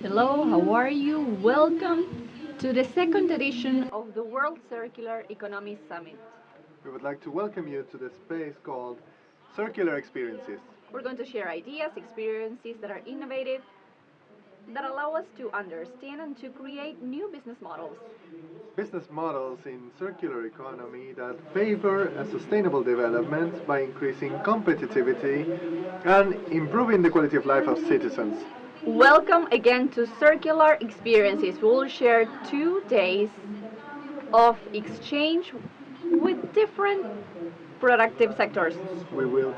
Hello, how are you? Welcome to the second edition of the World Circular Economy Summit. We would like to welcome you to the space called Circular Experiences. We're going to share ideas, experiences that are innovative, that allow us to understand and to create new business models. Business models in circular economy that favor a sustainable development by increasing competitivity and improving the quality of life of citizens. Welcome again to Circular Experiences. We will share 2 days of exchange with different productive sectors. We will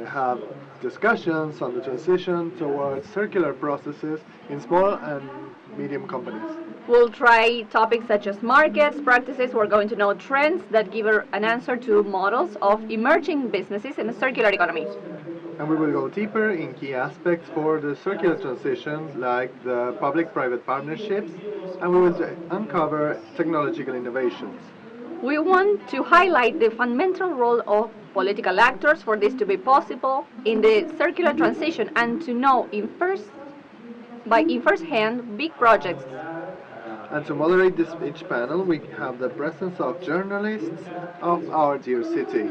have discussions on the transition towards circular processes in small and medium companies. We'll try topics such as markets, practices. We're going to know trends that give an answer to models of emerging businesses in a circular economy. And we will go deeper in key aspects for the circular transition, like the public-private partnerships, and we will uncover technological innovations. We want to highlight the fundamental role of political actors for this to be possible in the circular transition and to know in first hand big projects. And to moderate this each panel, we have the presence of journalists of our dear city.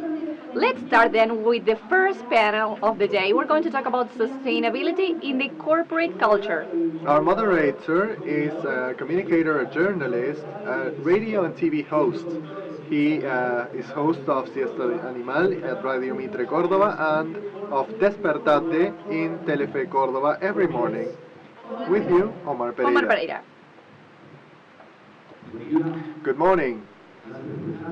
Let's start then with the first panel of the day. We're going to talk about sustainability in the corporate culture. Our moderator is a communicator, a journalist, a radio and TV host. He is host of Siesta Animal at Radio Mitre Córdoba and of Despertate in Telefe Córdoba every morning. With you, Omar Pereira. Omar Pereira. Good morning.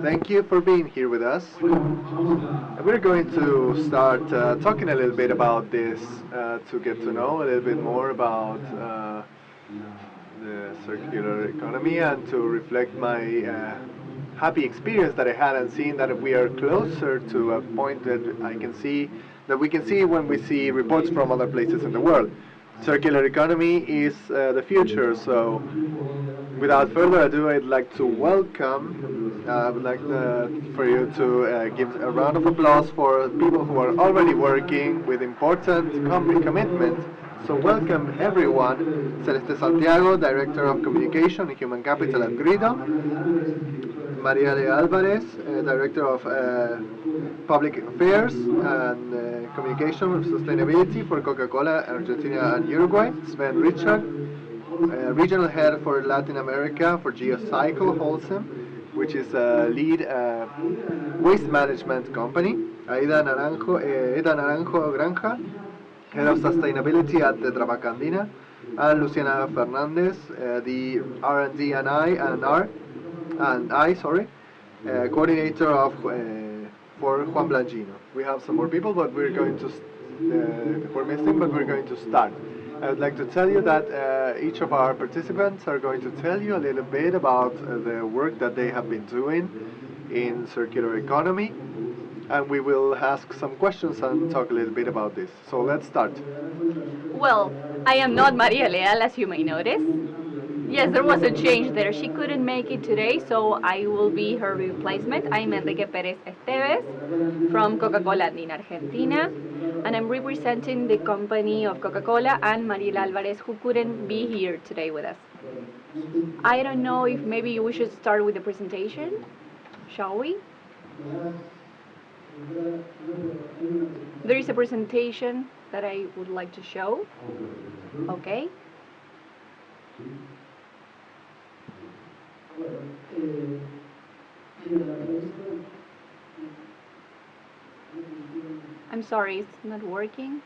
Thank you for being here with us. We're going to start talking a little bit about this to get to know a little bit more about the circular economy and to reflect my happy experience that I had and seeing that we are closer to a point that we can see when we see reports from other places in the world. Circular economy is the future, so without further ado, I'd like to welcome, I would like for you to give a round of applause for people who are already working with important commitment. So welcome everyone, Celeste Santiago, Director of Communication and Human Capital at Grido, Maria Le Alvarez, Director of Public Affairs and Communication and Sustainability for Coca-Cola, Argentina and Uruguay, Sven Richard, Regional Head for Latin America for Geocycle Wholesome, which is a lead waste management company, Eda Naranjo Granja, Head of Sustainability at the Trabacandina, and Luciana Fernandez, the R&D and I, coordinator of for Juan Blangino. We have some more people, but we're going to we're missing, but we're going to start. I would like to tell you that each of our participants are going to tell you a little bit about the work that they have been doing in circular economy, and we will ask some questions and talk a little bit about this. So let's start. Well, I am not Maria Leal, as you may notice. Yes, there was a change there. She couldn't make it today, so I will be her replacement. I'm Enrique Pérez Esteves from Coca-Cola in Argentina, and I'm representing the company of Coca-Cola and Mariel Alvarez, who couldn't be here today with us. I don't know if maybe we should start with the presentation. Shall we? There is a presentation that I would like to show. Okay. I'm sorry, it's not working.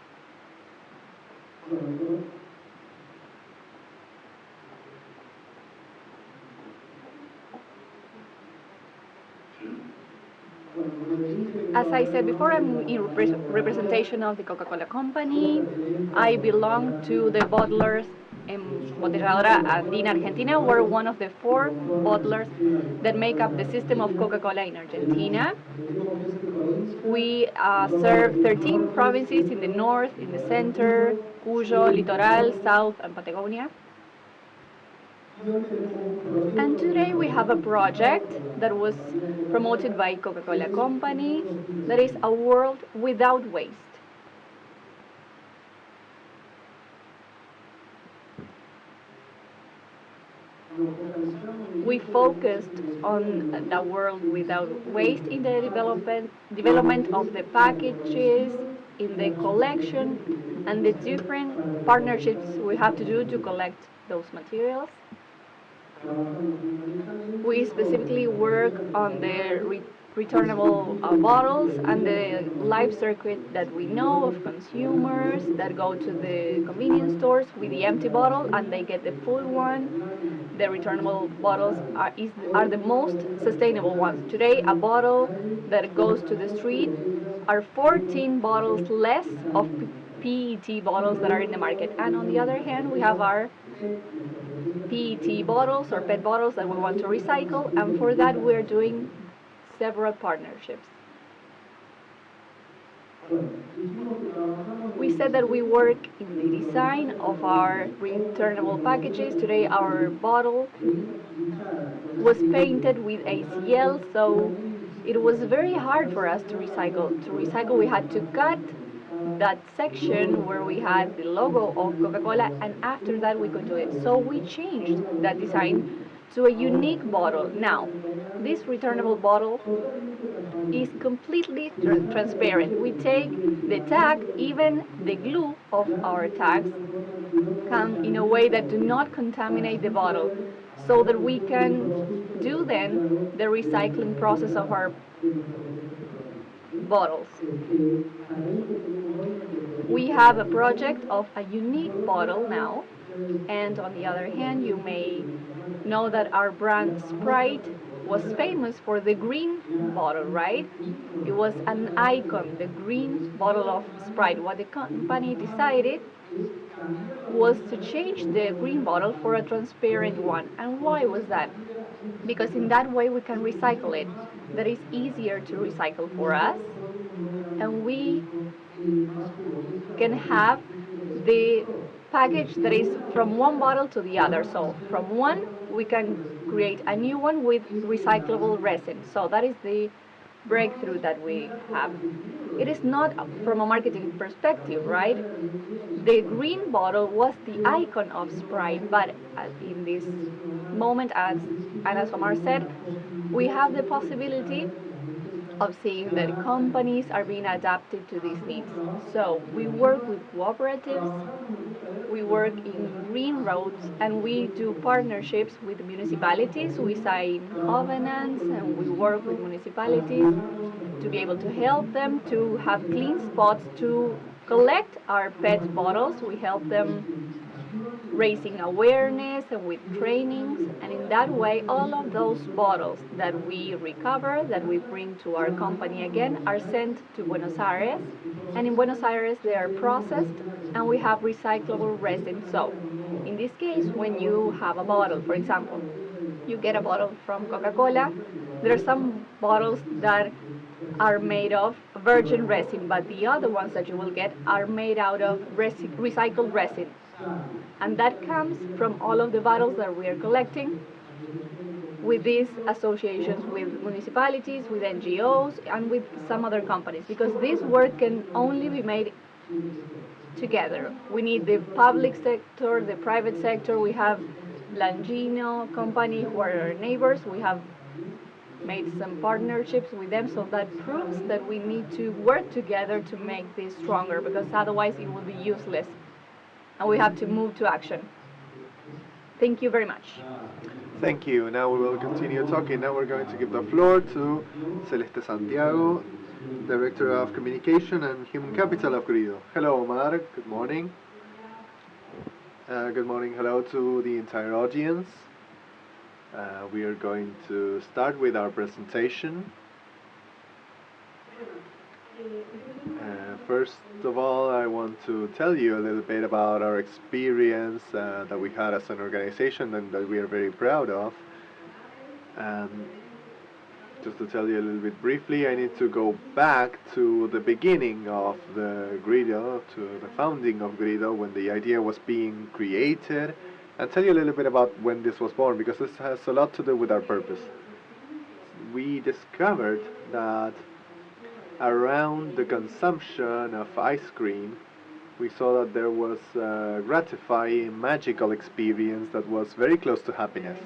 As I said before, I'm in representation of the Coca-Cola company. I belong to the bottlers Embotelladora Andina Argentina. We're one of the 4 bottlers that make up the system of Coca-Cola in Argentina. We serve 13 provinces in the north, in the center, Cuyo, Litoral, South, and Patagonia. And today we have a project that was promoted by Coca-Cola Company that is a world without waste. We focused on the world without waste in the development of the packages, in the collection, and the different partnerships we have to do to collect those materials. We specifically work on the returnable bottles and the life circuit that we know of consumers that go to the convenience stores with the empty bottle and they get the full one. The returnable bottles are the most sustainable ones. Today, a bottle that goes to the street are 14 bottles less of PET bottles that are in the market. And on the other hand, we have our PET bottles or PET bottles that we want to recycle, and for that we're doing several partnerships. We said that we work in the design of our returnable packages. Today our bottle was painted with ACL, so it was very hard for us to recycle. To recycle, we had to cut that section where we had the logo of Coca-Cola, and after that we could do it. So we changed that design to a unique bottle. Now, this returnable bottle is completely transparent. We take the tag, even the glue of our tags come in a way that do not contaminate the bottle, so that we can do then the recycling process of our bottles. We have a project of a unique bottle now, and on the other hand, you may know that our brand Sprite was famous for the green bottle, right? It was an icon, the green bottle of Sprite. What the company decided was to change the green bottle for a transparent one. And why was that? Because in that way we can recycle it. That is easier to recycle for us, and we can have the package that is from one bottle to the other. So from one we can create a new one with recyclable resin. So that is the breakthrough that we have. It is not from a marketing perspective, right? The green bottle was the icon of Sprite, but in this moment, as Omar said, we have the possibility of seeing that companies are being adapted to these needs. So we work with cooperatives, we work in green roads, and we do partnerships with municipalities. We sign covenants and we work with municipalities to be able to help them to have clean spots to collect our PET bottles. We help them raising awareness and with trainings, and in that way all of those bottles that we recover, that we bring to our company again, are sent to Buenos Aires, and in Buenos Aires they are processed and we have recyclable resin. So in this case, when you have a bottle, for example, you get a bottle from Coca-Cola, there are some bottles that are made of virgin resin, but the other ones that you will get are made out of recycled resin. And that comes from all of the bottles that we are collecting with these associations with municipalities, with NGOs, and with some other companies, because this work can only be made together. We need the public sector, the private sector. We have Langino company who are our neighbors. We have made some partnerships with them, so that proves that we need to work together to make this stronger, because otherwise it will be useless and we have to move to action. Thank you very much. Thank you. Now we will continue talking. Now we're going to give the floor to Celeste Santiago, Director of Communication and Human Capital of Grido. Hello, Omar. Good morning. Good morning. Hello to the entire audience. We are going to start with our presentation. First of all, I want to tell you a little bit about our experience that we had as an organization and that we are very proud of. Just to tell you a little bit briefly, I need to go back to the beginning of the Grido, to the founding of Grido, when the idea was being created, and tell you a little bit about when this was born, because this has a lot to do with our purpose. We discovered that around the consumption of ice cream, we saw that there was a gratifying, magical experience that was very close to happiness.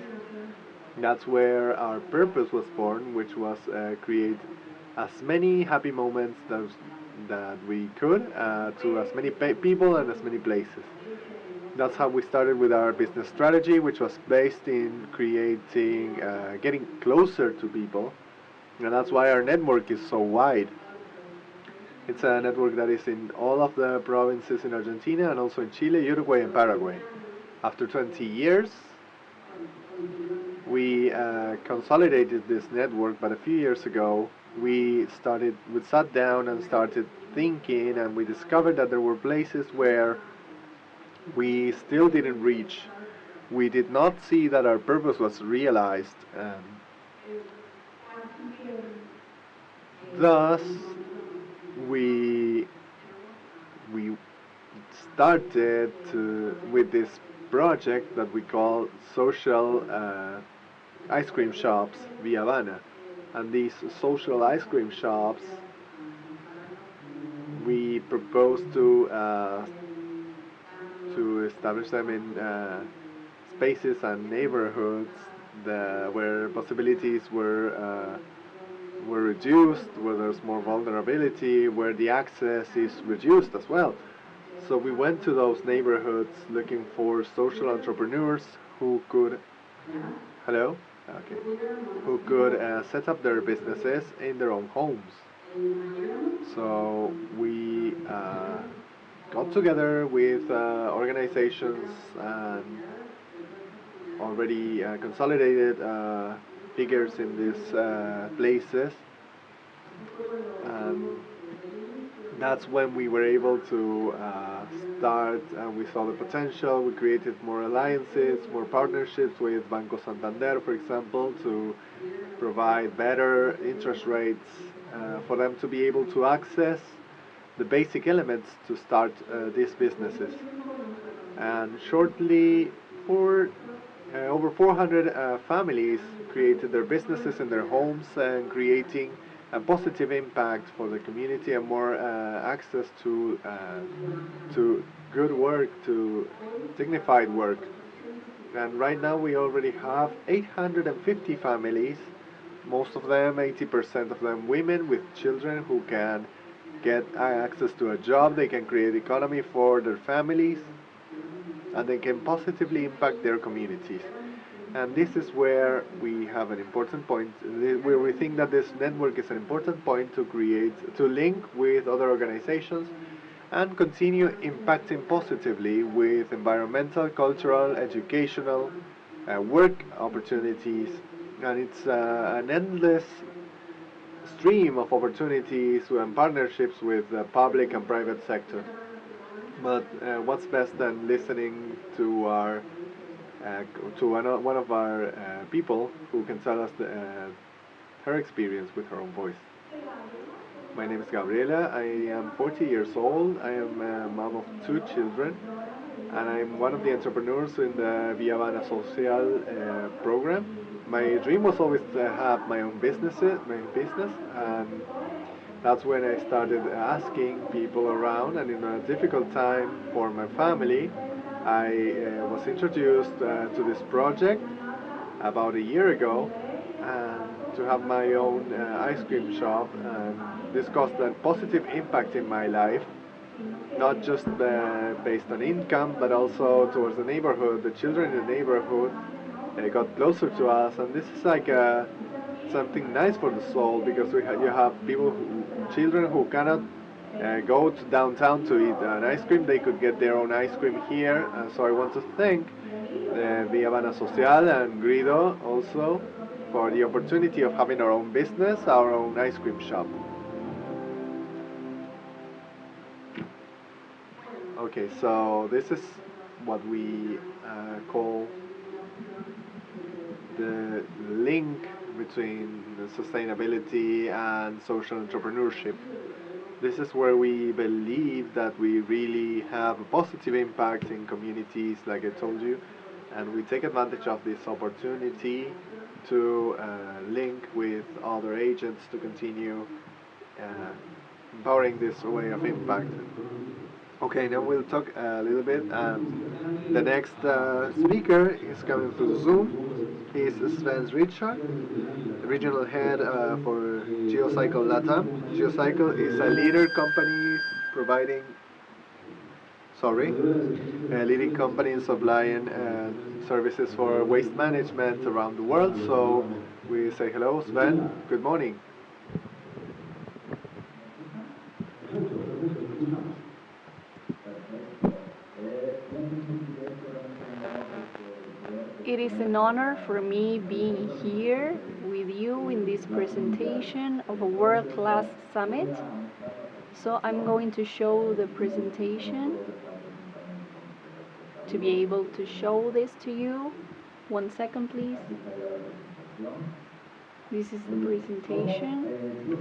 That's where our purpose was born, which was create as many happy moments that we could to as many people and as many places. That's how we started with our business strategy, which was based in creating, getting closer to people, and that's why our network is so wide. It's a network that is in all of the provinces in Argentina and also in Chile, Uruguay, and Paraguay. After 20 years, we consolidated this network, but a few years ago, we sat down and started thinking, and we discovered that there were places where we still didn't reach. We did not see that our purpose was realized. Thus, we started with this project that we call social ice cream shops via Habana. And these social ice cream shops, we propose to establish them in spaces and neighborhoods where possibilities were reduced, where there's more vulnerability, where the access is reduced as well. So we went to those neighborhoods looking for social entrepreneurs who could, hello? Okay. Who could set up their businesses in their own homes. So we got together with organizations and already consolidated figures in these places. That's when we were able to start, and we saw the potential. We created more alliances, more partnerships with Banco Santander, for example, to provide better interest rates for them to be able to access the basic elements to start these businesses. And shortly, over 400 families created their businesses in their homes and creating a positive impact for the community and more access to good work, to dignified work. And right now we already have 850 families, most of them, 80% of them women with children who can get access to a job, they can create economy for their families, and they can positively impact their communities. And this is where we have an important point, where we think that this network is an important point to link with other organizations and continue impacting positively with environmental, cultural, educational, work opportunities. And it's an endless stream of opportunities and partnerships with the public and private sector. But what's best than listening to one of our people who can tell us her experience with her own voice. My name is Gabriela. I am 40 years old. I am a mom of 2 children, and I'm one of the entrepreneurs in the Via Habana Social program. My dream was always to have my own business, and that's when I started asking people around. And in a difficult time for my family, I was introduced to this project about a year ago, and to have my own ice cream shop. And this caused a positive impact in my life, not just based on income, but also towards the neighborhood. The children in the neighborhood got closer to us, and this is like something nice for the soul, because you have children who cannot go to downtown to eat an ice cream. They could get their own ice cream here. So I want to thank Via Habana Social and Grido also for the opportunity of having our own business, our own ice cream shop. Okay, so this is what we call the link between sustainability and social entrepreneurship. This is where we believe that we really have a positive impact in communities, like I told you, and we take advantage of this opportunity to link with other agents to continue empowering this way of impact. Okay, now we'll talk a little bit. The next speaker is coming through Zoom. He's Sven Richard, regional head for Geocycle Latam. Geocycle is a leader company providing, a leading company in supplying services for waste management around the world. So we say hello, Sven. Good morning. It is an honor for me being here with you in this presentation of a world-class summit. So I'm going to show the presentation to be able to show this to you. 1 second, please. This is the presentation.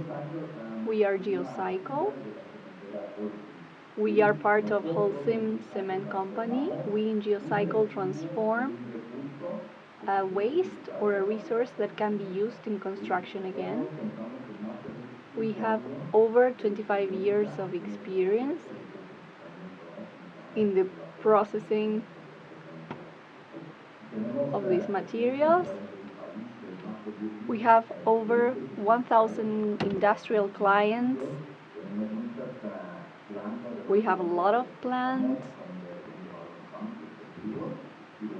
We are Geocycle. We are part of Holcim Cement Company. We in Geocycle transform a waste or a resource that can be used in construction again. We have over 25 years of experience in the processing of these materials. We have over 1,000 industrial clients. We have a lot of plants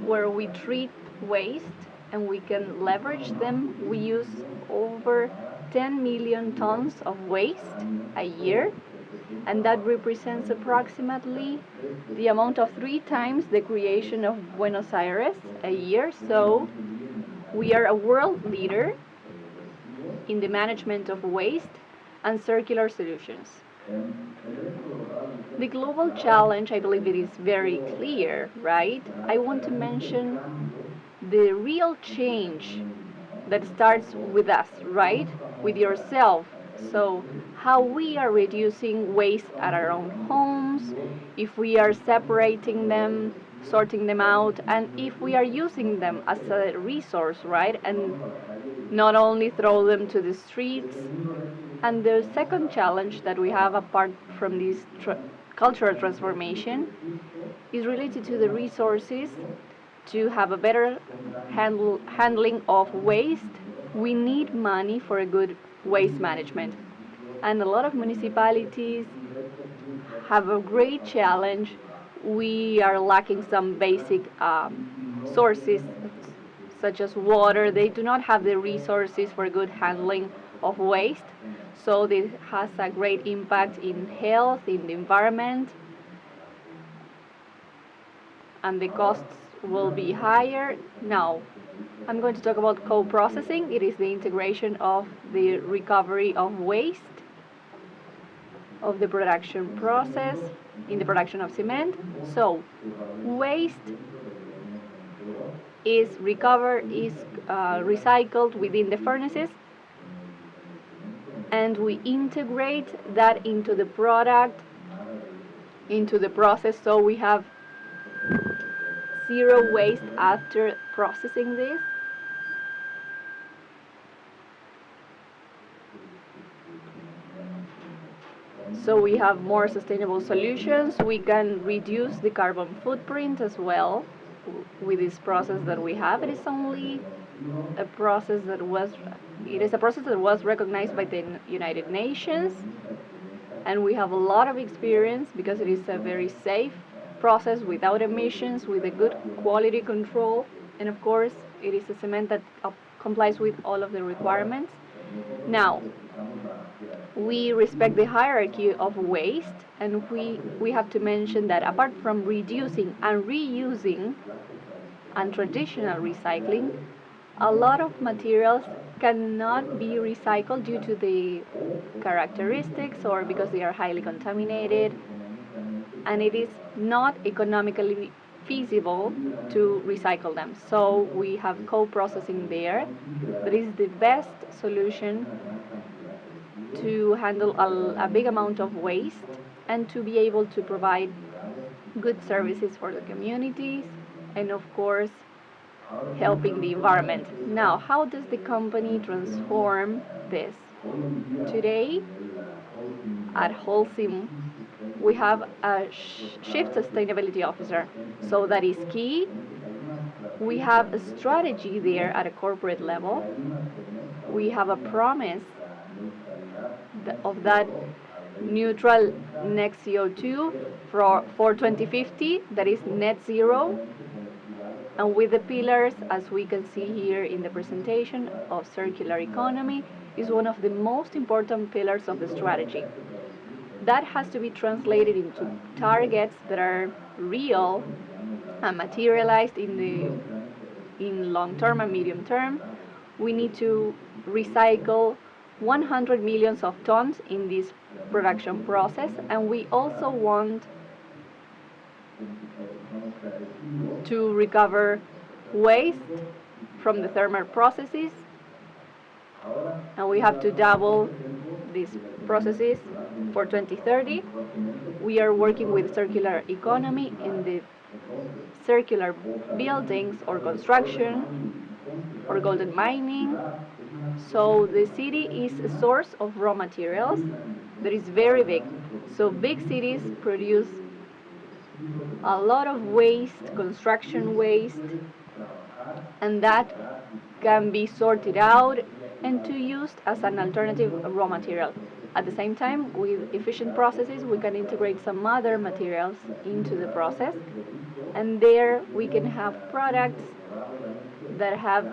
where we treat waste and we can leverage them. We use over 10 million tons of waste a year, and that represents approximately the amount of 3 times the creation of Buenos Aires a year. So we are a world leader in the management of waste and circular solutions. The global challenge, I believe it is very clear, right? I want to mention the real change that starts with us, right? With yourself. So how we are reducing waste at our own homes, if we are separating them, sorting them out, and if we are using them as a resource, right? And not only throw them to the streets. And the second challenge that we have apart from this cultural transformation is related to the resources. To have a better handling of waste, we need money for a good waste management. And a lot of municipalities have a great challenge. We are lacking some basic sources such as water. They do not have the resources for good handling of waste. So this has a great impact in health, in the environment, and the costs will be higher. Now, I'm going to talk about co-processing. It is the integration of the recovery of waste of the production process in the production of cement. So, waste is recovered, is recycled within the furnaces, and we integrate that into the product, into the process, so we have zero waste after processing this. So we have more sustainable solutions. We can reduce the carbon footprint as well with this process that we have. It is only a process that was recognized by the United Nations, and we have a lot of experience because it is a very safe process without emissions, with a good quality control, and of course it is a cement that complies with all of the requirements. Now, we respect the hierarchy of waste, and we have to mention that apart from reducing and reusing and traditional recycling, a lot of materials cannot be recycled due to the characteristics or because they are highly contaminated, and it is not economically feasible to recycle them. So we have co-processing there. That is the best solution to handle a big amount of waste and to be able to provide good services for the communities, and of course helping the environment. Now, how does the company transform this? Today at Holcim we have a chief sustainability officer. So that is key. We have a strategy there at a corporate level. We have a promise of that neutral net CO2 for 2050, that is net zero. And with the pillars, as we can see here in the presentation, of circular economy is one of the most important pillars of the strategy. That has to be translated into targets that are real and materialized in long term and medium term. We need to recycle 100 millions of tons in this production process, and we also want to recover waste from the thermal processes, and we have to double these processes for 2030. We are working with circular economy in the circular buildings or construction or golden mining. So the city is a source of raw materials that is very big. So big cities produce a lot of waste, construction waste, and that can be sorted out and to used as an alternative raw material. At the same time, with efficient processes, we can integrate some other materials into the process, and there we can have products that have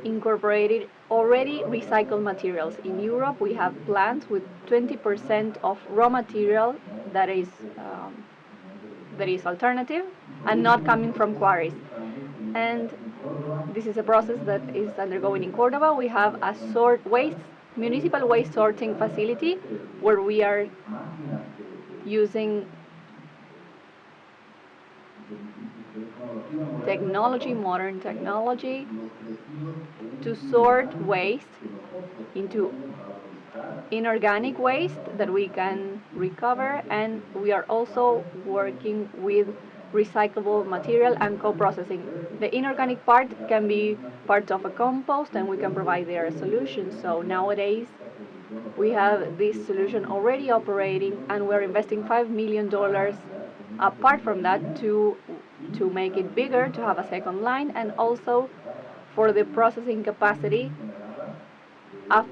incorporated already recycled materials. In Europe, we have plants with 20% of raw material that is alternative and not coming from quarries. And this is a process that is undergoing in Cordoba. We have a municipal waste sorting facility where we are using modern technology, to sort waste into inorganic waste that we can recover, and we are also working with recyclable material and co-processing. The inorganic part can be part of a compost, and we can provide there a solution. So nowadays we have this solution already operating, and we're investing $5 million apart from that to make it bigger, to have a second line, and also for the processing capacity up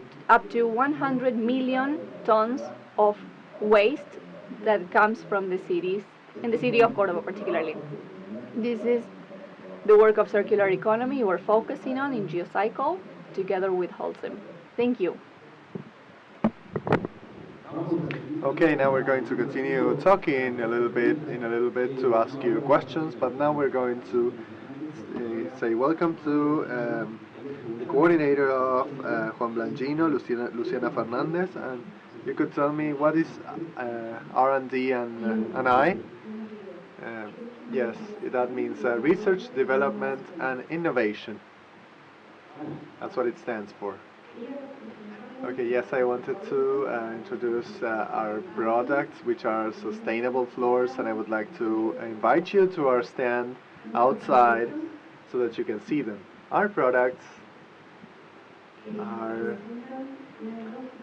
to 100 million tons of waste that comes from the cities, in the city of Cordoba particularly. This is the work of circular economy we're focusing on in GeoCycle together with Holcim. Thank you. Okay, now we're going to continue talking in a little bit to ask you questions, but now we're going to say welcome to the coordinator of Juan Blangino, Luciana Fernandez, and you could tell me what is R&D and I? Yes, that means research, development, and innovation. That's what it stands for. Okay, yes, I wanted to introduce our products, which are sustainable floors, and I would like to invite you to our stand outside so that you can see them. Our products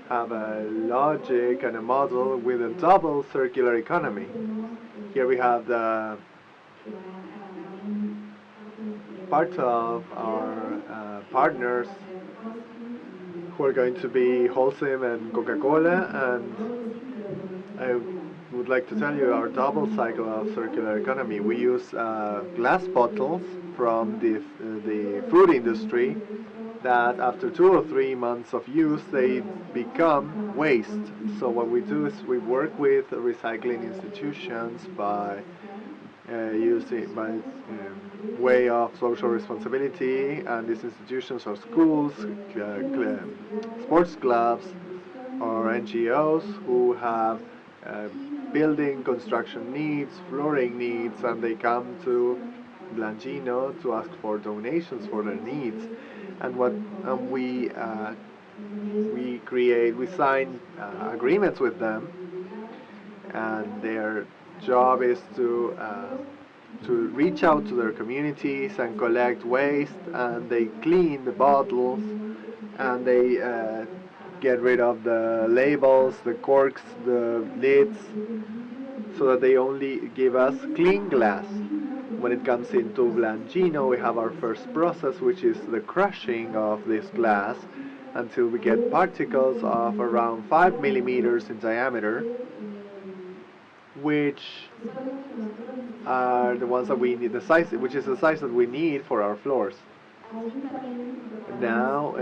have a logic and a model with a double circular economy. Here we have the part of our partners who are going to be Holcim and Coca-Cola, and I would like to tell you our double cycle of circular economy. We use glass bottles from the food industry that after 2 or 3 months of use they become waste. So what we do is we work with recycling institutions by way of social responsibility, and these institutions are schools, sports clubs, or NGOs who have building construction needs, flooring needs, and they come to Blangino to ask for donations for their needs. And what we sign agreements with them, and their job is to reach out to their communities and collect waste, and they clean the bottles, and they get rid of the labels, the corks, the lids, so that they only give us clean glass. When it comes into Blancino, we have our first process, which is the crushing of this glass until we get particles of around 5 millimeters in diameter, which are the ones that we need, the size, which is the size that we need for our floors. Now,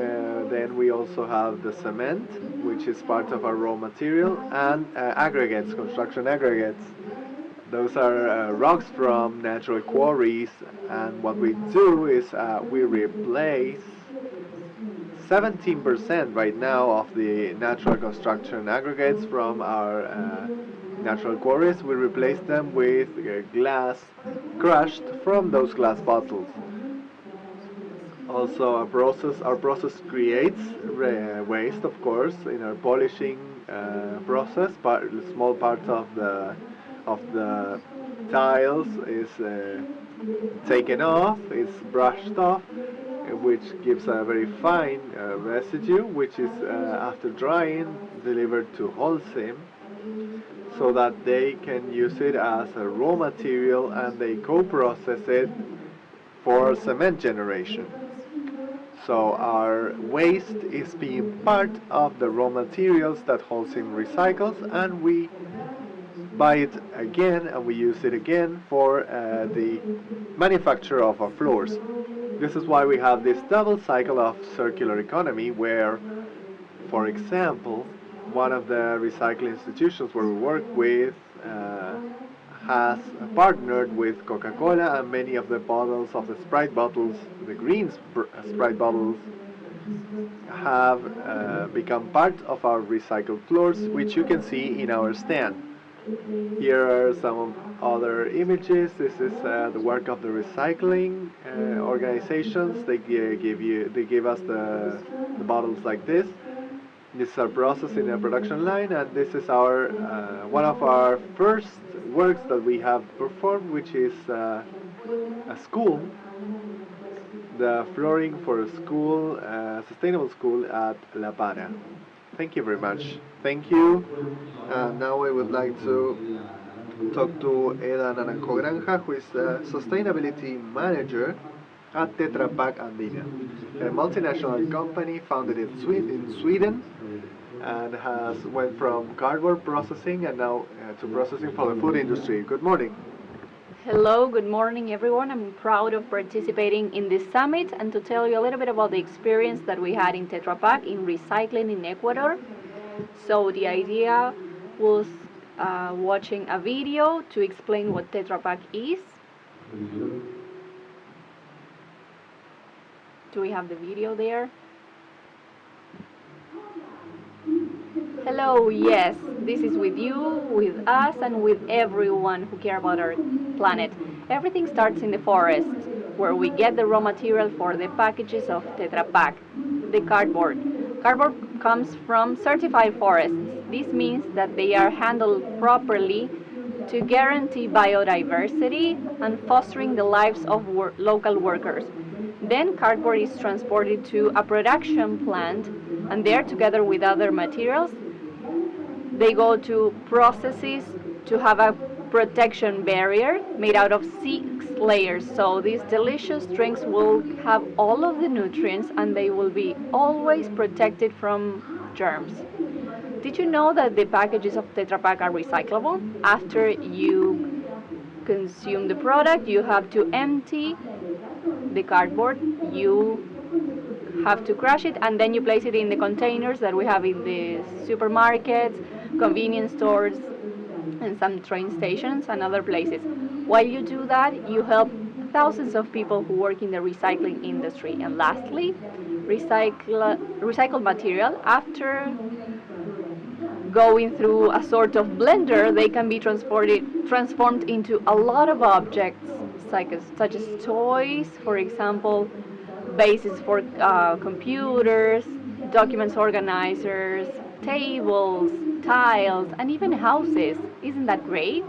then we also have the cement, which is part of our raw material, and aggregates, construction aggregates. Those are rocks from natural quarries, and what we do is we replace 17% right now of the natural construction aggregates from our natural quarries. We replace them with glass crushed from those glass bottles. Also, our process creates waste, of course, in our polishing process. Small parts of the tiles is taken off, is brushed off, which gives a very fine residue, which is after drying delivered to Holcim, so that they can use it as a raw material and they co-process it for cement generation. So our waste is being part of the raw materials that Holcim recycles, and we buy it again and we use it again for the manufacture of our floors. This is why we have this double cycle of circular economy where, for example, one of the recycling institutions where we work with has partnered with Coca-Cola, and many of the bottles of the Sprite bottles, the green Sprite bottles, have become part of our recycled floors, which you can see in our stand. Here are some other images. This is the work of the recycling organizations. They give us the bottles like this. This is our process in a production line, and this is our one of our first works that we have performed, which is a school, the flooring for a school, sustainable school at La Para. Thank you very much. Thank you. Now I would like to talk to Eda Naranjo Granja, who is the sustainability manager at Tetra Pak Andina, a multinational company founded in Sweden, and has went from cardboard processing and now to processing for the food industry. Good morning. Hello, good morning everyone. I'm proud of participating in this summit and to tell you a little bit about the experience that we had in Tetra Pak in recycling in Ecuador. So the idea was watching a video to explain what Tetra Pak is. Do we have the video there? Hello, yes, this is with you, with us, and with everyone who care about our planet. Everything starts in the forest, where we get the raw material for the packages of Tetra Pak, the cardboard. Cardboard comes from certified forests. This means that they are handled properly to guarantee biodiversity and fostering the lives of local workers. Then cardboard is transported to a production plant, and there, together with other materials, they go to processes to have a protection barrier made out of 6 layers. So these delicious drinks will have all of the nutrients and they will be always protected from germs. Did you know that the packages of Tetra Pak are recyclable? After you consume the product, you have to empty the cardboard, you have to crush it, and then you place it in the containers that we have in the supermarkets, convenience stores, and some train stations and other places. While you do that, you help thousands of people who work in the recycling industry. And lastly, recycled material, after going through a sort of blender, they can be transformed into a lot of objects, such as toys, for example, bases for computers, documents organizers, tables, tiles, and even houses. Isn't that great?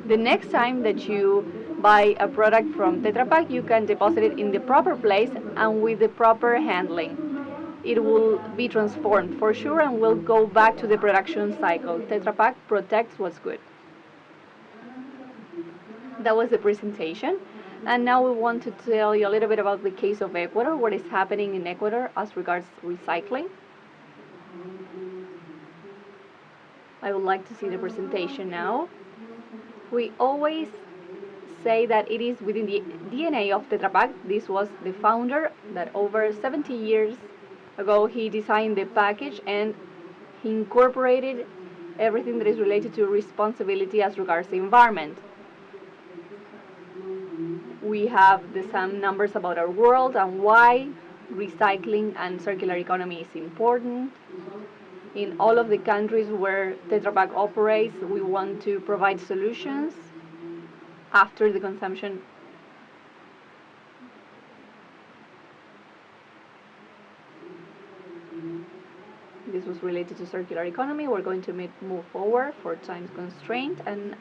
The next time that you buy a product from Tetra Pak, you can deposit it in the proper place and with the proper handling. It will be transformed for sure and will go back to the production cycle. Tetra Pak protects what's good. That was the presentation. And now we want to tell you a little bit about the case of Ecuador, what is happening in Ecuador as regards recycling. I would like to see the presentation now. We always say that it is within the DNA of Tetra Pak. This was the founder that over 70 years ago he designed the package and he incorporated everything that is related to responsibility as regards the environment. We have some numbers about our world and why recycling and circular economy is important. In all of the countries where Tetra Pak operates, we want to provide solutions after the consumption. This was related to circular economy. We're going to move forward for time constraint. And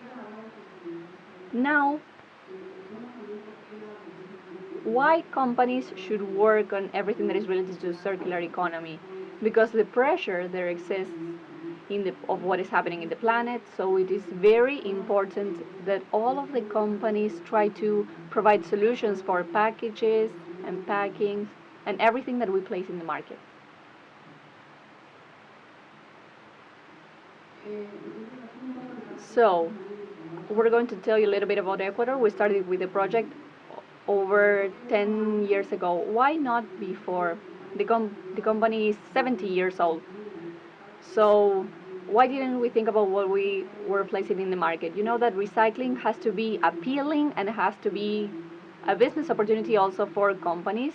now, why companies should work on everything that is related to circular economy? Because the pressure there exists of what is happening in the planet, so it is very important that all of the companies try to provide solutions for packages and packing and everything that we place in the market. So, we're going to tell you a little bit about Ecuador. We started with the project over 10 years ago. Why not before? The company is 70 years old. So why didn't we think about what we were placing in the market? You know that recycling has to be appealing and it has to be a business opportunity also for companies.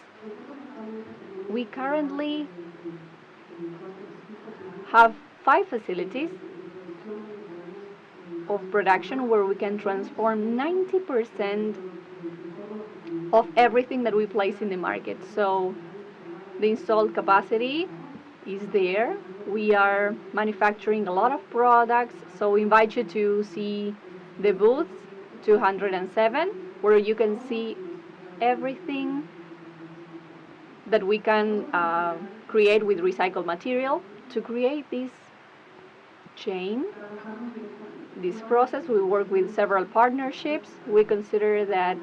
We currently have 5 facilities of production where we can transform 90% of everything that we place in the market. So the installed capacity is there. We are manufacturing a lot of products, so we invite you to see the booth 207, where you can see everything that we can create with recycled material. To create this chain, this process, we work with several partnerships. We consider that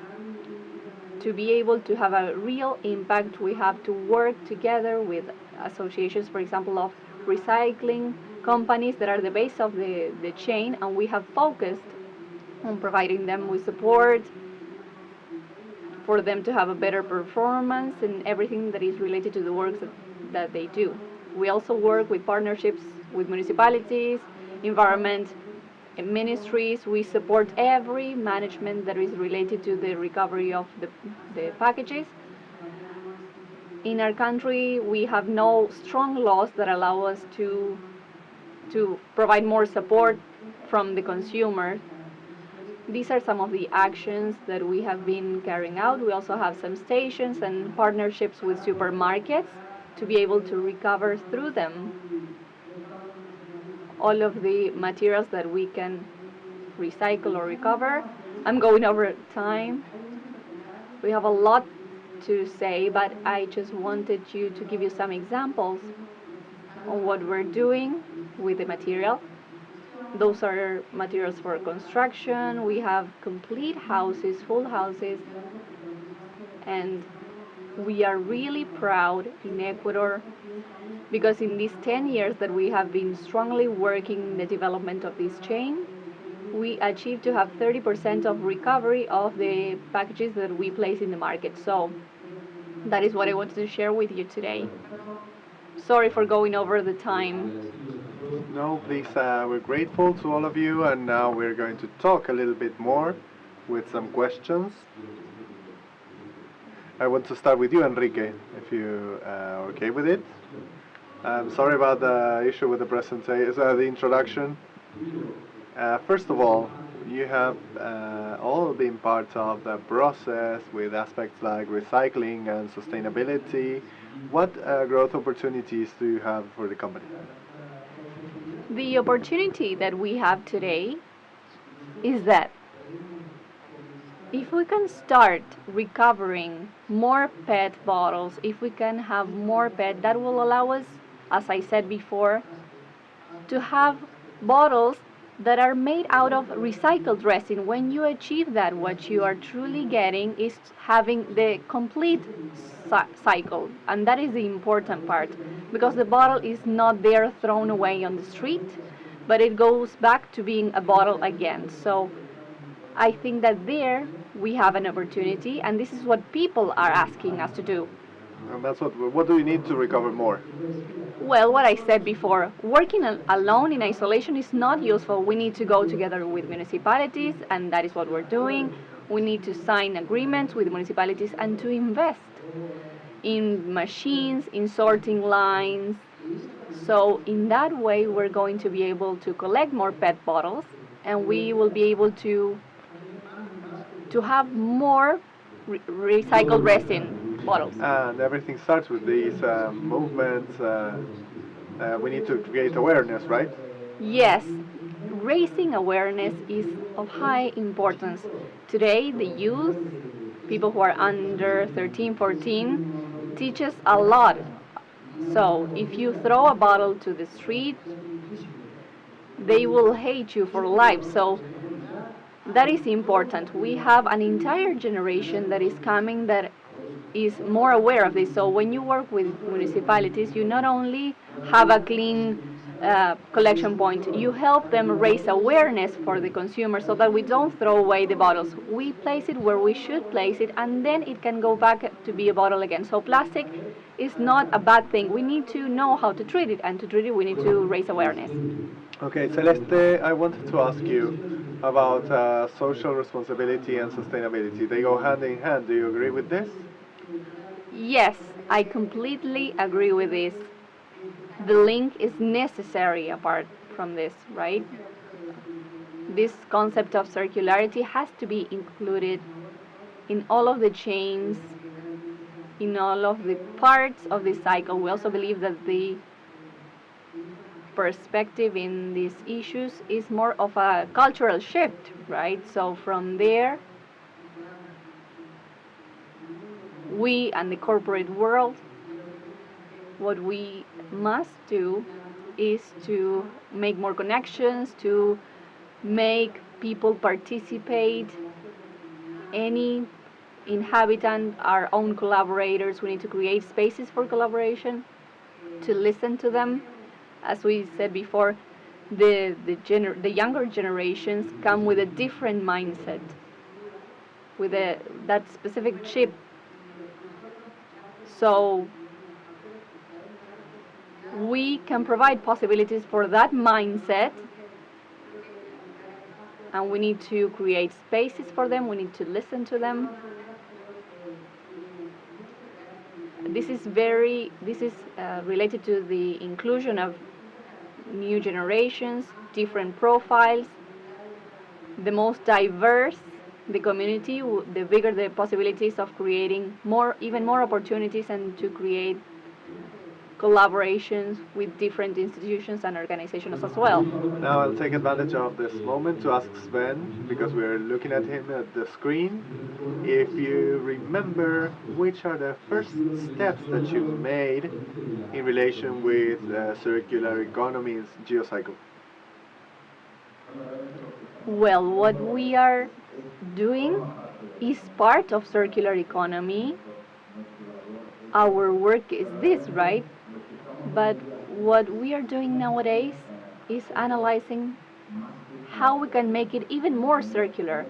to be able to have a real impact, we have to work together with associations, for example, of recycling companies that are the base of the chain, and we have focused on providing them with support for them to have a better performance and everything that is related to the works that they do. We also work with partnerships with municipalities, environment ministries. We support every management that is related to the recovery of the packages. In our country, we have no strong laws that allow us to provide more support from the consumer. These are some of the actions that we have been carrying out. We also have some stations and partnerships with supermarkets to be able to recover through them all of the materials that we can recycle or recover. I'm going over time. We have a lot to say, but I just wanted to give you some examples on what we're doing with the material. Those are materials for construction. We have complete houses, full houses, and we are really proud in Ecuador because in these 10 years that we have been strongly working in the development of this chain, we achieved to have 30% of recovery of the packages that we place in the market. So that is what I wanted to share with you today. Sorry for going over the time. No, please, we're grateful to all of you, and now we're going to talk a little bit more with some questions. I want to start with you, Enrique, if you are okay with it. I'm sorry about the issue with the presentation, the introduction. First of all, you have all been part of the process with aspects like recycling and sustainability. What growth opportunities do you have for the company? The opportunity that we have today is that if we can start recovering more PET bottles, if we can have more PET, that will allow us, as I said before, to have bottles that are made out of recycled resin. When you achieve that, what you are truly getting is having the complete cycle, and that is the important part, because the bottle is not there thrown away on the street, but it goes back to being a bottle again. So I think that there we have an opportunity, and this is what people are asking us to do. And that's what do you need to recover more? Well, what I said before, working alone in isolation is not useful. We need to go together with municipalities, and that is what we're doing. We need to sign agreements with municipalities and to invest in machines, in sorting lines. So in that way, we're going to be able to collect more PET bottles, and we will be able to have more recycled resin bottles. And everything starts with these movements. We need to create awareness, right? Yes, raising awareness is of high importance. Today, the youth, people who are under 13, 14, teach us a lot. So if you throw a bottle to the street, they will hate you for life. So that is important. We have an entire generation that is coming that is more aware of this. So when you work with municipalities, you not only have a clean collection point, you help them raise awareness for the consumer so that we don't throw away the bottles. We place it where we should place it, and then it can go back to be a bottle again. So plastic is not a bad thing. We need to know how to treat it, and to treat it we need to raise awareness. Okay, Celeste, I wanted to ask you about social responsibility and sustainability. They go hand in hand. Do you agree with this? Yes, I completely agree with this. The link is necessary apart from this, right? This concept of circularity has to be included in all of the chains, in all of the parts of the cycle. We also believe that the perspective in these issues is more of a cultural shift, right? So from there, we and the corporate world, what we must do is to make more connections, to make people participate, any inhabitant, our own collaborators. We need to create spaces for collaboration, to listen to them. As we said before, the younger generations come with a different mindset, with that specific chip. So we can provide possibilities for that mindset, and we need to create spaces for them. We need to listen to them. This is related to the inclusion of new generations, different profiles. The most diverse the community, the bigger the possibilities of creating even more opportunities, and to create collaborations with different institutions and organizations as well. Now I'll take advantage of this moment to ask Sven, because we're looking at him at the screen, if you remember which are the first steps that you made in relation with circular economy and geocycle. Well, what we are doing is part of circular economy. Our work is this, right? But what we are doing nowadays is analyzing how we can make it even more circular.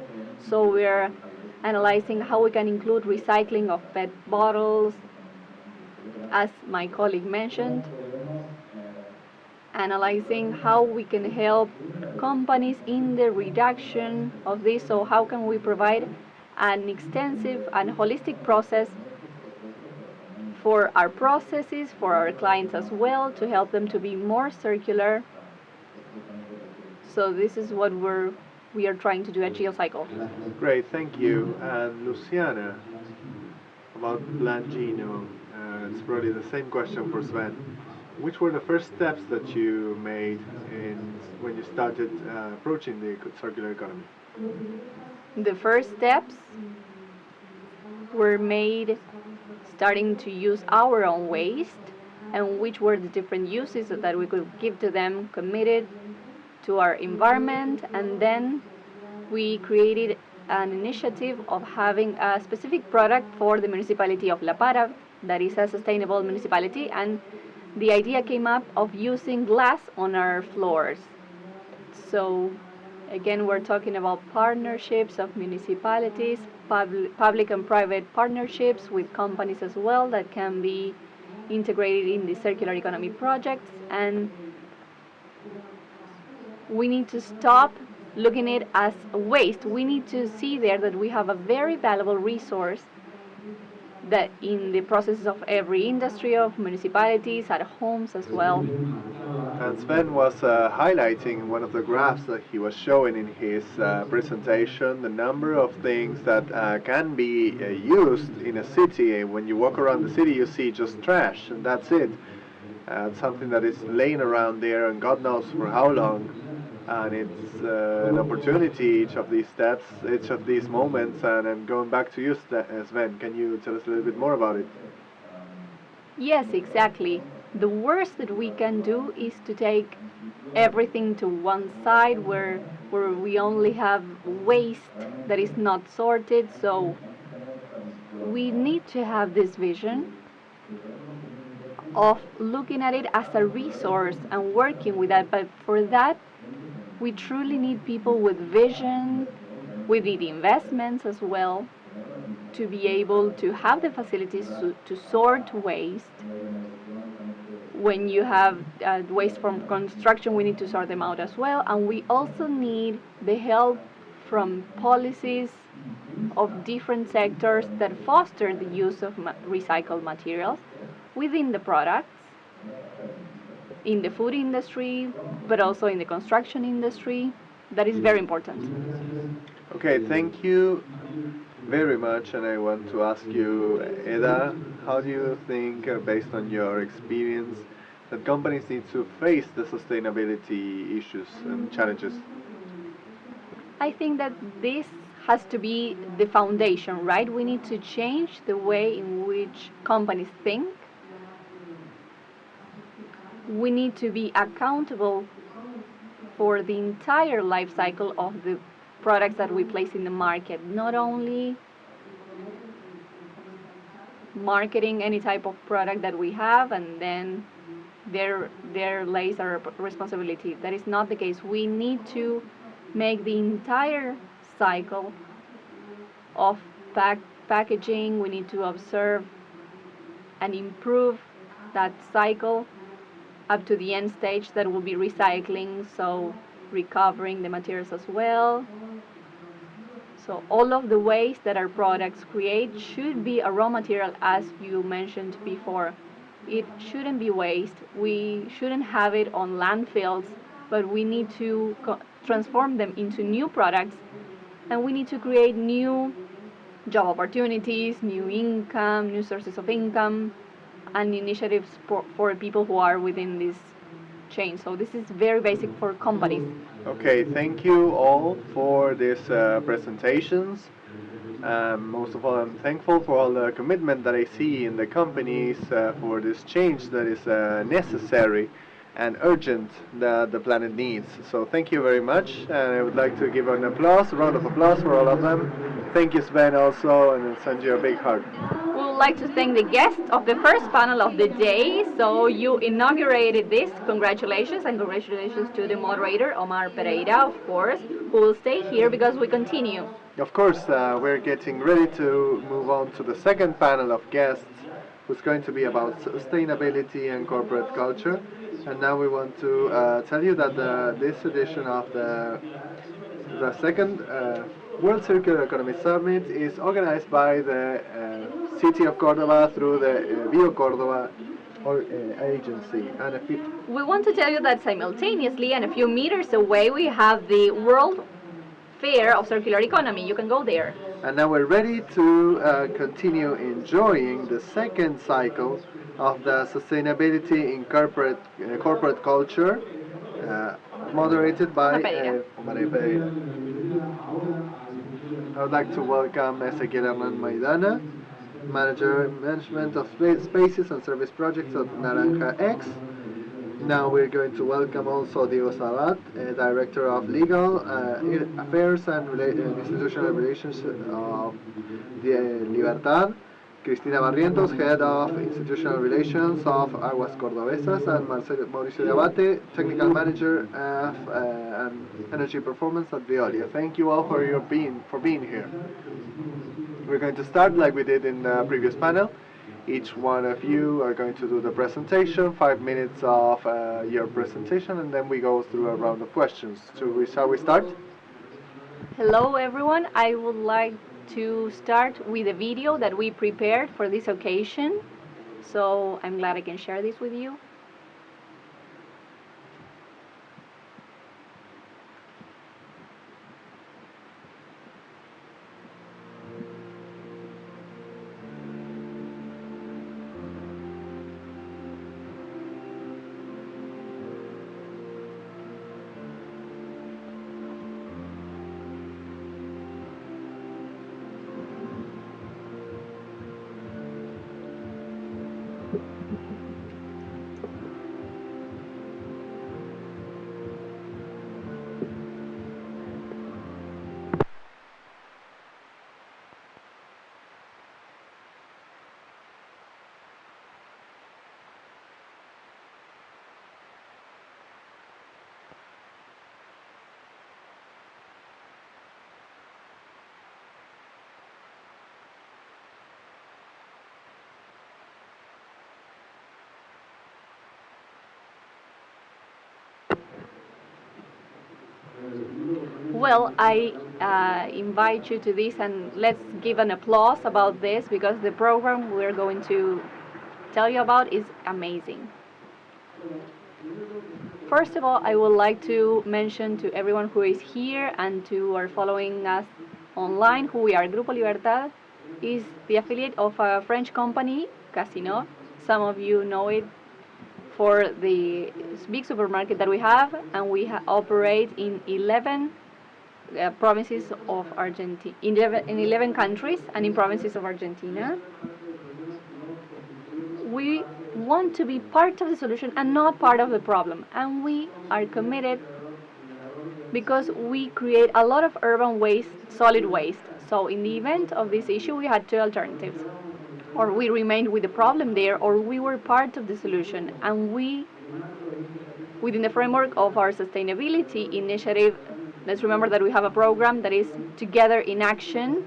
So we're analyzing how we can include recycling of PET bottles, as my colleague mentioned, analyzing how we can help companies in the reduction of this. So how can we provide an extensive and holistic process for our processes, for our clients as well, to help them to be more circular. So this is what we are trying to do at GeoCycle. Great, thank you. And Luciana, about Langino, it's probably the same question for Sven. Which were the first steps that you made when you started approaching the circular economy? The first steps were made starting to use our own waste, and which were the different uses that we could give to them, committed to our environment, and then we created an initiative of having a specific product for the municipality of La Para, that is a sustainable municipality, and the idea came up of using glass on our floors. So again, we're talking about partnerships of municipalities, public and private partnerships with companies as well that can be integrated in the circular economy projects. And we need to stop looking at it as a waste. We need to see there that we have a very valuable resource that in the processes of every industry, of municipalities, at homes as well. And Sven was highlighting one of the graphs that he was showing in his presentation, the number of things that can be used in a city. When you walk around the city, you see just trash, and that's it. Something that is laying around there, and God knows for how long. And it's an opportunity, each of these steps, each of these moments. And I'm going back to you, Sven. Can you tell us a little bit more about it? Yes, exactly. The worst that we can do is to take everything to one side where we only have waste that is not sorted. So we need to have this vision of looking at it as a resource and working with that. But for that, we truly need people with vision. We need investments as well to be able to have the facilities to sort waste. When you have waste from construction, we need to sort them out as well. And we also need the help from policies of different sectors that foster the use of recycled materials within the products, in the food industry, but also in the construction industry. That is very important. Okay, thank you very much. And I want to ask you, Eda, how do you think, based on your experience, that companies need to face the sustainability issues and challenges? I think that this has to be the foundation, right? We need to change the way in which companies think. We need to be accountable for the entire life cycle of the products that we place in the market, not only marketing any type of product that we have and then there lays our responsibility. That is not the case. We need to make the entire cycle of packaging. We need to observe and improve that cycle up to the end stage that will be recycling, so recovering the materials as well. So all of the waste that our products create should be a raw material, as you mentioned before. It shouldn't be waste. We shouldn't have it on landfills, but we need to transform them into new products, and we need to create new job opportunities, new income, new sources of income, and initiatives for people who are within this chain. So this is very basic for companies. Okay, thank you all for these presentations. Most of all, I'm thankful for all the commitment that I see in the companies for this change that is necessary and urgent that the planet needs. So thank you very much, and I would like to give an applause, a round of applause for all of them. Thank you, Sven, also, and I'll send you a big hug. We would like to thank the guests of the first panel of the day. So you inaugurated this. Congratulations, and congratulations to the moderator, Omar Pereira, of course, who will stay here because we continue. Of course, we're getting ready to move on to the second panel of guests, who's going to be about sustainability and corporate culture. And now we want to tell you that this edition of the second World Circular Economy Summit is organized by the City of Cordoba through the Bio Cordoba agency. And we want to tell you that simultaneously and a few meters away we have the World Fair of Circular Economy. You can go there. And now we're ready to continue enjoying the second cycle of the sustainability in corporate culture, moderated by Omar Pereira. I would like to welcome Ezequiel Hernan Maidana, Management of Spaces and Service Projects at Naranja X, Now we're going to welcome also Diego Sabat, Director of Legal Affairs and Institutional Relations of the Libertad, Cristina Barrientos, Head of Institutional Relations of Aguas Cordobesas, and Mauricio de Abate, Technical Manager of Energy Performance at Veolia. Thank you all for being here. We're going to start like we did in the previous panel. Each one of you are going to do the presentation, 5 minutes of your presentation, and then we go through a round of questions. Shall we start? Hello everyone, I would like to start with a video that we prepared for this occasion. So I'm glad I can share this with you. Well, I invite you to this, and let's give an applause about this because the program we're going to tell you about is amazing. First of all, I would like to mention to everyone who is here and who are following us online who we are. Grupo Libertad is the affiliate of a French company, Casino. Some of you know it for the big supermarket that we have, and we operate in 11 provinces of Argentina, in 11 countries and in provinces of Argentina. We want to be part of the solution and not part of the problem, and we are committed because we create a lot of urban waste, solid waste. So in the event of this issue, we had two alternatives. Or we remained with the problem there, or we were part of the solution. And we, within the framework of our sustainability initiative, let's remember that we have a program that is Together in Action,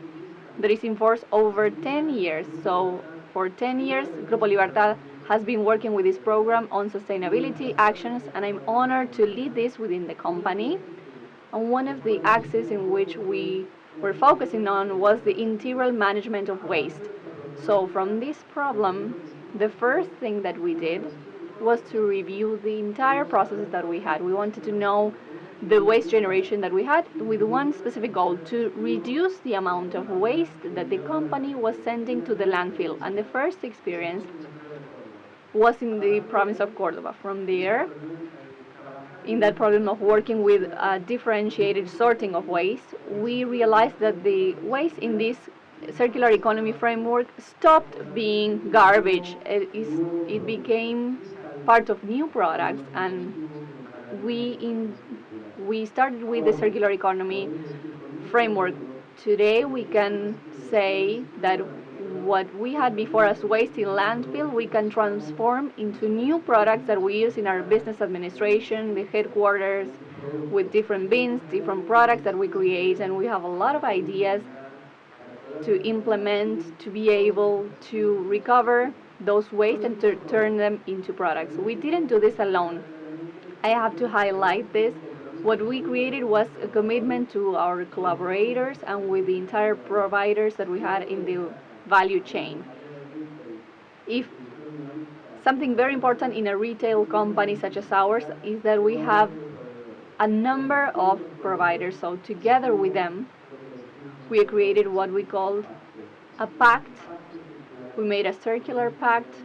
that is in force over 10 years. So for 10 years, Grupo Libertad has been working with this program on sustainability actions, and I'm honored to lead this within the company. And one of the axes in which we were focusing on was the integral management of waste. So from this problem, the first thing that we did was to review the entire processes that we had. We wanted to know the waste generation that we had with one specific goal: to reduce the amount of waste that the company was sending to the landfill. And the first experience was in the province of Córdoba. From there, in that problem of working with differentiated sorting of waste, we realized that the waste in this circular economy framework stopped being garbage. It became part of new products, and we started with the circular economy framework. Today we can say that what we had before as waste in landfill, we can transform into new products that we use in our business administration, the headquarters, with different bins, different products that we create, and we have a lot of ideas to implement, to be able to recover those waste and to turn them into products. We didn't do this alone. I have to highlight this. What we created was a commitment to our collaborators and with the entire providers that we had in the value chain. If something very important in a retail company such as ours is that we have a number of providers, so together with them, we created what we called a pact. We made a circular pact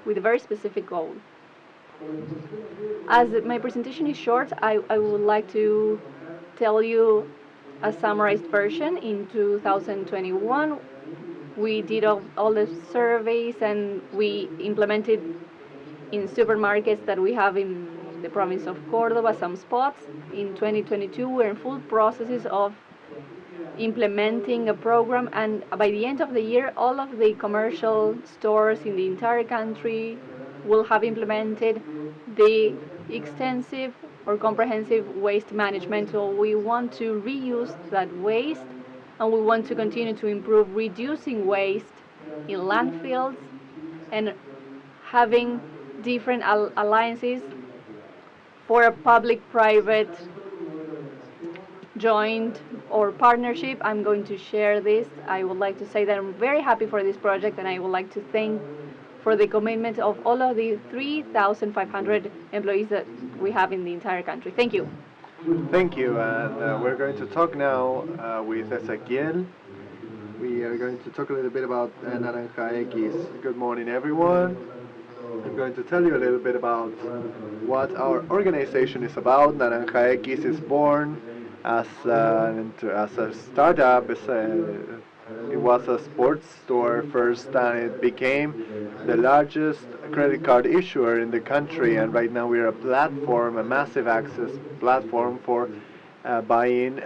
with a very specific goal. As my presentation is short, I would like to tell you a summarized version. In 2021, we did all the surveys, and we implemented in supermarkets that we have in the province of Córdoba, some spots. In 2022, we're in full processes of implementing a program, and by the end of the year, all of the commercial stores in the entire country will have implemented the extensive or comprehensive waste management. So we want to reuse that waste, and we want to continue to improve reducing waste in landfills and having different alliances for a public-private joint or partnership. I'm going to share this. I would like to say that I'm very happy for this project, and I would like to thank for the commitment of all of the 3,500 employees that we have in the entire country. Thank you. Thank you, and we're going to talk now with Ezequiel. We are going to talk a little bit about Naranja X. Good morning, everyone. I'm going to tell you a little bit about what our organization is about. Naranja X is born as a startup. It was a sports store first, and it became the largest credit card issuer in the country. And right now we're a platform, a massive access platform for buying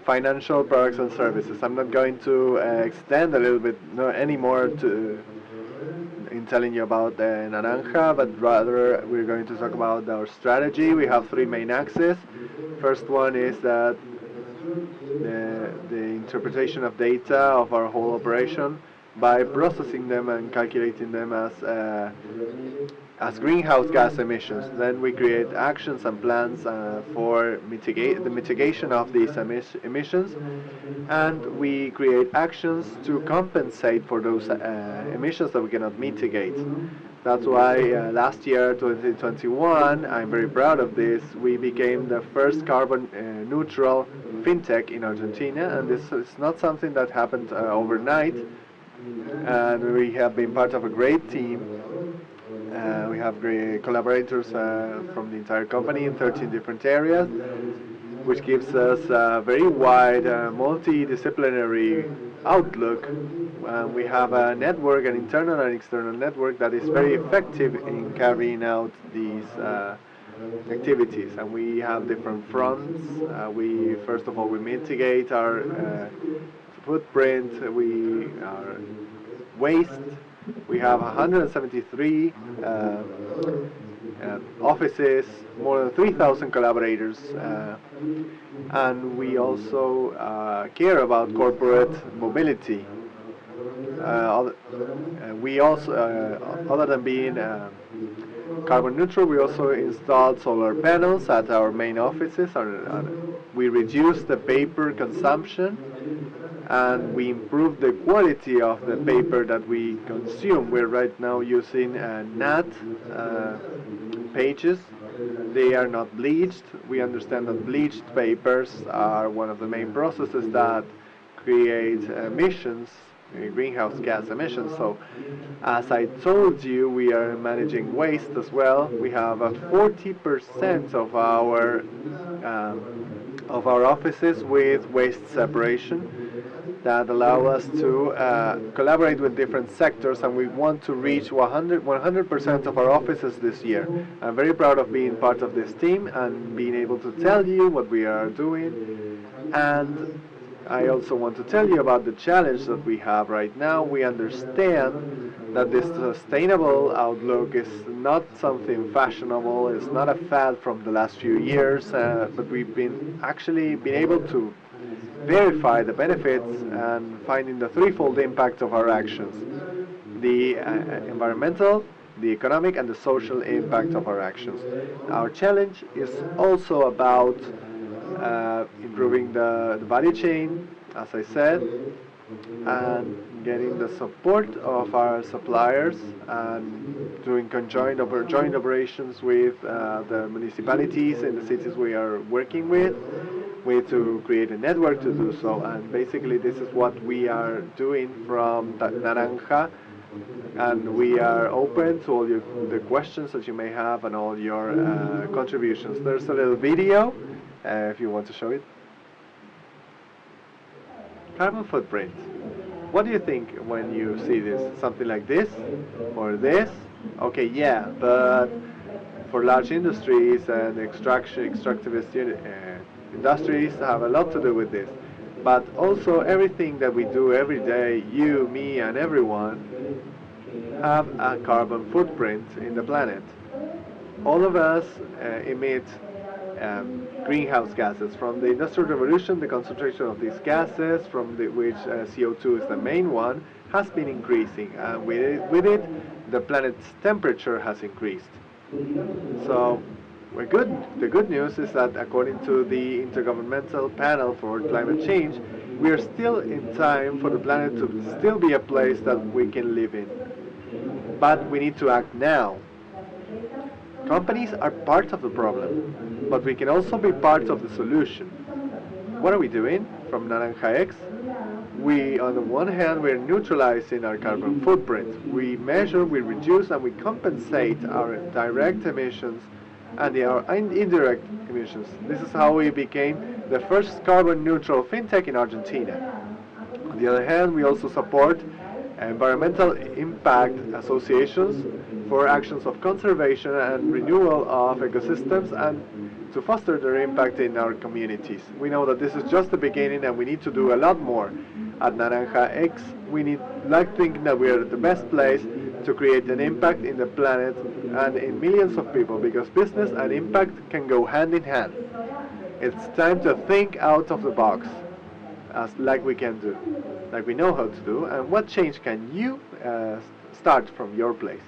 financial products and services. I'm not going to extend a little bit anymore in telling you about Naranja, but rather we're going to talk about our strategy. We have three main axes. First one is that the interpretation of data of our whole operation by processing them and calculating them as greenhouse gas emissions. Then we create actions and plans for the mitigation of these emissions, and we create actions to compensate for those emissions that we cannot mitigate. That's why last year, 2021, I'm very proud of this, we became the first carbon neutral fintech in Argentina, and this is not something that happened overnight, and we have been part of a great team. We have great collaborators from the entire company in 13 different areas, which gives us a very wide multidisciplinary outlook. We have a network, an internal and external network, that is very effective in carrying out these activities. And we have different fronts. First of all, we mitigate our footprint, our waste. We have 173 offices, more than 3,000 collaborators, and we also care about corporate mobility. We also, other than being carbon neutral, we also installed solar panels at our main offices. We reduced the paper consumption, and we improved the quality of the paper that we consume. We're right now using NAT pages. They are not bleached. We understand that bleached papers are one of the main processes that create emissions, greenhouse gas emissions. So, as I told you, we are managing waste as well. We have 40% of our offices with waste separation that allow us to collaborate with different sectors, and we want to reach 100% of our offices this year. I'm very proud of being part of this team and being able to tell you what we are doing. And I also want to tell you about the challenge that we have right now. We understand that this sustainable outlook is not something fashionable, it's not a fad from the last few years, but we've been able to verify the benefits and finding the threefold impact of our actions: the environmental, the economic, and the social impact of our actions. Our challenge is also about improving the value chain, as I said, and getting the support of our suppliers and doing joint operations with the municipalities in the cities we are working with. We need to create a network to do so, and basically this is what we are doing from Naranja, and we are open to all the questions that you may have and all your contributions. There's a little video if you want to show it. Carbon footprint. What do you think when you see this? Something like this or this? Okay, yeah, but for large industries and extractivist industries have a lot to do with this. But also everything that we do every day, you, me, and everyone, have a carbon footprint in the planet. All of us emit greenhouse gases. From the Industrial Revolution, the concentration of these gases, which CO2 is the main one, has been increasing. And with it, the planet's temperature has increased. So we're good. The good news is that according to the Intergovernmental Panel for Climate Change, we are still in time for the planet to still be a place that we can live in. But we need to act now. Companies are part of the problem, but we can also be part of the solution. What are we doing from Naranja X? On the one hand, we're neutralizing our carbon footprint. We measure, we reduce, and we compensate our direct emissions and our indirect emissions. This is how we became the first carbon neutral fintech in Argentina. On the other hand, we also support environmental impact associations for actions of conservation and renewal of ecosystems and to foster their impact in our communities. We know that this is just the beginning and we need to do a lot more. At Naranja X, we like to think that we are the best place to create an impact in the planet and in millions of people, because business and impact can go hand in hand. It's time to think out of the box, like we can do, like we know how to do, and what change can you start from your place?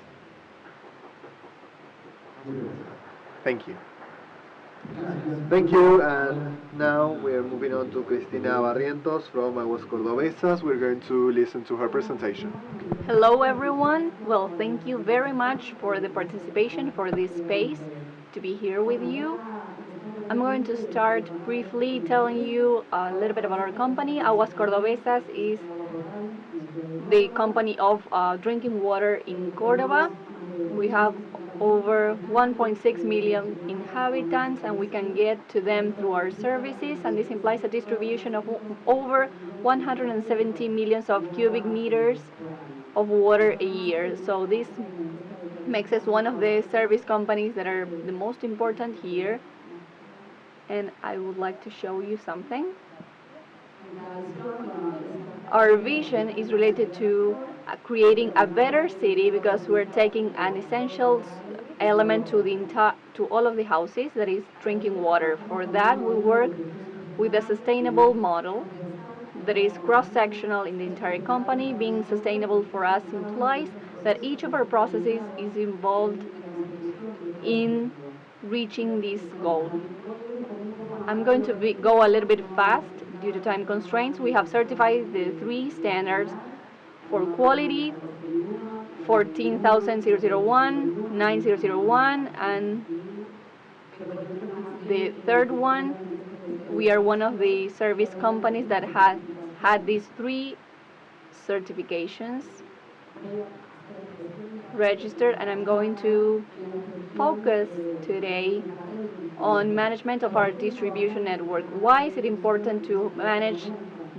Thank you. Thank you, and now we're moving on to Cristina Barrientos from Aguas Cordobesas. We're going to listen to her presentation. Hello everyone. Well, thank you very much for the participation, for this space to be here with you. I'm going to start briefly telling you a little bit about our company. Aguas Cordobesas is the company of drinking water in Cordoba. We have over 1.6 million inhabitants, and we can get to them through our services, and this implies a distribution of over 170 millions of cubic meters of water a year. So this makes us one of the service companies that are the most important here. And I would like to show you something. Our vision is related to creating a better city, because we're taking an essential element to all of the houses, that is drinking water. For that, we work with a sustainable model that is cross-sectional in the entire company. Being sustainable for us implies that each of our processes is involved in reaching this goal. I'm going to go a little bit fast due to time constraints. We have certified the 3 standards for quality: 14001, 9001, and the third one. We are one of the service companies that had these 3 certifications registered, and I'm going to focus today on management of our distribution network. Why is it important to manage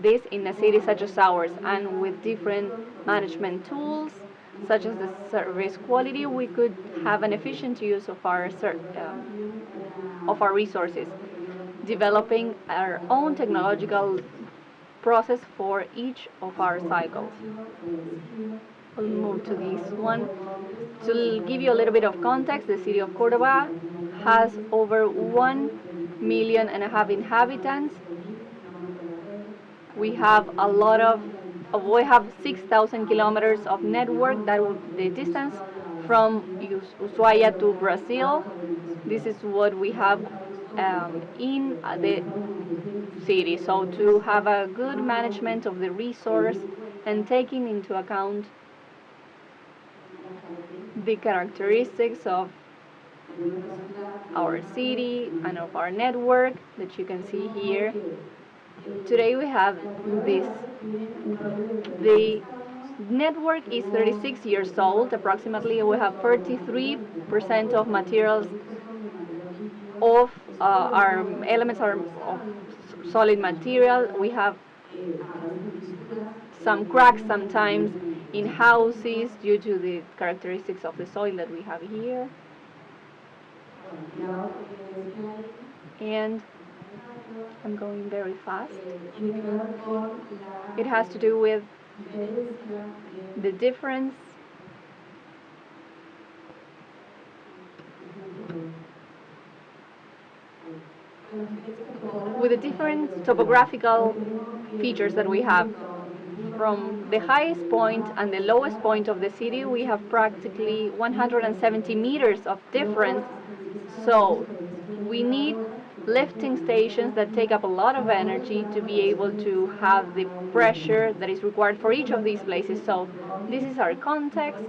this in a city such as ours? And with different management tools, such as the service quality, we could have an efficient use of our resources, developing our own technological process for each of our cycles. We'll move to this one. To give you a little bit of context, the city of Cordoba has over 1.5 million inhabitants. We have we have 6,000 kilometers of network. That would the distance from Ushuaia to Brazil. This is what we have in the city. So to have a good management of the resource and taking into account the characteristics of our city and of our network that you can see here. Today we have this. The network is 36 years old approximately. We have 33% of materials of our elements are of solid material. We have some cracks sometimes in houses due to the characteristics of the soil that we have here. And I'm going very fast. It has to do with the difference with the different topographical features that we have. From the highest point and the lowest point of the city, we have practically 170 meters of difference. So we need lifting stations that take up a lot of energy to be able to have the pressure that is required for each of these places. So this is our context,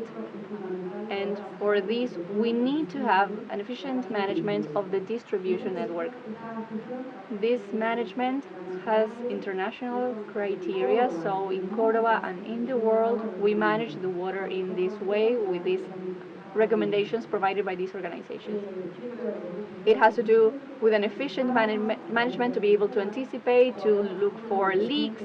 and for this we need to have an efficient management of the distribution network. This management has international criteria, so in Córdoba and in the world we manage the water in this way with these recommendations provided by these organizations. It has to do with an efficient management to be able to anticipate, to look for leaks,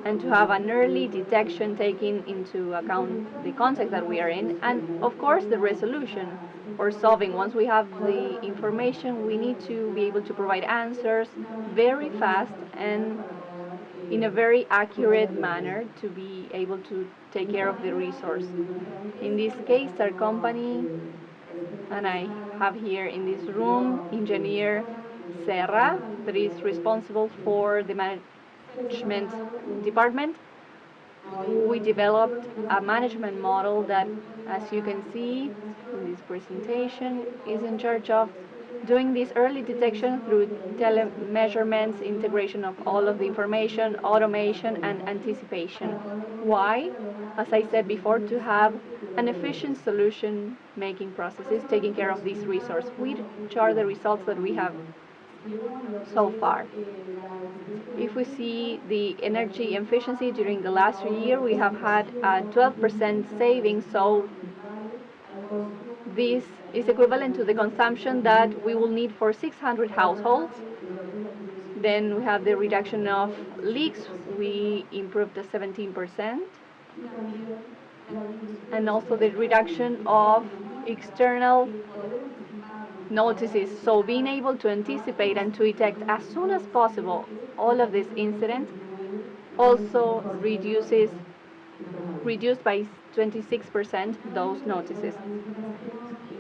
and to have an early detection taking into account the context that we are in, and of course the resolution or solving. Once we have the information, we need to be able to provide answers very fast and in a very accurate manner to be able to take care of the resource. In this case, our company, and I have here in this room engineer Serra, that is responsible for the management department. We developed a management model that, as you can see in this presentation, is in charge of doing this early detection through telemeasurements, integration of all of the information, automation, and anticipation. Why? As I said before, to have an efficient solution making processes taking care of this resource, which are the results that we have so far. If we see the energy efficiency during the last year, we have had a 12% savings, so this is equivalent to the consumption that we will need for 600 households. Then we have the reduction of leaks, we improved to 17%, and also the reduction of external notices. So being able to anticipate and to detect as soon as possible all of these incidents also reduced by 26% those notices.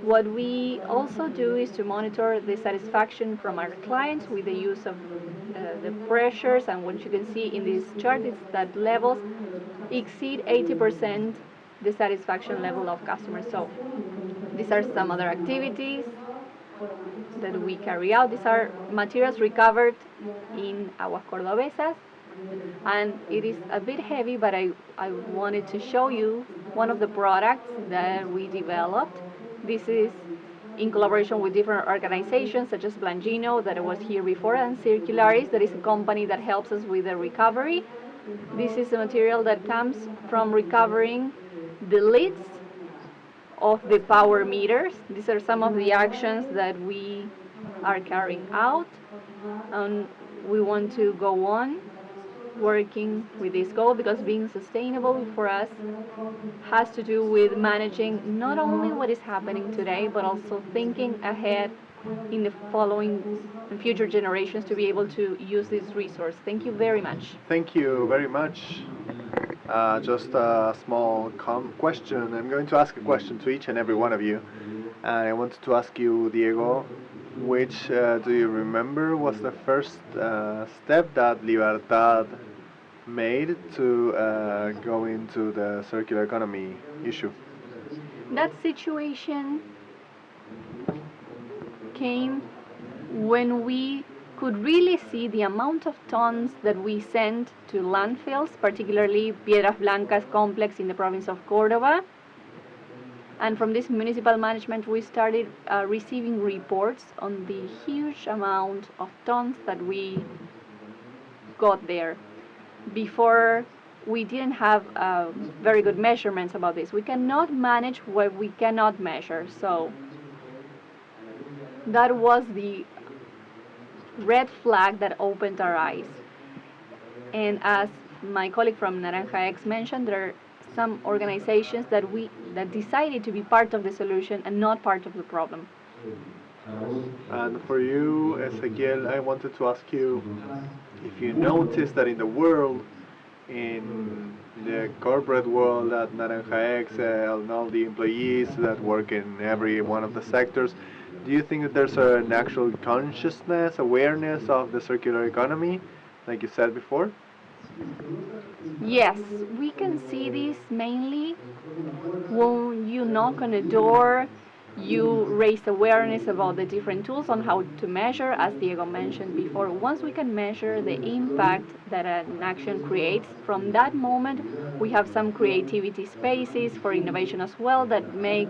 What we also do is to monitor the satisfaction from our clients with the use of the pressures, and what you can see in this chart is that levels exceed 80% the satisfaction level of customers. So these are some other activities that we carry out. These are materials recovered in Aguas Cordobesas, and it is a bit heavy, but I wanted to show you one of the products that we developed. This is in collaboration with different organizations such as Blangino, that was here before, and Circularis, that is a company that helps us with the recovery. This is a material that comes from recovering the lids of the power meters. These are some of the actions that we are carrying out, and we want to go on working with this goal, because being sustainable for us has to do with managing not only what is happening today, but also thinking ahead in the following and future generations to be able to use this resource. Thank you very much. Thank you very much. Just a small question. I'm going to ask a question to each and every one of you. And I wanted to ask you, Diego, which do you remember was the first step that Libertad made to go into the circular economy issue? That situation came when we could really see the amount of tons that we sent to landfills, particularly Piedras Blancas complex in the province of Córdoba. And from this municipal management, we started receiving reports on the huge amount of tons that we got there. Before, we didn't have very good measurements about this. We cannot manage what we cannot measure. So that was the red flag that opened our eyes. And as my colleague from Naranja X mentioned, there are some organizations that decided to be part of the solution and not part of the problem. And for you, Ezequiel, I wanted to ask you if you notice that in the world, in the corporate world at Naranja X and all the employees that work in every one of the sectors, do you think that there's an actual consciousness, awareness of the circular economy, like you said before? Yes, we can see this mainly when you knock on a door, you raise awareness about the different tools on how to measure, as Diego mentioned before. Once we can measure the impact that an action creates, from that moment we have some creativity spaces for innovation as well that make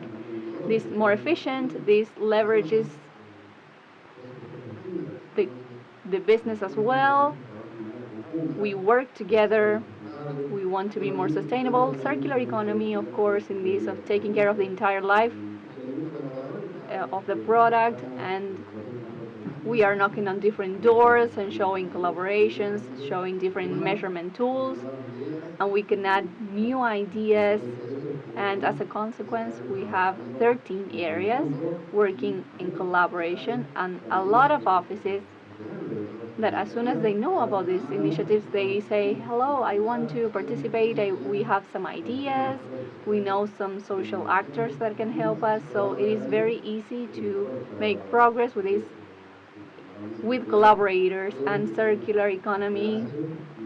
this more efficient. This leverages the, the business as well. We work together. We want to be more sustainable. Circular economy, of course, in this of taking care of the entire life of the product, and we are knocking on different doors and showing collaborations, showing different measurement tools, and we can add new ideas. And as a consequence, we have 13 areas working in collaboration and a lot of offices that as soon as they know about these initiatives, they say, hello, I want to participate. We have some ideas. We know some social actors that can help us. So it is very easy to make progress with this, with collaborators, and circular economy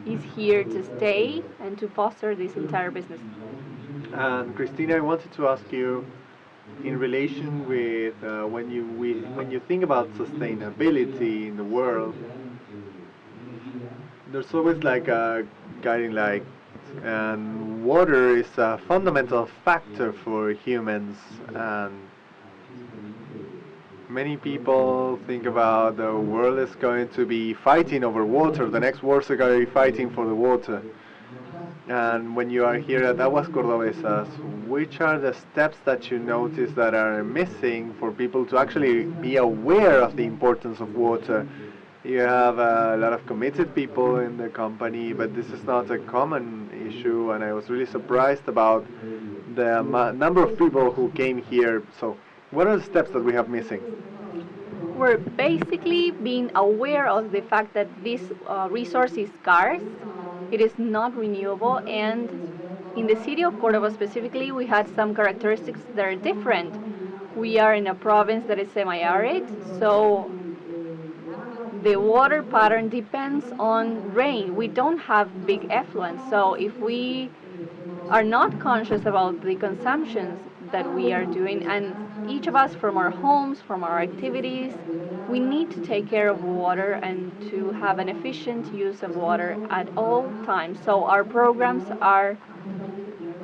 is here to stay and to foster this entire business. And Christina, I wanted to ask you, in relation with when you think about sustainability in the world, there's always like a guiding light, and water is a fundamental factor for humans. And many people think about the world is going to be fighting over water. The next wars are going to be fighting for the water. And when you are here at Aguas Cordobesas, which are the steps that you notice that are missing for people to actually be aware of the importance of water? You have a lot of committed people in the company, but this is not a common issue, and I was really surprised about the number of people who came here. So, what are the steps that we have missing? We're basically being aware of the fact that this resource is scarce, it is not renewable, and in the city of Cordoba specifically, we had some characteristics that are different. We are in a province that is semi-arid, so the water pattern depends on rain. We don't have big effluents, so if we are not conscious about the consumptions that we are doing, and each of us from our homes, from our activities, we need to take care of water and to have an efficient use of water at all times. So our programs are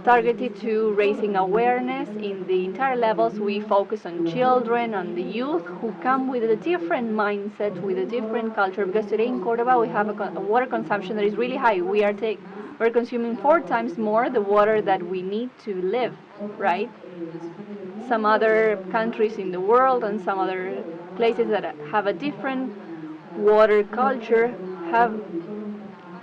targeted to raising awareness in the entire levels. We focus on children, on the youth who come with a different mindset, with a different culture, because today in Cordoba we have a water consumption that is really high. We're consuming 4 times more the water that we need to live, right? Some other countries in the world and some other places that have a different water culture have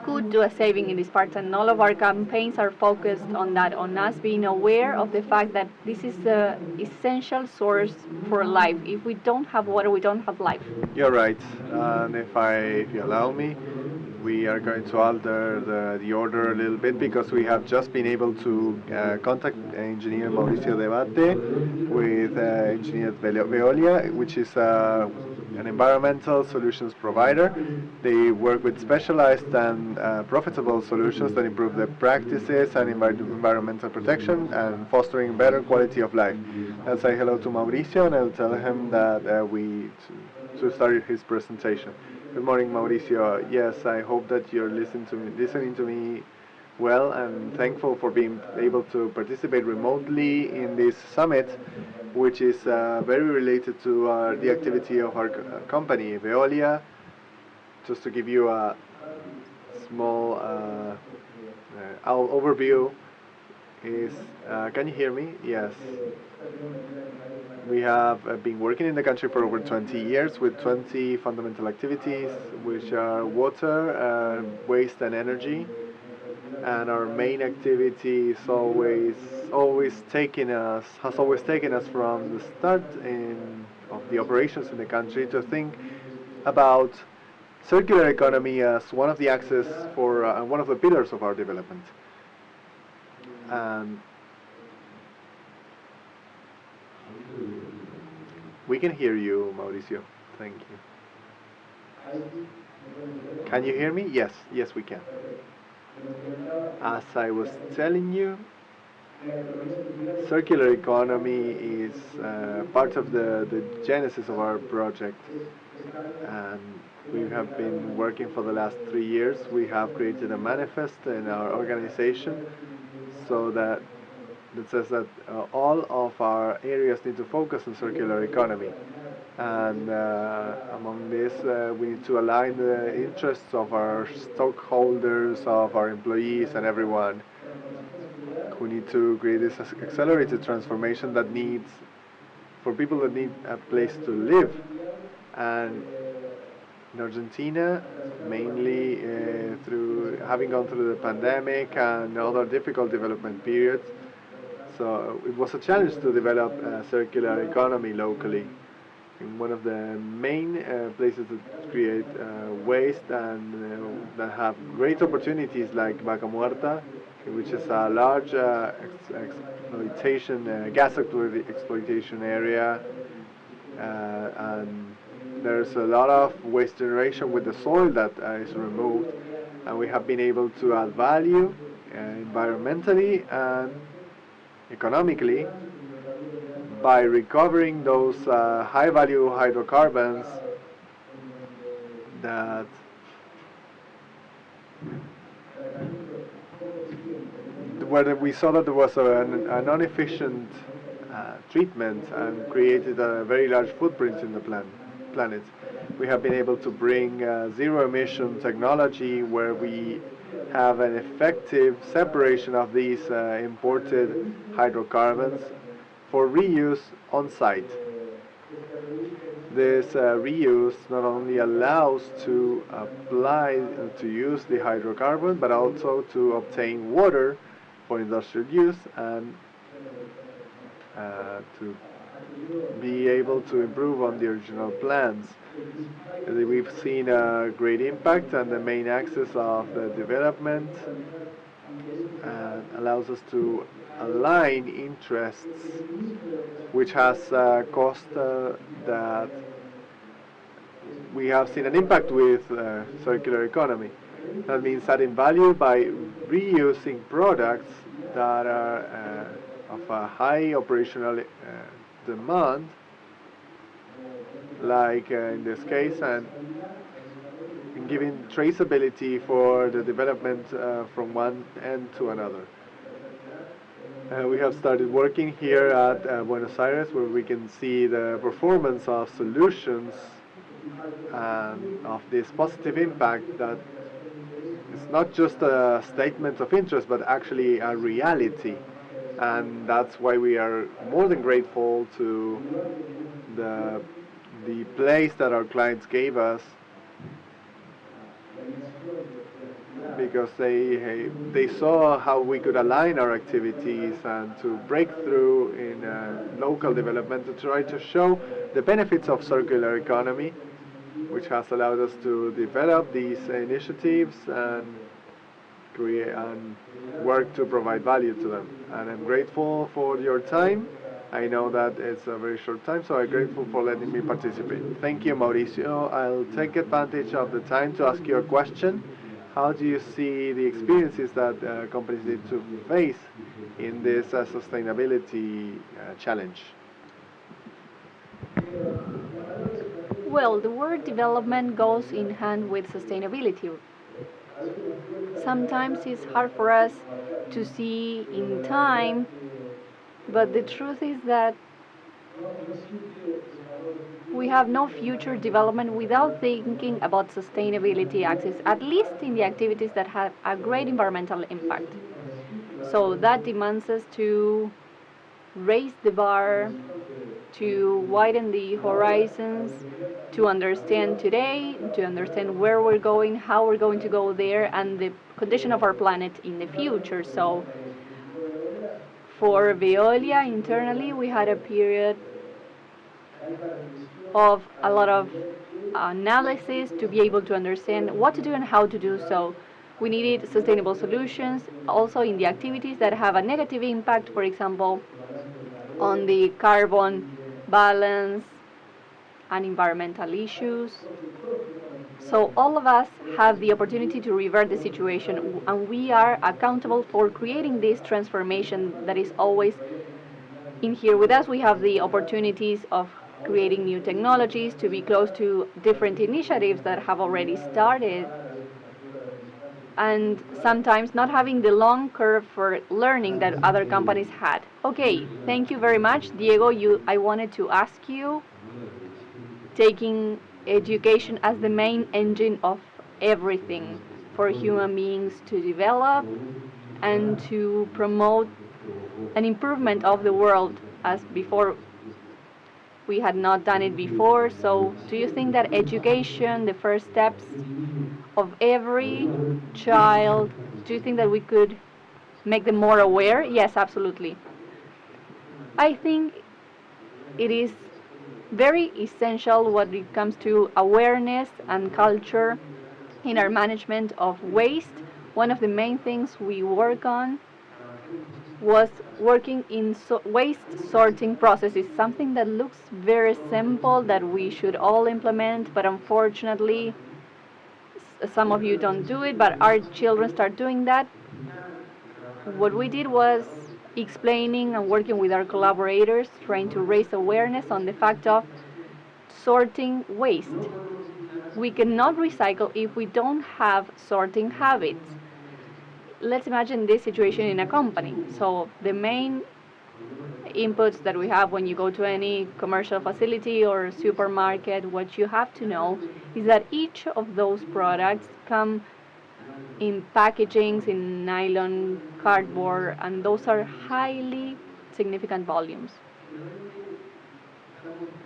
could do a saving in this part, and all of our campaigns are focused on that, on us being aware of the fact that this is the essential source for life. If we don't have water, we don't have life. You're right, and if you allow me, we are going to alter the order a little bit because we have just been able to contact Engineer Mauricio Debate with Engineer Veolia, which is an environmental solutions provider. They work with specialized and profitable solutions that improve the practices and environmental protection and fostering better quality of life. I'll say hello to Mauricio and I'll tell him that to start his presentation. Good morning, Mauricio. Yes, I hope that you're listening to me well, and thankful for being able to participate remotely in this summit, which is very related to the activity of our company, Veolia. Just to give you a small overview, can you hear me? Yes. We have been working in the country for over 20 years with 20 fundamental activities, which are water, waste and energy. and our main activity is always taken us from the start of the operations in the country to think about circular economy as one of the axes for one of the pillars of our development. And we can hear you, Mauricio. Thank you. Can you hear me? Yes, we can. As I was telling you, circular economy is part of the genesis of our project, and we have been working for the last 3 years. We have created a manifest in our organization so that says that all of our areas need to focus on circular economy. And among this, we need to align the interests of our stockholders, of our employees, and everyone. We need to create this accelerated transformation that needs, for people that need a place to live. And in Argentina, mainly through having gone through the pandemic and other difficult development periods, so it was a challenge to develop a circular economy locally. In one of the main places that create waste and that have great opportunities, like Vaca Muerta, which is a large exploitation, gas exploitation area, and there's a lot of waste generation with the soil that is removed, and we have been able to add value environmentally and economically by recovering those high-value hydrocarbons that where we saw that there was a non-efficient treatment and created a very large footprint in the planet. We have been able to bring zero-emission technology where we have an effective separation of these imported hydrocarbons for reuse on site. This reuse not only allows to use the hydrocarbon, but also to obtain water for industrial use and to be able to improve on the original plans. We've seen a great impact, and the main axis of the development allows us to align interests, which has caused that we have seen an impact with circular economy. That means adding value by reusing products that are of a high operational demand, like in this case, and giving traceability for the development from one end to another. We have started working here at Buenos Aires, where we can see the performance of solutions and of this positive impact that is not just a statement of interest, but actually a reality. And that's why we are more than grateful to the place that our clients gave us, because they saw how we could align our activities and to break through in local development to try to show the benefits of circular economy, which has allowed us to develop these initiatives and create and work to provide value to them. And I'm grateful for your time. I know that it's a very short time, so I'm grateful for letting me participate. Thank you, Mauricio. I'll take advantage of the time to ask you a question. How do you see the experiences that companies need to face in this sustainability challenge? Well, the word development goes in hand with sustainability. Sometimes it's hard for us to see in time, but the truth is that we have no future development without thinking about sustainability axis, at least in the activities that have a great environmental impact. So that demands us to raise the bar, to widen the horizons, to understand today, to understand where we're going, how we're going to go there, and the condition of our planet in the future. So for Veolia internally, we had a period of a lot of analysis to be able to understand what to do and how to do so. We needed sustainable solutions also in the activities that have a negative impact, for example, on the carbon balance and environmental issues. So all of us have the opportunity to revert the situation, and we are accountable for creating this transformation that is always in here with us. We have the opportunities of creating new technologies, to be close to different initiatives that have already started, and sometimes not having the long curve for learning that other companies had. Okay, thank you very much. Diego, I wanted to ask you, taking education as the main engine of everything for human beings to develop and to promote an improvement of the world, as before we had not done it before. So do you think that education, the first steps of every child, do you think that we could make them more aware? Yes, absolutely. I think it is very essential when it comes to awareness and culture in our management of waste. One of the main things we work on was working in waste sorting processes, something that looks very simple that we should all implement, but unfortunately some of you don't do it, but our children start doing that. What we did was explaining and working with our collaborators, trying to raise awareness on the fact of sorting waste. We cannot recycle if we don't have sorting habits. Let's imagine this situation in a company. So the main inputs that we have when you go to any commercial facility or supermarket, what you have to know is that each of those products come in packagings, in nylon, cardboard, and those are highly significant volumes.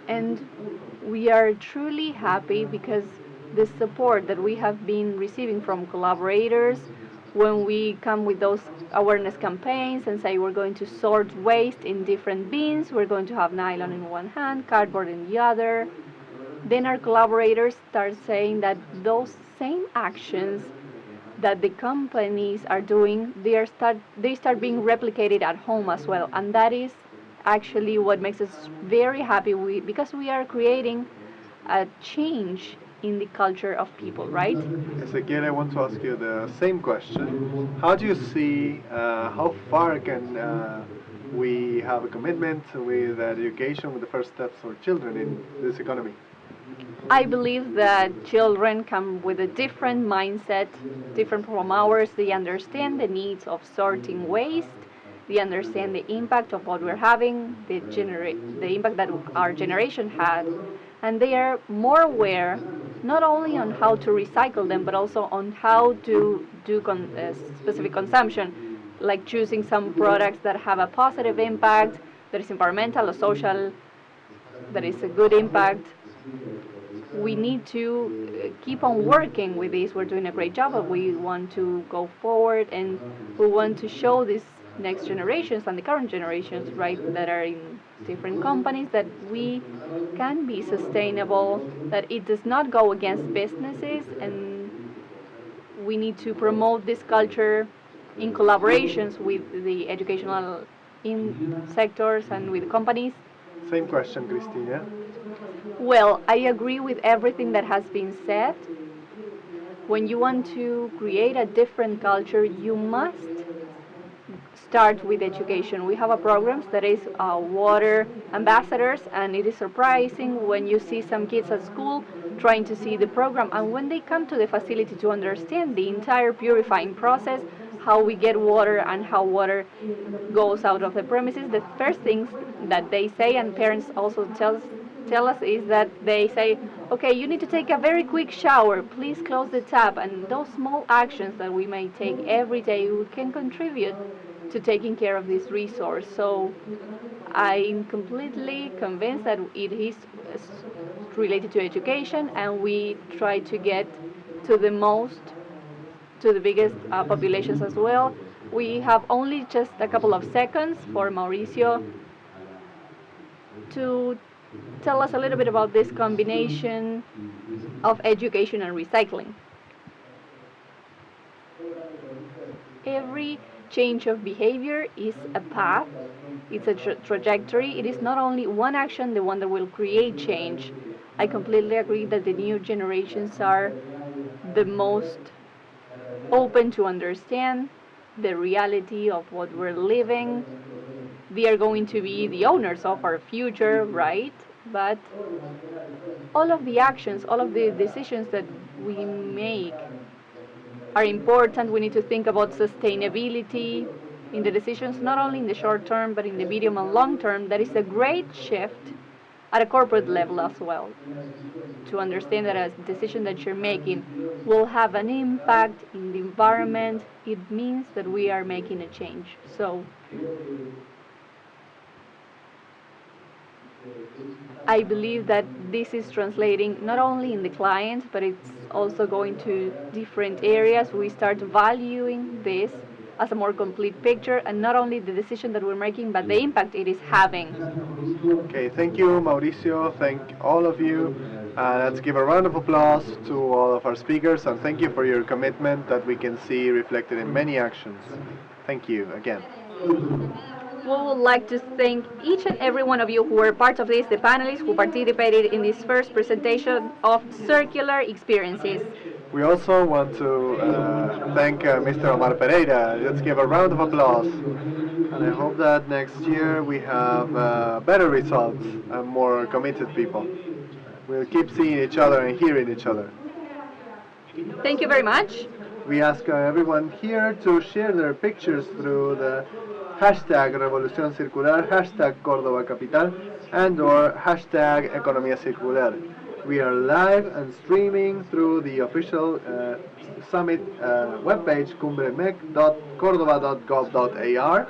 And we are truly happy because the support that we have been receiving from collaborators when we come with those awareness campaigns and say we're going to sort waste in different bins, we're going to have nylon in one hand, cardboard in the other, then our collaborators start saying that those same actions that the companies are doing, they start being replicated at home as well. And that is actually what makes us very happy, because we are creating a change in the culture of people, right? Ezequiel, I want to ask you the same question. How do you see, how far can we have a commitment with education, with the first steps for children in this economy? I believe that children come with a different mindset, different from ours. They understand the needs of sorting waste. They understand the impact of what we're having, the impact that our generation had, and they are more aware not only on how to recycle them, but also on how to do specific consumption, like choosing some products that have a positive impact, that is environmental or social, that is a good impact. We need to keep on working with this. We're doing a great job, but we want to go forward, and we want to show these next generations and the current generations, right, that are in different companies, that we can be sustainable, that it does not go against businesses, and we need to promote this culture in collaborations with the educational sectors and with companies. Same question, Cristina. Well, I agree with everything that has been said. When you want to create a different culture, you must start with education. We have a program that is water ambassadors, and it is surprising when you see some kids at school trying to see the program, and when they come to the facility to understand the entire purifying process, how we get water and how water goes out of the premises, the first things that they say, and parents also tell us, is that they say, okay, you need to take a very quick shower, please close the tap. And those small actions that we may take every day can contribute to taking care of this resource. So I'm completely convinced that it is related to education, and we try to get to the most to the biggest populations as well. We have only just a couple of seconds for Mauricio to tell us a little bit about this combination of education and recycling. Every change of behavior is a path, it's a trajectory. It is not only one action, the one that will create change. I completely agree that the new generations are the most open to understand the reality of what we're living. They are going to be the owners of our future, right? But all of the actions, all of the decisions that we make are important. We need to think about sustainability in the decisions, not only in the short term, but in the medium and long term. That is a great shift at a corporate level as well. To understand that a decision that you're making will have an impact in the environment, it means that we are making a change. So I believe that this is translating not only in the clients, but it's also going to different areas. We start valuing this as a more complete picture, and not only the decision that we're making, but the impact it is having. Okay, thank you, Mauricio. Thank all of you. Let's give a round of applause to all of our speakers, and thank you for your commitment that we can see reflected in many actions. Thank you again. We would like to thank each and every one of you who were part of this, the panelists who participated in this first presentation of Circular Experiences. We also want to thank Mr. Omar Pereira. Let's give a round of applause. And I hope that next year we have better results and more committed people. We'll keep seeing each other and hearing each other. Thank you very much. We ask everyone here to share their pictures through the hashtag Revolución Circular, hashtag Córdoba Capital, and or hashtag Economía Circular. We are live and streaming through the official summit webpage cumbremec.cordoba.gov.ar,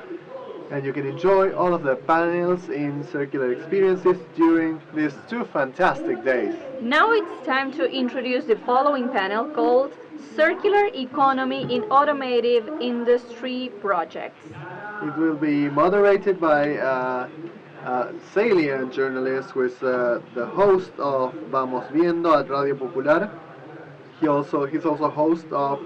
and you can enjoy all of the panels in Circular Experiences during these 2 fantastic days. Now it's time to introduce the following panel called Circular Economy in Automotive Industry Projects. It will be moderated by salient journalist who is the host of Vamos Viendo at Radio Popular. He's also host of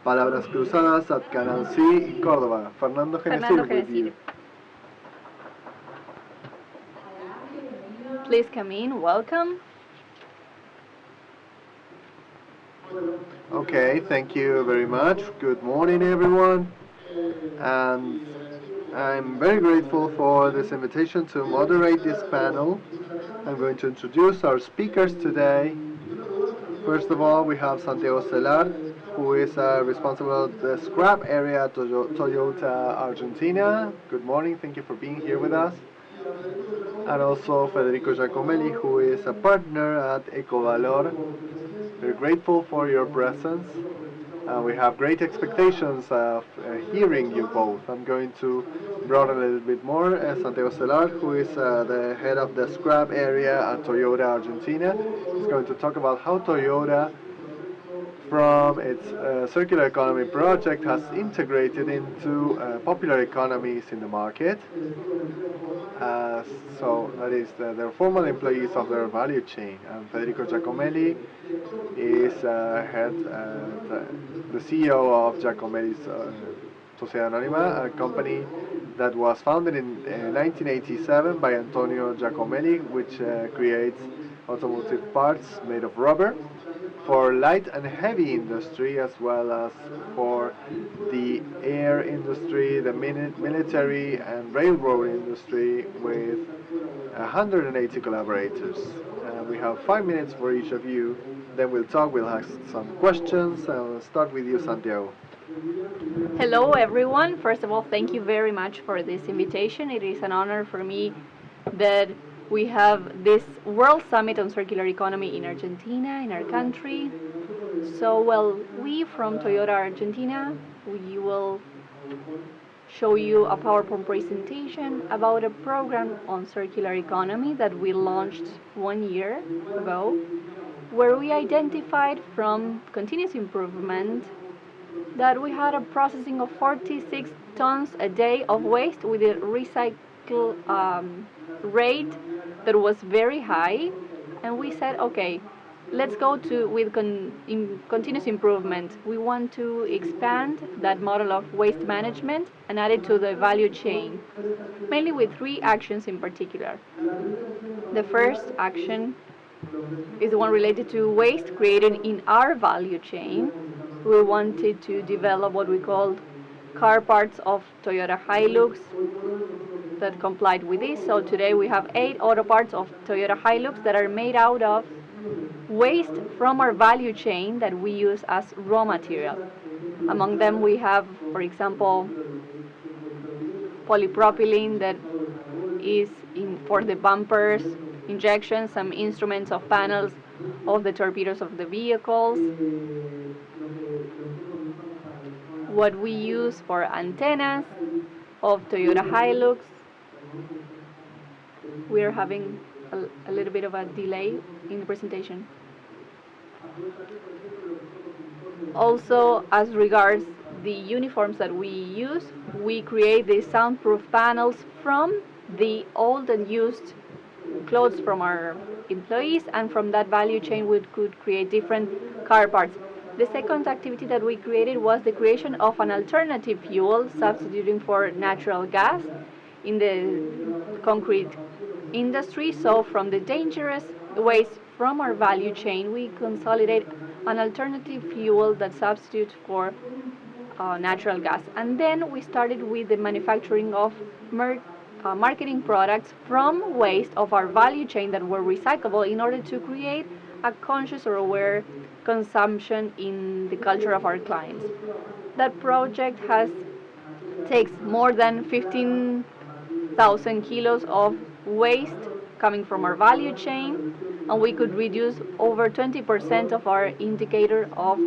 Palabras Cruzadas at Canal C Córdoba. Fernando Genesir with you. Please come in, welcome. Okay, thank you very much. Good morning, everyone. And I'm very grateful for this invitation to moderate this panel. I'm going to introduce our speakers today. First of all, we have Santiago Celar, who is responsible of the scrap area at Toyota Argentina. Good morning, thank you for being here with us. And also Federico Giacomelli, who is a partner at Ecovalor. We're grateful for your presence. We have great expectations of hearing you both. I'm going to broaden a little bit more. Santiago Celar, who is the head of the scrap area at Toyota Argentina, is going to talk about how Toyota, from its circular economy project, has integrated into popular economies in the market. So that is the formal employees of their value chain. And Federico Giacomelli is the CEO of Giacomelli's Sociedad Anónima, a company that was founded in 1987 by Antonio Giacomelli, which creates automotive parts made of rubber for light and heavy industry, as well as for the air industry, the military and railroad industry, with 180 collaborators. We have 5 minutes for each of you. Then we'll talk, we'll ask some questions. I'll start with you, Santiago. Hello, everyone. First of all, thank you very much for this invitation. It is an honor for me that we have this World Summit on Circular Economy in Argentina, in our country. So, well, we from Toyota Argentina, we will show you a PowerPoint presentation about a program on circular economy that we launched 1 year ago, where we identified from continuous improvement that we had a processing of 46 tons a day of waste with a recycle rate that was very high. And we said, okay, let's go to with continuous improvement. We want to expand that model of waste management and add it to the value chain, mainly with three actions in particular. The first action is the one related to waste created in our value chain. We wanted to develop what we called car parts of Toyota Hilux that complied with this. So today we have 8 auto parts of Toyota Hilux that are made out of waste from our value chain that we use as raw material. Among them we have, for example, polypropylene that is for the bumpers, injections, some instruments of panels of the torpedoes of the vehicles, what we use for antennas of Toyota Hilux. We're having a little bit of a delay in the presentation. Also, as regards the uniforms that we use, we create the soundproof panels from the old and used clothes from our employees, and from that value chain we could create different car parts. The second activity that we created was the creation of an alternative fuel substituting for natural gas in the concrete industry. So from the dangerous waste from our value chain, we consolidate an alternative fuel that substitutes for natural gas. And then we started with the manufacturing of marketing products from waste of our value chain that were recyclable in order to create a conscious or aware consumption in the culture of our clients. That project takes more than 15,000 kilos of waste coming from our value chain, and we could reduce over 20% of our indicator of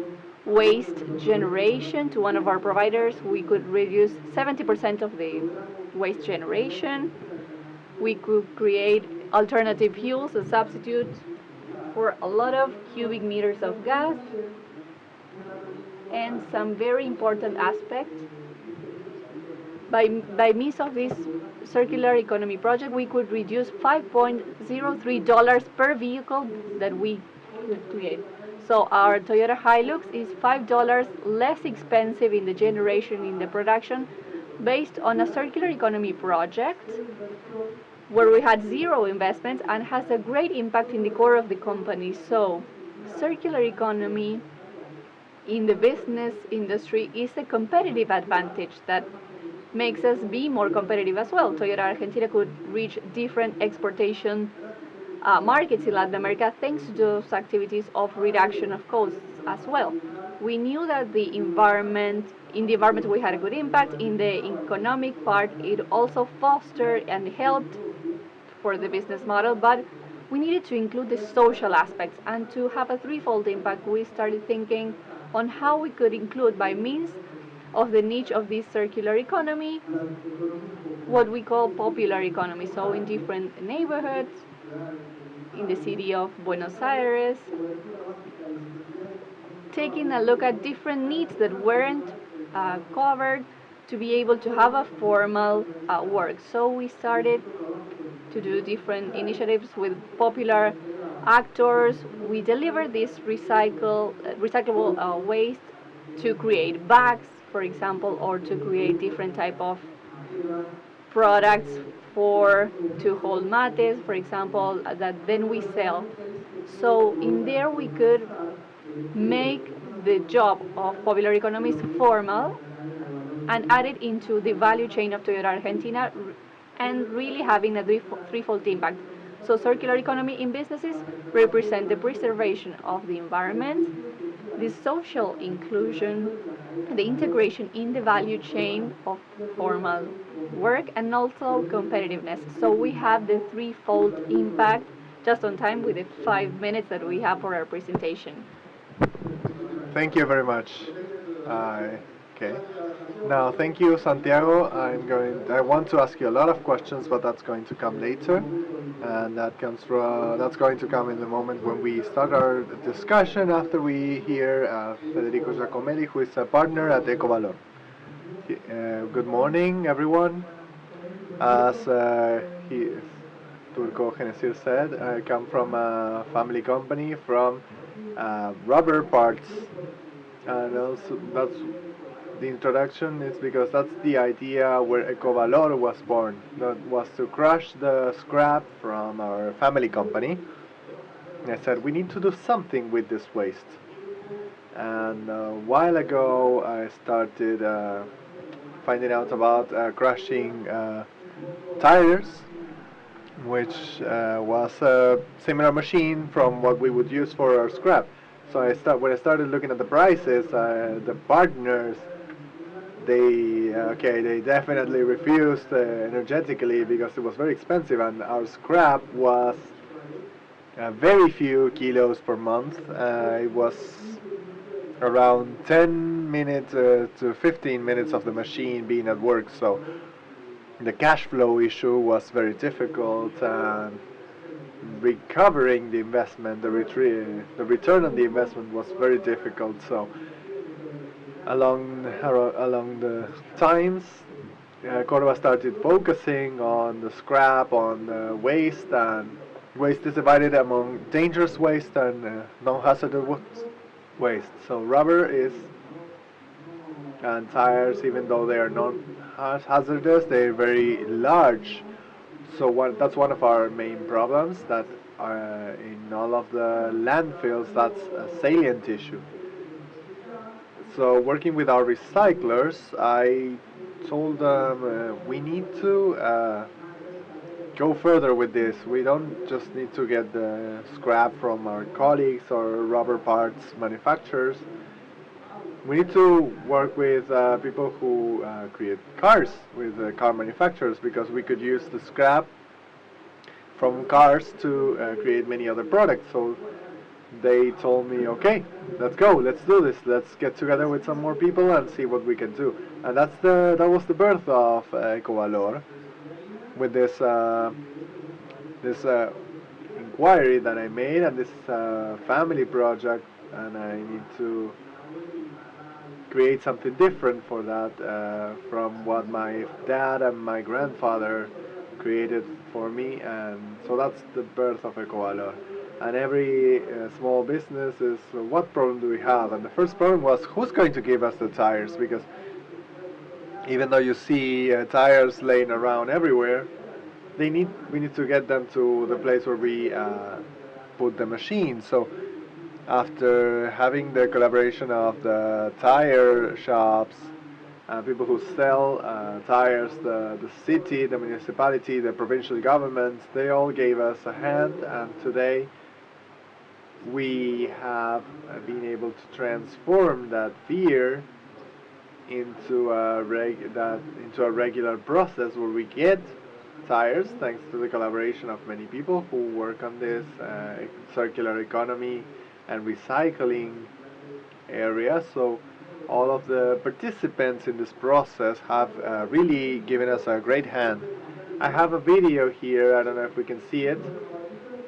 waste generation to one of our providers. We could reduce 70% of the waste generation. We could create alternative fuels as substitutes for a lot of cubic meters of gas. And some very important aspects, by means of this circular economy project, we could reduce $5.03 per vehicle that we create. So our Toyota Hilux is $5 less expensive in the generation, in the production, based on a circular economy project where we had zero investments and has a great impact in the core of the company. So circular economy in the business industry is a competitive advantage that makes us be more competitive as well. Toyota Argentina could reach different exportation markets in Latin America thanks to those activities of reduction of costs as well. We knew that in the environment we had a good impact. In the economic part, it also fostered and helped for the business model, but we needed to include the social aspects, and to have a threefold impact, we started thinking on how we could include, by means of the niche of this circular economy, what we call popular economy. So in different neighborhoods, in the city of Buenos Aires, taking a look at different needs that weren't covered to be able to have a formal work. So we started to do different initiatives with popular actors. We delivered this recyclable waste to create bags, for example, or to create different type of products to hold mates, for example, that then we sell. So in there we could make the job of popular economies formal and add it into the value chain of Toyota Argentina, and really having a threefold impact. So circular economy in businesses represent the preservation of the environment, the social inclusion, the integration in the value chain of formal work, and also competitiveness. So we have the threefold impact just on time with the 5 minutes that we have for our presentation. Thank you very much. Okay. Now, thank you, Santiago. I want to ask you a lot of questions, but that's going to come later. and that's going to come in the moment when we start our discussion after we hear Federico Giacomelli, who is a partner at Ecovalor. Good morning, everyone. As Turco Genesir said, I come from a family company from rubber parts, and also that's the introduction is because that's the idea where Ecovalor was born. That was to crush the scrap from our family company. And I said we need to do something with this waste. And a while ago, I started finding out about crushing tires, which was a similar machine from what we would use for our scrap. So when I started looking at the prices, the partners, they definitely refused energetically because it was very expensive, and our scrap was very few kilos per month. It was around 10 minutes to 15 minutes of the machine being at work, so the cash flow issue was very difficult, and recovering the investment, the return on the investment was very difficult. So along the times, Córdoba started focusing on the scrap, on the waste, and waste is divided among dangerous waste and non-hazardous waste. So rubber is and tires, even though they are non-hazardous, they're very large. So that's one of our main problems, that in all of the landfills, that's a salient issue. So working with our recyclers, I told them we need to go further with this. We don't just need to get the scrap from our colleagues or rubber parts manufacturers. We need to work with people who create cars, with car manufacturers, because we could use the scrap from cars to create many other products. So they told me, okay, let's go, let's do this, let's get together with some more people and see what we can do. And that was the birth of Ecovalor, with this inquiry that I made, and this family project, and I need to create something different for that from what my dad and my grandfather created for me. And so that's the birth of Ecovalor. And every small business is, what problem do we have? And the first problem was, who's going to give us the tires? Because even though you see tires laying around everywhere, we need to get them to the place where we put the machine. So after having the collaboration of the tire shops, people who sell tires, the city, the municipality, the provincial governments, they all gave us a hand, and today we have been able to transform that fear into a regular process where we get tires, thanks to the collaboration of many people who work on this circular economy and recycling area. So all of the participants in this process have really given us a great hand. I have a video here, I don't know if we can see it,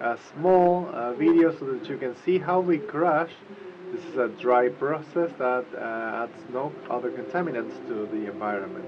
a small video so that you can see how we crush. This is a dry process that adds no other contaminants to the environment.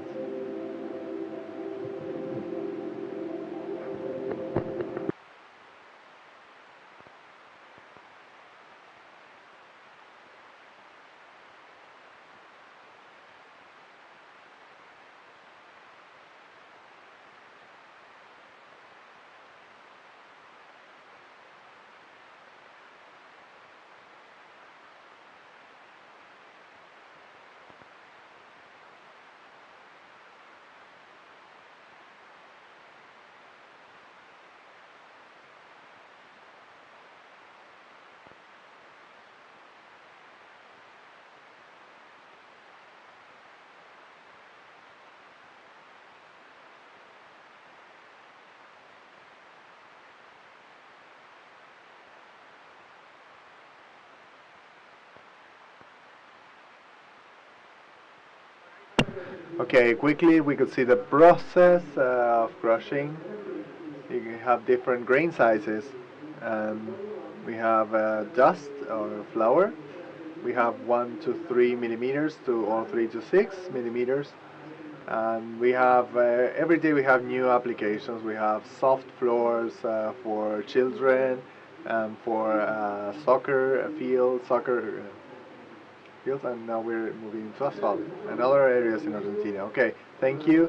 Okay, quickly we could see the process of crushing. You have different grain sizes. And we have dust or flour. We have 1 to 3 millimeters or 3 to 6 millimeters. And we have every day we have new applications. We have soft floors for children, for soccer fields, and now we're moving to asphalt and other areas in Argentina. Okay, thank you,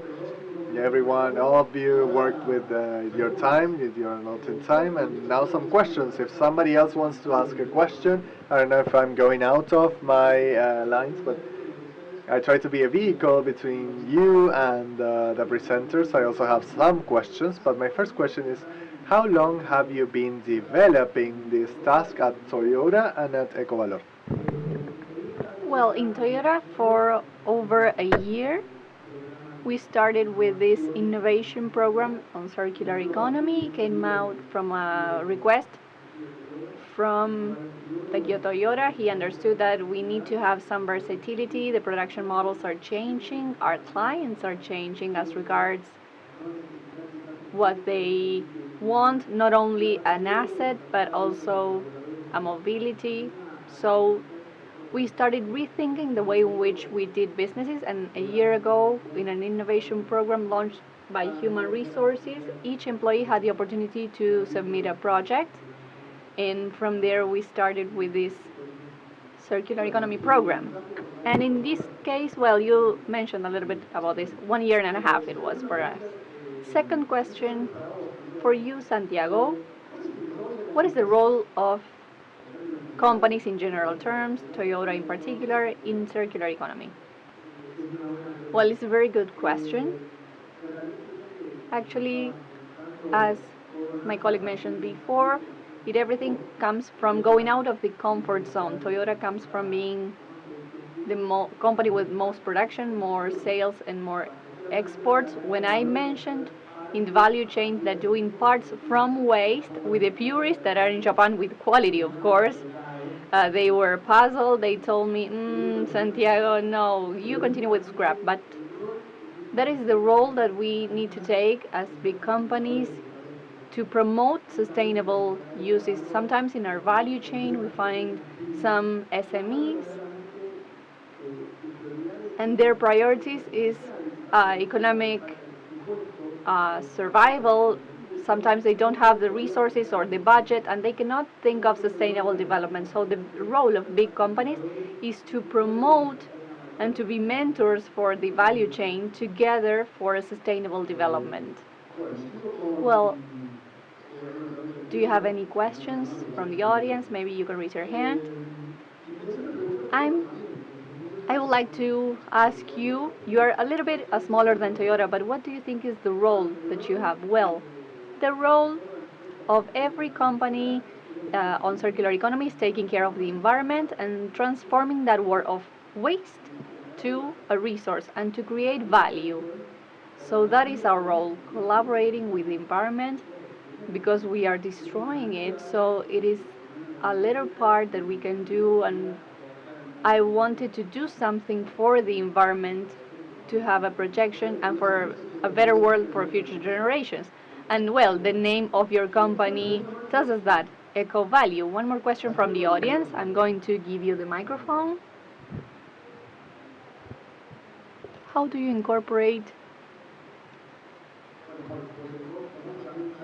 everyone. All of you worked with your time, with your allotted time, and now some questions. If somebody else wants to ask a question, I don't know if I'm going out of my lines, but I try to be a vehicle between you and the presenters. I also have some questions, but my first question is, how long have you been developing this task at Toyota and at Ecovalor? Well, in Toyota for over a year, we started with this innovation program on circular economy. It came out from a request from Takio Toyota. He understood that we need to have some versatility. The production models are changing. Our clients are changing as regards what they want, not only an asset, but also a mobility. So we started rethinking the way in which we did businesses, and a year ago, in an innovation program launched by Human Resources, each employee had the opportunity to submit a project, and from there we started with this circular economy program. And in this case, well, you mentioned a little bit about this, 1 year and a half it was for us. Second question for you, Santiago. What is the role of companies in general terms, Toyota in particular, in circular economy? Well, it's a very good question. Actually, as my colleague mentioned before, everything comes from going out of the comfort zone. Toyota comes from being the company with most production, more sales, and more exports. When I mentioned in the value chain that doing parts from waste with the purists that are in Japan with quality, of course, they were puzzled. They told me, Santiago, no, you continue with scrap. But that is the role that we need to take as big companies to promote sustainable uses. Sometimes in our value chain we find some SMEs and their priorities is economic survival. Sometimes they don't have the resources or the budget and they cannot think of sustainable development. So the role of big companies is to promote and to be mentors for the value chain together for a sustainable development. Well, do you have any questions from the audience? Maybe you can raise your hand. I would like to ask you, you're a little bit smaller than Toyota, but what do you think is the role that you have? Well, the role of every company on circular economy is taking care of the environment and transforming that word of waste to a resource and to create value. So that is our role, collaborating with the environment because we are destroying it. So it is a little part that we can do, and I wanted to do something for the environment to have a projection and for a better world for future generations. And well, the name of your company tells us that, Eco Value. One more question from the audience. I'm going to give you the microphone. How do you incorporate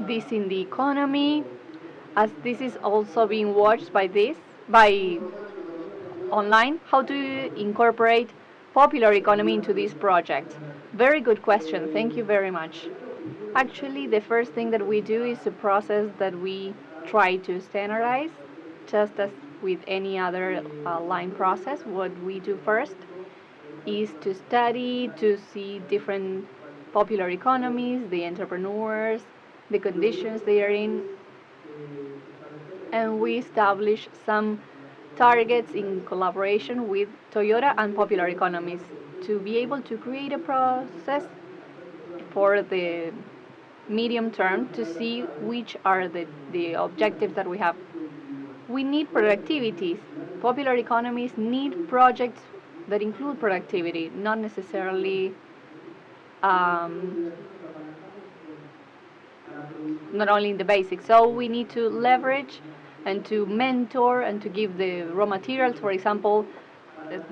this in the economy, as this is also being watched by online? How do you incorporate popular economy into this project? Very good question. Thank you very much. Actually, the first thing that we do is a process that we try to standardize, just as with any other line process. What we do first is to study, to see different popular economies, the entrepreneurs, the conditions they are in, and we establish some targets in collaboration with Toyota and popular economies to be able to create a process for the medium term to see which are the objectives that we have. We need productivities. Popular economies need projects that include productivity, not necessarily not only in the basics. So we need to leverage and to mentor and to give the raw materials, for example,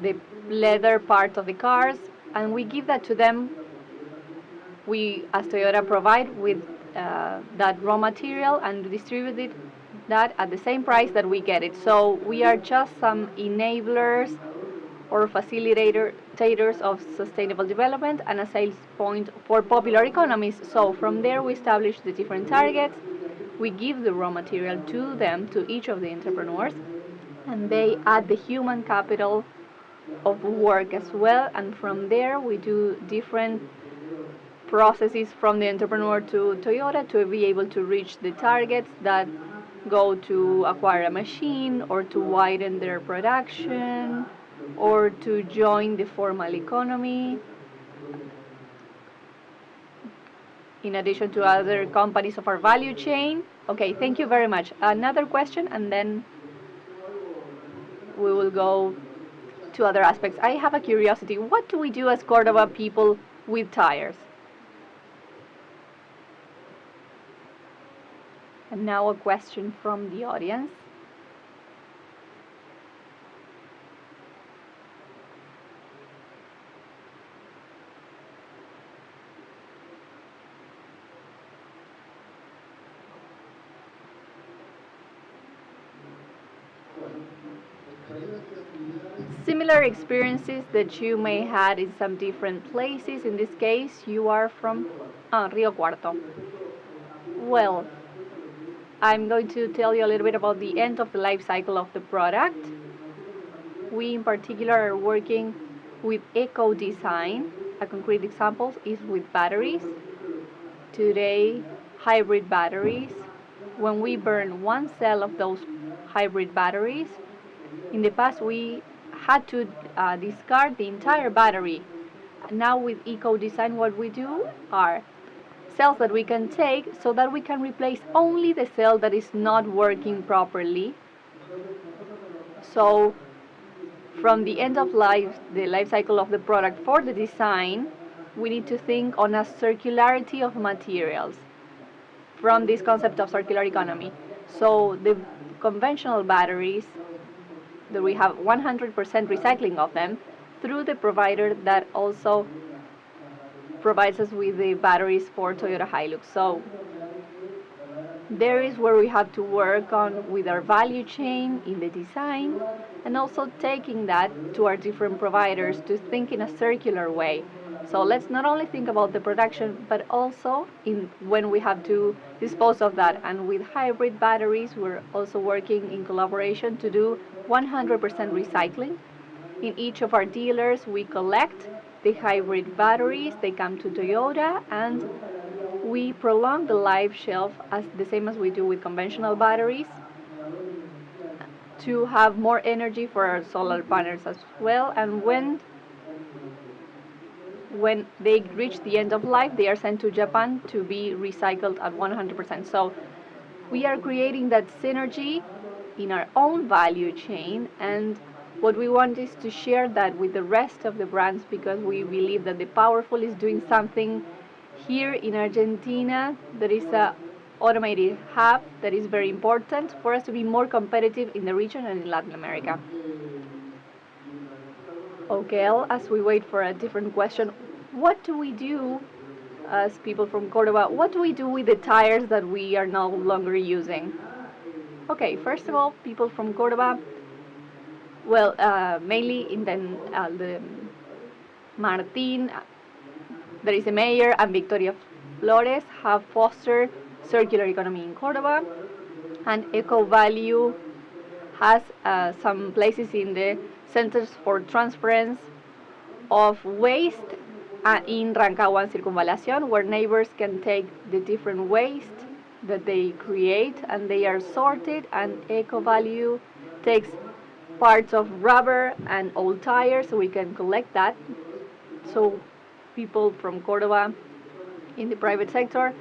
the leather part of the cars, and we give that to them. We, as Toyota, provide with that raw material and distribute that at the same price that we get it. So we are just some enablers or facilitators of sustainable development and a sales point for popular economies. So from there we establish the different targets. We give the raw material to them, to each of the entrepreneurs, and they add the human capital of work as well. And from there we do different processes from the entrepreneur to Toyota to be able to reach the targets that go to acquire a machine or to widen their production or to join the formal economy, in addition to other companies of our value chain. Okay, thank you very much. Another question, and then we will go to other aspects. I have a curiosity. What do we do as Cordoba people with tires? And now a question from the audience. Similar experiences that you may had in some different places. In this case, you are from Rio Cuarto. Well, I'm going to tell you a little bit about the end of the life cycle of the product. We in particular are working with eco-design. A concrete example is with batteries. Today, hybrid batteries. When we burn one cell of those hybrid batteries, in the past we had to discard the entire battery. Now with eco-design, what we do are cells that we can take so that we can replace only the cell that is not working properly. So from the end of life, the life cycle of the product for the design, we need to think on a circularity of materials from this concept of circular economy. So the conventional batteries, that we have 100% recycling of them through the provider that also provides us with the batteries for Toyota Hilux. So there is where we have to work on with our value chain in the design, and also taking that to our different providers to think in a circular way. So let's not only think about the production, but also in when we have to dispose of that. And with hybrid batteries, we're also working in collaboration to do 100% recycling. In each of our dealers, we collect the hybrid batteries, they come to Toyota, and we prolong the life shelf as the same as we do with conventional batteries to have more energy for our solar panels as well. And when they reach the end of life, they are sent to Japan to be recycled at 100%. So we are creating that synergy in our own value chain, and what we want is to share that with the rest of the brands, because we believe that the Powerful is doing something here in Argentina that is a automated hub that is very important for us to be more competitive in the region and in Latin America. Okay, as we wait for a different question, what do we do as people from Cordoba? What do we do with the tires that we are no longer using? Okay, first of all, people from Cordoba, well, mainly in the Martin, there is a mayor, and Victoria Flores have fostered circular economy in Cordoba, and Eco Value has some places in the centers for transference of waste in Rancagua and Circunvalación, where neighbors can take the different waste that they create and they are sorted, and Eco Value takes parts of rubber and old tires, so we can collect that. So people from Cordoba in the private sector,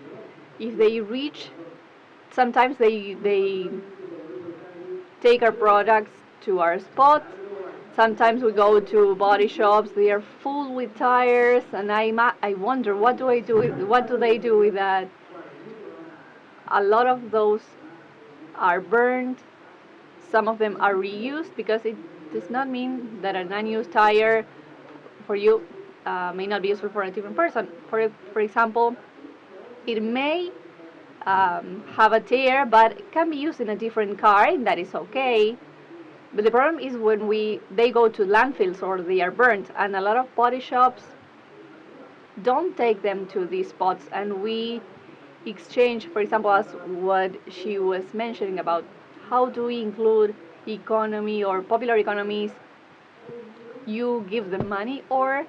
if they reach, sometimes they take our products to our spot. Sometimes we go to body shops, they are full with tires, and I wonder, what do they do with that? a lot of those are burned. Some of them are reused, because it does not mean that an unused tire for you may not be useful for a different person. For example, it may have a tear, but it can be used in a different car, and that is okay. But the problem is when they go to landfills or they are burnt, and a lot of body shops don't take them to these spots, and we exchange, for example, as what she was mentioning about how do we include economy or popular economies. You give them money, or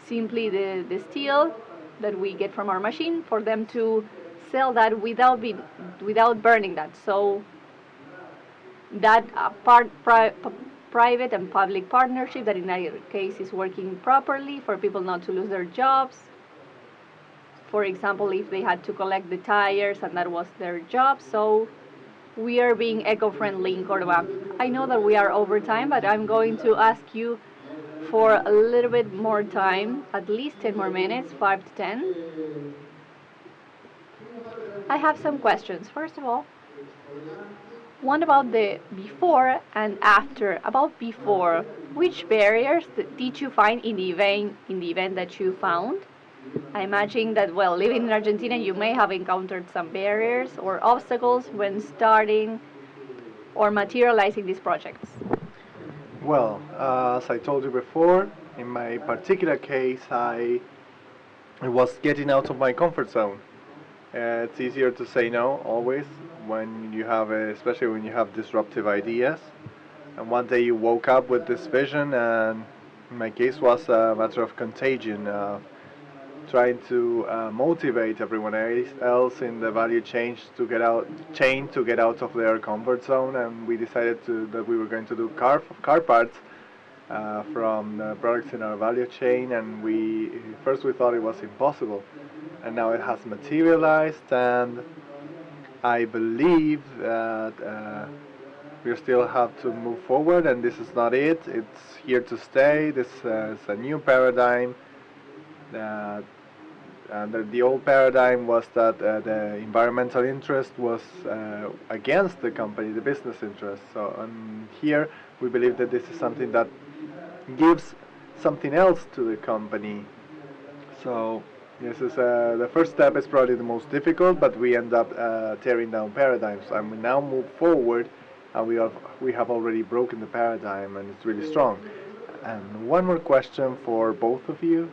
simply the steel that we get from our machine, for them to sell that without burning that. So that private and public partnership, that in our case is working properly for people not to lose their jobs. For example, if they had to collect the tires and that was their job. So we are being eco-friendly in Córdoba. I know that we are over time, but I'm going to ask you for a little bit more time, at least 10 more minutes, 5 to 10. I have some questions. First of all, one about the before and after. About before, which barriers did you find in the event that you found? I imagine that, well, living in Argentina, you may have encountered some barriers or obstacles when starting or materializing these projects. Well, as I told you before, in my particular case, I was getting out of my comfort zone. It's easier to say no always when you have, especially when you have disruptive ideas. And one day you woke up with this vision, and in my case was a matter of contagion, trying to motivate everyone else in the value chain to get out of their comfort zone. And we decided that we were going to do car parts from the products in our value chain, and we thought it was impossible, and now it has materialized, and I believe that we still have to move forward, and this is not it. It's here to stay. This is a new paradigm. And the old paradigm was that the environmental interest was against the company, the business interest. So here we believe that this is something that gives something else to the company. So this is the first step is probably the most difficult, but we end up tearing down paradigms, and we now move forward, and we have already broken the paradigm, and it's really strong. And one more question for both of you,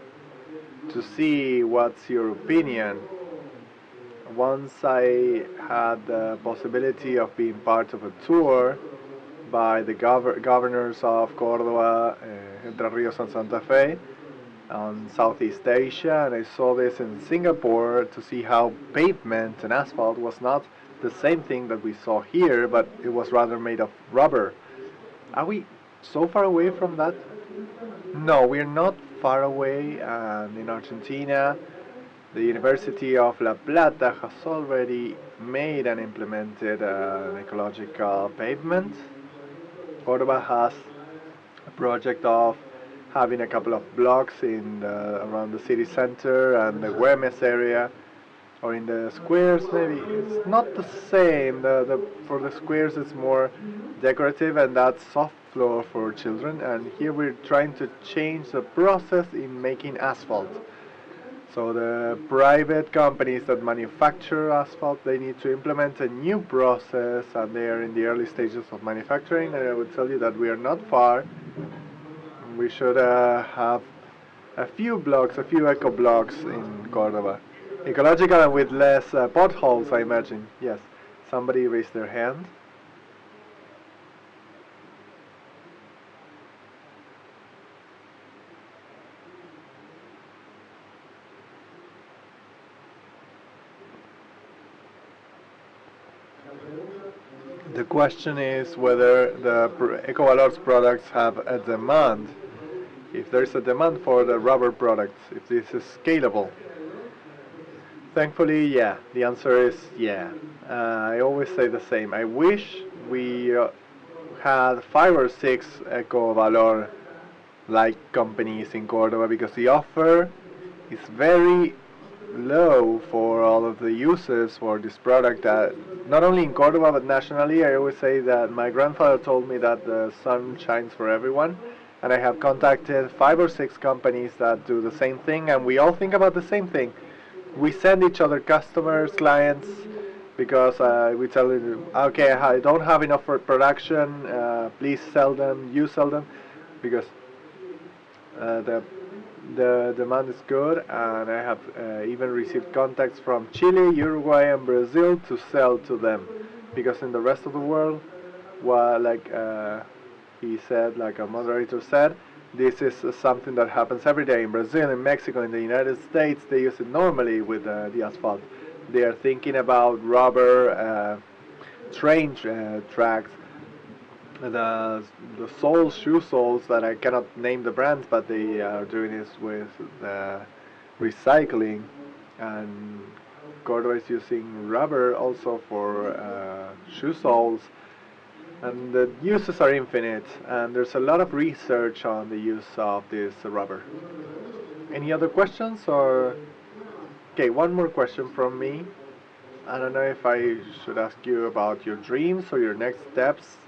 to see what's your opinion. Once I had the possibility of being part of a tour by the governors of Córdoba, Entre Ríos and Santa Fe on Southeast Asia, and I saw this in Singapore to see how pavement and asphalt was not the same thing that we saw here, but it was rather made of rubber. Are we so far away from that? No, we're not far away, and in Argentina, the University of La Plata has already made and implemented an ecological pavement. Córdoba has a project of having a couple of blocks around the city center and the Güemes area, or in the squares maybe. It's not the same. For the squares it's more decorative, and that's soft floor for children, and here we're trying to change the process in making asphalt. So the private companies that manufacture asphalt, they need to implement a new process, and they are in the early stages of manufacturing, and I would tell you that we are not far. We should have a few eco blocks in Córdoba. Ecological and with less potholes, I imagine. Yes, somebody raised their hand. The question is whether the EcoValor's products have a demand. If there's a demand for the rubber products, if this is scalable. Thankfully, yeah. The answer is yeah. I always say the same. I wish we had 5 or 6 EcoValor-like companies in Córdoba, because the offer is very low for all of the uses for this product. Not only in Cordoba but nationally, I always say that my grandfather told me that the sun shines for everyone, and I have contacted 5 or 6 companies that do the same thing, and we all think about the same thing. We send each other customers, clients, because we tell them, okay, I don't have enough for production, please sell them, you sell them, because the demand is good, and I have even received contacts from Chile, Uruguay, and Brazil to sell to them, because in the rest of the world, well, like he said, like a moderator said, this is something that happens every day in Brazil, in Mexico, in the United States. They use it normally with the asphalt. They are thinking about rubber train tracks, the shoe soles that I cannot name the brands, but they are doing this with the recycling, and Cordoba is using rubber also for shoe soles, and the uses are infinite, and there's a lot of research on the use of this rubber. Any other questions? Or okay, one more question from me. I don't know if I should ask you about your dreams or your next steps.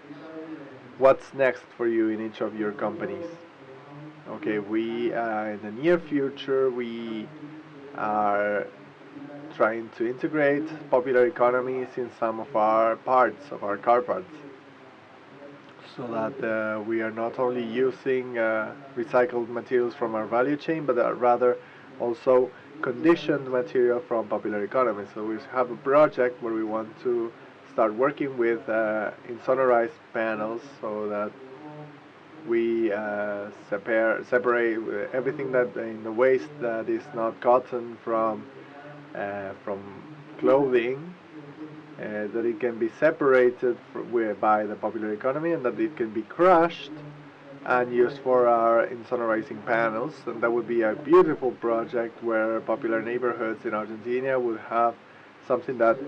What's next for you in each of your companies? Okay, we in the near future we are trying to integrate popular economies in some of our parts, of our car parts, so that we are not only using recycled materials from our value chain, but rather also conditioned material from popular economy. So we have a project where we want to start working with insonorized panels, so that we separate everything that in the waste that is not cotton from clothing, that it can be separated by the popular economy, and that it can be crushed and used for our insonorizing panels. And that would be a beautiful project where popular neighborhoods in Argentina would have something that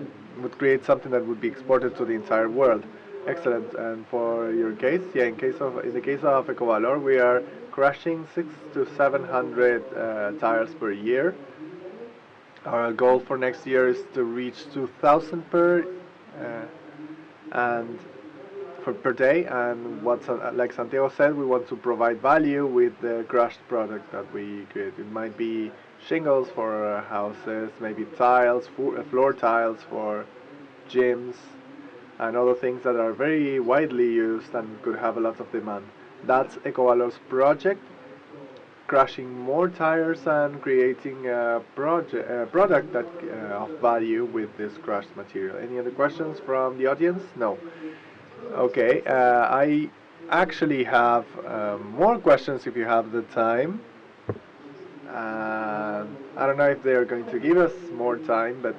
would create something that would be exported to the entire world. Excellent. And for your case, yeah, in the case of Ecovalor, we are crushing 600 to 700 tires per year. Our goal for next year is to reach 2,000 per day. And like Santiago said, we want to provide value with the crushed product that we create. It might be shingles for houses, maybe tiles, floor tiles for gyms, and other things that are very widely used and could have a lot of demand. That's Ecovalor's project, crushing more tires and creating a product that of value with this crushed material. Any other questions from the audience? No. Okay, I actually have more questions if you have the time. I don't know if they are going to give us more time, but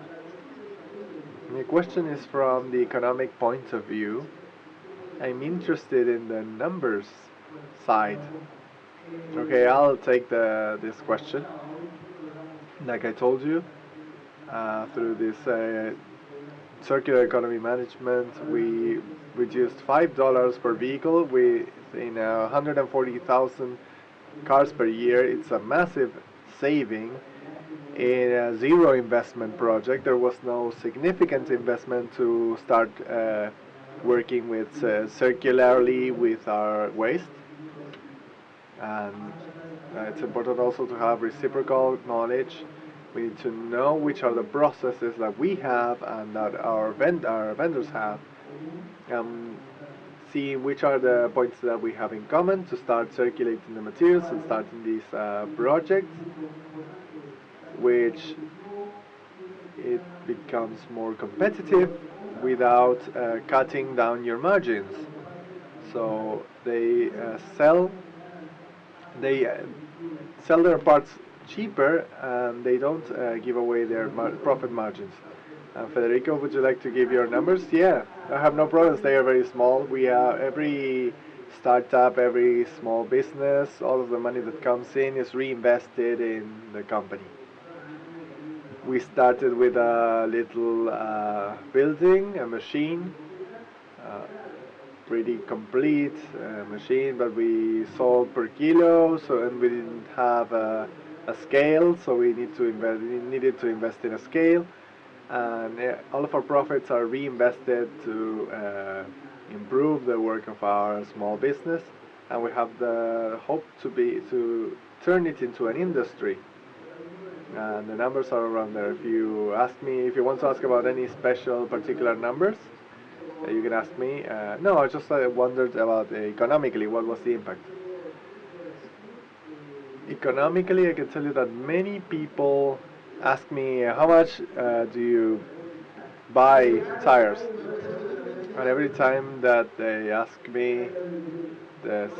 the question is from the economic point of view. I'm interested in the numbers side. Okay, I'll take this question. Like I told you, through this circular economy management, we reduced $5 per vehicle in 140,000 cars per year. It's a massive saving in a zero investment project. There was no significant investment to start working with circularly with our waste. And it's important also to have reciprocal knowledge. We need to know which are the processes that we have and that our vendors have. See which are the points that we have in common to start circulating the materials and starting these projects, which it becomes more competitive without cutting down your margins. So they sell their parts cheaper, and they don't give away their profit margins. Federico, would you like to give your numbers? Yeah, I have no problems. They are very small. We have every startup, every small business, all of the money that comes in is reinvested in the company. We started with a little building, a machine, pretty complete machine, but we sold per kilo, and we didn't have a scale, so we needed to invest in a scale, and all of our profits are reinvested to improve the work of our small business, and we have the hope to turn it into an industry. And the numbers are around there. If you want to ask about any special particular numbers, you can ask me. No, I just wondered about economically, what was the impact? Economically, I can tell you that many people ask me, how much do you buy tires? And every time that they ask me this,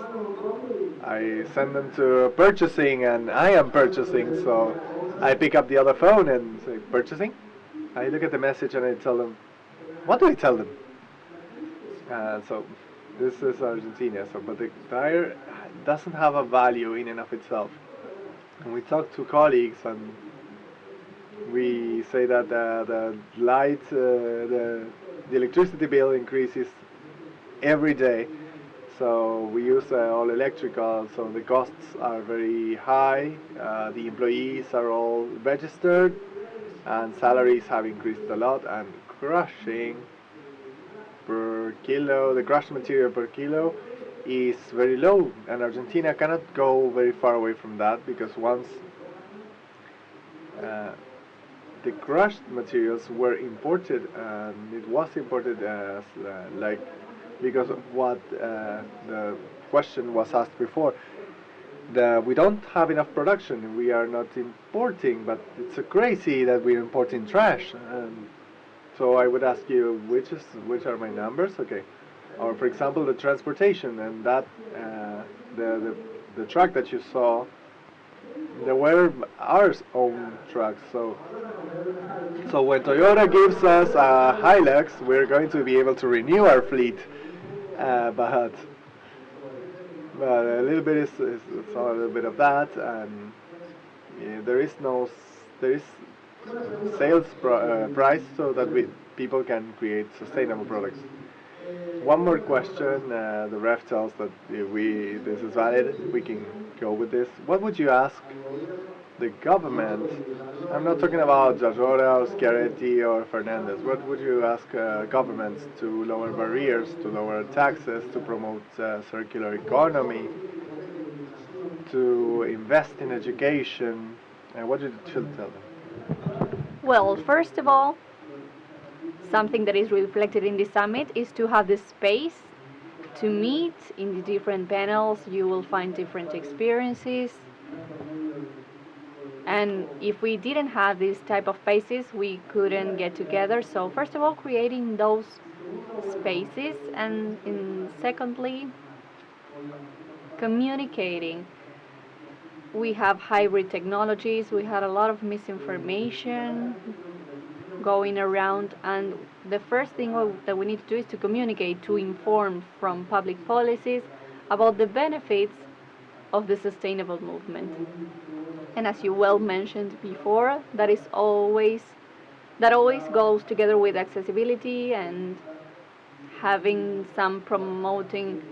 I send them to purchasing, and I am purchasing, so I pick up the other phone and say, purchasing? I look at the message and I tell them, what do I tell them? So this is Argentina, but the tire doesn't have a value in and of itself. And we talk to colleagues, and we say that the electricity bill increases every day. So we use all electrical, so the costs are very high. The employees are all registered, and salaries have increased a lot, and crushing per kilo, the crushed material per kilo is very low, and Argentina cannot go very far away from that, because once the crushed materials were imported, and it was imported as because of what the question was asked before. We don't have enough production. We are not importing, but it's crazy that we're importing trash. So I would ask you, which are my numbers? Okay, or for example, the transportation, and that the truck that you saw, they were our own trucks. So when Toyota gives us a Hilux, we're going to be able to renew our fleet. But a little bit is a little bit of that, and there is sales price, so that people can create sustainable products. One more question. The ref tells that this is valid. We can go with this. What would you ask the government? I'm not talking about Jajora or Schiaretti or Fernandez. What would you ask governments to lower barriers, to lower taxes, to promote circular economy, to invest in education? What should you tell them? Well, first of all, something that is reflected in the summit is to have the space to meet in the different panels. You will find different experiences. And if we didn't have this type of spaces, we couldn't get together. So first of all, creating those spaces, and secondly, communicating. We have hybrid technologies. We had a lot of misinformation going around, and the first thing that we need to do is to communicate, to inform from public policies about the benefits of the sustainable movement. And as you well mentioned before, that always goes together with accessibility and having some promoting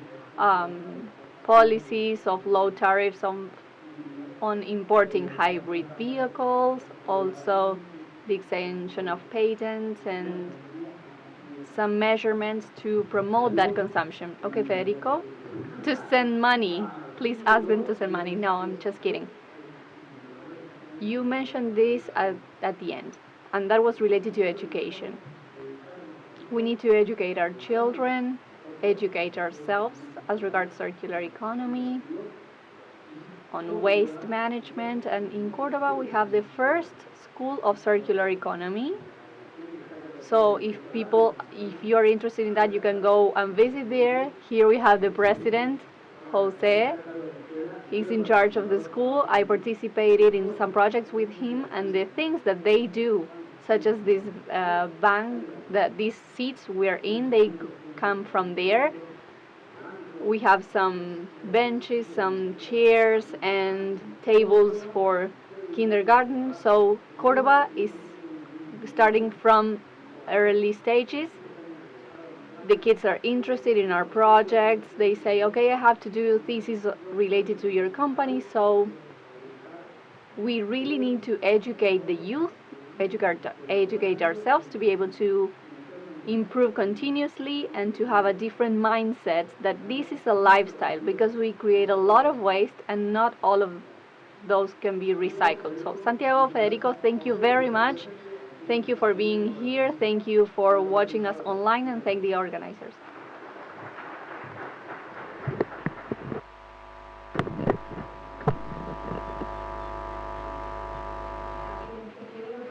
policies of low tariffs on importing hybrid vehicles, also the extension of patents and some measurements to promote that consumption. Okay, Federico, to send money. Please ask them to send money. No, I'm just kidding. You mentioned this at the end, and that was related to education. We need to educate our children, educate ourselves as regards circular economy, on waste management, and in Cordoba we have the first school of circular economy. So if you're interested in that, you can go and visit there. Here we have the president, Jose. He's in charge of the school. I participated in some projects with him, and the things that they do, such as this bank, these seats we're in, they come from there. We have some benches, some chairs, and tables for kindergarten. So Cordoba is starting from early stages. The kids are interested in our projects. They say, okay, I have to do thesis related to your company, so we really need to educate the youth, educate ourselves to be able to improve continuously and to have a different mindset that this is a lifestyle, because we create a lot of waste and not all of those can be recycled. So Santiago, Federico, thank you very much. Thank you for being here. Thank you for watching us online, and thank the organizers.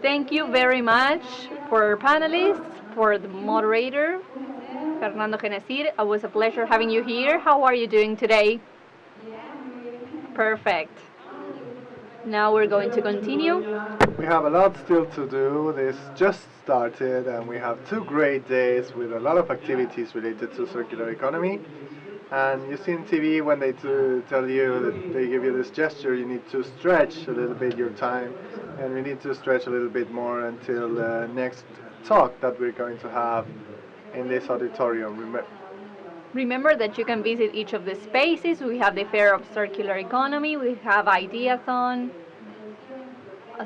Thank you very much for our panelists, for the moderator, Fernando Genesir. It was a pleasure having you here. How are you doing today? Perfect. Now we're going to continue. We have a lot still to do. This just started, and we have 2 great days with a lot of activities related to circular economy. And you see in TV when they tell you that they give you this gesture, you need to stretch a little bit your time, and we need to stretch a little bit more until the next talk that we're going to have in this auditorium. Remember that you can visit each of the spaces. We have the Fair of Circular Economy, we have Ideathon,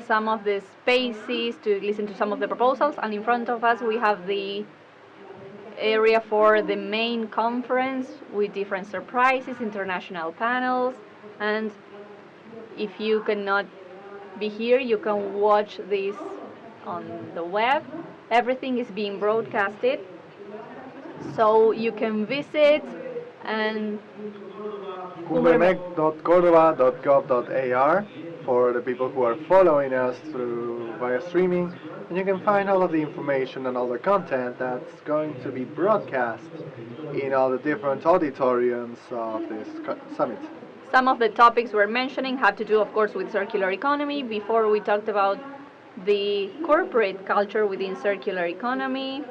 some of the spaces to listen to some of the proposals, and in front of us we have the area for the main conference with different surprises, international panels, and if you cannot be here, you can watch this on the web. Everything is being broadcasted, so you can visit and cumbremec.cordoba.gov.ar for the people who are following us via streaming, and you can find all of the information and all the content that's going to be broadcast in all the different auditoriums of this summit. Some of the topics we're mentioning have to do, of course, with circular economy. Before we talked about the corporate culture within circular economy,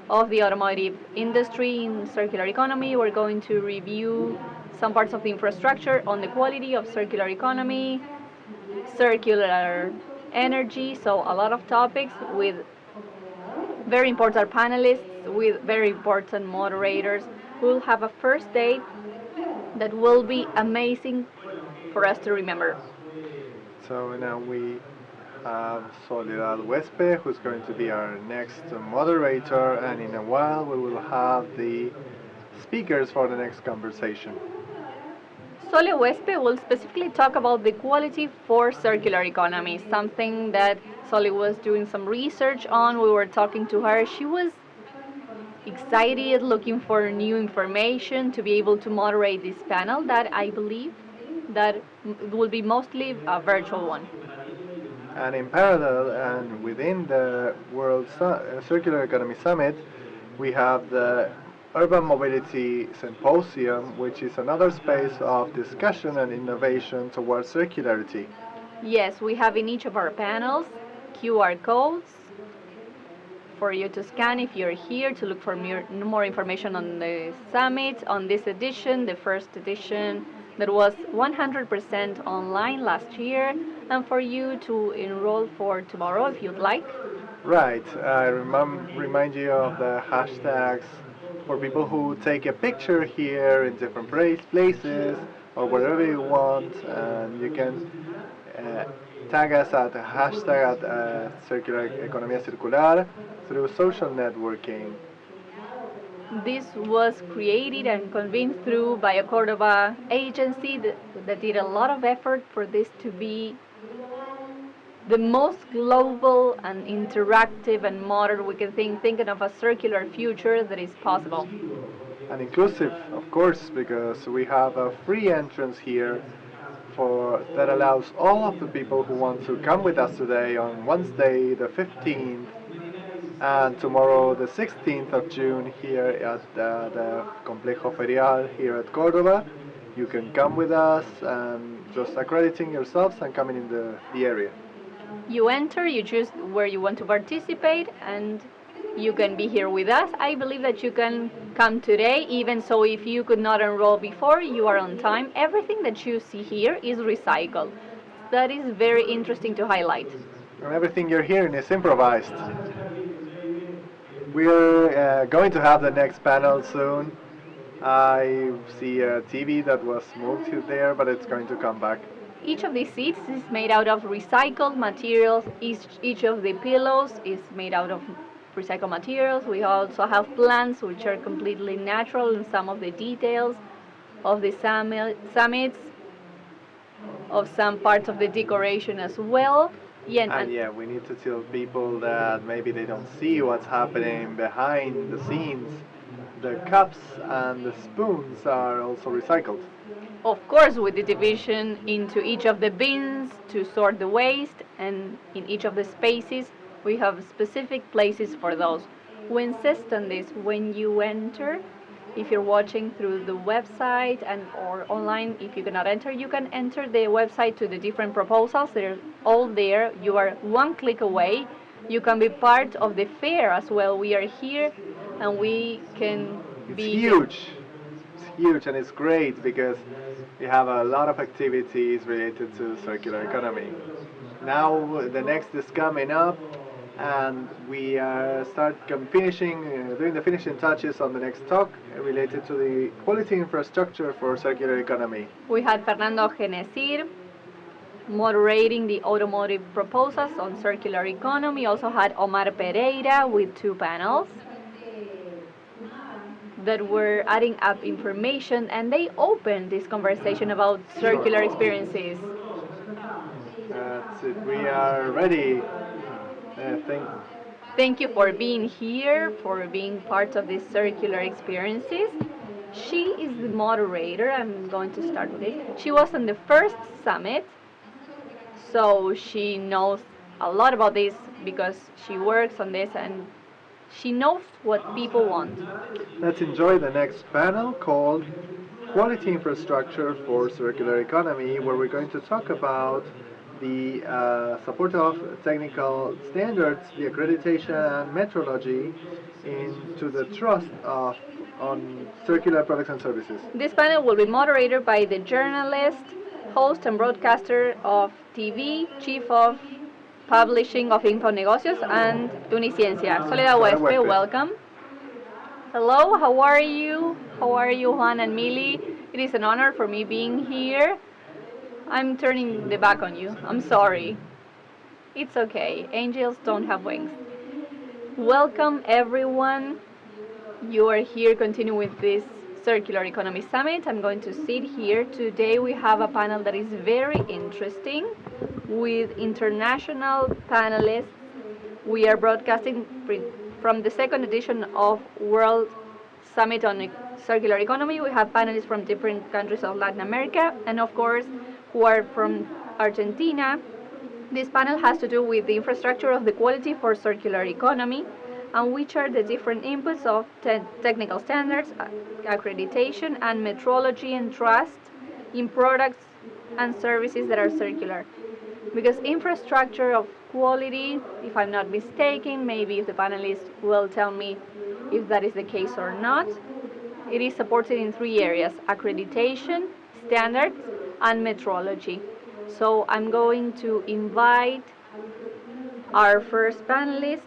of the automotive industry in circular economy. We're going to review some parts of the infrastructure on the quality of circular economy, circular energy, so a lot of topics with very important panelists, with very important moderators. We'll have a first day that will be amazing for us to remember. So now we have Soledad Huespe, who's going to be our next moderator, and in a while we will have the speakers for the next conversation. Sole Huespe will specifically talk about the quality for circular economy, something that Sole was doing some research on. We were talking to her. She was excited, looking for new information to be able to moderate this panel that I believe that will be mostly a virtual one. And in parallel and within the World Circular Economy Summit, we have the Urban Mobility Symposium, which is another space of discussion and innovation towards circularity. Yes, we have in each of our panels QR codes for you to scan if you're here, to look for more information on the summit, on this edition, the first edition that was 100% online last year, and for you to enroll for tomorrow if you'd like. Right, I remind you of the hashtags for people who take a picture here in different places or wherever you want, and you can tag us at the hashtag at Circular Economía Circular through social networking. This was created and convened through by a Cordoba agency that did a lot of effort for this to be the most global and interactive and modern we can thinking of a circular future that is possible. And inclusive, of course, because we have a free entrance here that allows all of the people who want to come with us today on Wednesday the 15th and tomorrow the 16th of June here at the Complejo Ferial here at Cordoba. You can come with us and just accrediting yourselves and coming in the area. You enter, you choose where you want to participate, and you can be here with us. I believe that you can come today, even so if you could not enroll before, you are on time. Everything that you see here is recycled. That is very interesting to highlight. And everything you're hearing is improvised. We're going to have the next panel soon. I see a TV that was moved there, but it's going to come back. Each of these seats is made out of recycled materials. Each of the pillows is made out of recycled materials. We also have plants which are completely natural, and some of the details of the summits, of some parts of the decoration as well. And yeah, we need to tell people that maybe they don't see what's happening behind the scenes. The cups and the spoons are also recycled. Of course, with the division into each of the bins to sort the waste, and in each of the spaces, we have specific places for those. We insist on this when you enter. If you're watching through the website and or online, if you cannot enter, you can enter the website to the different proposals. They're all there. You are one click away. You can be part of the fair as well. We are here, and we can be huge. It's huge, and it's great because we have a lot of activities related to circular economy. Now the next is coming up, and we doing the finishing touches on the next talk related to the quality infrastructure for circular economy. We had Fernando Genesir moderating the automotive proposals on circular economy. Also had Omar Pereira with 2 panels that were adding up information, and they opened this conversation about circular experiences. That's it. We are ready. Thank you for being here, for being part of these circular experiences. She is the moderator. I'm going to start with this. She was on the first summit, so she knows a lot about this because she works on this and she knows what people want. Let's enjoy the next panel called Quality Infrastructure for Circular Economy, where we're going to talk about the support of technical standards, the accreditation and metrology into the trust on circular products and services. This panel will be moderated by the journalist, host and broadcaster of TV, chief of publishing of Info Negocios and Uniciencia, Soledad Huespe. Welcome. Hello, how are you? How are you, Juan and Mili? It is an honor for me being here. I'm turning the back on you. I'm sorry. It's okay. Angels don't have wings. Welcome, everyone. You are here continuing with this Circular Economy Summit. I'm going to sit here. Today we have a panel that is very interesting with international panelists. We are broadcasting from the second edition of World Summit on Circular Economy. We have panelists from different countries of Latin America and, of course, who are from Argentina. This panel has to do with the infrastructure of the quality for circular economy and which are the different inputs of technical standards, accreditation, and metrology and trust in products and services that are circular. Because infrastructure of quality, if I'm not mistaken, maybe if the panelists will tell me if that is the case or not, it is supported in 3 areas: accreditation, standards, and metrology. So I'm going to invite our first panelist.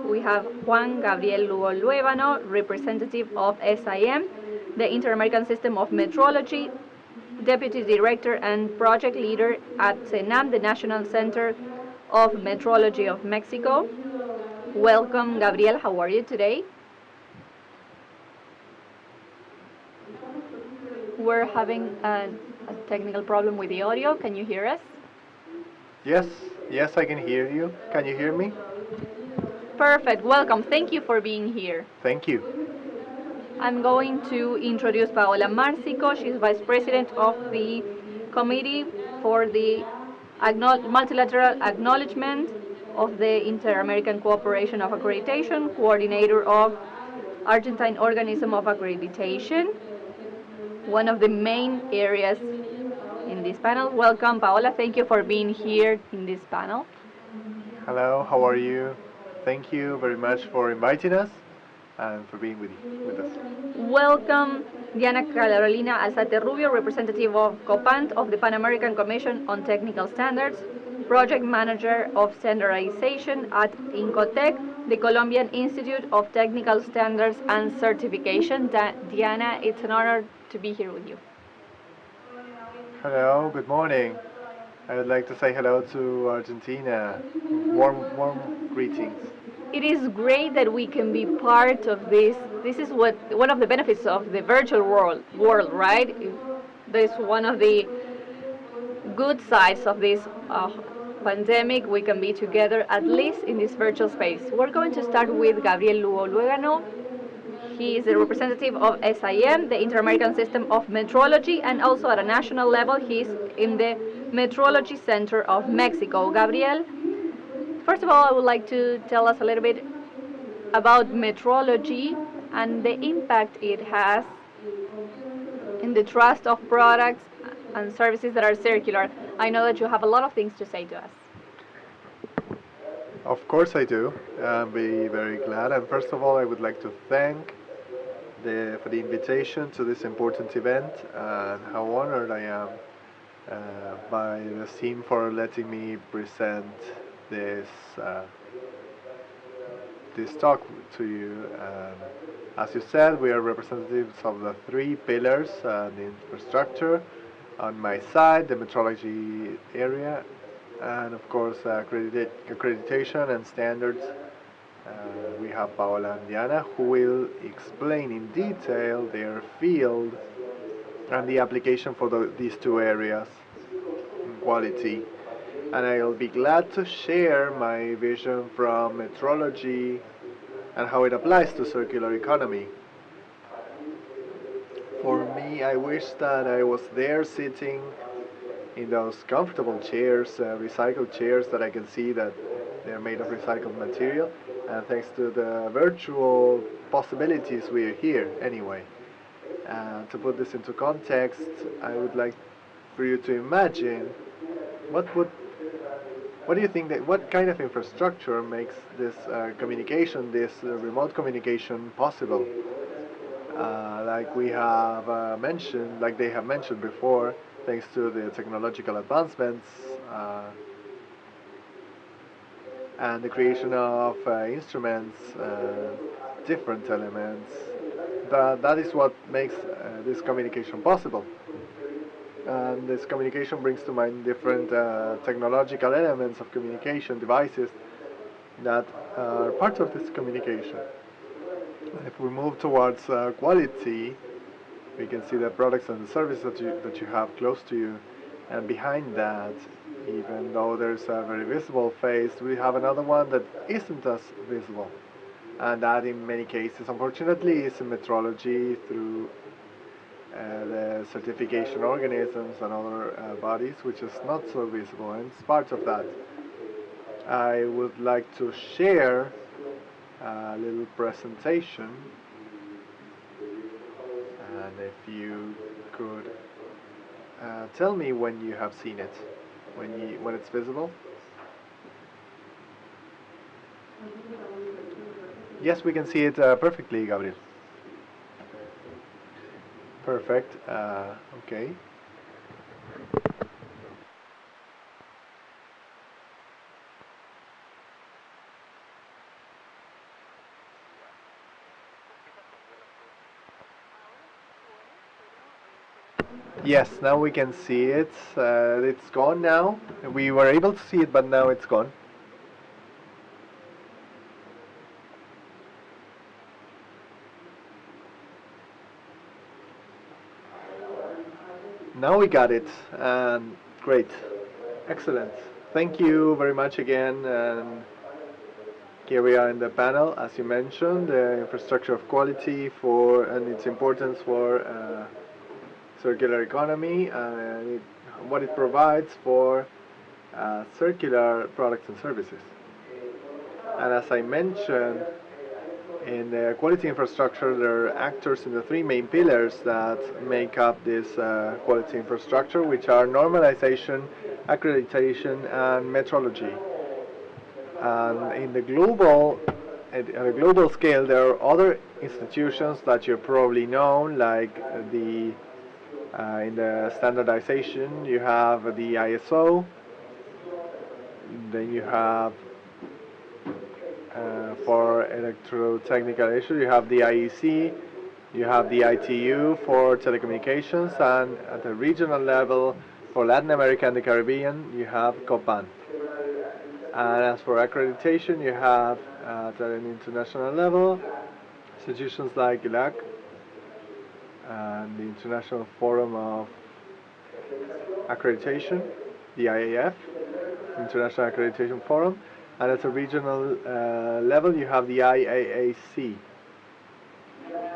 We have Juan Gabriel Lugo Luevano, representative of SIM, the Inter-American System of Metrology, Deputy Director and Project Leader at CENAM, the National Center of Metrology of Mexico. Welcome, Gabriel. How are you today? We're having a technical problem with the audio. Can you hear us? Yes, I can hear you. Can you hear me? Perfect. Welcome. Thank you for being here. Thank you. I'm going to introduce Paola Marcico. She's Vice President of the Committee for the Multilateral Acknowledgement of the Inter-American Cooperation of Accreditation, Coordinator of Argentine Organism of Accreditation, one of the main areas in this panel. Welcome, Paola. Thank you for being here in this panel. Hello, how are you? Thank you very much for inviting us and for being with us. Welcome, Diana Carolina Alzate Rubio, representative of COPANT of the Pan American Commission on Technical Standards, Project Manager of Standardization at INCOTEC, the Colombian Institute of Technical Standards and Certification. Diana, it's an honor to be here with you. Hello, good morning. I would like to say hello to Argentina. Warm greetings. It is great that we can be part of this. This is what one of the benefits of the virtual world, right? There's one of the good sides of this pandemic. We can be together, at least in this virtual space. We're going to start with Gabriel Lugo Luegano. He is a representative of SIM, the Inter-American System of Metrology, and also at a national level, he's in the Metrology Center of Mexico. Gabriel, first of all, I would like to tell us a little bit about metrology and the impact it has in the trust of products and services that are circular. I know that you have a lot of things to say to us. Of course I do. I'll be very glad. And first of all, I would like to thank for the invitation to this important event, and how honored I am by the team for letting me present this this talk to you. As you said, we are representatives of the three pillars: the infrastructure, on my side, the metrology area, and of course accreditation and standards. We have Paola and Diana, who will explain in detail their field and the application for these two areas in quality. And I'll be glad to share my vision from metrology and how it applies to circular economy. For me, I wish that I was there sitting in those comfortable chairs, recycled chairs that I can see that they're made of recycled material. And thanks to the virtual possibilities, we are here anyway. To put this into context, I would like for you to imagine what do you think what kind of infrastructure makes this communication, this remote communication possible? Like we have mentioned, like they have mentioned before, thanks to the technological advancements and the creation of instruments, different elements. That is what makes this communication possible. And this communication brings to mind different technological elements of communication, devices that are part of this communication. If we move towards quality, we can see the products and the services that you have close to you, and behind that, even though there's a very visible face, we have another one that isn't as visible, and that in many cases, unfortunately, is in metrology through the certification organisms and other bodies, which is not so visible, and it's part of that. I would like to share a little presentation, and if you could tell me when you have seen it, when it's visible. Yes, we can see it perfectly, Gabriel. Perfect. Okay. Yes, now we can see it. It's gone now. We were able to see it, but now it's gone. Now we got it. Great. Excellent. Thank you very much again. And here we are in the panel, as you mentioned, the infrastructure of quality and its importance for circular economy and what it provides for circular products and services. And as I mentioned, in the quality infrastructure, there are actors in the three main pillars that make up this quality infrastructure, which are normalization, accreditation, and metrology. And in the at a global scale, there are other institutions that you probably know, like in the standardization, you have the ISO, then you have for electrotechnical issues, you have the IEC, you have the ITU for telecommunications, and at the regional level, For Latin America and the Caribbean, you have COPAN. And as for accreditation, you have at an international level institutions like ILAC and the International Forum of Accreditation, the IAF, International Accreditation Forum, and at a regional level you have the IAAC,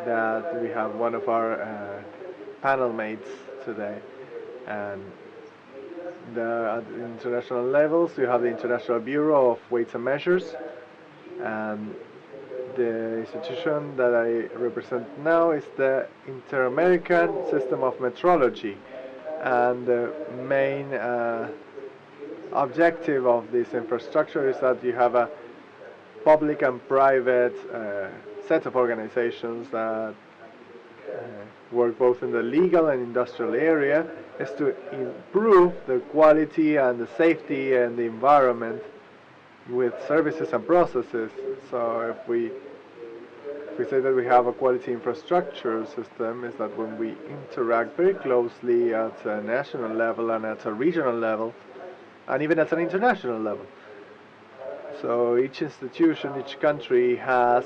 that we have one of our panel mates today. And at the international levels you have the International Bureau of Weights and Measures, and the institution that I represent now is the Inter-American System of Metrology, and the main objective of this infrastructure is that you have a public and private set of organizations that work both in the legal and industrial area, is to improve the quality and the safety and the environment with services and processes. So if we say that we have a quality infrastructure system, is that when we interact very closely at a national level and at a regional level, and even at an international level. So each institution, each country has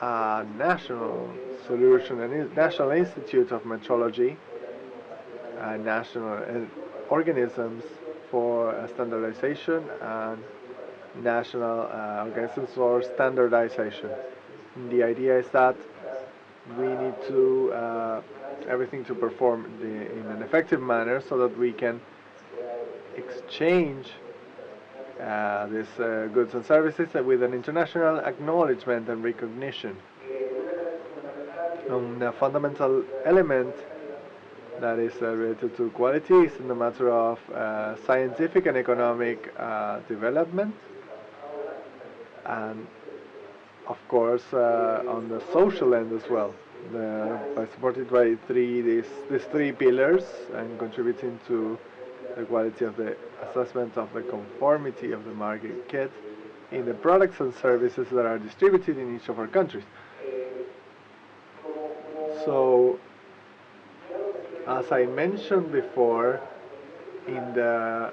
a national solution, a national institute of metrology, national organisms for standardization, and national organisms for standardization. And the idea is that we need to everything to perform in an effective manner so that we can exchange these goods and services with an international acknowledgement and recognition. A fundamental element that is related to quality is in the matter of scientific and economic development, and of course on the social end as well, supported by these three pillars and contributing to the quality of the assessment of the conformity of the market in the products and services that are distributed in each of our countries. So, as I mentioned before, in the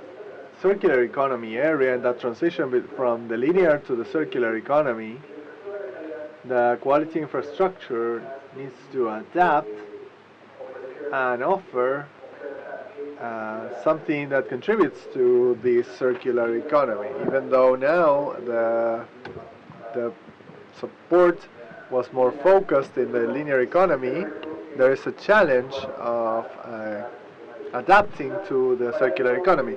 circular economy area, and that transition from the linear to the circular economy, the quality infrastructure needs to adapt and offer something that contributes to the circular economy. Even though now the support was more focused in the linear economy, there is a challenge of adapting to the circular economy.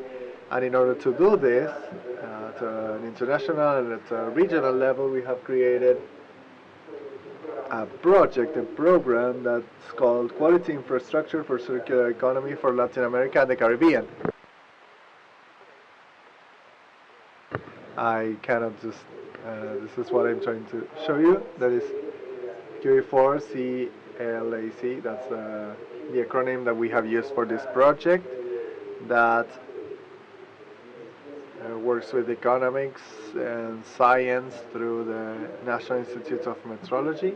And in order to do this, at an international and at a regional level, we have created a program that's called Quality Infrastructure for Circular Economy for Latin America and the Caribbean. I cannot just, this is what I'm trying to show you. That is QE4CLAC, that's the acronym that we have used for this project, that works with economics and science through the National Institute of Metrology,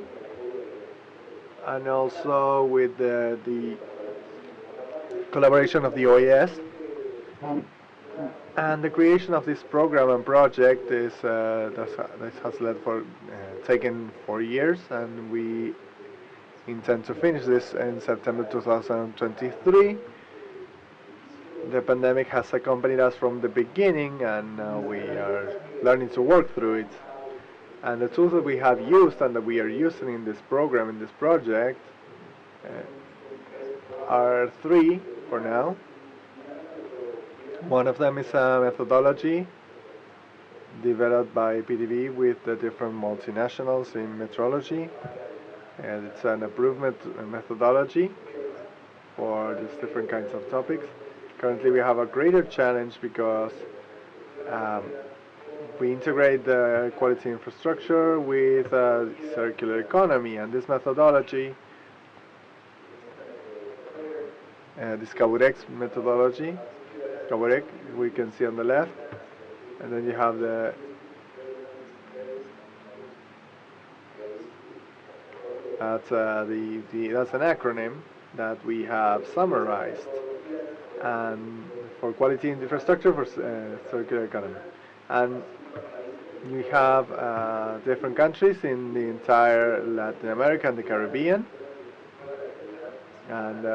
and also with the collaboration of the OES. And the creation of this program and project is that has led for taken 4 years, and we intend to finish this in September 2023. The pandemic has accompanied us from the beginning, and now we are learning to work through it. And the tools that we have used and that we are using in this program, in this project, are three for now. One of them is a methodology developed by PDV with the different multinationals in metrology, and it's an approved methodology for these different kinds of topics. Currently we have a greater challenge because we integrate the quality infrastructure with circular economy, and this methodology, this Favorezcan methodology, we can see on the left, and then you have that's an acronym that we have summarized, and for quality infrastructure for circular economy. And we have different countries in the entire Latin America and the Caribbean. And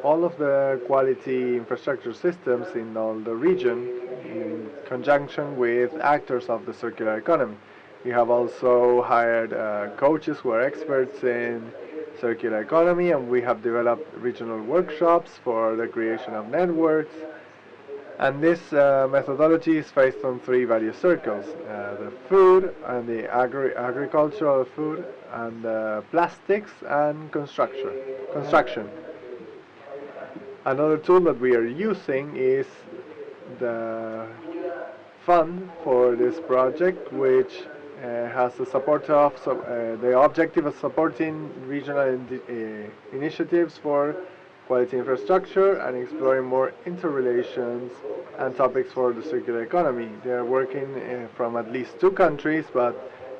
all of the quality infrastructure systems in all the region in conjunction with actors of the circular economy. We have also hired coaches who are experts in circular economy, and we have developed regional workshops for the creation of networks. And this methodology is based on three value circles: the food and the agricultural food, and plastics and construction. Another tool that we are using is the fund for this project, which has the support of the objective of supporting regional initiatives for quality infrastructure and exploring more interrelations and topics for the circular economy. They are working from at least 2 countries, but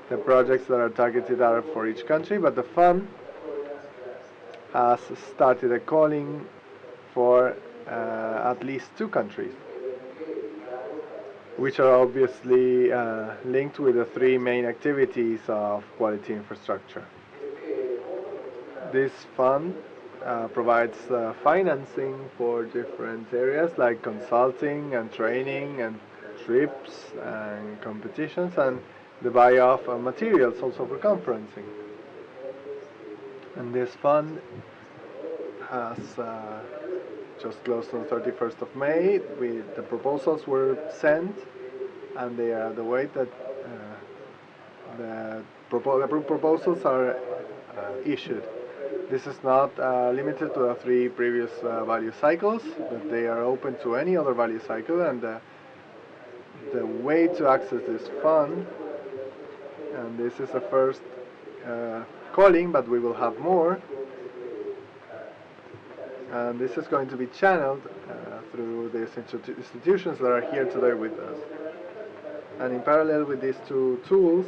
the projects that are targeted are for each country. But the fund has started a calling for at least 2 countries, which are obviously linked with the 3 main activities of quality infrastructure. This fund provides financing for different areas like consulting and training and trips and competitions, and the buy of materials also for conferencing. And this fund has just closed on 31st of May. The proposals were sent, and the way that the proposals are issued. This is not limited to the 3 previous value cycles, but they are open to any other value cycle. And the way to access this fund, and this is the first calling, but we will have more, and this is going to be channeled through these institutions that are here today with us. And in parallel with these 2 tools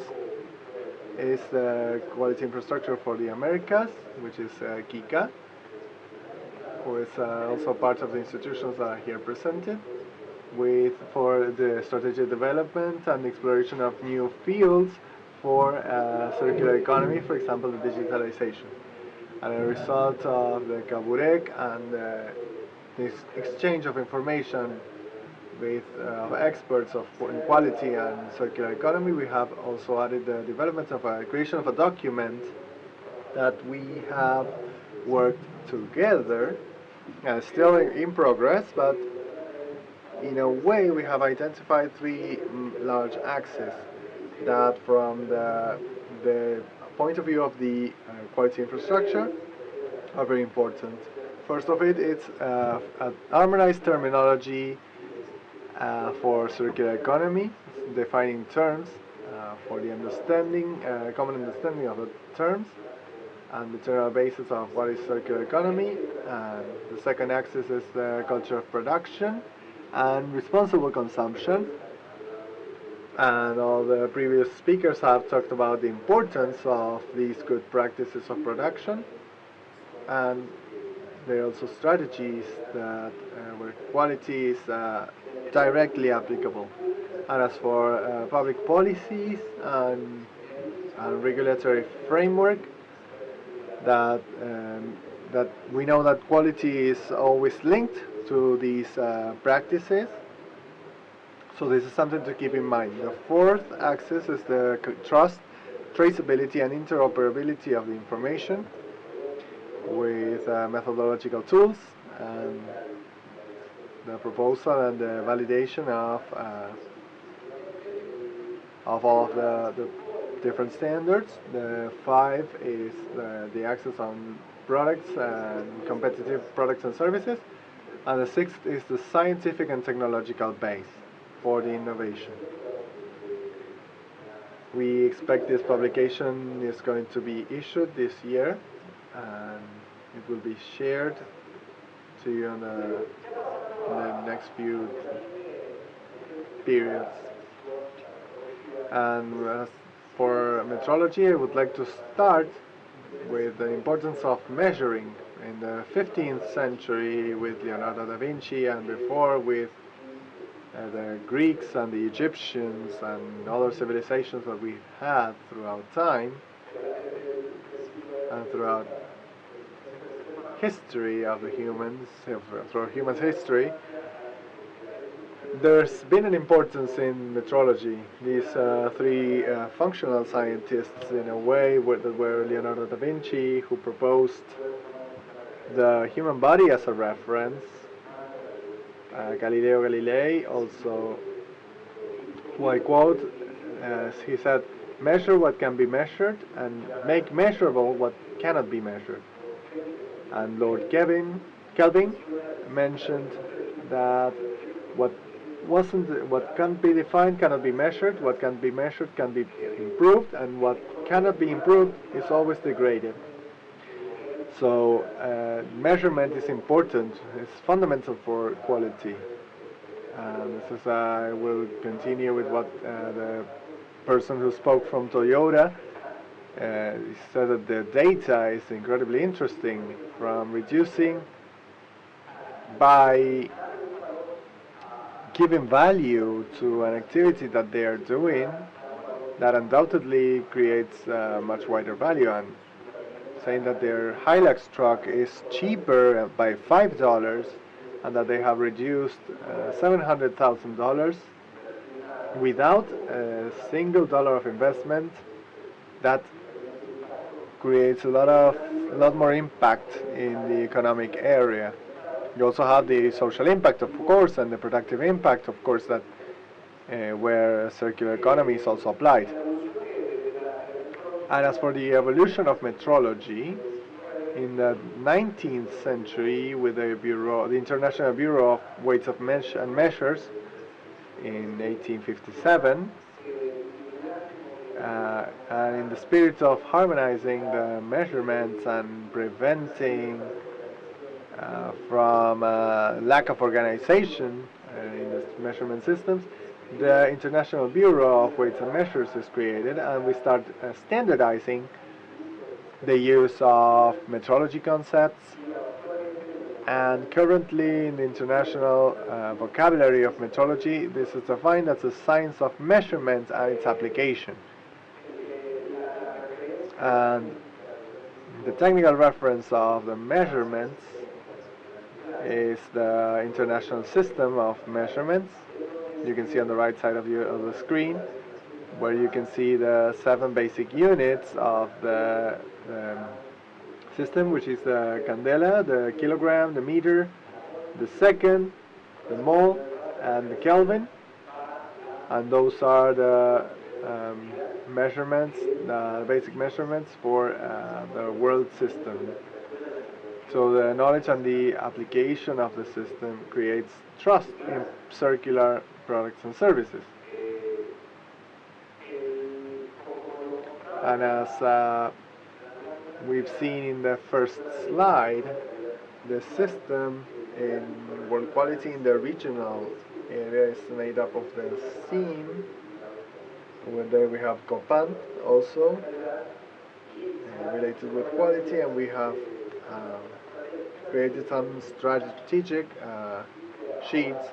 is the quality infrastructure for the Americas, which is KICA, who is also part of the institutions that are here presented, for the strategic development and exploration of new fields for circular economy, for example, the digitalization. And a result of the Caburec and this exchange of information with experts in quality and circular economy, we have also added the development of creation of a document that we have worked together, still in progress, but in a way we have identified 3 large axes that, from the point of view of the quality infrastructure, are very important. First of it, it's an harmonized terminology for circular economy, defining terms for the common understanding of the terms and the general basis of what is circular economy. And the second axis is the culture of production and responsible consumption. And all the previous speakers have talked about the importance of these good practices of production, and there are also strategies that where quality is directly applicable. And as for public policies and regulatory framework, that we know that quality is always linked to these practices. So this is something to keep in mind. The 4th axis is the trust, traceability, and interoperability of the information with methodological tools, and the proposal and the validation of all of the different standards. The 5 is the access on products and competitive products and services, and the 6th is the scientific and technological base for the innovation. We expect this publication is going to be issued this year, and it will be shared to you in the next few periods. And as for metrology, I would like to start with the importance of measuring in the 15th century with Leonardo da Vinci, and before with the Greeks and the Egyptians and other civilizations that we had throughout time and throughout history of the humans, throughout humans' history, there's been an importance in metrology. These three functional scientists, in a way, were Leonardo da Vinci, who proposed the human body as a reference, Galileo Galilei also, who I quote, he said, "Measure what can be measured and make measurable what cannot be measured." And Lord Kelvin mentioned that what can't be defined cannot be measured, what can be measured can be improved, and what cannot be improved is always degraded. So measurement is important, it's fundamental for quality. This is, I will continue with what the person who spoke from Toyota he said, that the data is incredibly interesting, from reducing by giving value to an activity that they are doing that undoubtedly creates much wider value, and saying that their Hilux truck is cheaper by $5 and that they have reduced $700,000 without a single dollar of investment. That creates a lot more impact in the economic area. You also have the social impact, of course, and the productive impact, of course, that where circular economy is also applied. And as for the evolution of metrology, in the 19th century, with the International Bureau of Weights and Measures, in 1857, and in the spirit of harmonizing the measurements and preventing from lack of organization in the measurement systems, the International Bureau of Weights and Measures is created, and we start standardizing the use of metrology concepts. And currently in the international vocabulary of metrology, this is defined as the science of measurement and its application. And the technical reference of the measurements is the International System of Measurements. You can see on the right side of the screen, where you can see the 7 basic units of the system, which is the candela, the kilogram, the meter, the second, the mole, and the Kelvin. And those are the measurements, the basic measurements for the world system. So the knowledge and the application of the system creates trust in circular products and services. And as we've seen in the first slide, the system in world quality in the regional area is made up of the SIM, where there we have Compartiremos also related with quality, and we have created some strategic sheets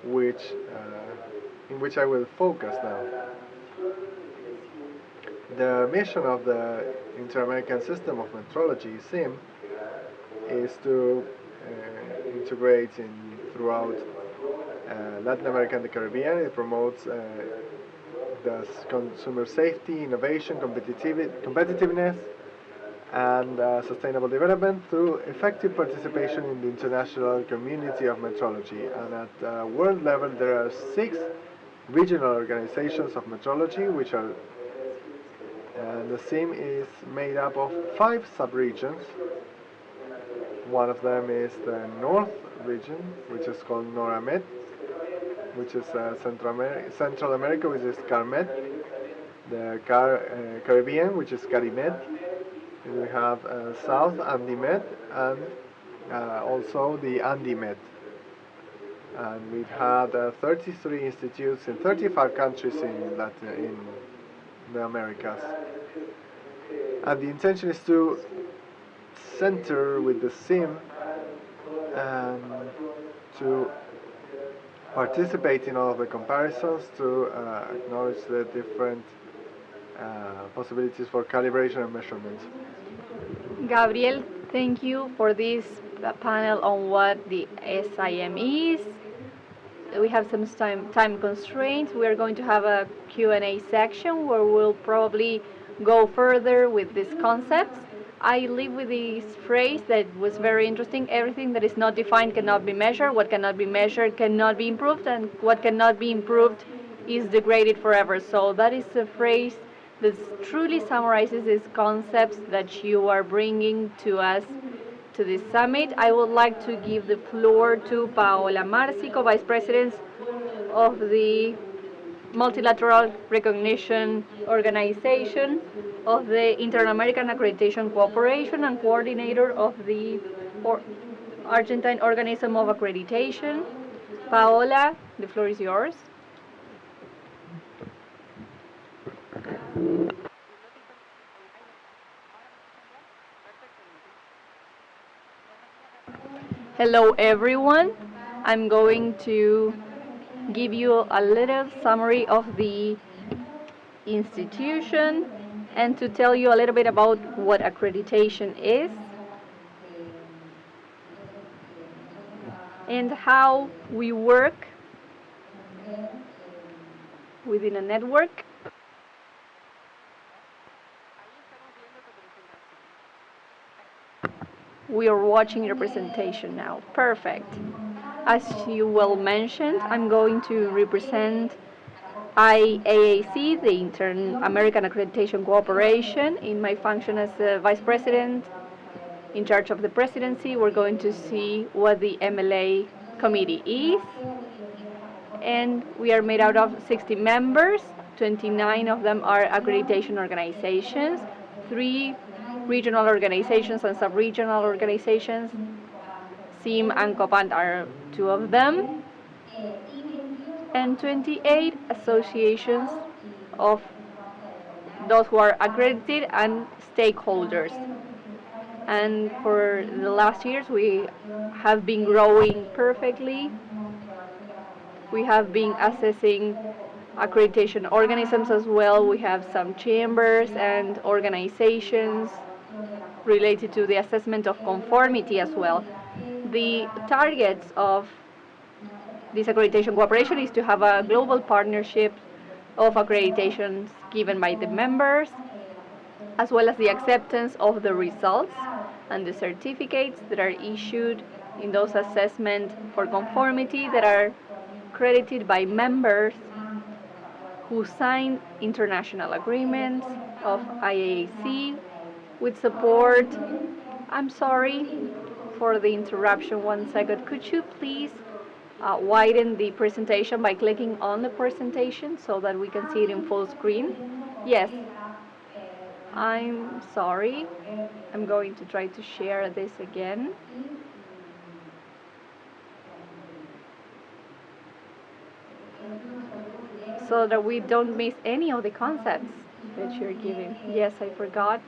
in which I will focus now. The mission of the Inter-American System of Metrology, SIM, is to integrate throughout Latin America and the Caribbean. It promotes the consumer safety, innovation, competitiveness, and sustainable development through effective participation in the international community of metrology. And at world level, there are 6 regional organizations of metrology, which are the SIM is made up of 5 sub-regions. One of them is the North region, which is called NORAMED, which is Central America, which is CARMED, the Caribbean, which is CARIMED. We have South ANDIMED, and also the ANDIMED. And we've had 33 institutes in 35 countries in the Americas. And the intention is to center with the sim and to participate in all of the comparisons, to acknowledge the different possibilities for calibration and measurement. Gabriel, thank you for this panel on what the SIM is. We have some time constraints. We are going to have a Q&A section where we'll probably go further with these concepts. I leave with this phrase that was very interesting. Everything that is not defined cannot be measured. What cannot be measured cannot be improved, and what cannot be improved is degraded forever. So that is a phrase that truly summarizes these concepts that you are bringing to us to this summit. I would like to give the floor to Paola Marcico, Vice President of the Multilateral Recognition Organization of the Inter-American Accreditation Cooperation and coordinator of the Argentine Organism of Accreditation. Paola, the floor is yours. Hello everyone. I'm going to give you a little summary of the institution and to tell you a little bit about what accreditation is and how we work within a network. We are watching your presentation now. Perfect. As you well mentioned, I'm going to represent IAAC, the Inter-American Accreditation Cooperation, in my function as the Vice President in charge of the presidency. We're going to see what the MLA committee is. And we are made out of 60 members. 29 of them are accreditation organizations, 3 regional organizations and sub-regional organizations. SIM and COPANT are 2 of them, and 28 associations of those who are accredited and stakeholders. And for the last years, we have been growing perfectly. We have been assessing accreditation organisms as well. We have some chambers and organizations related to the assessment of conformity as well. The targets of this accreditation cooperation is to have a global partnership of accreditations given by the members, as well as the acceptance of the results and the certificates that are issued in those assessments for conformity that are credited by members who sign international agreements of IAAC with support. I'm sorry for the interruption. 1 second. Could you please widen the presentation by clicking on the presentation so that we can see it in full screen? Yes. I'm sorry. I'm going to try to share this again. So that we don't miss any of the concepts that you're giving. Yes, I forgot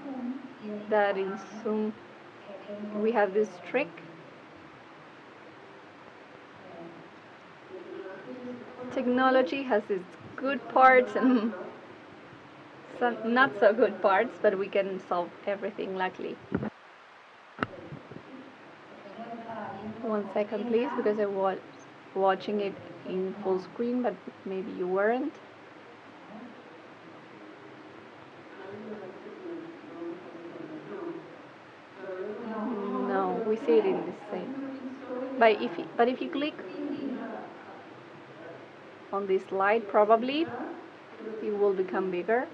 that in Zoom we have this trick. Technology has its good parts and some not so good parts, but we can solve everything luckily. 1 second please, because I was watching it in full screen, but maybe you weren't. No, we see it in the same. But if you click on this slide, probably it will become bigger.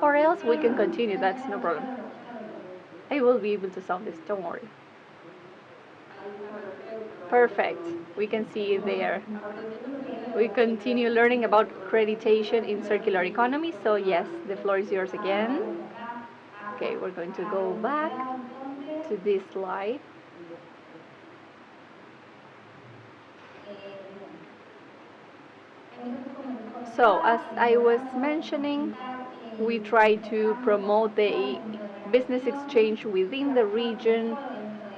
Or else we can continue, that's no problem. I will be able to solve this, don't worry. Perfect, we can see it there. We continue learning about accreditation in circular economy, so yes, the floor is yours again. Okay, we're going to go back to this slide. So, as I was mentioning, We try to promote the business exchange within the region,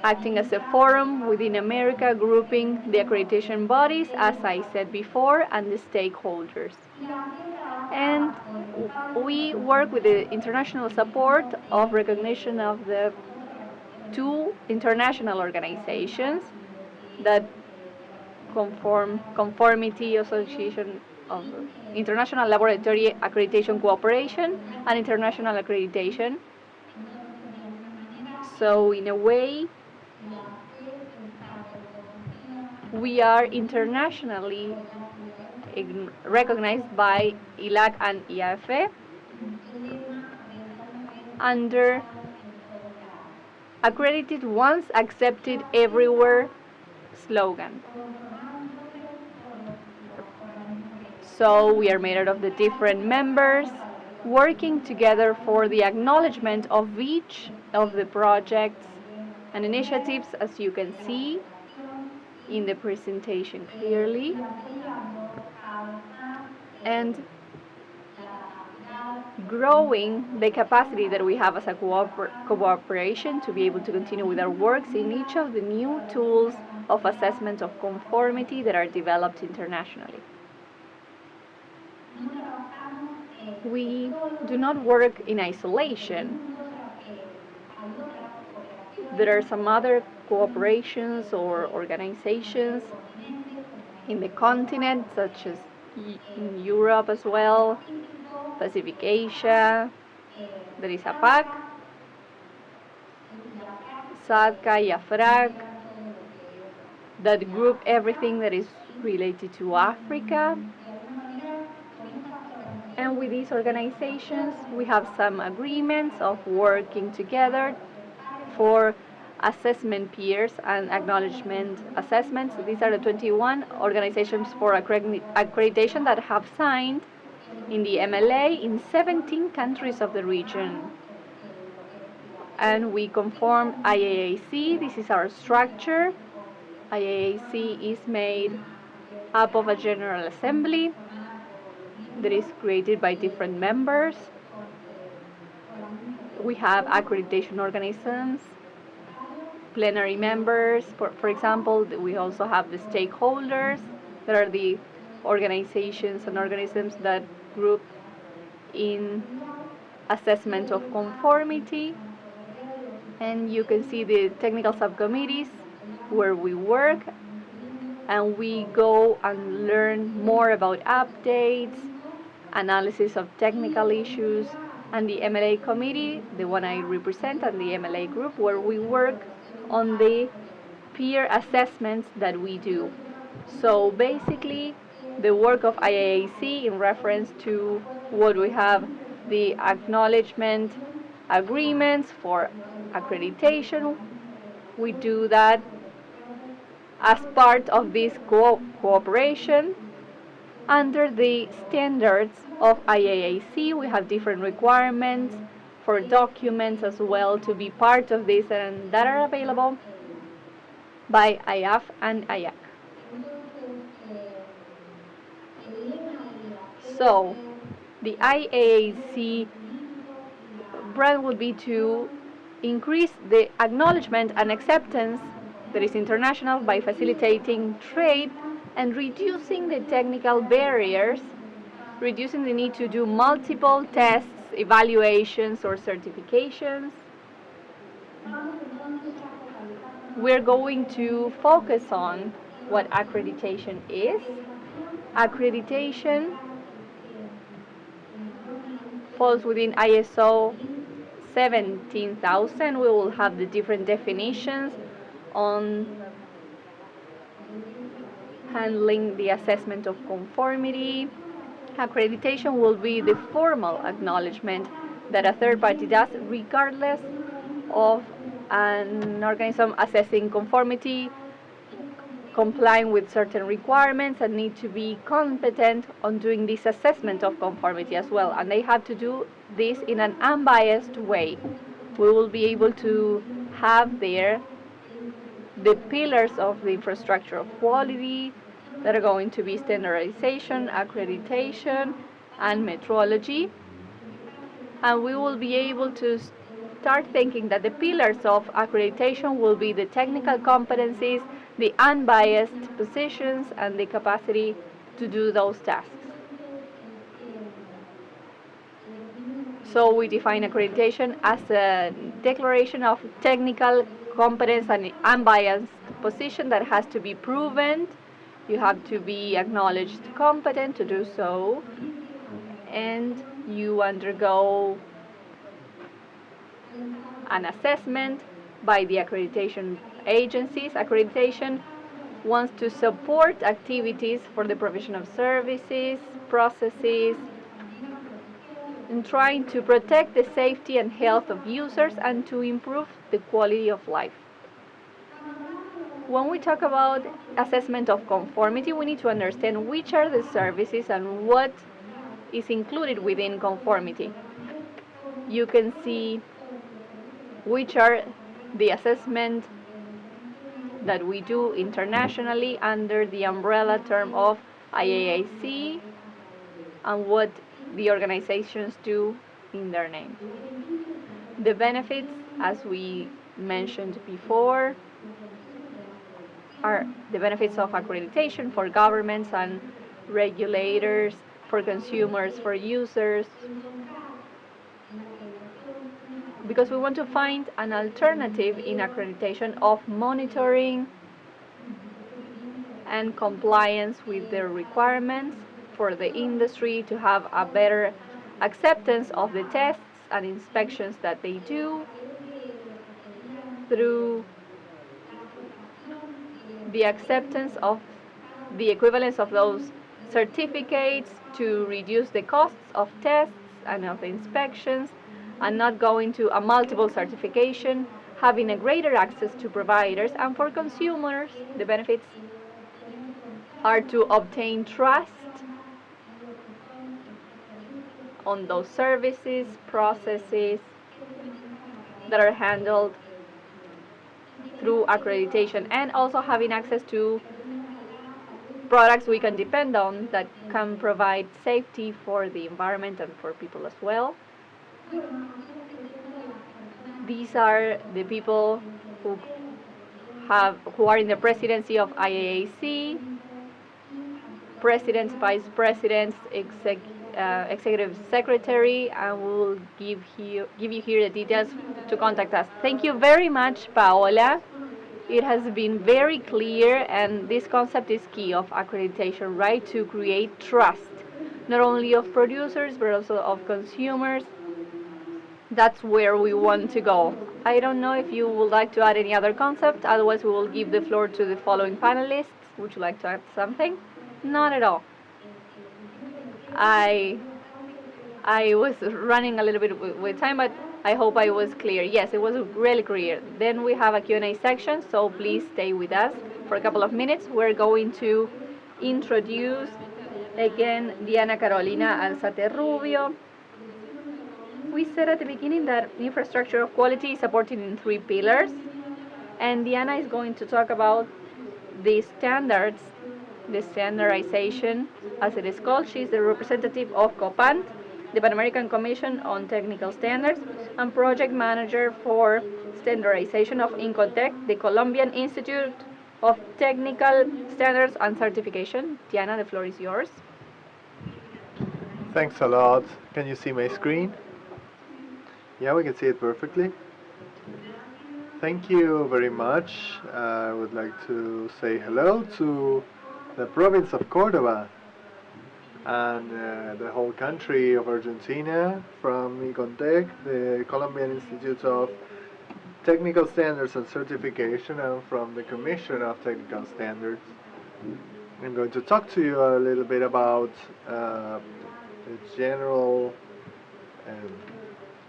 acting as a forum within America, grouping the accreditation bodies, as I said before, and the stakeholders. And we work with the international support of recognition of the two international organizations that Conformity Association of International Laboratory Accreditation Cooperation and International Accreditation. So in a way, we are internationally recognized by ILAC and IAFE under accredited once, accepted everywhere slogan. So we are made out of the different members working together for the acknowledgement of each of the projects and initiatives, as you can see in the presentation clearly, and growing the capacity that we have as a cooperation to be able to continue with our works in each of the new tools of assessment of conformity that are developed internationally. We do not work in isolation. There are some other cooperations or organizations in the continent, such as in Europe as well, Pacific Asia, there is APAC, SADCA, IAFRAC, that group everything that is related to Africa. And with these organizations, we have some agreements of working together for assessment peers and acknowledgement assessments. These are the 21 organizations for accreditation that have signed in the MLA in 17 countries of the region. And we conform IAAC. This is our structure. IAAC is made up of a General Assembly that is created by different members. We have accreditation organisms, plenary members. For example, we also have the stakeholders, that are the organizations and organisms that group in assessment of conformity. And you can see the technical subcommittees where we work, and we go and learn more about updates, analysis of technical issues, and the MLA committee, the one I represent, and the MLA group, where we work on the peer assessments that we do. So basically, the work of IAAC in reference to what we have, the acknowledgement agreements for accreditation, we do that as part of this cooperation. Under the standards of IAAC, we have different requirements for documents as well to be part of this, and that are available by IAF and IAC. So the IAAC brand would be to increase the acknowledgement and acceptance that is international by facilitating trade and reducing the technical barriers, reducing the need to do multiple tests, evaluations, or certifications. We're going to focus on what accreditation is. Accreditation falls within ISO 17000. We will have the different definitions on handling the assessment of conformity. Accreditation will be the formal acknowledgement that a third party does regardless of an organism assessing conformity, complying with certain requirements, and need to be competent on doing this assessment of conformity as well. And they have to do this in an unbiased way. We will be able to have there the pillars of the infrastructure of quality that are going to be standardization, accreditation, and metrology. And we will be able to start thinking that the pillars of accreditation will be the technical competencies, the unbiased positions, and the capacity to do those tasks. So we define accreditation as a declaration of technical competence and unbiased position that has to be proven. You have to be acknowledged competent to do so, and you undergo an assessment by the accreditation agencies. Accreditation wants to support activities for the provision of services, processes, and trying to protect the safety and health of users and to improve the quality of life. When we talk about assessment of conformity, we need to understand which are the services and what is included within conformity. You can see which are the assessment that we do internationally under the umbrella term of IAAC and what the organizations do in their name. The benefits, as we mentioned before, are the benefits of accreditation for governments and regulators, for consumers, for users, because we want to find an alternative in accreditation of monitoring and compliance with the requirements for the industry to have a better acceptance of the tests and inspections that they do through the acceptance of the equivalence of those certificates to reduce the costs of tests and of the inspections and not going to a multiple certification, having a greater access to providers, and for consumers, the benefits are to obtain trust on those services, processes that are handled through accreditation, and also having access to products we can depend on that can provide safety for the environment and for people as well. These are the people who are in the presidency of IAAC, presidents, vice presidents, executive secretary, and we'll give you here the details to contact us. Thank you very much, Paola. It has been very clear, and this concept is key of accreditation, right? To create trust, not only of producers, but also of consumers. That's where we want to go. I don't know if you would like to add any other concept, otherwise we will give the floor to the following panelists. Would you like to add something? Not at all. I was running a little bit with time, but I hope I was clear. Yes, it was really clear. Then we have a Q&A section, so please stay with us for a couple of minutes. We're going to introduce again Diana Carolina Alzate Rubio. We said at the beginning that infrastructure of quality is supported in 3 pillars, and Diana is going to talk about the standards, the standardization, as it is called. She's the representative of COPANT, the Pan American Commission on Technical Standards, and project manager for standardization of INCOTEC, the Colombian Institute of Technical Standards and Certification. Diana, the floor is yours. Thanks a lot. Can you see my screen? Yeah, we can see it perfectly. Thank you very much. I would like to say hello to the province of Córdoba and the whole country of Argentina, from INCOTEC, the Colombian Institute of Technical Standards and Certification, and from the Commission of Technical Standards. I'm going to talk to you a little bit about the general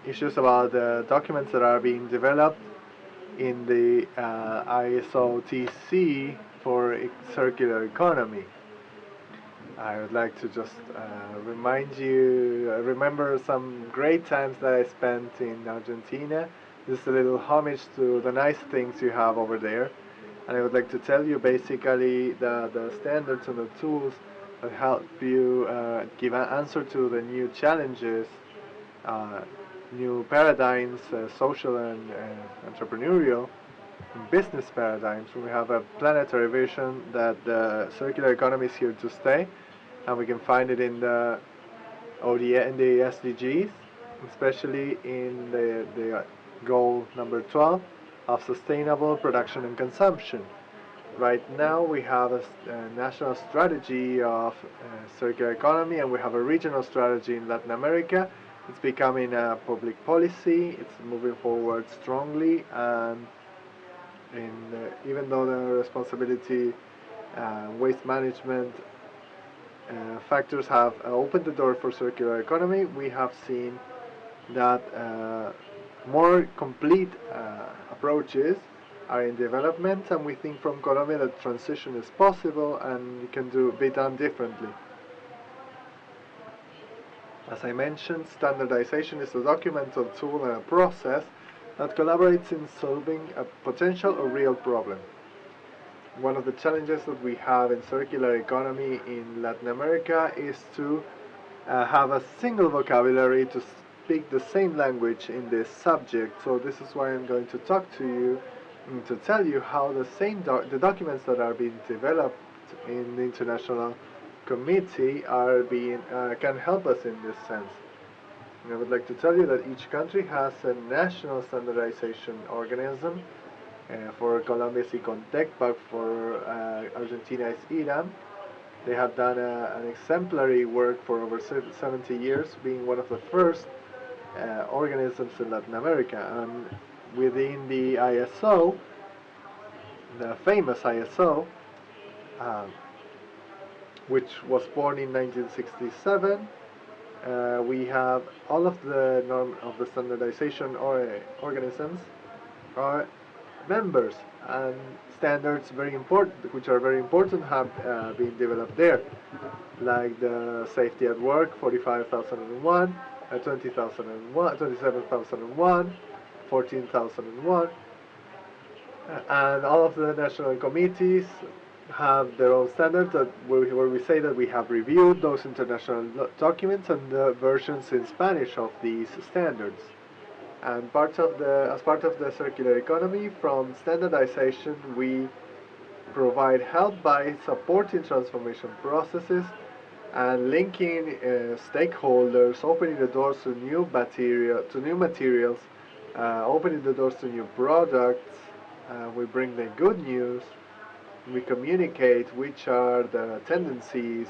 issues about the documents that are being developed in the ISO/TC for circular economy. I would like to just remember some great times that I spent in Argentina. Just a little homage to the nice things you have over there. And I would like to tell you basically the standards and the tools that help you give an answer to the new challenges new paradigms, social and entrepreneurial, business paradigms. We have a planetary vision that the circular economy is here to stay, and we can find it in the in the SDGs, especially in the goal number 12 of sustainable production and consumption. Right now we have a national strategy of circular economy, and we have a regional strategy in Latin America. It's becoming a public policy. It's moving forward strongly, and even though the responsibility, waste management factors have opened the door for circular economy, we have seen that more complete approaches are in development, and we think from Colombia that transition is possible and it can be done differently. As I mentioned, standardization is a documental tool and a process that collaborates in solving a potential or real problem. One of the challenges that we have in circular economy in Latin America is to have a single vocabulary to speak the same language in this subject. So this is why I'm going to talk to you and to tell you how the documents that are being developed in the international committee are can help us in this sense. And I would like to tell you that each country has a national standardization organism. For Colombia it's Icontec, but for Argentina it's IRAM. They have done an exemplary work for over 70 years, being one of the first organisms in Latin America. And within the ISO, the famous ISO, which was born in 1967, we have all of the standardization organisms are members, and standards which are very important have been developed there, like the safety at work 45,001, 20,001, 27,001, 14,001, and all of the national committees have their own standards where we say that we have reviewed those international documents and the versions in Spanish of these standards. And as part of the circular economy, from standardization we provide help by supporting transformation processes and linking stakeholders, opening the doors to new materials, opening the doors to new products. We bring the good news. We communicate which are the tendencies,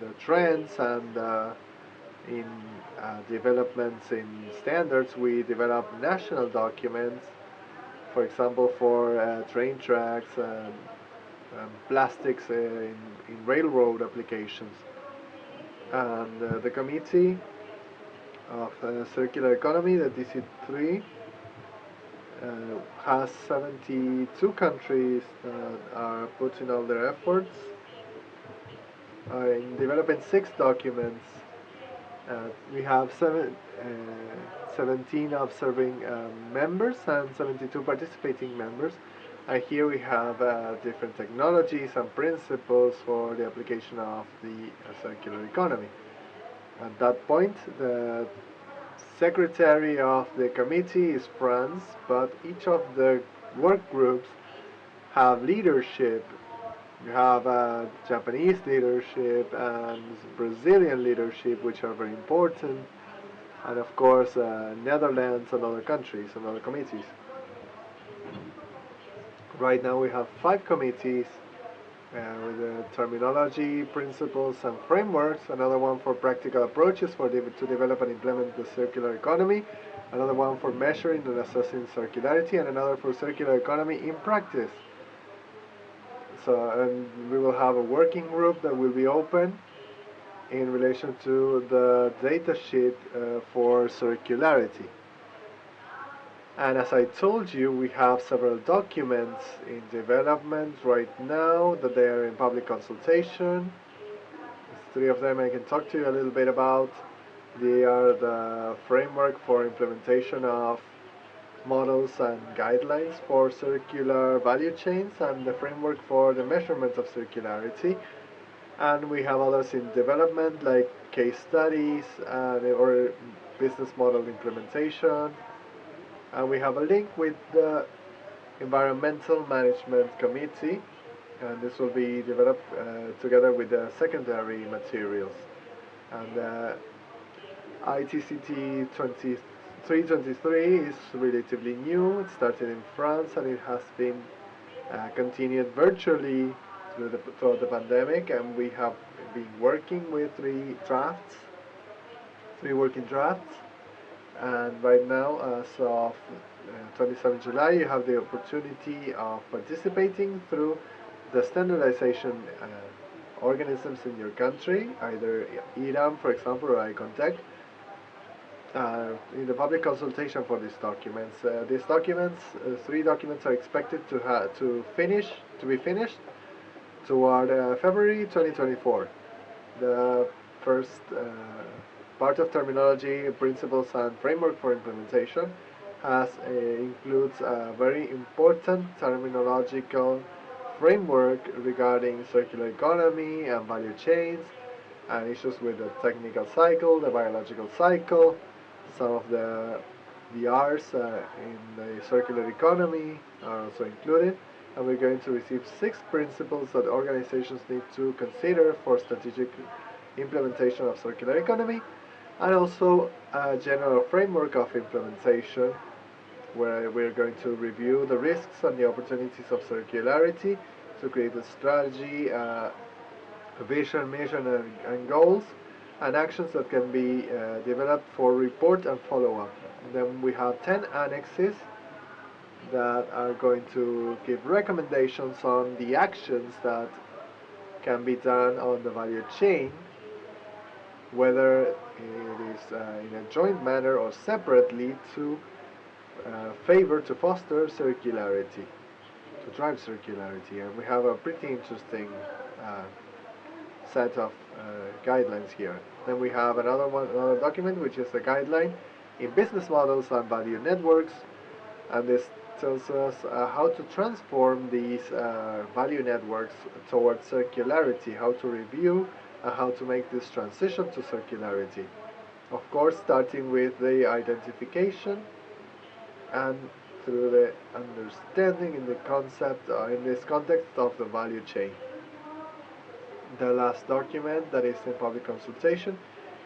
the trends, and in developments in standards. We develop national documents, for example, for train tracks, plastics in railroad applications. And the Committee of Circular Economy, the DC3, has 72 countries that are putting all their efforts in developing 6 documents. We have 17 observing members and 72 participating members. And here we have different technologies and principles for the application of the circular economy. At that point, the secretary of the committee is France, but each of the work groups have leadership. You have Japanese leadership and Brazilian leadership, which are very important, and of course Netherlands and other countries and other committees. Right now we have 5 committees with the terminology, principles and frameworks, another one for practical approaches to develop and implement the circular economy, another one for measuring and assessing circularity, and another for circular economy in practice. And we will have a working group that will be open in relation to the data sheet for circularity. And as I told you, we have several documents in development right now that they are in public consultation. 3 of them I can talk to you a little bit about. They are the framework for implementation of models and guidelines for circular value chains, and the framework for the measurement of circularity. And we have others in development, like case studies or business model implementation, and we have a link with the Environmental Management Committee, and this will be developed together with the secondary materials. And ITCT 2323 is relatively new. It started in France and it has been continued virtually throughout the pandemic, and we have been working with three working drafts. And right now, as of 27 July, you have the opportunity of participating through the standardization organisms in your country, either IRAM, for example, or iContact, in the public consultation for these documents. These documents, three documents, are expected to be finished toward February 2024. The first part of terminology, principles, and framework for implementation includes a very important terminological framework regarding circular economy and value chains, and issues with the technical cycle, the biological cycle. Some of the R's in the circular economy are also included, and we're going to receive 6 principles that organizations need to consider for strategic implementation of circular economy, and also a general framework of implementation, where we're going to review the risks and the opportunities of circularity to create a strategy, a vision, mission, and goals, and actions that can be developed for report and follow-up. Then we have 10 annexes that are going to give recommendations on the actions that can be done on the value chain, whether it is in a joint manner or separately, to foster circularity, to drive circularity. And we have a pretty interesting set of guidelines here. Then we have another document, which is a guideline in business models and value networks, and this tells us how to transform these value networks towards circularity, how to review and how to make this transition to circularity. Of course, starting with the identification and through the understanding in the concept, in this context of the value chain. The last document that is in public consultation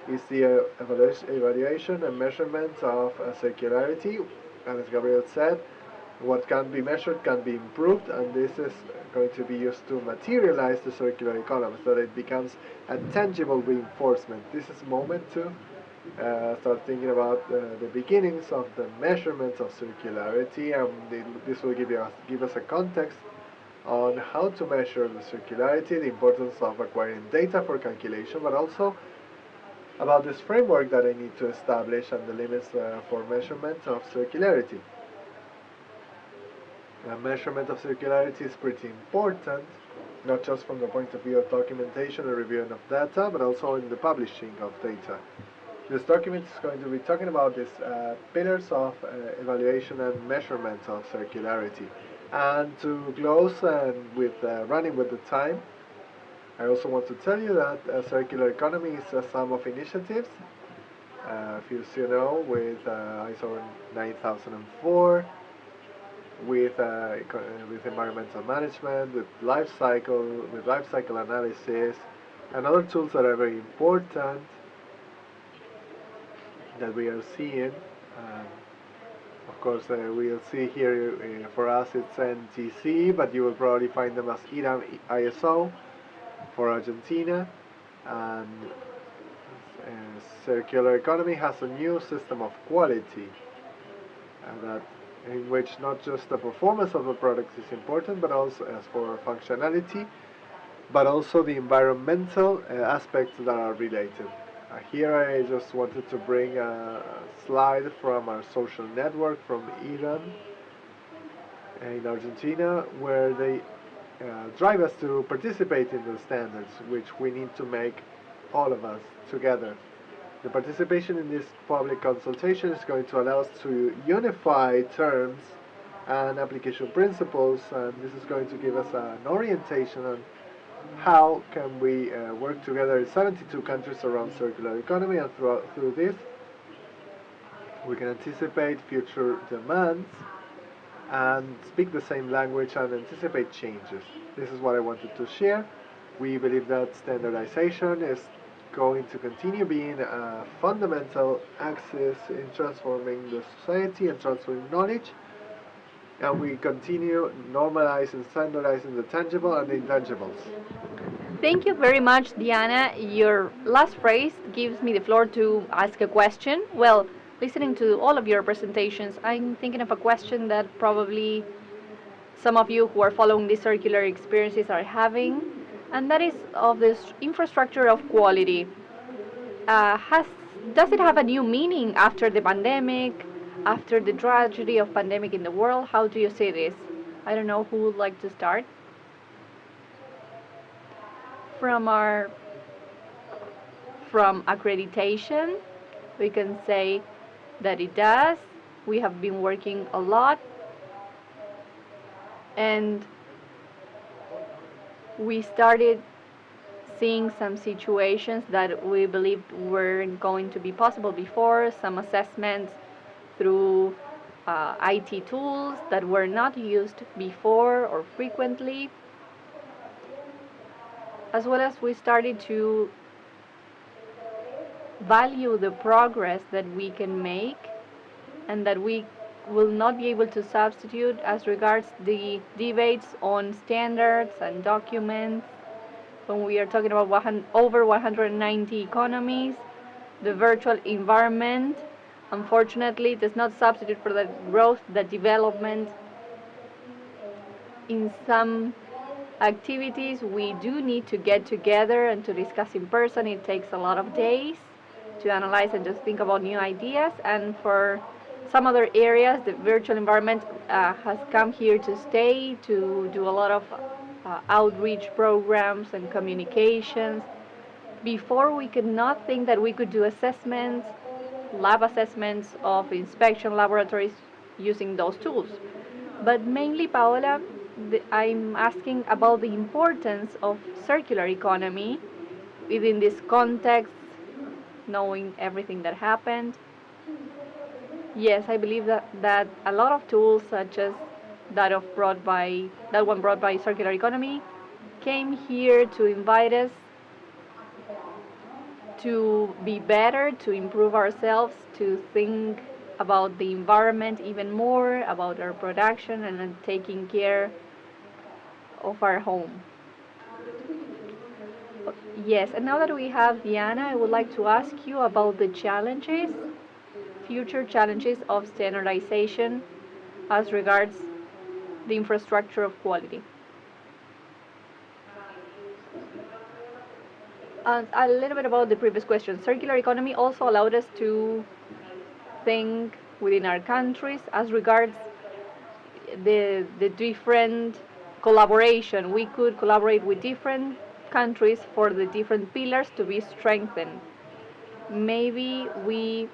is the evaluation and measurement of circularity. And as Gabriel said, what can be measured can be improved, and this is going to be used to materialize the circular economy so that it becomes a tangible reinforcement. This is a moment to start thinking about the beginnings of the measurements of circularity, and this will give us a context on how to measure the circularity, the importance of acquiring data for calculation, but also about this framework that I need to establish and the limits for measurement of circularity. Measurement of circularity is pretty important, not just from the point of view of documentation and reviewing of data, but also in the publishing of data. This document is going to be talking about these pillars of evaluation and measurement of circularity. And to close and with running with the time, I also want to tell you that a circular economy is a sum of initiatives, if you know, with ISO 9004, with environmental management, with life cycle analysis, and other tools that are very important that we are seeing. Of course, we'll see here, for us it's NTC, but you will probably find them as IRAM ISO for Argentina. And circular economy has a new system of quality, in which not just the performance of the product is important, but also as for functionality, but also the environmental aspects that are related. Here I just wanted to bring a slide from our social network from Iran in Argentina, where they drive us to participate in the standards, which we need to make all of us together. The participation in this public consultation is going to allow us to unify terms and application principles, and this is going to give us an orientation on how can we work together in 72 countries around circular economy, and through this we can anticipate future demands and speak the same language and anticipate changes. This is what I wanted to share. We believe that standardization is going to continue being a fundamental axis in transforming the society and transferring knowledge, and we continue normalizing, standardizing the tangible and the intangibles. Thank you very much, Diana. Your last phrase gives me the floor to ask a question. Well, listening to all of your presentations, I'm thinking of a question that probably some of you who are following these circular experiences are having, and that is of this infrastructure of quality. Does it have a new meaning after the pandemic, after the tragedy of pandemic in the world? How do you see this? I don't know who would like to start. From accreditation, we can say that it does. We have been working a lot, and we started seeing some situations that we believed weren't going to be possible before, some assessments through IT tools that were not used before or frequently, as well as we started to value the progress that we can make and that we will not be able to substitute as regards the debates on standards and documents. When we are talking about over 190 economies, the virtual environment, unfortunately, does not substitute for the growth, the development. In some activities, we do need to get together and to discuss in person. It takes a lot of days to analyze and just think about new ideas. And for some other areas, the virtual environment has come here to stay, to do a lot of outreach programs and communications. Before, we could not think that we could do assessments, lab assessments of inspection laboratories using those tools. But mainly, Paola, I'm asking about the importance of circular economy within this context, knowing everything that happened. Yes, I believe that a lot of tools, such as that one brought by circular economy, came here to invite us to be better, to improve ourselves, to think about the environment even more, about our production, and taking care of our home. Yes, and now that we have Diana, I would like to ask you about the challenges, future challenges of standardization as regards the infrastructure of quality. And a little bit about the previous question. Circular economy also allowed us to think within our countries as regards the different collaboration. We could collaborate with different countries for the different pillars to be strengthened. Maybe we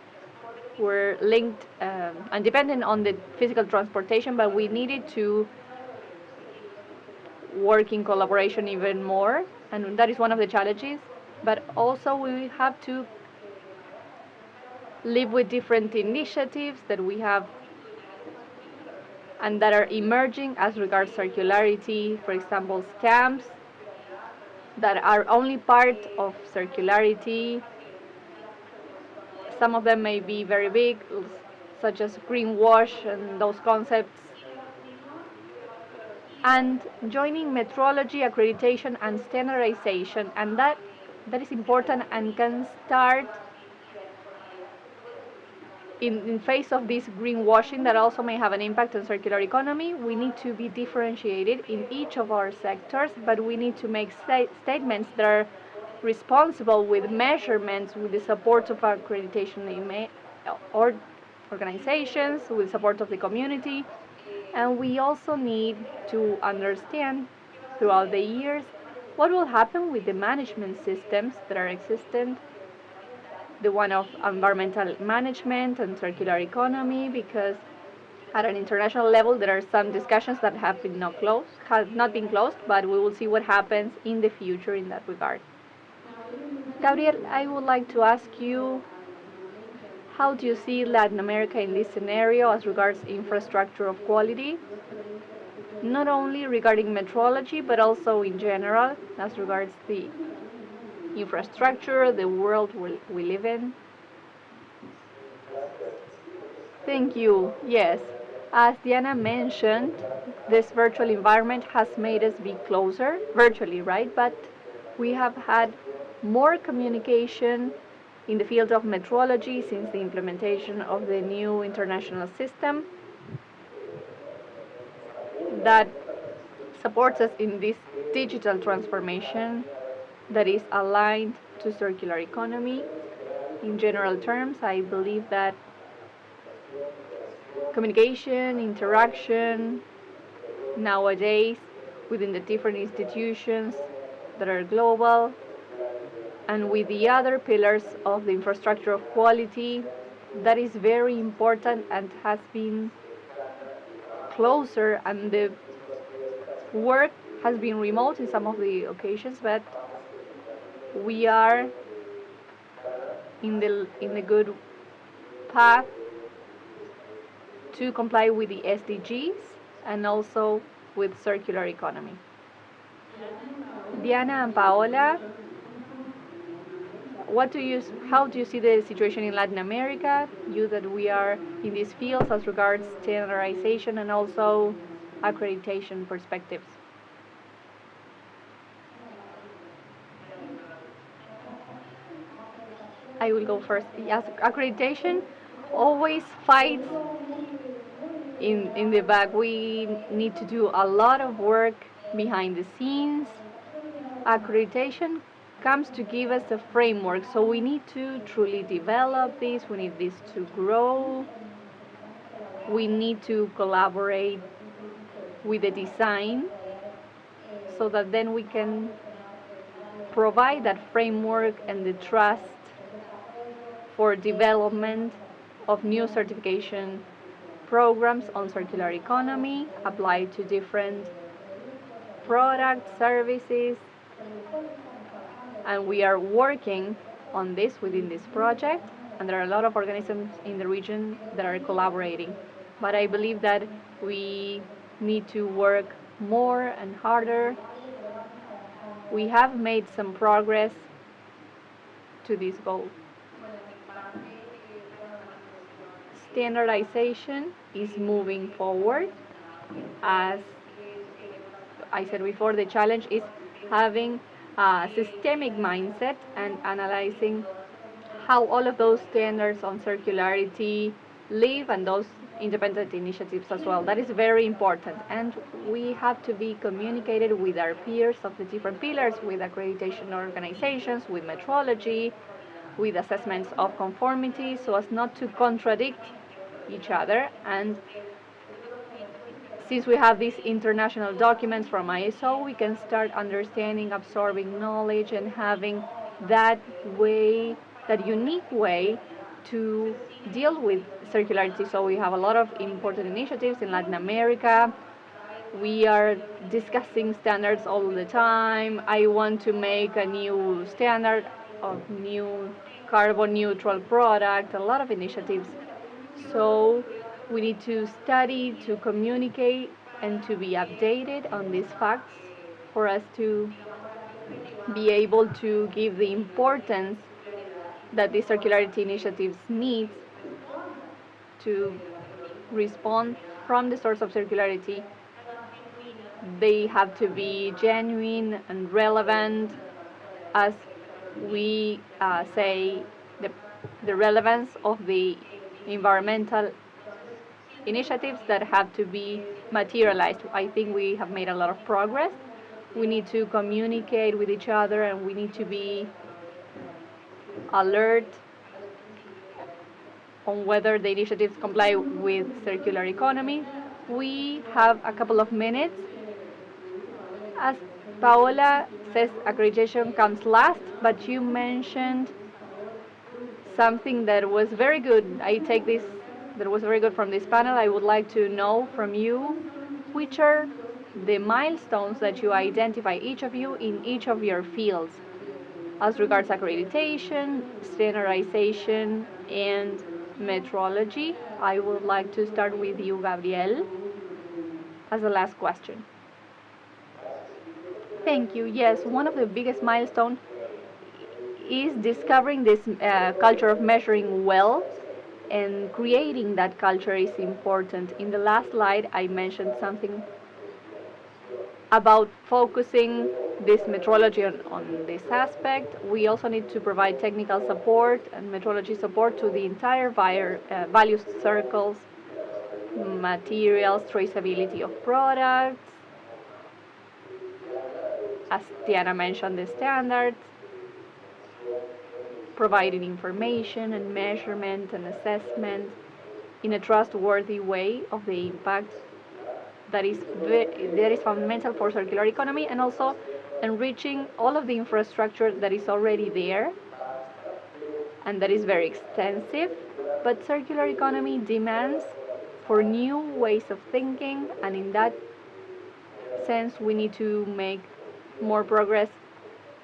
were linked and dependent on the physical transportation, but we needed to work in collaboration even more, and that is one of the challenges. But also we have to live with different initiatives that we have and that are emerging as regards circularity. For example, stamps that are only part of circularity. Some of them may be very big, such as greenwash and those concepts. And joining metrology, accreditation, and standardization, and that is important and can start in face of this greenwashing that also may have an impact on circular economy. We need to be differentiated in each of our sectors, but we need to make statements that are responsible with measurements, with the support of accreditation or organizations, with the support of the community. And we also need to understand throughout the years what will happen with the management systems that are existent, the one of environmental management and circular economy, because at an international level there are some discussions that have not been closed, but we will see what happens in the future in that regard. Gabriel, I would like to ask you, How do you see Latin America in this scenario as regards infrastructure of quality? Not only regarding metrology, but also in general, as regards the infrastructure, the world we live in. Thank you. Yes, as Diana mentioned, this virtual environment has made us be closer, virtually, right? But we have had more communication in the field of metrology since the implementation of the new international system that supports us in this digital transformation that is aligned to circular economy. In general terms, I believe that communication, interaction nowadays within the different institutions that are global and with the other pillars of the infrastructure of quality, that is very important and has been closer, and the work has been remote in some of the occasions, but we are in the good path to comply with the SDGs and also with circular economy. Diana and Paola, how do you see the situation in Latin America? You that we are in these fields as regards standardization and also accreditation perspectives. I will go first. Yes, accreditation always fights in the back. We need to do a lot of work behind the scenes. Accreditation comes to give us a framework, so we need to truly develop this. We need this to grow. We need to collaborate with the design so that then we can provide that framework and the trust for development of new certification programs on circular economy applied to different products, services, and we are working on this within this project, and there are a lot of organisms in the region that are collaborating. But I believe that we need to work more and harder. We have made some progress to this goal. Standardization is moving forward. As I said before, the challenge is having a systemic mindset and analyzing how all of those standards on circularity live and those independent initiatives as well. That is very important. And we have to be communicated with our peers of the different pillars, with accreditation organizations, with metrology, with assessments of conformity, so as not to contradict each other. And since we have these international documents from ISO, we can start understanding, absorbing knowledge, and having that way, that unique way to deal with circularity. So we have a lot of important initiatives in Latin America. We are discussing standards all the time. I want to make a new standard of new carbon neutral product, a lot of initiatives. So we need to study, to communicate, and to be updated on these facts for us to be able to give the importance that the circularity initiatives need to respond from the source of circularity. They have to be genuine and relevant, as we say, the relevance of the environmental initiatives that have to be materialized. I think we have made a lot of progress. We need to communicate with each other, and we need to be alert on whether the initiatives comply with circular economy. We have a couple of minutes. As Paola says, accreditation comes last, but you mentioned something that was very good. I take this, that was very good from this panel. I would like to know from you, which are the milestones that you identify, each of you, in each of your fields, as regards accreditation, standardization, and metrology. I would like to start with you, Gabriel, as the last question. Thank you. Yes, one of the biggest milestones is discovering this culture of measuring well, and creating that culture is important. In the last slide, I mentioned something about focusing this metrology on this aspect. We also need to provide technical support and metrology support to the entire value circles, materials, traceability of products, as Diana mentioned, the standards, providing information and measurement and assessment in a trustworthy way of the impact that is fundamental for circular economy, and also enriching all of the infrastructure that is already there and that is very extensive. But circular economy demands for new ways of thinking, and in that sense we need to make more progress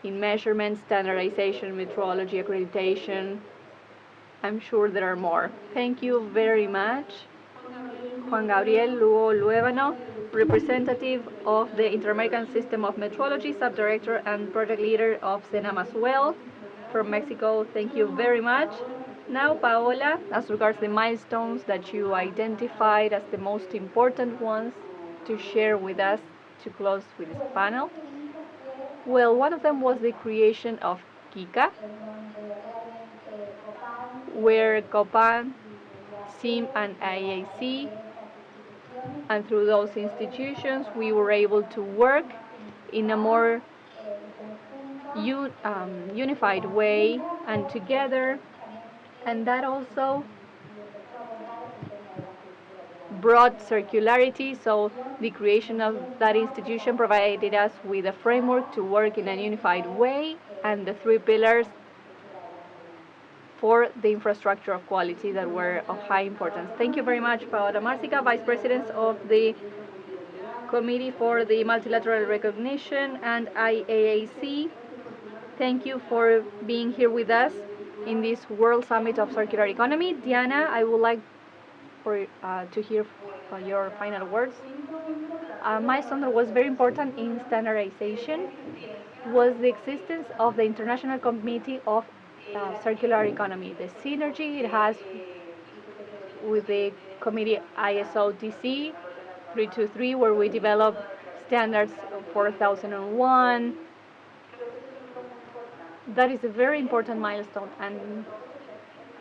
in measurement, standardization, metrology, accreditation. I'm sure there are more. Thank you very much. Juan Gabriel Lugo Luevano, representative of the Inter-American System of Metrology, subdirector and project leader of CENAM as well, from Mexico. Thank you very much. Now, Paola, as regards the milestones that you identified as the most important ones to share with us to close with this panel. Well, one of them was the creation of KICA, where COPAN, SIM, and IAC, and through those institutions we were able to work in a more unified way and together, and that also brought circularity. So the creation of that institution provided us with a framework to work in a unified way, and the three pillars for the infrastructure of quality that were of high importance. Thank you very much, Paola Marcica, Vice President of the Committee for the Multilateral Recognition and IAAC. Thank you for being here with us in this World Summit of Circular Economy. Diana, I would like to hear your final words. A milestone that was very important in standardization was the existence of the International Committee of Circular Economy, the synergy it has with the committee ISO TC 323, where we developed standards 4001. That is a very important milestone, and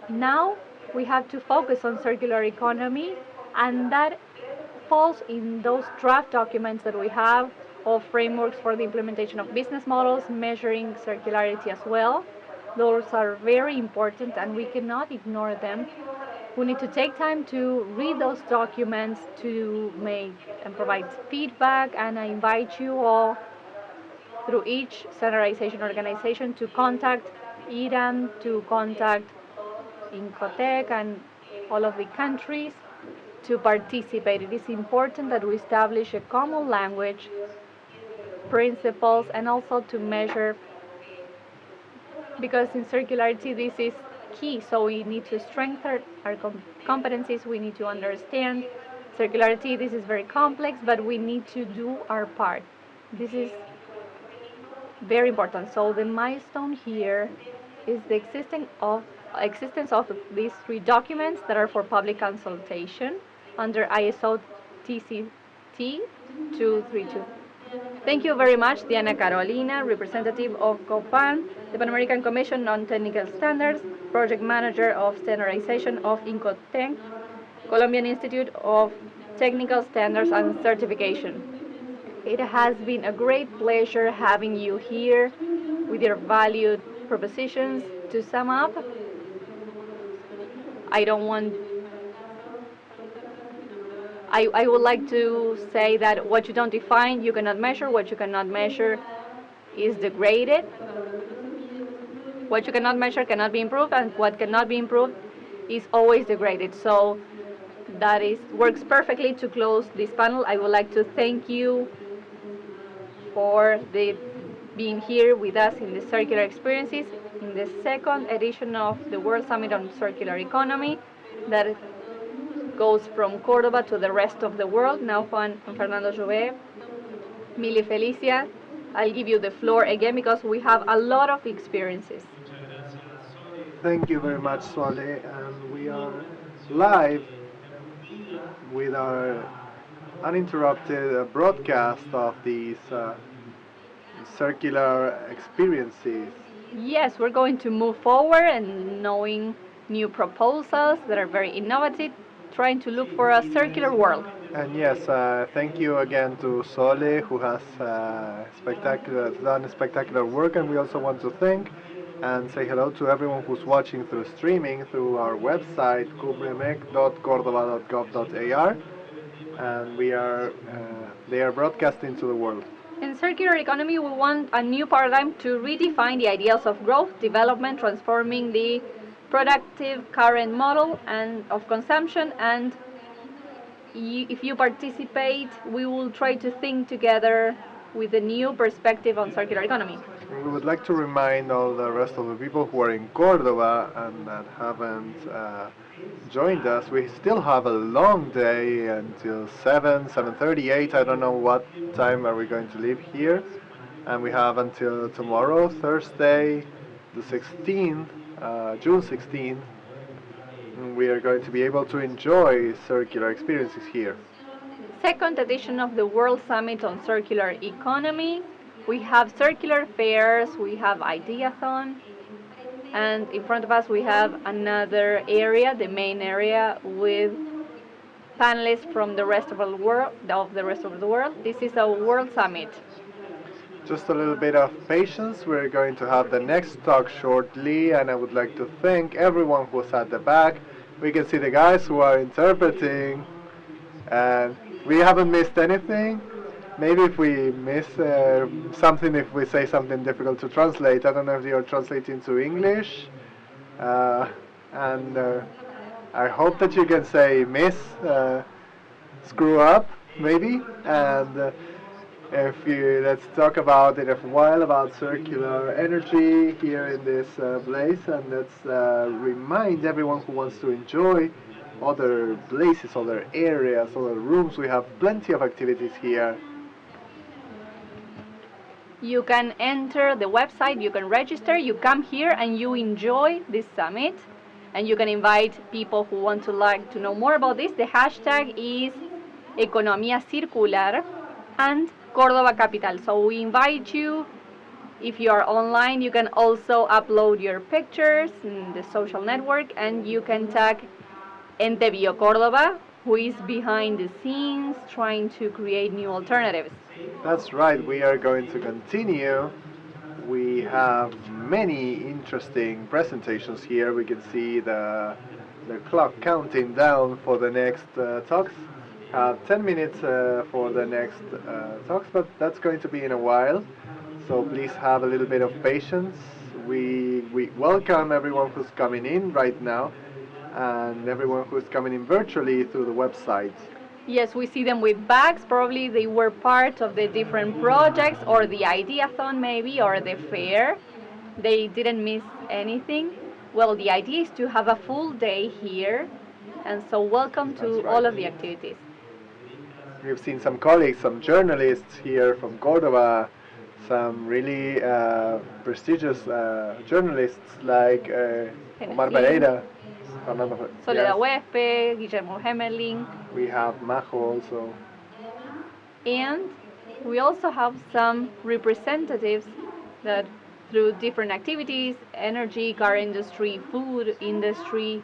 now we have to focus on circular economy, and that falls in those draft documents that we have of frameworks for the implementation of business models, measuring circularity as well. Those are very important and we cannot ignore them. We need to take time to read those documents, to make and provide feedback, and I invite you all through each standardization organization to contact IRAN, to contact Incotec and all of the countries to participate. It is important that we establish a common language, principles, and also to measure, because in circularity this is key. So we need to strengthen our competencies, we need to understand circularity. This is very complex, but we need to do our part. This is very important. So the milestone here is the existence of these three documents that are for public consultation under ISO TCT 232. Thank you very much, Diana Carolina, representative of COPAN, the Pan American Commission on Technical Standards, project manager of standardization of Incotec, Colombian Institute of Technical Standards and Certification. It has been a great pleasure having you here with your valued propositions. To sum up, I would like to say that what you don't define, you cannot measure. What you cannot measure is degraded. What you cannot measure cannot be improved, and what cannot be improved is always degraded. So that works perfectly to close this panel. I would like to thank you for being here with us in the Circular Experiences in the second edition of the World Summit on Circular Economy. that goes from Cordoba to the rest of the world. Now Juan Fernando Jové, Mili Felicia, I'll give you the floor again because we have a lot of experiences. Thank you very much, Sole. And we are live with our uninterrupted broadcast of these circular experiences. Yes, we're going to move forward and knowing new proposals that are very innovative, trying to look for a circular world. And yes, thank you again to Sole, who has done spectacular work. And we also want to thank and say hello to everyone who's watching through streaming through our website, cubremec.cordoba.gov.ar. And they are broadcasting to the world. In circular economy, we want a new paradigm to redefine the ideals of growth, development, transforming the productive current model and of consumption. And if you participate, we will try to think together with a new perspective on circular economy. We would like to remind all the rest of the people who are in Cordoba and that haven't joined us. We still have a long day until 7:30, 8. I don't know what time are we going to leave here. And we have until tomorrow, Thursday, the 16th, June 16th. We are going to be able to enjoy circular experiences here. Second edition of the World Summit on Circular Economy. We have circular fairs, we have ideathon, and in front of us we have another area, the main area, with panelists from the rest of the world. This is a World Summit. Just a little bit of patience. We're going to have the next talk shortly, and I would like to thank everyone who's at the back. We can see the guys who are interpreting, and we haven't missed anything. Maybe if we miss something, if we say something difficult to translate, I don't know if you're translating to English, and I hope that you can say miss, screw up, maybe, and let's talk about it a while about circular energy here in this place, and let's remind everyone who wants to enjoy other places, other areas, other rooms. We have plenty of activities here. You can enter the website, you can register, you come here and you enjoy this summit, and you can invite people who want to know more about this. The hashtag is Economía Circular and Cordoba Capital. So we invite you, if you are online, you can also upload your pictures in the social network, and you can tag Ente Bio Cordoba, who is behind the scenes trying to create new alternatives. That's right, we are going to continue. We have many interesting presentations here. We can see the clock counting down for the next talks. 10 minutes for the next talks, but that's going to be in a while. So please have a little bit of patience. We welcome everyone who's coming in right now and everyone who's coming in virtually through the website. Yes, we see them with bags. Probably they were part of the different projects or the ideathon maybe, or the fair. They didn't miss anything. Well, the idea is to have a full day here, and so welcome to all of the activities. We've seen some colleagues, some journalists here from Cordoba, some really prestigious journalists like Omar Pereira, Soledad Huespe, Guillermo Hemerling. We have Majo also. And we also have some representatives that through different activities, energy, car industry, food industry,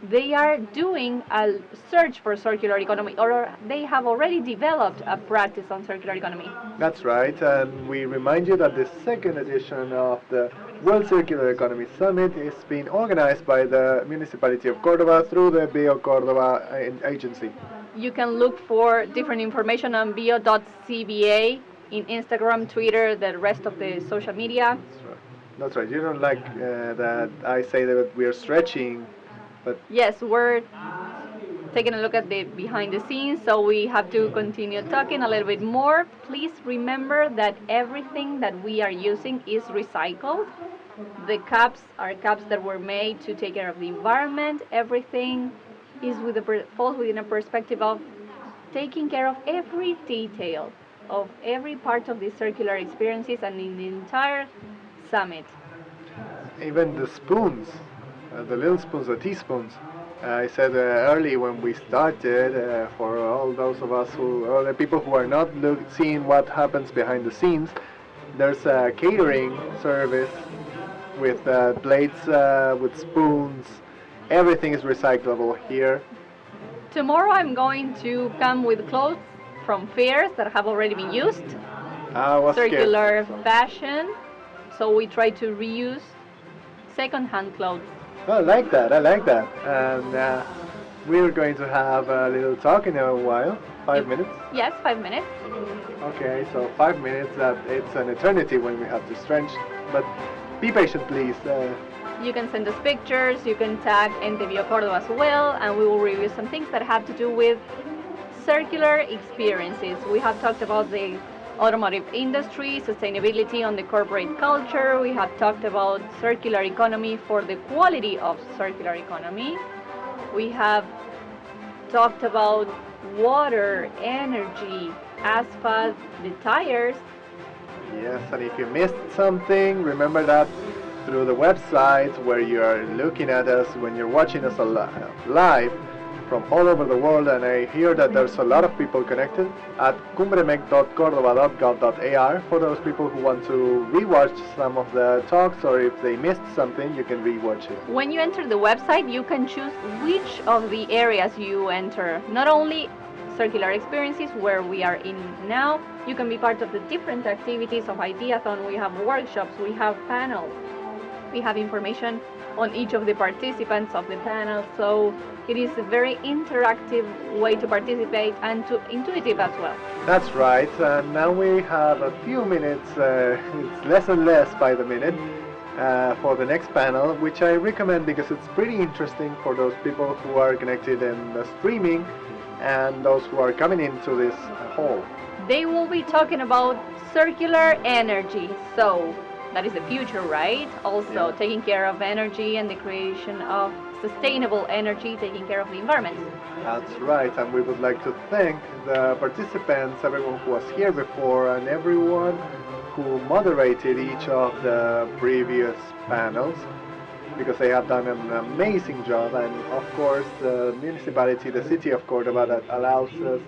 they are doing a search for circular economy, or they have already developed a practice on circular economy. That's right, and we remind you that the second edition of the World Circular Economy Summit is being organized by the Municipality of Cordoba through the Bio Cordoba agency. You can look for different information on bio.cba in Instagram, Twitter, the rest of the social media. That's right. You don't like that I say that we are stretching. But yes, we're taking a look at the behind the scenes, so we have to continue talking a little bit more. Please remember that everything that we are using is recycled. The cups are cups that were made to take care of the environment. Everything is falls within a perspective of taking care of every detail of every part of the circular experiences and in the entire summit. Even the spoons, the little spoons, the teaspoons. I said early when we started, for all those of us all the people who are not seeing what happens behind the scenes, there's a catering service with plates, with spoons. Everything is recyclable here. Tomorrow I'm going to come with clothes from fairs that have already been used. Circular fashion. So we try to reuse second-hand clothes. I like that. And we're going to have a little talk in a while. 5 minutes? Yes, 5 minutes. Okay, so 5 minutes, it's an eternity when we have to stretch. But be patient, please. You can send us pictures, you can tag NTVO Córdoba as well, and we will review some things that have to do with circular experiences. We have talked about the automotive industry, sustainability on the corporate culture. We have talked about circular economy for the quality of circular economy. We have talked about water, energy, asphalt, the tires. Yes, and if you missed something, remember that through the website where you are looking at us, when you're watching us live from all over the world, and I hear that there's a lot of people connected at cumbremec.cordoba.gov.ar. For those people who want to rewatch some of the talks, or if they missed something, you can rewatch it. When you enter the website, you can choose which of the areas you enter. Not only circular experiences where we are in now, you can be part of the different activities of Ideathon. We have workshops, we have panels, we have information on each of the participants of the panel, so it is a very interactive way to participate and to intuitive as well. That's right, and now we have a few minutes, it's less and less by the minute, for the next panel, which I recommend because it's pretty interesting for those people who are connected in the streaming and those who are coming into this hall. They will be talking about circular energy, so that is the future, right? Also, taking care of energy and the creation of sustainable energy, taking care of the environment. That's right, and we would like to thank the participants, everyone who was here before, and everyone who moderated each of the previous panels, because they have done an amazing job, and of course the municipality, the city of Cordoba, that allows us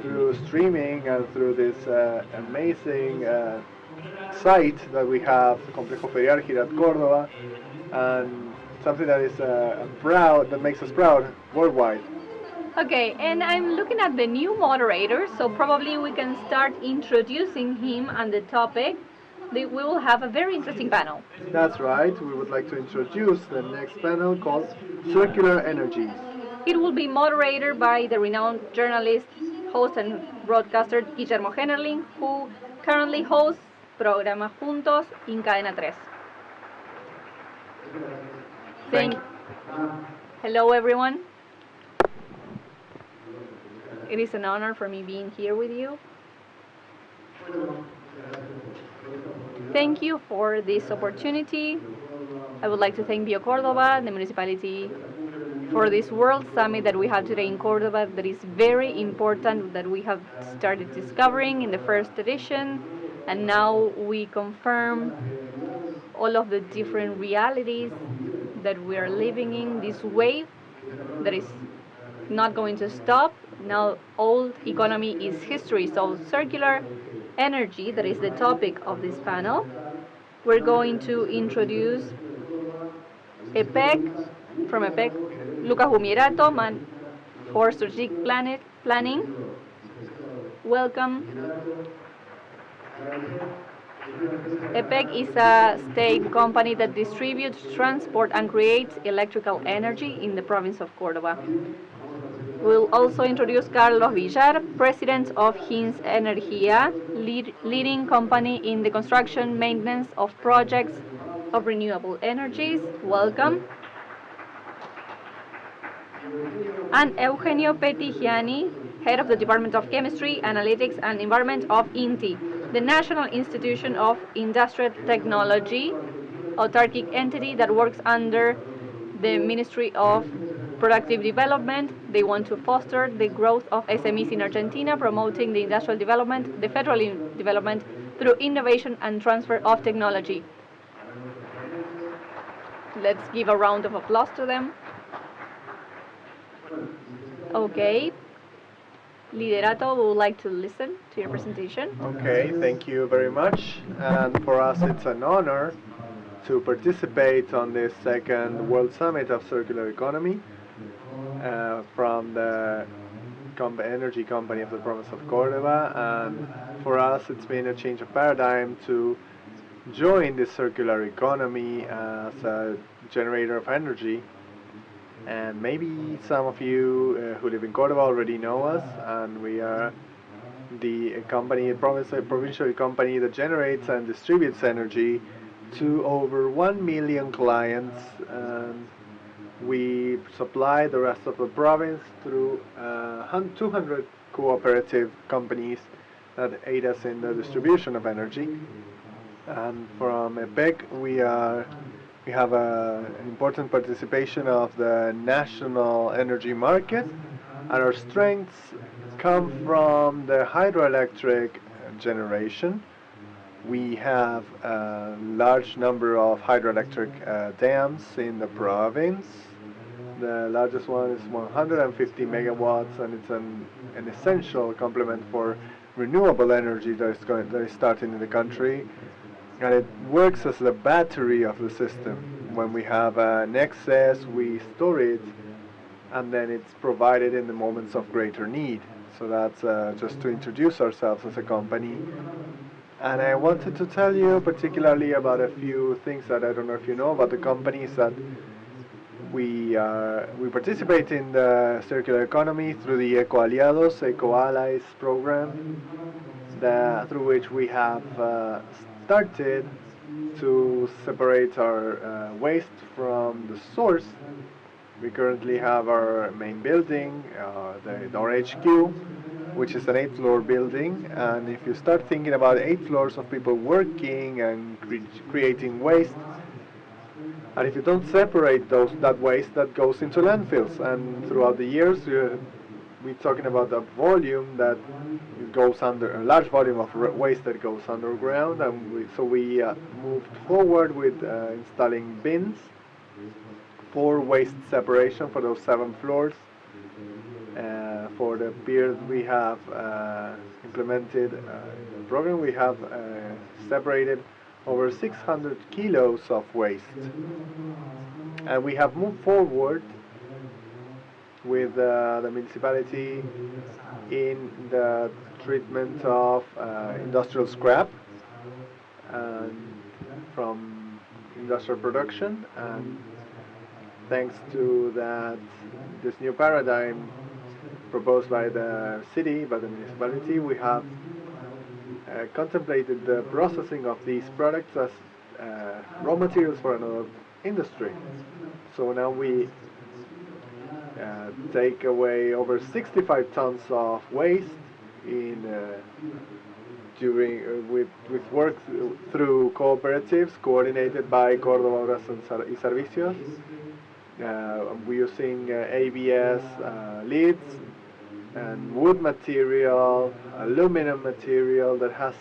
through streaming and through this amazing site that we have, Complejo Ferial here at Cordoba, and something that is that makes us proud worldwide. Okay, and I'm looking at the new moderator, so probably we can start introducing him and the topic. We will have a very interesting panel. That's right, we would like to introduce the next panel called Circular Energies. It will be moderated by the renowned journalist, host and broadcaster Guillermo Generlin, who currently hosts Programa Juntos in Cadena 3. Hello everyone. It is an honor for me being here with you. Thank you for this opportunity. I would like to thank Bio Cordoba, the municipality, for this World Summit that we have today in Cordoba that is very important, that we have started discovering in the first edition, and now we confirm all of the different realities that we are living in, this wave that is not going to stop. Now old economy is history, so circular energy, that is the topic of this panel. We're going to introduce EPEC, from EPEC, Lucas Humierato, man for strategic planning. Welcome. EPEC is a state company that distributes, transport, and creates electrical energy in the province of Cordoba. We'll also introduce Carlos Villar, president of Hins Energia, leading company in the construction maintenance of projects of renewable energies. Welcome. And Eugenio Petigiani, head of the Department of Chemistry, Analytics, and Environment of INTI, the National Institution of Industrial Technology. autarkic entity that works under the Ministry of Productive Development. They want to foster the growth of SMEs in Argentina, promoting the industrial development, the federal development through innovation and transfer of technology. Let's give a round of applause to them. Okay. Liderato, we would like to listen to your presentation. Okay, thank you very much. And for us, it's an honor to participate on this second World Summit of Circular Economy from the energy company of the province of Córdoba. And for us, it's been a change of paradigm to join this circular economy as a generator of energy. And maybe some of you who live in Córdoba already know us, and we are the company, provincial company that generates and distributes energy to over 1 million clients, and we supply the rest of the province through 200 cooperative companies that aid us in the distribution of energy. And from EPEC, we have an important participation of the national energy market, and our strengths come from the hydroelectric generation. We have a large number of hydroelectric dams in the province. The largest one is 150 megawatts, and it's an essential complement for renewable energy that is starting in the country. And it works as the battery of the system. When we have an excess, we store it, and then it's provided in the moments of greater need. So that's just to introduce ourselves as a company. And I wanted to tell you particularly about a few things that I don't know if you know about the companies that we participate in the circular economy through the Eco Aliados, Eco Allies program, through which we have started to separate our waste from the source. We currently have our main building, our HQ, which is an 8-floor building, and if you start thinking about 8 floors of people working and creating waste, and if you don't separate that waste, that goes into landfills, and throughout the years we're talking about a volume that goes under, a large volume of waste that goes underground, and so we moved forward with installing bins for waste separation for those 7 floors. For the period we have implemented the program, we have separated over 600 kilos of waste, and we have moved forward with the municipality in the treatment of industrial scrap from industrial production. And thanks to this new paradigm proposed by the city, by the municipality, we have contemplated the processing of these products as raw materials for another industry. So now we take away over 65 tons of waste with work through cooperatives coordinated by Córdoba y Servicios. We're using ABS lids and wood material, aluminum material that has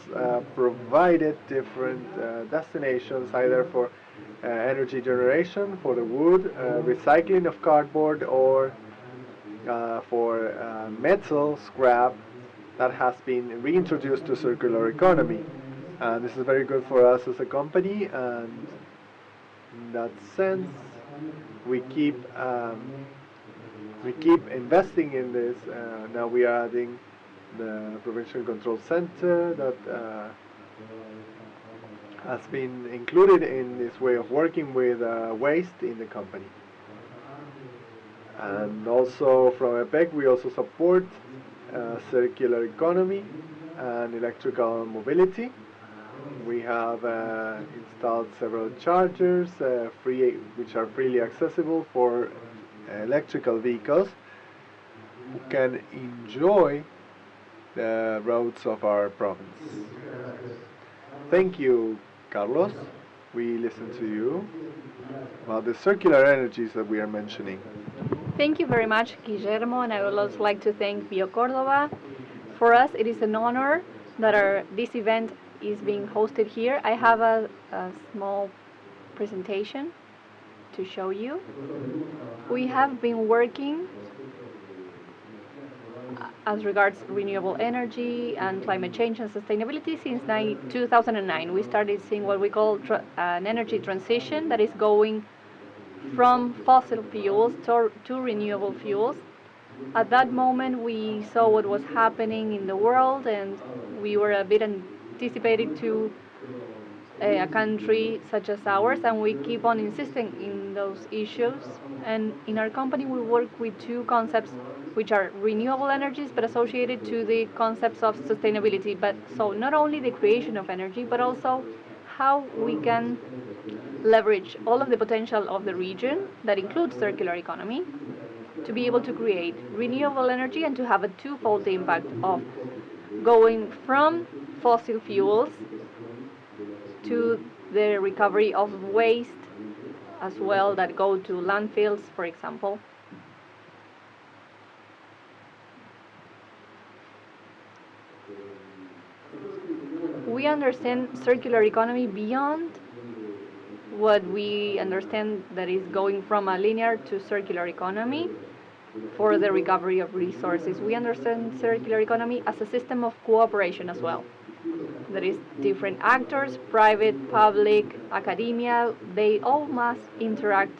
provided different destinations, either for energy generation for the wood, recycling of cardboard, or for metal scrap that has been reintroduced to circular economy. And this is very good for us as a company, and in that sense we keep investing in this. Now we are adding the Provincial Control Center that has been included in this way of working with waste in the company. And also from EPEC we also support circular economy and electrical mobility. We have installed several chargers which are freely accessible for electrical vehicles who can enjoy the roads of our province. Thank you, Carlos. we listen to you about the circular energies that we are mentioning. Thank you very much, Guillermo, and I would also like to thank Bio Córdoba. For us, it is an honor that this event is being hosted here. I have a small presentation to show you. We have been working as regards renewable energy and climate change and sustainability since 2009. We started seeing what we call an energy transition that is going from fossil fuels to renewable fuels. At that moment, we saw what was happening in the world, and we were a bit anticipated to a country such as ours, and we keep on insisting in those issues. And in our company, we work with two concepts, which are renewable energies, but associated to the concepts of sustainability. But so not only the creation of energy, but also how we can leverage all of the potential of the region, that includes circular economy, to be able to create renewable energy and to have a twofold impact of going from fossil fuels to the recovery of waste as well that go to landfills, for example. We understand circular economy beyond what we understand that is going from a linear to circular economy for the recovery of resources. We understand circular economy as a system of cooperation as well. There is different actors, private, public, academia, they all must interact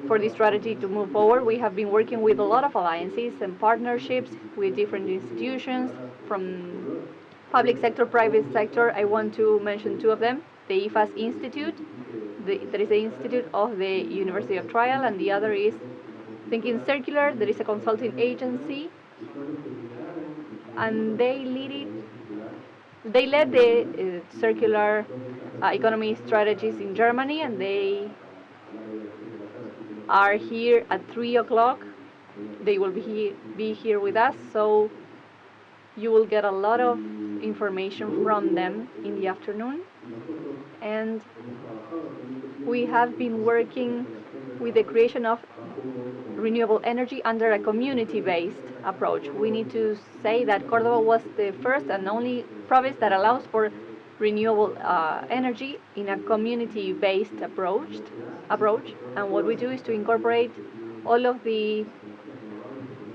for this strategy to move forward. We have been working with a lot of alliances and partnerships with different institutions from public sector, private sector. I want to mention two of them. The IFAS Institute, there is the Institute of the University of Trial, and the other is Thinking Circular. There is a consulting agency, and they led the circular economy strategies in Germany, and they are here at 3 o'clock. They will be here with us, so you will get a lot of information from them in the afternoon. And we have been working with the creation of renewable energy under a community-based approach. We need to say that Córdoba was the first and only province that allows for renewable energy in a community-based approach. And what we do is to incorporate all of the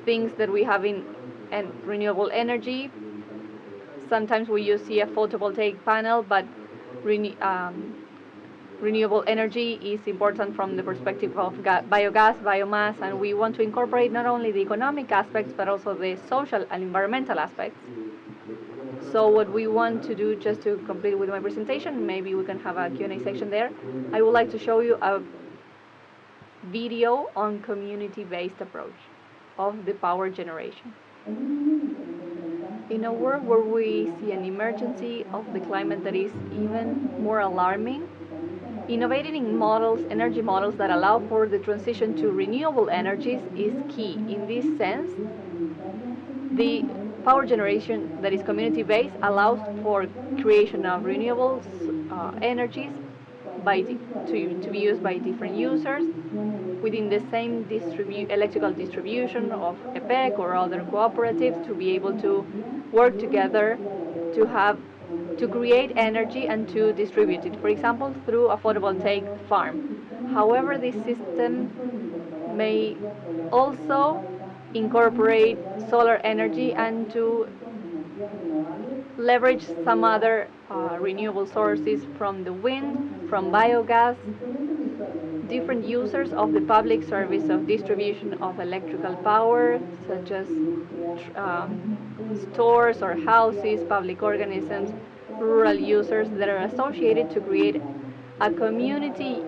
things that we have in renewable energy. Sometimes we see a photovoltaic panel, but renewable energy is important from the perspective of biogas, biomass, and we want to incorporate not only the economic aspects, but also the social and environmental aspects. So what we want to do, just to complete with my presentation, maybe we can have a Q&A section there. I would like to show you a video on community-based approach of the power generation. In a world where we see an emergency of the climate that is even more alarming, innovating in models, energy models that allow for the transition to renewable energies is key. In this sense, the power generation that is community-based allows for creation of renewable energies to be used by different users within the same electrical distribution of EPEC or other cooperatives, to be able to work together to create energy and to distribute it, for example, through a photovoltaic farm. However, this system may also incorporate solar energy and to leverage some other renewable sources from the wind, from biogas. Different users of the public service of distribution of electrical power, such as stores or houses, public organisms, rural users that are associated to create a community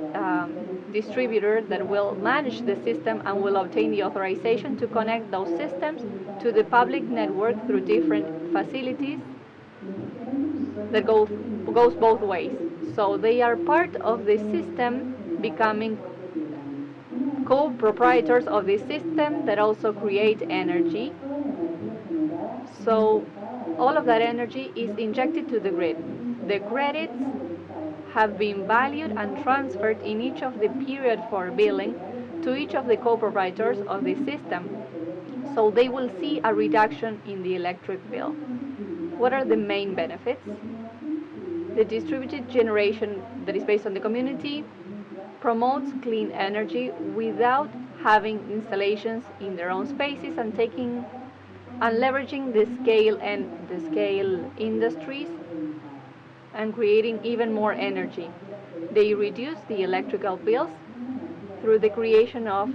distributor that will manage the system and will obtain the authorization to connect those systems to the public network through different facilities that goes both ways. So they are part of the system, becoming co-proprietors of the system that also create energy. So all of that energy is injected to the grid. The credits have been valued and transferred in each of the period for billing to each of the co-proprietors of the system. So they will see a reduction in the electric bill. What are the main benefits? The distributed generation that is based on the community promotes clean energy without having installations in their own spaces and leveraging the scale industries and creating even more energy. They reduce the electrical bills through the creation of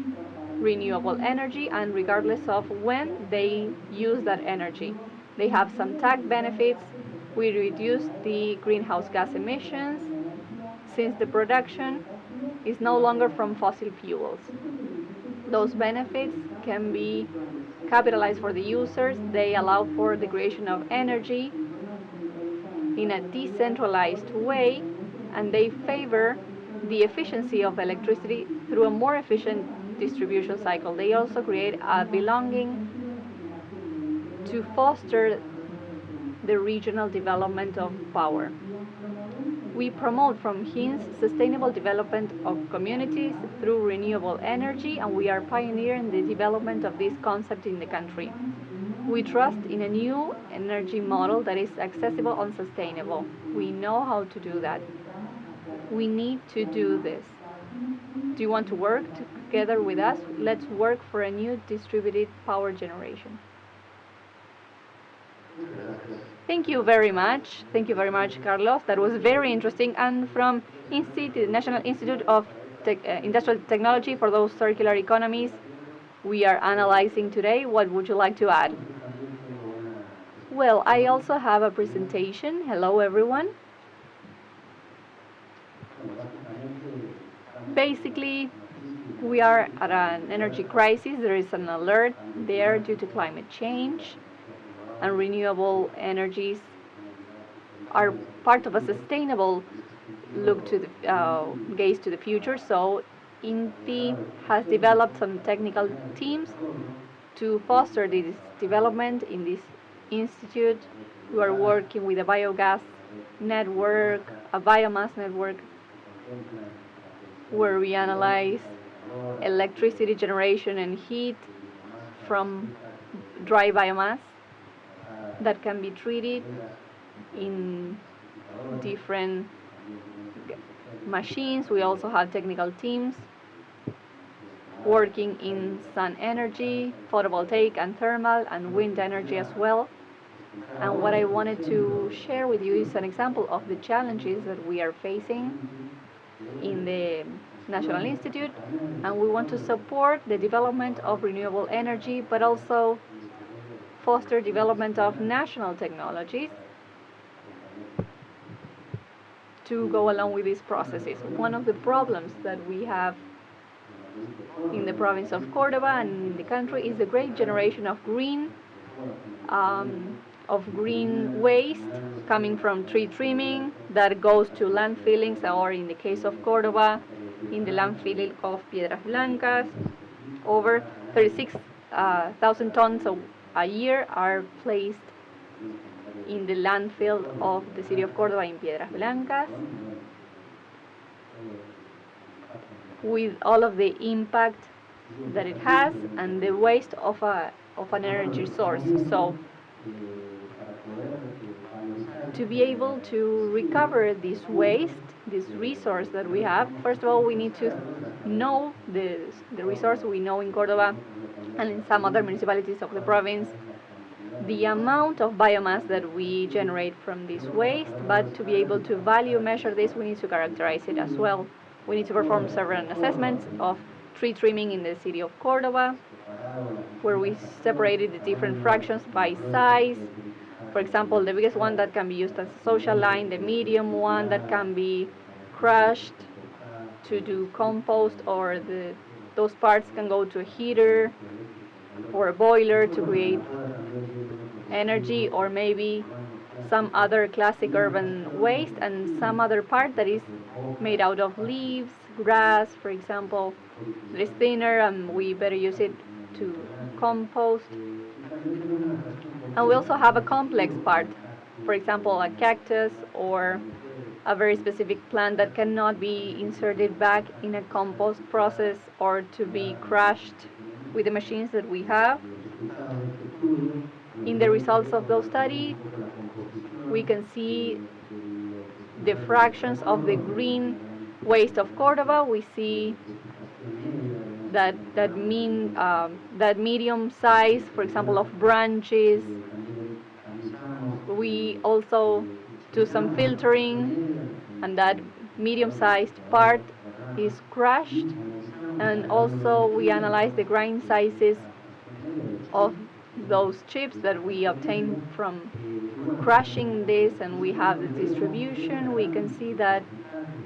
renewable energy and regardless of when they use that energy. They have some tax benefits. We reduce the greenhouse gas emissions since the production is no longer from fossil fuels. Those benefits can be capitalized for the users. They allow for the creation of energy in a decentralized way, and they favor the efficiency of electricity through a more efficient distribution cycle. They also create a belonging to foster the regional development of power. We promote from HINS sustainable development of communities through renewable energy, and we are pioneering the development of this concept in the country. We trust in a new energy model that is accessible and sustainable. We know how to do that. We need to do this. Do you want to work together with us? Let's work for a new distributed power generation. Thank you very much. Thank you very much, Carlos. That was very interesting. And from National Institute of Industrial Technology for those circular economies we are analyzing today, what would you like to add? Well, I also have a presentation. Hello, everyone. Basically, we are at an energy crisis. There is an alert there due to climate change, and renewable energies are part of a sustainable look to the gaze to the future. So INTI has developed some technical teams to foster this development in this institute. We are working with a biogas network, a biomass network, where we analyze electricity generation and heat from dry biomass that can be treated in different machines. We also have technical teams working in sun energy, photovoltaic and thermal, and wind energy as well. And what I wanted to share with you is an example of the challenges that we are facing in the National Institute, and we want to support the development of renewable energy, but also foster development of national technologies to go along with these processes. One of the problems that we have in the province of Córdoba and in the country is the great generation of green waste coming from tree trimming that goes to landfillings, or in the case of Córdoba, in the landfill of Piedras Blancas. Over 36,000 tons a year are placed in the landfill of the city of Córdoba in Piedras Blancas, with all of the impact that it has and the waste of an energy source. So to be able to recover this waste, this resource that we have, first of all, we need to know the resource. We know in Córdoba and in some other municipalities of the province the amount of biomass that we generate from this waste, but to be able to value measure this, we need to characterize it as well. We need to perform several assessments of tree trimming in the city of Córdoba, where we separated the different fractions by size. For example, the biggest one that can be used as a social line, the medium one that can be crushed to do compost, or those parts can go to a heater or a boiler to create energy, or maybe some other classic urban waste, and some other part that is made out of leaves, grass, for example, that is thinner and we better use it to compost. And we also have a complex part, for example, a cactus or a very specific plant that cannot be inserted back in a compost process or to be crushed with the machines that we have. In the results of those studies, we can see the fractions of the green waste of Córdoba. We see that medium size, for example, of branches. We also do some filtering, and that medium-sized part is crushed. And also we analyze the grain sizes of those chips that we obtain from crushing this, and we have the distribution. We can see that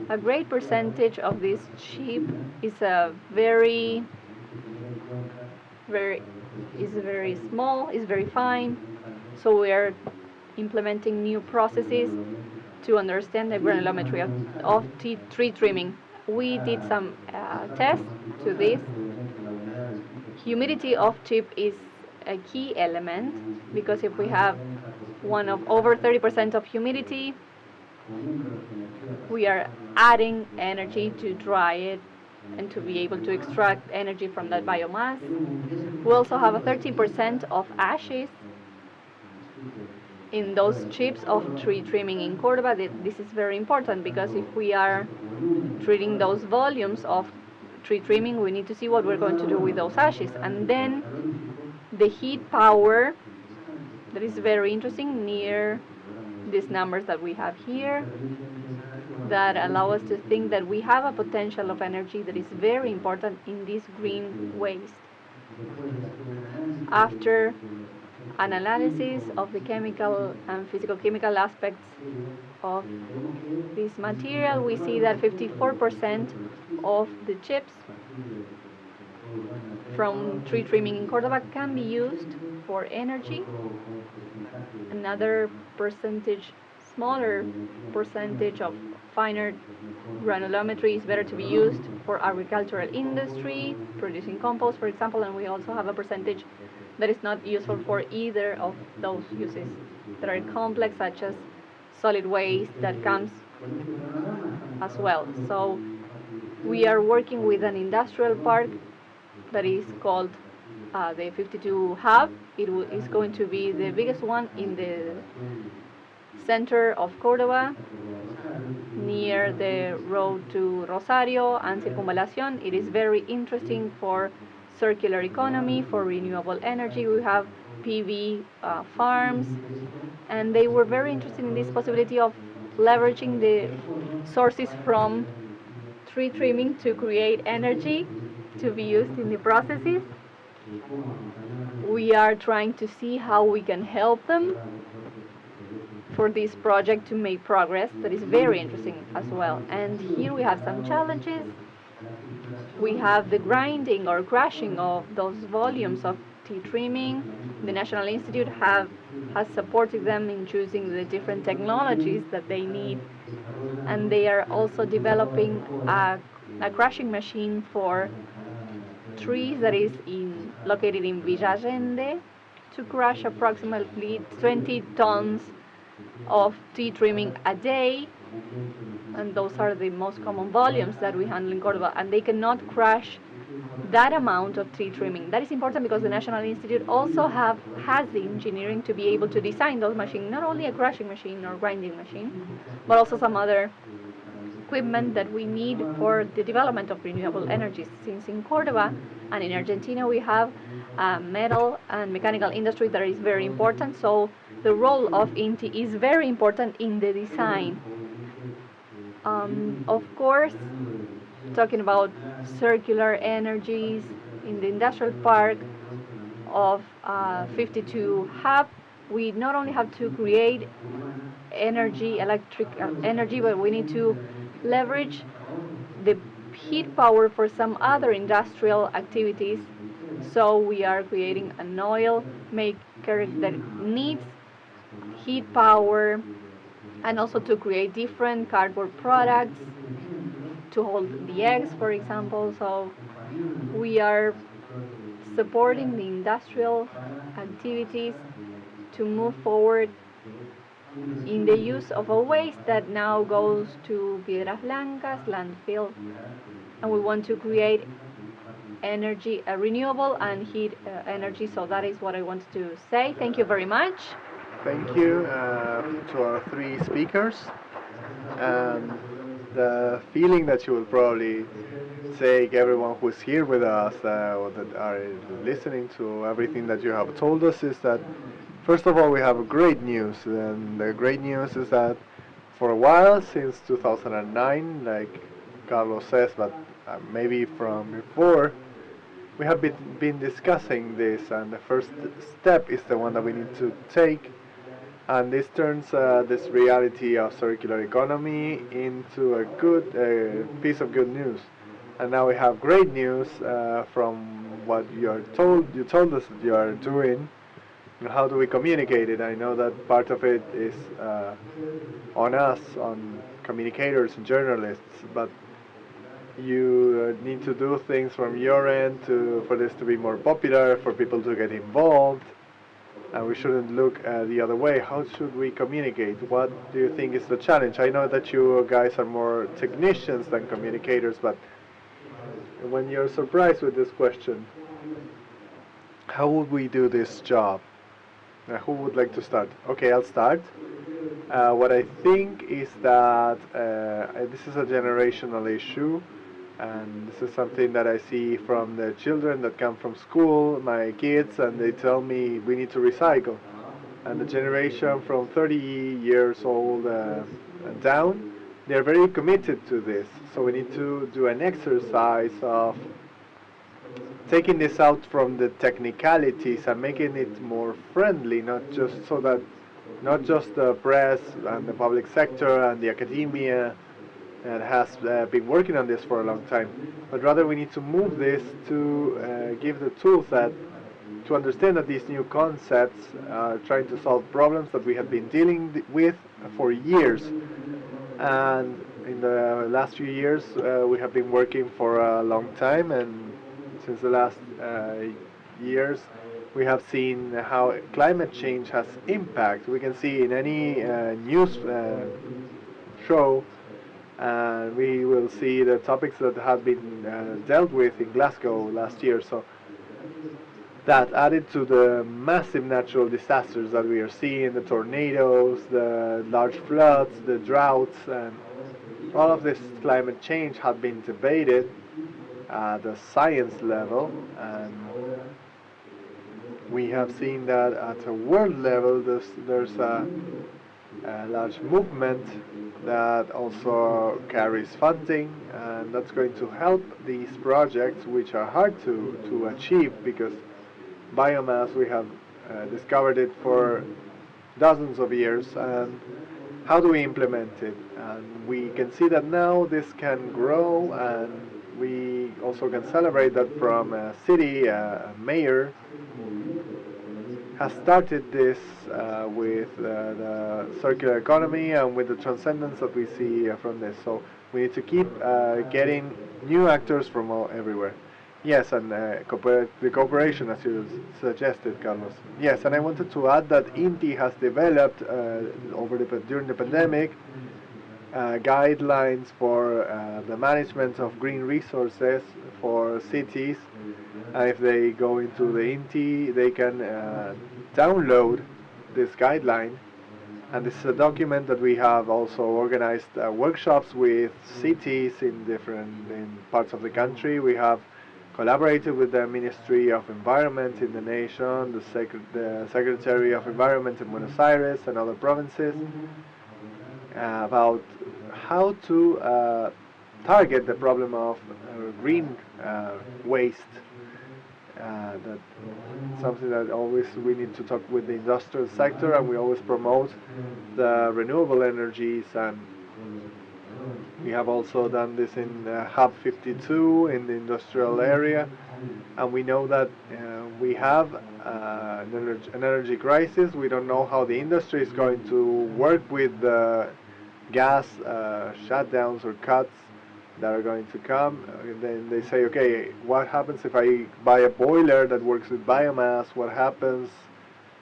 a great percentage of this chip is very small, is very fine. So we are implementing new processes to understand the granulometry of tree trimming. We did some tests to this. Humidity of chip is a key element, because if we have one of over 30% of humidity, we are adding energy to dry it and to be able to extract energy from that biomass. We also have a 13% of ashes in those chips of tree trimming in Córdoba. This is very important, because if we are treating those volumes of tree trimming, we need to see what we're going to do with those ashes. And then the heat power, that is very interesting, near these numbers that we have here, that allow us to think that we have a potential of energy that is very important in this green waste. After an analysis of the chemical and physical-chemical aspects of this material, we see that 54% of the chips from tree trimming in Córdoba can be used for energy. Another percentage, smaller percentage of finer granulometry is better to be used for agricultural industry, producing compost, for example, and we also have a percentage that is not useful for either of those uses that are complex, such as solid waste that comes as well. So we are working with an industrial park that is called the 52 Hub. It is going to be the biggest one in the center of Córdoba, near the road to Rosario and Circunvalación. It is very interesting for circular economy, for renewable energy. We have PV farms, and they were very interested in this possibility of leveraging the sources from tree trimming to create energy to be used in the processes. We are trying to see how we can help them for this project to make progress. That is very interesting as well. And here we have some challenges. We have the grinding or crushing of those volumes of tea trimming. The National Institute has supported them in choosing the different technologies that they need, and they are also developing a crushing machine for trees that is located in Villa Allende, to crush approximately 20 tons of tea trimming a day, and those are the most common volumes that we handle in Córdoba, and they cannot crush that amount of tree trimming. That is important because the National Institute also has the engineering to be able to design those machines, not only a crushing machine or grinding machine, but also some other equipment that we need for the development of renewable energies. Since in Córdoba and in Argentina we have a metal and mechanical industry that is very important, so the role of INTI is very important in the design. Of course, talking about circular energies in the industrial park of 52 Hub, we not only have to create electric energy, but we need to leverage the heat power for some other industrial activities. So we are creating an oil maker that needs heat power, and also to create different cardboard products to hold the eggs, for example. So we are supporting the industrial activities to move forward in the use of a waste that now goes to Piedras Blancas, landfill, and we want to create energy, renewable and heat energy. So that is what I wanted to say. Thank you very much. Thank you to our three speakers. The feeling that you will probably take everyone who's here with us or that are listening to everything that you have told us is that first of all we have great news, and the great news is that for a while since 2009, like Carlos says, but maybe from before, we have been discussing this, and the first step is the one that we need to take, and this turns this reality of circular economy into a good piece of good news. And now we have great news from what you told us that you are doing. And how do we communicate it? I know that part of it is on us, on communicators and journalists, but you need to do things from your end for this to be more popular, for people to get involved. And we shouldn't look the other way. How should we communicate? What do you think is the challenge? I know that you guys are more technicians than communicators, but when you're surprised with this question, how would we do this job? Who would like to start? Okay, I'll start. What I think is that this is a generational issue, and this is something that I see from the children that come from school, my kids, and they tell me we need to recycle. And the generation from 30 years old down, they're very committed to this. So we need to do an exercise of taking this out from the technicalities and making it more friendly, not just the press and the public sector and the academia that has been working on this for a long time, but rather we need to move this to give the tools to understand that these new concepts are trying to solve problems that we have been dealing with for years. And in the last few years, we have been working for a long time, and since the last years, we have seen how climate change has impact. We can see in any news show, and we will see the topics that have been dealt with in Glasgow last year. So that added to the massive natural disasters that we are seeing, the tornadoes, the large floods, the droughts, and all of this climate change had been debated at the science level, and we have seen that at a world level there's a large movement that also carries funding, and that's going to help these projects, which are hard to achieve because biomass, we have discovered it for dozens of years, and how do we implement it? And we can see that now this can grow, and we also can celebrate that from a city, a mayor has started this with the circular economy and with the transcendence that we see from this. So we need to keep getting new actors from everywhere. Yes, and the cooperation, as you suggested, Carlos. Yes, and I wanted to add that INTI has developed during the pandemic guidelines for the management of green resources for cities. If they go into the INTI, they can download this guideline. And this is a document that we have also organized workshops with cities in parts of the country. We have collaborated with the Ministry of Environment in the nation, the Secretary of Environment in Buenos Aires and other provinces, about how to target the problem of green waste. That's something that always we need to talk with the industrial sector, and we always promote the renewable energies, and we have also done this in Hub 52 in the industrial area, and we know that we have an energy crisis. We don't know how the industry is going to work with the gas shutdowns or cuts that are going to come. Then they say, okay, what happens if I buy a boiler that works with biomass? What happens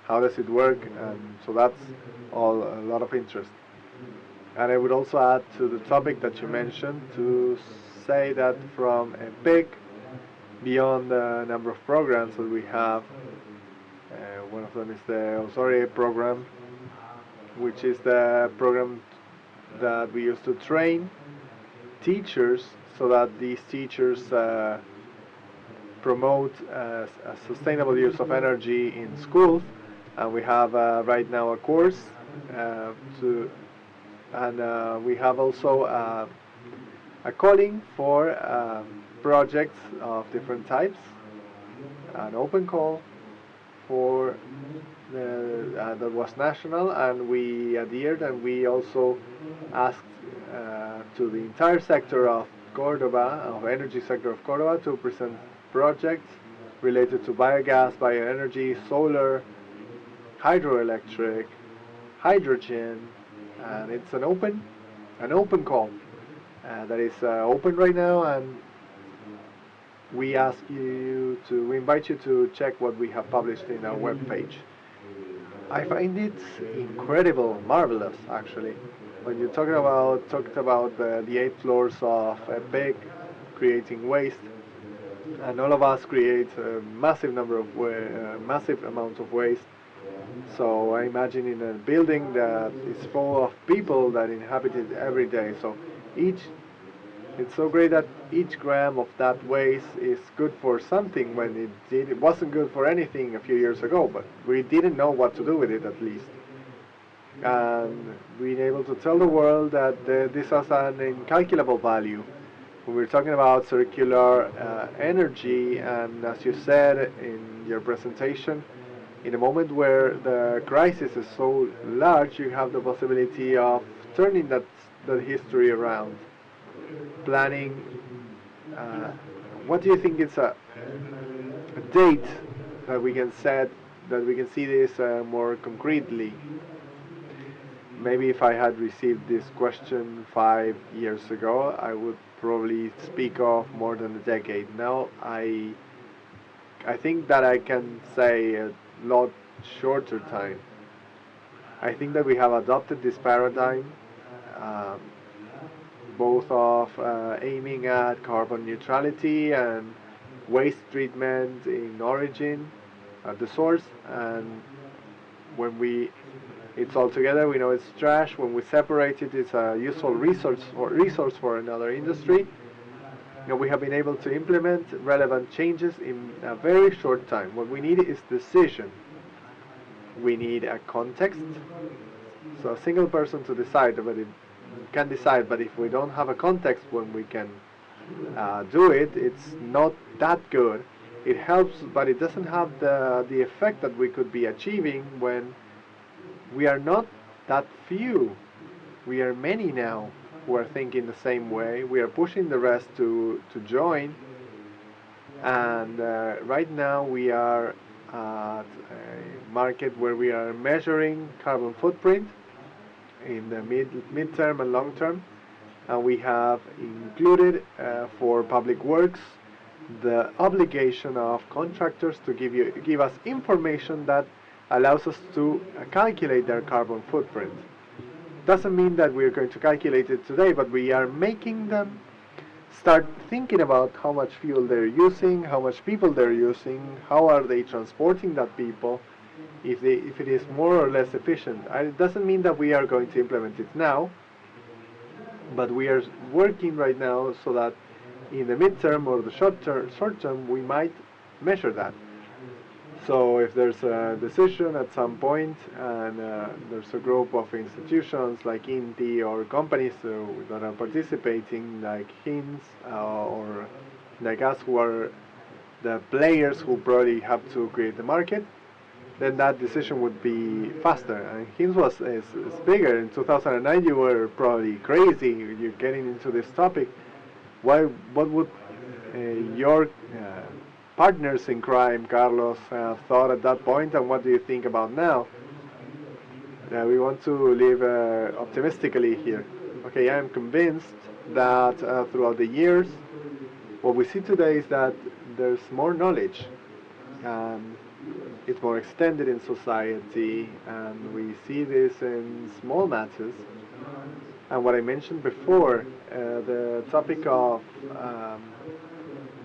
how does it work, and so that's all a lot of interest. And I would also add to the topic that you mentioned to say that from a big, beyond the number of programs that we have, one of them is the Osore program, which is the program that we use to train teachers so that these teachers promote a sustainable use of energy in schools. And we have right now a course and we have also a calling for projects of different types, an open call for that was national, and we adhered, and we also asked to the entire sector of Cordoba, of energy sector of Cordoba, to present projects related to biogas, bioenergy, solar, hydroelectric, hydrogen, and it's an open call that is open right now, and we invite you to check what we have published in our webpage. I find it incredible, marvelous actually. When you talked about the 8 floors of a pig creating waste, and all of us create a massive amount of waste. So I imagine in a building that is full of people that inhabit it every day. So it's so great that each gram of that waste is good for something when it wasn't good for anything a few years ago, but we didn't know what to do with it at least. And being able to tell the world that this has an incalculable value. When we're talking about circular energy, and as you said in your presentation, in a moment where the crisis is so large, you have the possibility of turning that history around. Planning, what do you think is a date that we can set, that we can see this more concretely? Maybe if I had received this question 5 years ago, I would probably speak of more than a decade. Now I think that I can say a lot shorter time. I think that we have adopted this paradigm, both of aiming at carbon neutrality and waste treatment in origin at the source, and when it's all together, we know it's trash. When we separate it, it's a useful resource for another industry. We have been able to implement relevant changes in a very short time. What we need is decision. We need a context. So a single person to decide, but it can decide. But if we don't have a context when we can do it, it's not that good. It helps, but it doesn't have the effect that we could be achieving when we are not that few. We are many now who are thinking the same way. We are pushing the rest to join. And right now we are at a market where we are measuring carbon footprint in the mid-term and long term. And we have included for public works the obligation of contractors to give us information that allows us to calculate their carbon footprint. Doesn't mean that we're going to calculate it today, but we are making them start thinking about how much fuel they're using, how much people they're using, how are they transporting that people, if it is more or less efficient. It doesn't mean that we are going to implement it now, but we are working right now so that in the midterm or the short term we might measure that. So if there's a decision at some point, and there's a group of institutions like INTI or companies that are participating, like HINS or like us, who are the players who probably have to create the market, then that decision would be faster. And HINS is bigger. In 2009 you were probably crazy, you're getting into this topic. What would your partners in crime, Carlos, thought at that point, and what do you think about now? We want to live optimistically here. Okay, I am convinced that throughout the years, what we see today is that there's more knowledge. it's more extended in society, and we see this in small matters. And what I mentioned before, the topic of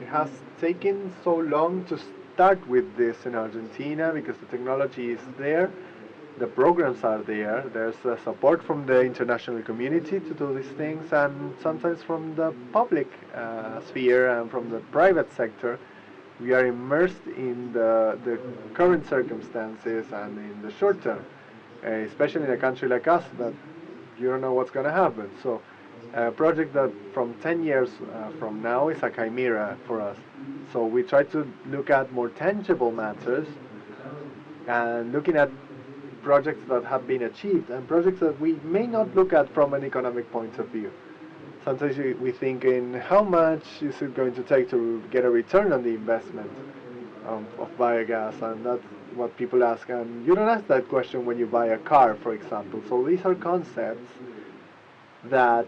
it has taken so long to start with this in Argentina because the technology is there, the programs are there, there's support from the international community to do these things, and sometimes from the public sphere and from the private sector. We are immersed in the current circumstances and in the short term, especially in a country like us that you don't know what's going to happen. So a project that from 10 years from now is a chimera for us. So we try to look at more tangible matters and looking at projects that have been achieved and projects that we may not look at from an economic point of view. Sometimes we think in how much is it going to take to get a return on the investment of biogas, and that's what people ask. And you don't ask that question when you buy a car, for example. So these are concepts that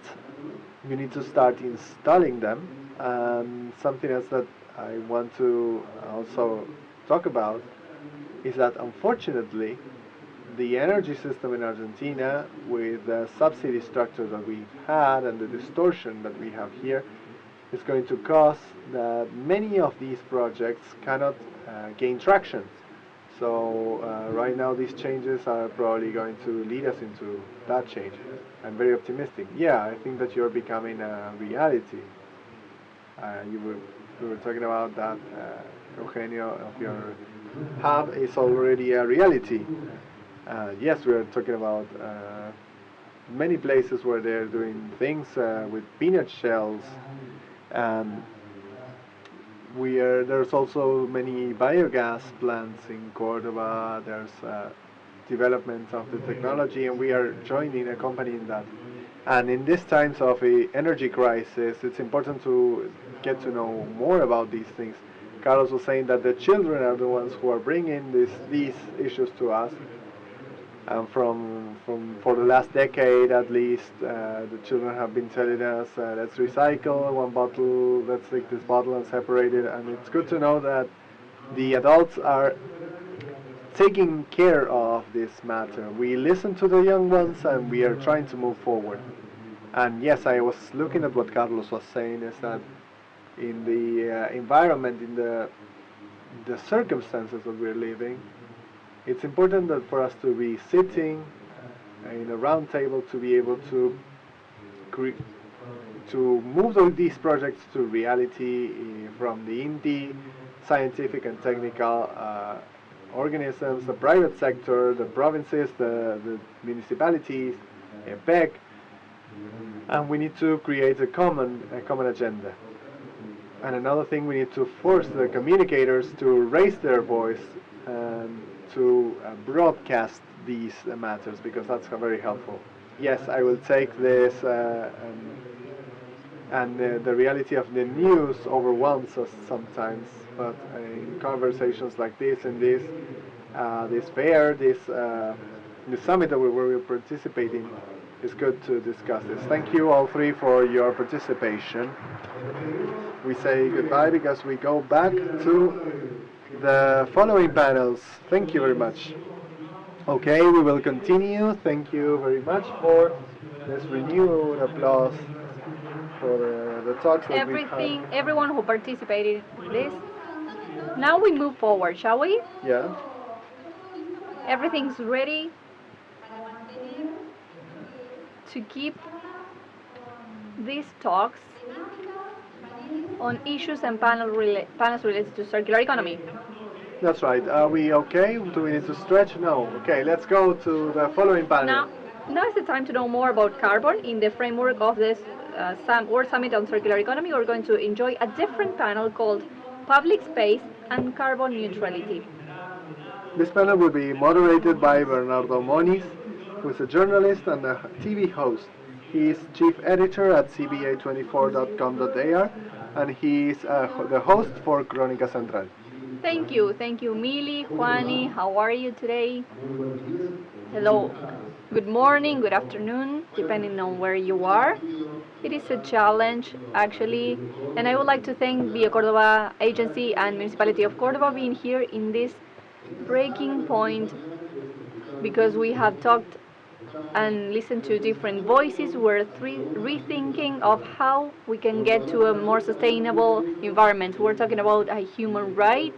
you need to start installing them. And something else that I want to also talk about is that unfortunately the energy system in Argentina, with the subsidy structure that we've had and the distortion that we have here, is going to cause that many of these projects cannot gain traction. So right now these changes are probably going to lead us into that change. I'm very optimistic. Yeah, I think that you're becoming a reality. We were talking about that, Eugenio, of your hub is already a reality. Yes, we are talking about many places where they're doing things with peanut shells. There's also many biogas plants in Cordoba. There's development of the technology, and we are joining a company in that. And in these times of a energy crisis, it's important to get to know more about these things. Carlos was saying that the children are the ones who are bringing these issues to us. And for the last decade at least, the children have been telling us, let's recycle one bottle, let's take this bottle and separate it. And it's good to know that the adults are taking care of this matter. We listen to the young ones and we are trying to move forward. And yes, I was looking at what Carlos was saying, is that in the environment, in the circumstances that we're living, it's important that for us to be sitting in a round table to be able to move these projects to reality from the indie, scientific and technical organisms, the private sector, the provinces, the municipalities, PEC, and we need to create a common agenda. And another thing, we need to force the communicators to raise their voice and to broadcast these matters, because that's very helpful. Yes, I will take this, and the reality of the news overwhelms us sometimes, but in conversations like this and this fair, this summit that we're participating, it's good to discuss this. Thank you all three for your participation. We say goodbye because we go back to the following panels. Thank you very much. Okay, we will continue. Thank you very much for this renewed applause for the talks that we had. Everyone who participated in this. Now we move forward, shall we? Yeah. Everything's ready to keep these talks on issues and panels related to circular economy. That's right. Are we okay? Do we need to stretch? No. Okay, let's go to the following panel. Now is the time to know more about carbon. In the framework of this World Summit on Circular Economy, we're going to enjoy a different panel called Public Space and Carbon Neutrality. This panel will be moderated by Bernardo Moniz, who is a journalist and a TV host. He is chief editor at cba24.com.ar, and he is the host for Crónica Central. Thank you, Mili, Juani. How are you today? Hello. Good morning, good afternoon, depending on where you are. It is a challenge, actually, and I would like to thank the Córdoba Agency and Municipality of Córdoba being here in this breaking point because we have talked and listened to different voices. We're rethinking of how we can get to a more sustainable environment. We're talking about a human right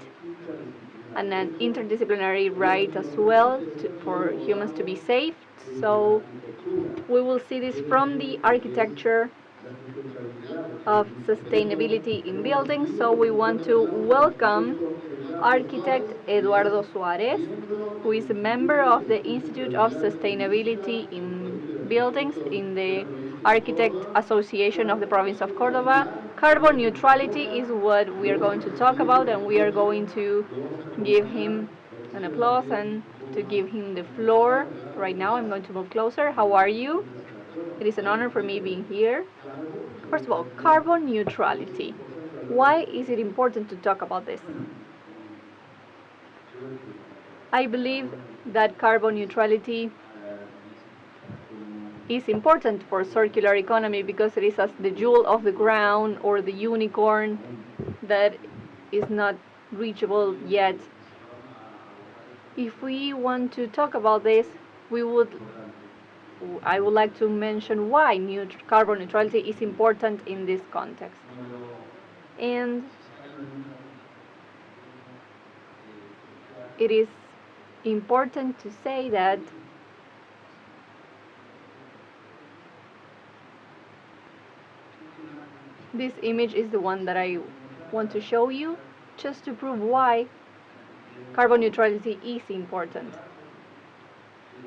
and an interdisciplinary right as well for humans to be safe. So we will see this from the architecture of sustainability in buildings. So we want to welcome architect Eduardo Suarez, who is a member of the Institute of Sustainability in Buildings in the Architect Association of the Province of Córdoba. Carbon neutrality is what we are going to talk about, and we are going to give him an applause and to give him the floor. Right now, I'm going to move closer. How are you? It is an honor for me being here. First of all, carbon neutrality. Why is it important to talk about this? I believe that carbon neutrality is important for circular economy because it is as the jewel of the crown or the unicorn that is not reachable yet. If we want to talk about this, I would like to mention why carbon neutrality is important in this context. And it is important to say that this image is the one that I want to show you just to prove why carbon neutrality is important.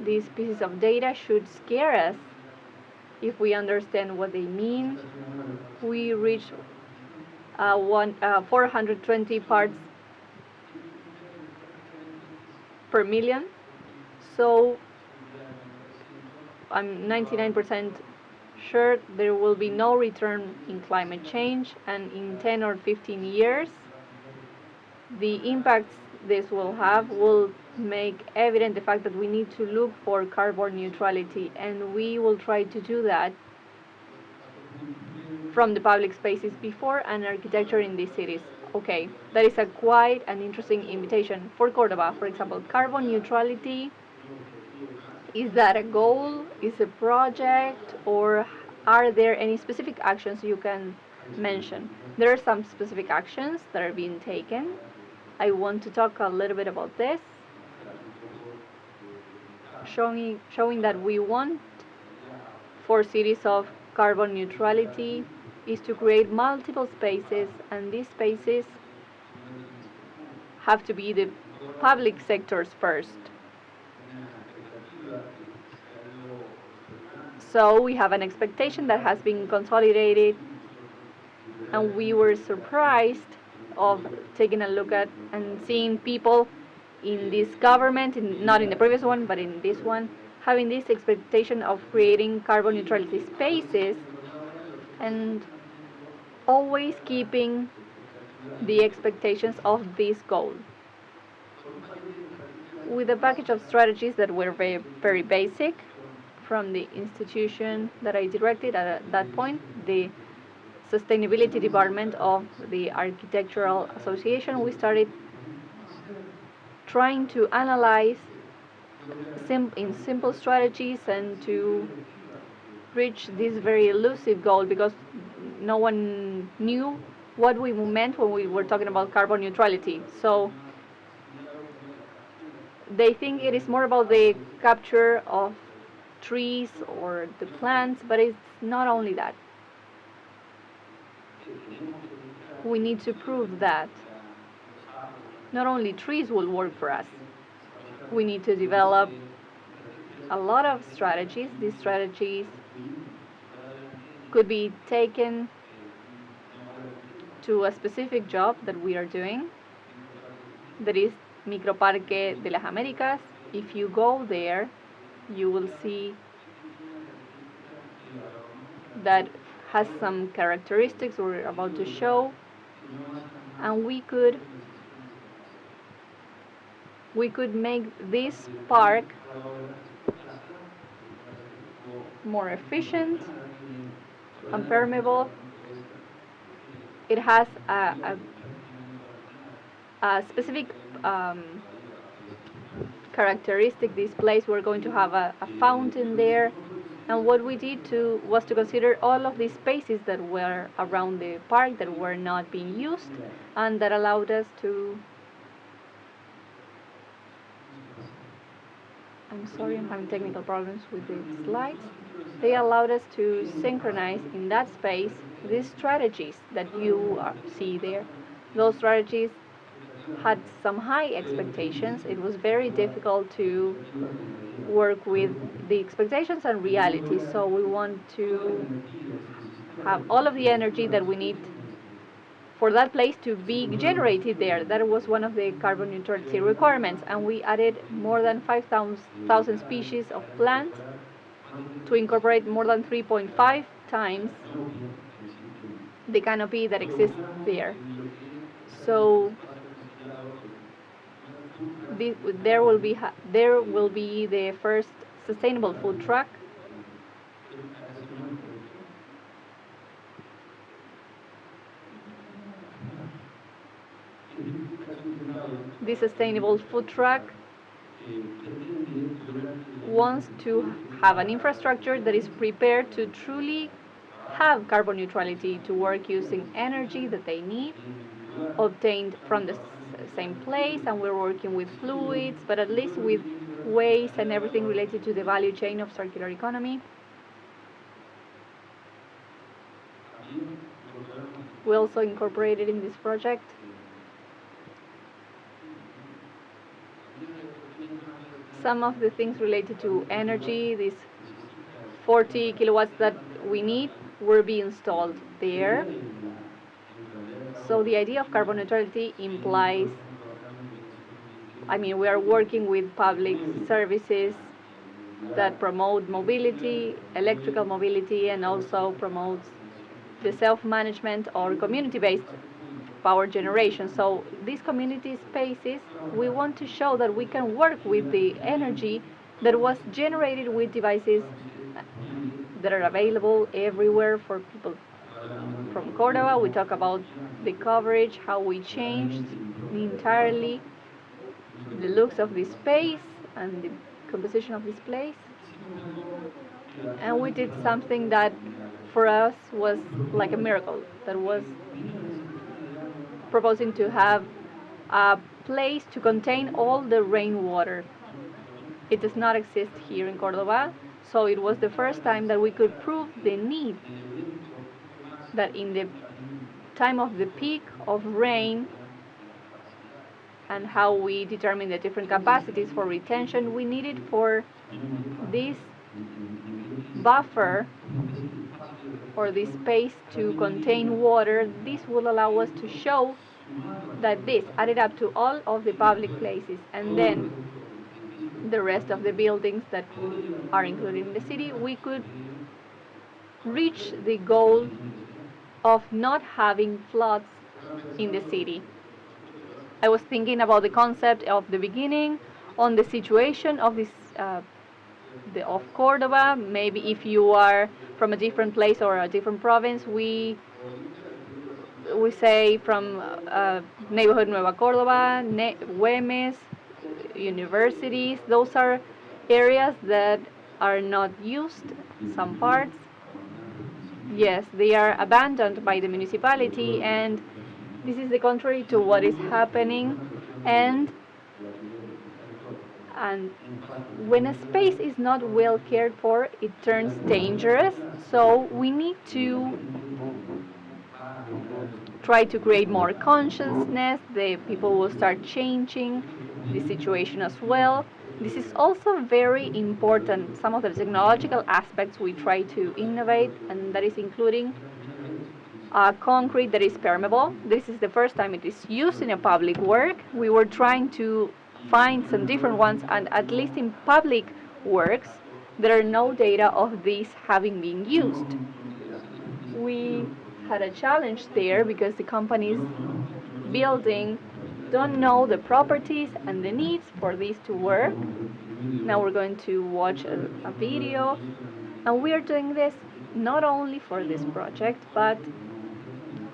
These pieces of data should scare us if we understand what they mean. We reach 420 parts per million, so I'm 99% sure there will be no return in climate change, and in 10 or 15 years the impacts this will have will make evident the fact that we need to look for carbon neutrality, and we will try to do that from the public spaces before and architecture in these cities. Okay, that is a quite an interesting invitation for Cordoba. For example, carbon neutrality, is that a goal, is a project, or are there any specific actions you can mention? There are some specific actions that are being taken. I want to talk a little bit about this, showing that we want for cities of carbon neutrality is to create multiple spaces, and these spaces have to be the public sectors first. So we have an expectation that has been consolidated, and we were surprised of taking a look at and seeing people in this government, not in the previous one, but in this one, having this expectation of creating carbon neutrality spaces and always keeping the expectations of this goal. With a package of strategies that were very, very basic from the institution that I directed at that point, the sustainability department of the Architectural Association, we started trying to analyze in simple strategies and to reach this very elusive goal, because no one knew what we meant when we were talking about carbon neutrality. So they think it is more about the capture of trees or the plants, but it's not only that. We need to prove that not only trees will work for us. We need to develop a lot of strategies. These strategies could be taken to a specific job that we are doing, that is Microparque de las Américas. If you go there, you will see that has some characteristics we're about to show, and we could make this park more efficient and permeable. It has a specific characteristic this place. We're going to have a fountain there. And what we did was to consider all of these spaces that were around the park that were not being used, and that allowed us to... I'm sorry, I'm having technical problems with the slides. They allowed us to synchronize in that space these strategies that you see there. Those strategies had some high expectations. It was very difficult to work with the expectations and reality. So we want to have all of the energy that we need for that place to be generated there. That was one of the carbon neutrality requirements, and we added more than 5,000 species of plants to incorporate more than 3.5 times the canopy that exists there. So there will be the first sustainable food truck. This sustainable food truck wants to have an infrastructure that is prepared to truly have carbon neutrality, to work using energy that they need, obtained from the same place, and we're working with fluids, but at least with waste and everything related to the value chain of circular economy. We also incorporated in this project some of the things related to energy. These 40 kilowatts that we need will be installed there. So the idea of carbon neutrality implies, we are working with public services that promote mobility, electrical mobility, and also promotes the self-management or community-based power generation. So these community spaces, we want to show that we can work with the energy that was generated with devices that are available everywhere for people from Córdoba. We talk about the coverage, how we changed entirely the looks of this space and the composition of this place. And we did something that for us was like a miracle, that was proposing to have a place to contain all the rainwater. It does not exist here in Córdoba, so it was the first time that we could prove the need that in the time of the peak of rain and how we determine the different capacities for retention, we needed for this buffer or this space to contain water. This will allow us to show that this added up to all of the public places, and then the rest of the buildings that are included in the city, we could reach the goal of not having floods in the city. I was thinking about the concept of the beginning on the situation of this of Córdoba. Maybe if you are from a different place or a different province, we say from neighborhood Nueva Córdoba, Güemes, universities. Those are areas that are not used, some parts. Yes, they are abandoned by the municipality, and this is the contrary to what is happening. And when a space is not well cared for, it turns dangerous. So we need to try to create more consciousness. The people will start changing the situation as well. This is also very important. Some of the technological aspects we try to innovate, and that is including concrete that is permeable. This is the first time it is used in a public work. We were trying to find some different ones, and at least in public works, there are no data of this having been used. We had a challenge there because the companies building don't know the properties and the needs for this to work. Now we're going to watch a video, and we are doing this not only for this project, but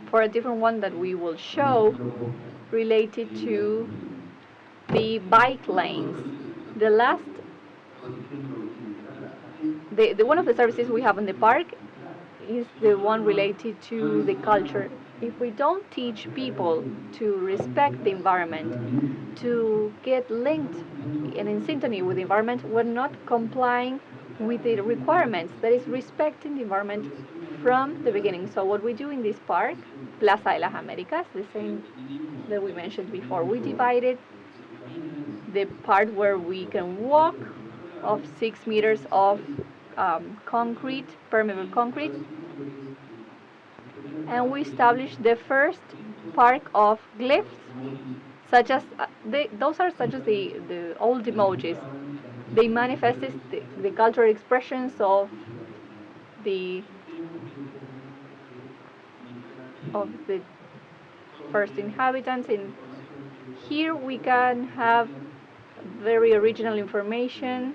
for a different one that we will show related to the bike lanes. The last, one of the services we have in the park is the one related to the culture. If we don't teach people to respect the environment, to get linked and in synchrony with the environment, we're not complying with the requirements, that is respecting the environment from the beginning. So what we do in this park, Plaza de las Americas, the same that we mentioned before, we divided the part where we can walk of 6 meters of concrete, permeable concrete, and we established the first park of glyphs, such as those are such as the old emojis. They manifest the cultural expressions of the first inhabitants. In here we can have very original information.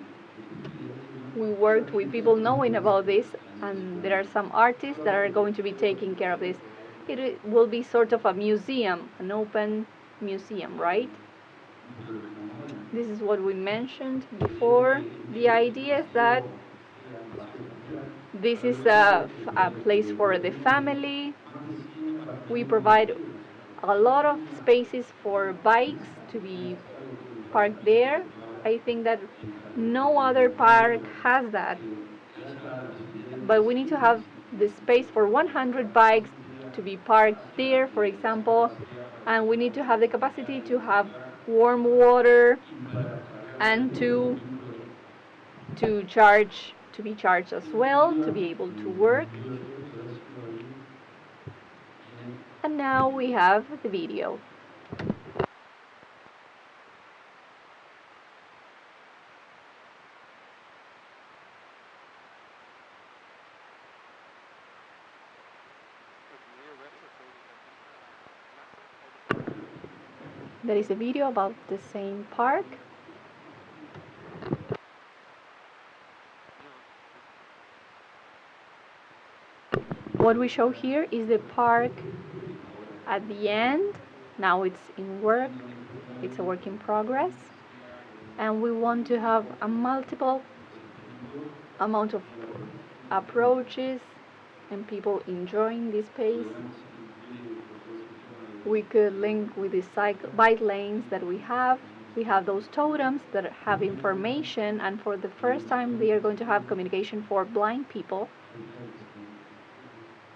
We worked with people knowing about this, and there are some artists that are going to be taking care of this. It will be sort of a museum, an open museum, right? This is what we mentioned before. The idea is that this is a place for the family. We provide a lot of spaces for bikes to be parked there. I think that no other park has that. But we need to have the space for 100 bikes to be parked there, for example, and we need to have the capacity to have warm water and to be charged as well, to be able to work. And now we have the video. There is a video about the same park. What we show here is the park at the end. Now it's in work. It's a work in progress. And we want to have a multiple amount of approaches and people enjoying this space. We could link with the bike lanes that we have. We have those totems that have information, and for the first time they are going to have communication for blind people.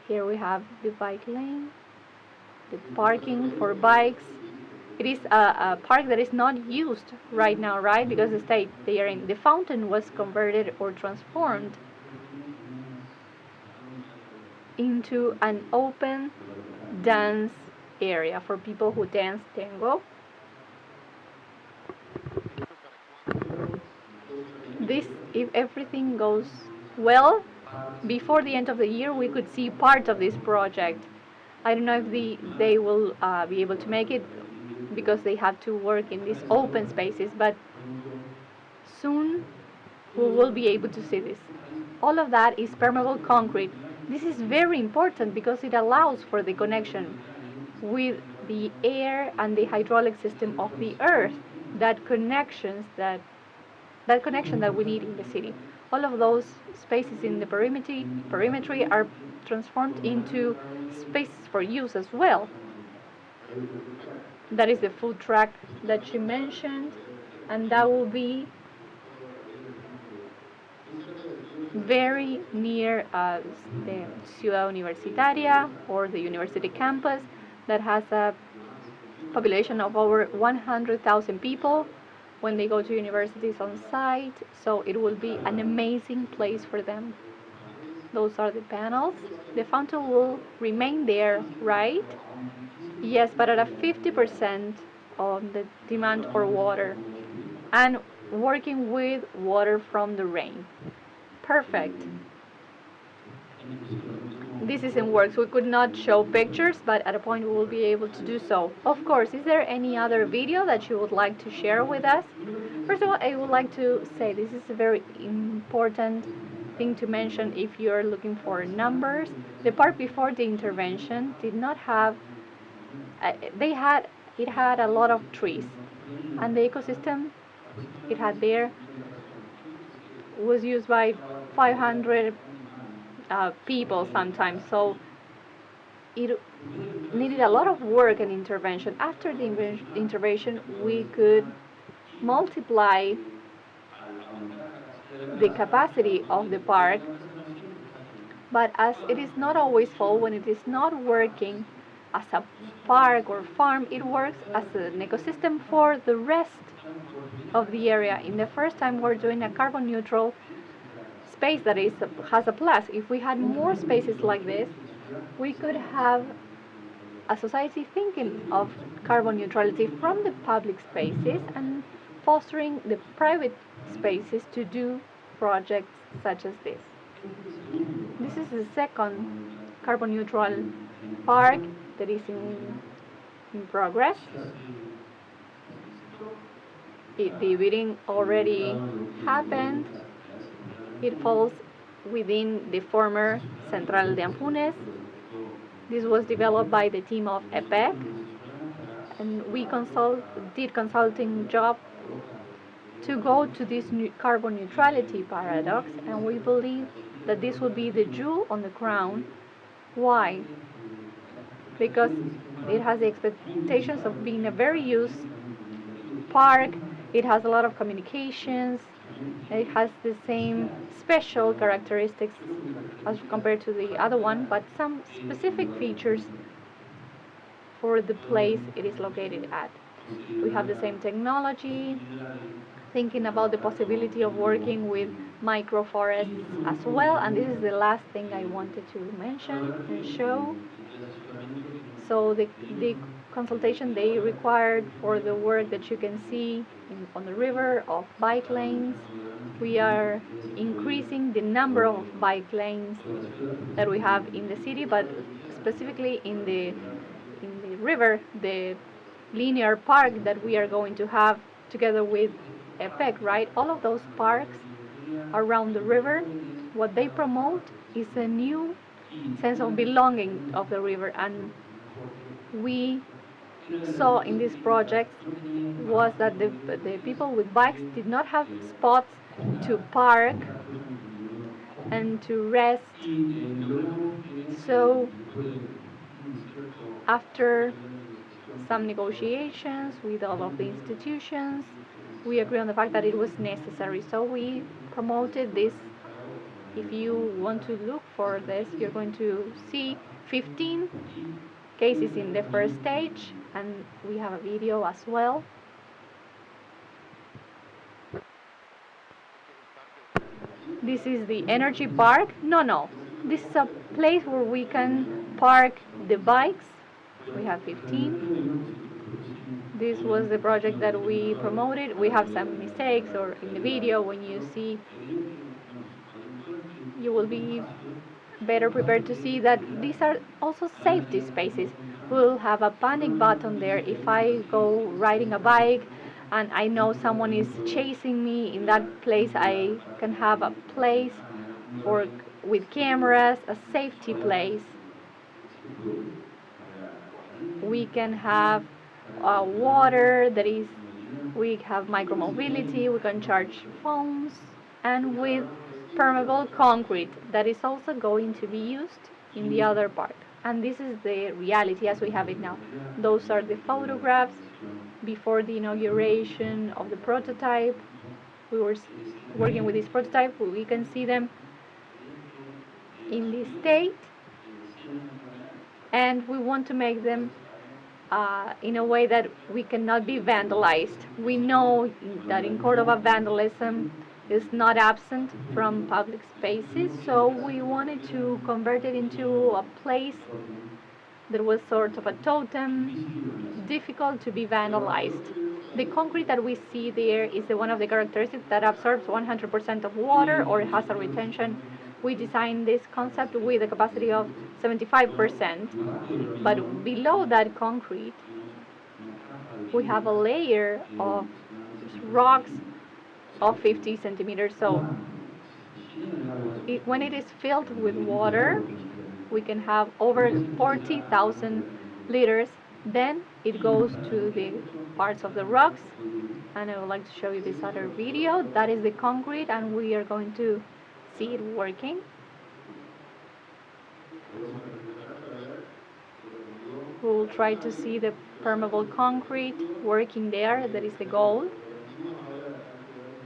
Here we have the bike lane, the parking for bikes. It is a park that is not used right now, right? Because the state they are in, the fountain was converted or transformed into an open dance area for people who dance tango. This, if everything goes well, before the end of the year we could see part of this project. I don't know if they will be able to make it because they have to work in these open spaces, but soon we will be able to see this. All of that is permeable concrete. This is very important because it allows for the connection with the air and the hydraulic system of the earth, that connection that we need in the city. All of those spaces in the perimetry are transformed into spaces for use as well. That is the food truck that she mentioned, and that will be very near the Ciudad Universitaria, or the university campus, that has a population of over 100,000 people when they go to universities on site. So it will be an amazing place for them. Those are the panels. The fountain will remain there, right? Yes, but at a 50% of the demand for water, and working with water from the rain. Perfect. This is in works. We could not show pictures, but at a point we will be able to do so. Of course, is there any other video that you would like to share with us? First of all, I would like to say this is a very important thing to mention if you're looking for numbers. The part before the intervention did not have, it had a lot of trees, and the ecosystem it had there was used by 500 people sometimes. So it needed a lot of work and intervention. After the intervention, we could multiply the capacity of the park, but as it is not always full, when it is not working as a park or farm, it works as an ecosystem for the rest of the area. In the first time, we're doing a carbon neutral space that has a plus. If we had more spaces like this, we could have a society thinking of carbon neutrality from the public spaces and fostering the private spaces to do projects such as this. This is the second carbon neutral park that is in progress. The bidding already happened. It falls within the former Central de Anfunes. This was developed by the team of EPEC, and we did consulting job to go to this new carbon neutrality paradox, and we believe that this will be the jewel on the crown. Why? Because it has the expectations of being a very used park. It has a lot of communications. It has the same special characteristics as compared to the other one, but some specific features for the place it is located at. We have the same technology, thinking about the possibility of working with microforests as well, and this is the last thing I wanted to mention and show. So the consultation they required for the work that you can see on the river of bike lanes. We are increasing the number of bike lanes that we have in the city, but specifically in the river, the linear park that we are going to have together with EPEC, right? All of those parks around the river, what they promote is a new sense of belonging of the river, and we saw in this project was that the people with bikes did not have spots to park and to rest. So after some negotiations with all of the institutions, we agree on the fact that it was necessary. So we promoted this. If you want to look for this, you're going to see 15 cases in the first stage, and we have a video as well. This is the energy park. No. This is a place where we can park the bikes. We have 15. This was the project that we promoted. We have some mistakes, or in the video when you see, you will be better prepared to see that these are also safety spaces. We'll have a panic button there. If I go riding a bike and I know someone is chasing me in that place, I can have a place with cameras, a safety place. We can have water we have micromobility, we can charge phones, and with permeable concrete that is also going to be used in the other part. And this is the reality as we have it now. Those are the photographs before the inauguration of the prototype. We were working with this prototype. We can see them in this state, and we want to make them in a way that we cannot be vandalized. We know that in Córdoba vandalism is not absent from public spaces, so we wanted to convert it into a place that was sort of a totem, difficult to be vandalized. The concrete that we see there is one of the characteristics that absorbs 100% of water or has a retention. We designed this concept with a capacity of 75%, but below that concrete, we have a layer of rocks of 50 centimeters. So when it is filled with water, we can have over 40,000 liters. Then it goes to the parts of the rocks, And I would like to show you this other video. That is the concrete, and we are going to see it working. We'll try to see the permeable concrete working there. That is the goal.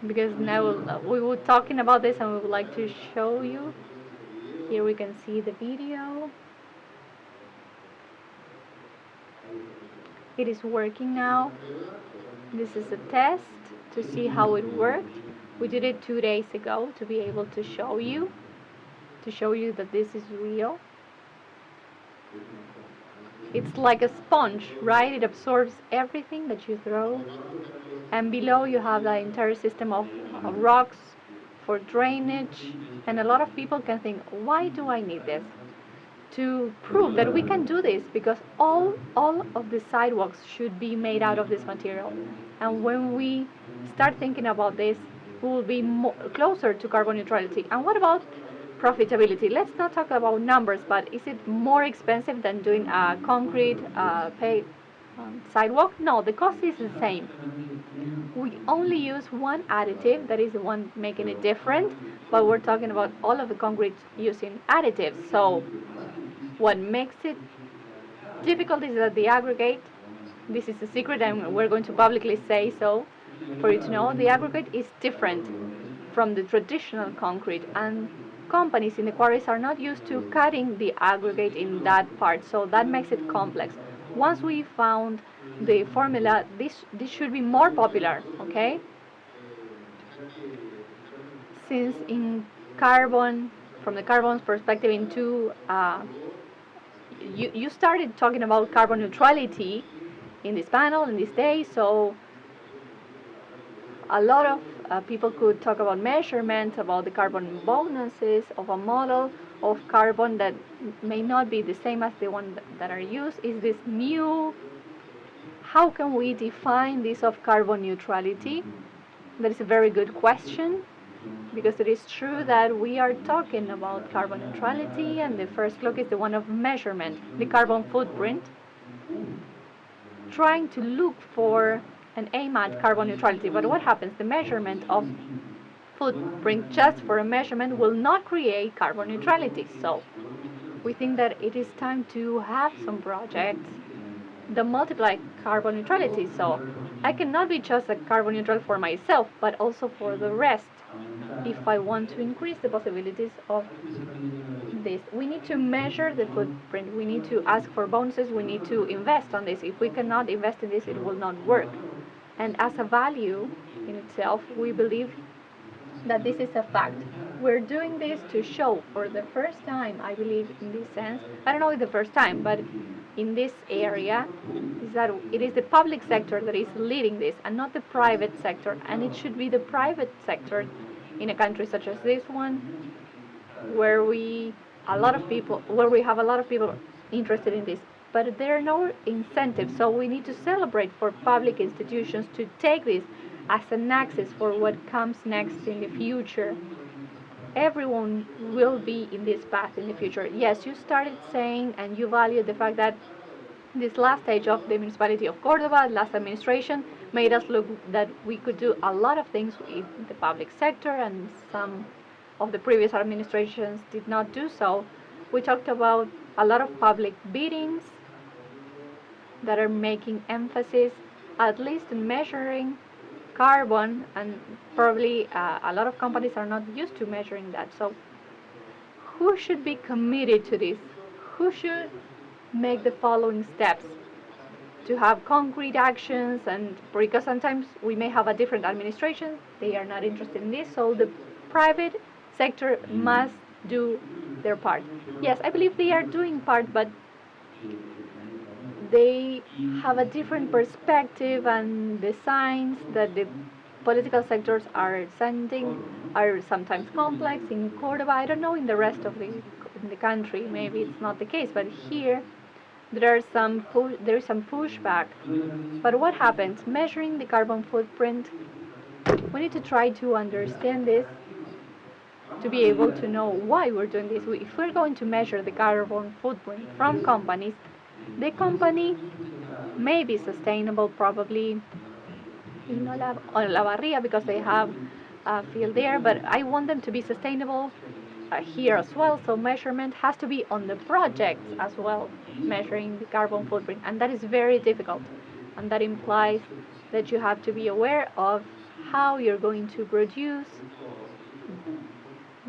Because now we were talking about this and we would like to show you. Here we can see the video. It is working now. This is a test to see how it worked. We did it 2 days ago to be able to show you that this is real. It's like a sponge, right? It absorbs everything that you throw. And below you have the entire system of rocks for drainage. And a lot of people can think, why do I need this? To prove that we can do this, because all of the sidewalks should be made out of this material. And when we start thinking about this, we will be closer to carbon neutrality. And what about profitability? Let's not talk about numbers, but is it more expensive than doing a concrete paved sidewalk? No, the cost is the same. We only use one additive, that is the one making it different, but we're talking about all of the concrete using additives. So what makes it difficult is that the aggregate, this is a secret and we're going to publicly say so for you to know, the aggregate is different from the traditional concrete, and companies in the quarries are not used to cutting the aggregate in that part, so that makes it complex. Once we found the formula, this should be more popular, okay? Since in carbon, from the carbon's perspective, you started talking about carbon neutrality in this panel, in this day, so a lot of people could talk about measurement, about the carbon bonuses of a model of carbon that may not be the same as the one that are used. Is this new? How can we define this of carbon neutrality? That is a very good question, because it is true that we are talking about carbon neutrality, and the first look is the one of measurement, the carbon footprint, trying to look for and aim at carbon neutrality. But what happens? The measurement of footprint just for a measurement will not create carbon neutrality. So we think that it is time to have some projects that multiply carbon neutrality. So I cannot be just a carbon neutral for myself, but also for the rest. If I want to increase the possibilities of this, we need to measure the footprint. We need to ask for bonuses. We need to invest on this. If we cannot invest in this, it will not work. And as a value in itself, we believe that this is a fact. We're doing this to show for the first time, I believe, in this sense, I don't know if the first time, but in this area, is that it is the public sector that is leading this and not the private sector. And it should be the private sector in a country such as this one, where we have a lot of people interested in this. But there are no incentives, so we need to celebrate for public institutions to take this as an access for what comes next in the future. Everyone will be in this path in the future. Yes, you started saying and you valued the fact that this last stage of the municipality of Cordoba, last administration, made us look that we could do a lot of things in the public sector, and some of the previous administrations did not do so. We talked about a lot of public biddings that are making emphasis, at least in measuring carbon, and probably a lot of companies are not used to measuring that. So who should be committed to this? Who should make the following steps to have concrete actions? And because sometimes we may have a different administration, they are not interested in this, so the private sector must do their part. Yes, I believe they are doing part, but they have a different perspective, and the signs that the political sectors are sending are sometimes complex. In Cordoba, I don't know in the rest of in the country, maybe it's not the case, but here there is some pushback. But what happens? Measuring the carbon footprint, we need to try to understand this to be able to know why we're doing this. If we're going to measure the carbon footprint from companies, the company may be sustainable, probably in Olavarria because they have a field there, but I want them to be sustainable here as well. So measurement has to be on the projects as well, measuring the carbon footprint, and that is very difficult. And that implies that you have to be aware of how you're going to produce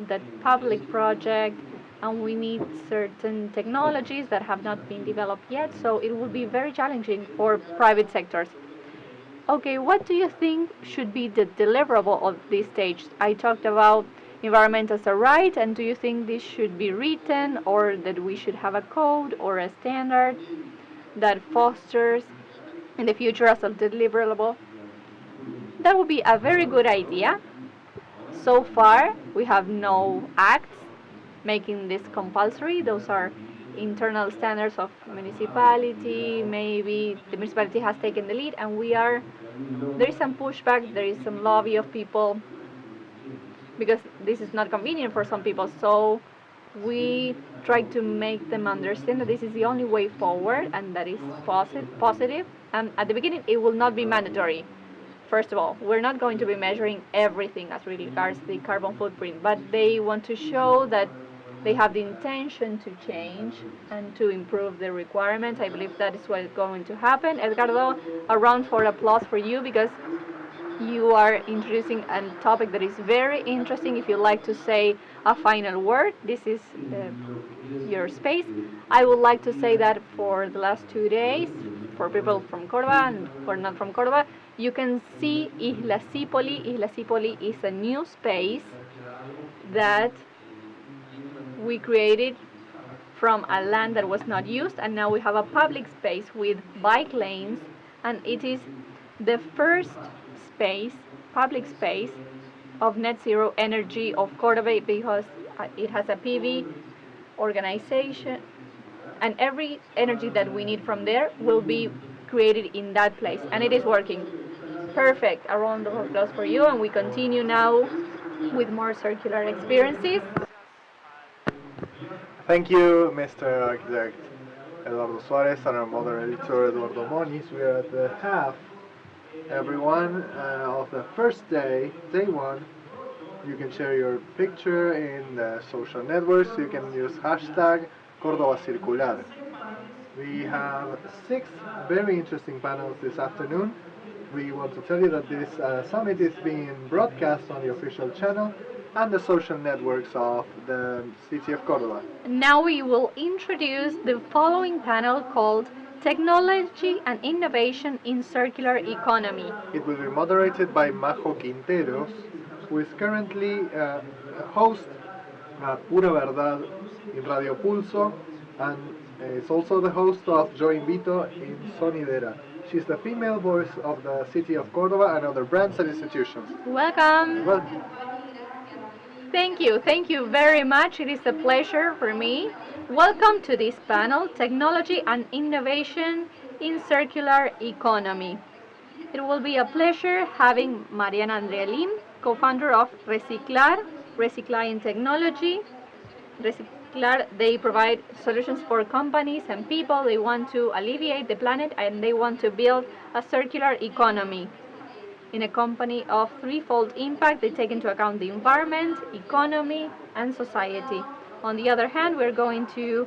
that public project, and we need certain technologies that have not been developed yet, so it will be very challenging for private sectors. Okay, what do you think should be the deliverable of this stage? I talked about environment as a right, and do you think this should be written, or that we should have a code or a standard that fosters in the future as a deliverable? That would be a very good idea. So far, we have no acts making this compulsory. Those are internal standards of municipality. Maybe the municipality has taken the lead, and there is some pushback, there is some lobby of people, because this is not convenient for some people. So we try to make them understand that this is the only way forward, and that is positive. And at the beginning, it will not be mandatory. First of all, we're not going to be measuring everything as regards the carbon footprint, but they want to show that they have the intention to change and to improve the requirements. I believe that is what is going to happen. Edgardo, a round for applause for you, because you are introducing a topic that is very interesting. If you'd like to say a final word, this is your space. I would like to say that for the last 2 days, for people from Córdoba and for not from Córdoba, you can see Isla Cipoli. Isla Cipoli is a new space that we created from a land that was not used, and now we have a public space with bike lanes, and it is the first public space of net zero energy of Córdoba, because it has a PV organization, and every energy that we need from there will be created in that place, and it is working. Perfect. A round of applause for you, and we continue now with more circular experiences. Thank you, Mr. Architect Eduardo Suarez and our mother editor Eduardo Moniz. We are at the half, everyone, of the first day, day one. You can share your picture in the social networks. You can use hashtag Córdoba Circular. We have 6 very interesting panels this afternoon. We want to tell you that this summit is being broadcast on the official channel and the social networks of the city of Córdoba. Now we will introduce the following panel called Technology and Innovation in Circular Economy. It will be moderated by Majo Quinteros, who is currently host at Pura Verdad in Radio Pulso, and is also the host of Yo Invito in Sonidera. She's the female voice of the city of Córdoba and other brands and institutions. Welcome. Well, Thank you very much. It is a pleasure for me. Welcome to this panel, Technology and Innovation in Circular Economy. It will be a pleasure having Mariana Andrea Lim, co-founder of Reciclar in Technology. Reciclar, they provide solutions for companies and people. They want to alleviate the planet, and they want to build a circular economy. In a company of threefold impact, they take into account the environment, economy, and society. On the other hand, we're going to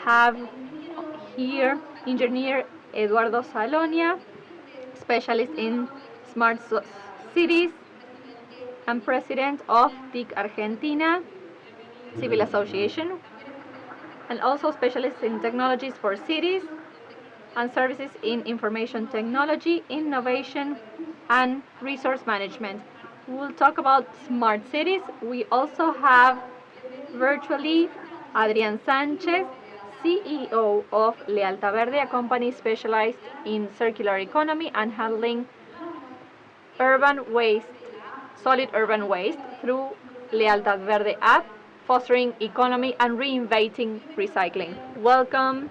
have here engineer Eduardo Salonia, specialist in smart cities and president of TIC Argentina Civil Association, and also specialist in technologies for cities and services in information technology, innovation, and resource management. We'll talk about smart cities. We also have virtually Adrián Sánchez, CEO of Lealtad Verde, a company specialized in circular economy and handling urban waste, solid urban waste through Lealtad Verde app, fostering economy and reinventing recycling. Welcome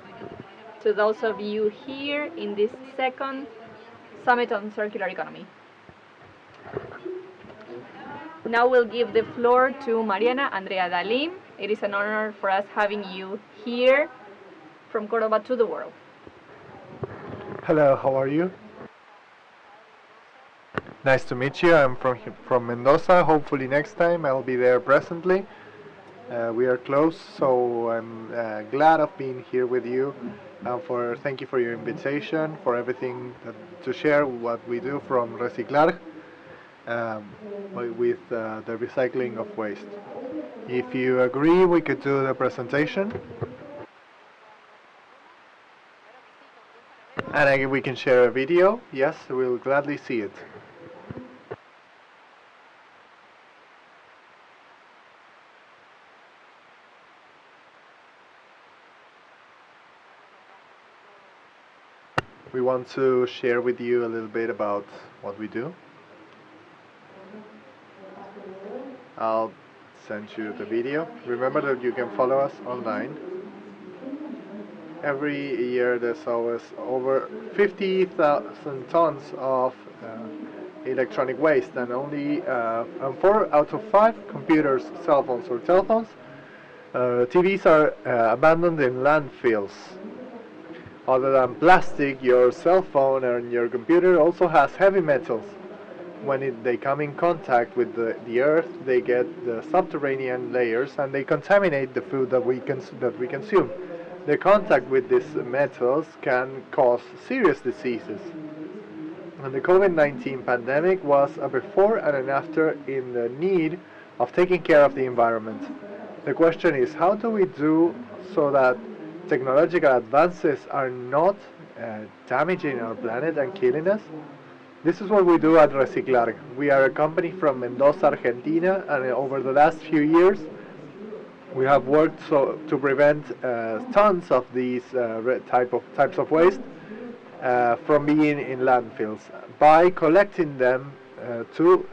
to those of you here in this second Summit on Circular Economy. Now we'll give the floor to Mariana Andrea Dalim. It is an honor for us having you here from Córdoba to the world. hello, how are you? Nice to meet you. I'm from Mendoza. Hopefully next time I'll be there presently. We are close, so I'm glad of being here with you. Thank you for your invitation, for everything to share what we do from Reciclar um, with the recycling of waste. If you agree, we could do the presentation, and we can share a video. Yes, we'll gladly see it. We want to share with you a little bit about what we do. I'll send you the video. Remember that you can follow us online. Every year there's always over 50,000 tons of electronic waste, and only 4 out of 5 computers, cell phones or telephones, TVs are abandoned in landfills. Other than plastic, your cell phone and your computer also has heavy metals. When they come in contact with the earth, they get the subterranean layers and they contaminate the food that we consume. The contact with these metals can cause serious diseases. And the COVID-19 pandemic was a before and an after in the need of taking care of the environment. The question is, how do we do so that technological advances are not damaging our planet and killing us? This is what we do at Reciclar. We are a company from Mendoza, Argentina, and over the last few years we have worked to prevent tons of these types of waste from being in landfills by collecting them to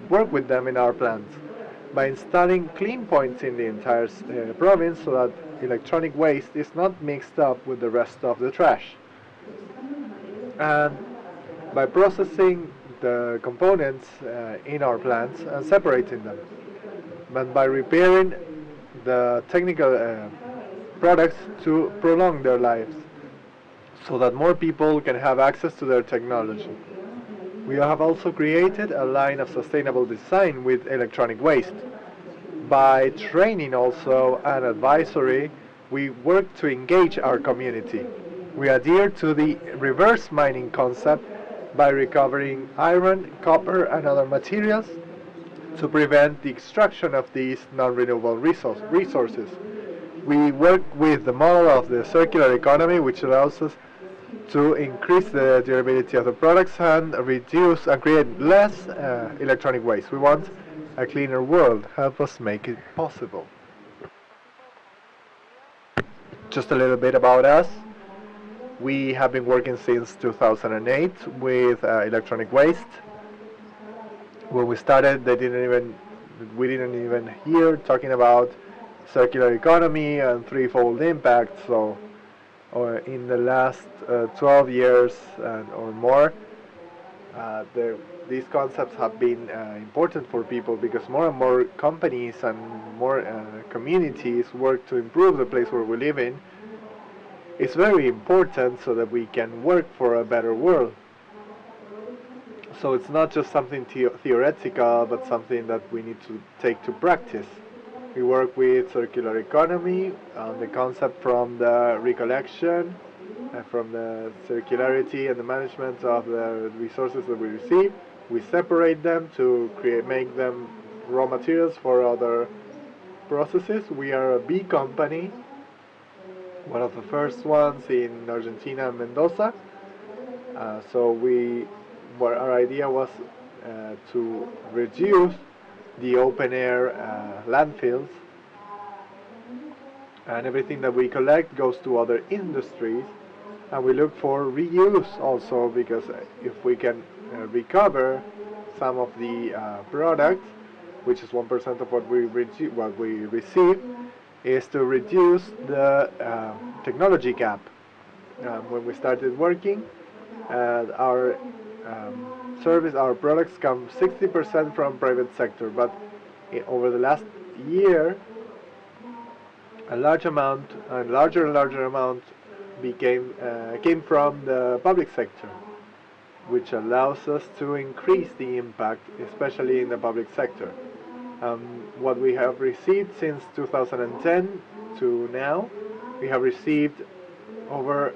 work with them in our plants, by installing clean points in the entire province so that electronic waste is not mixed up with the rest of the trash, and by processing the components in our plants and separating them, but by repairing the technical products to prolong their lives so that more people can have access to their technology. We have also created a line of sustainable design with electronic waste. By training also and advisory, we work to engage our community. We adhere to the reverse mining concept by recovering iron, copper and other materials to prevent the extraction of these non-renewable resources. We work with the model of the circular economy, which allows us to increase the durability of the products and reduce and create less electronic waste. We want a cleaner world. Help us make it possible. Just a little bit about us. We have been working since 2008 with electronic waste. When we started, we didn't even hear talking about circular economy and threefold impact. So, in the last 12 years or more, these concepts have been important for people because more and more companies and more communities work to improve the place where we live in. It's very important so that we can work for a better world. So it's not just something theoretical, but something that we need to take to practice. We work with circular economy, the concept from the recollection, from the circularity and the management of the resources that we receive. We separate them to make them raw materials for other processes. We are a bee company, one of the first ones in Argentina and Mendoza. Our idea was to reduce the open air landfills, and everything that we collect goes to other industries, and we look for reuse also, because if we can recover some of the products, which is 1% of what we receive, is to reduce the technology gap. When we started working, our products come 60% from private sector, but over the last year, a larger and larger amount came from the public sector. which allows us to increase the impact, especially in the public sector. What we have received since 2010 to now, we have received over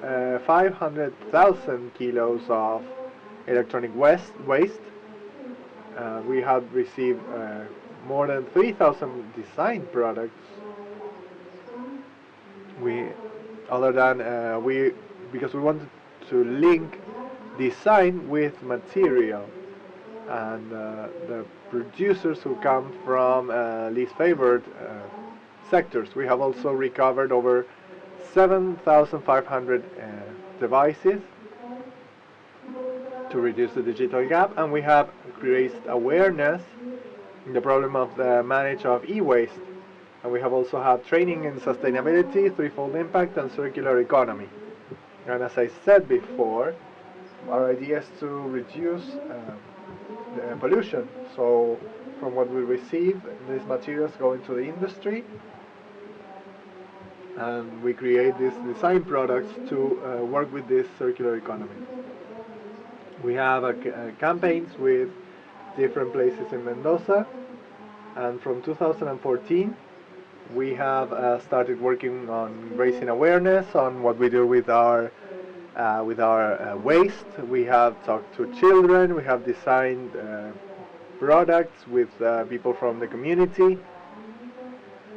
500,000 kilos of electronic waste. We have received more than 3,000 design products. Because we wanted to link design with material, and the producers who come from least favored sectors. We have also recovered over 7,500 devices to reduce the digital gap, and we have raised awareness in the problem of the management of e-waste, and we have also had training in sustainability, threefold impact, and circular economy. And as I said before, our idea is to reduce the pollution. So from what we receive, these materials go into the industry, and we create these design products to work with this circular economy. We have campaigns with different places in Mendoza, and from 2014 we have started working on raising awareness on what we do with our waste. We have talked to children, we have designed products with people from the community,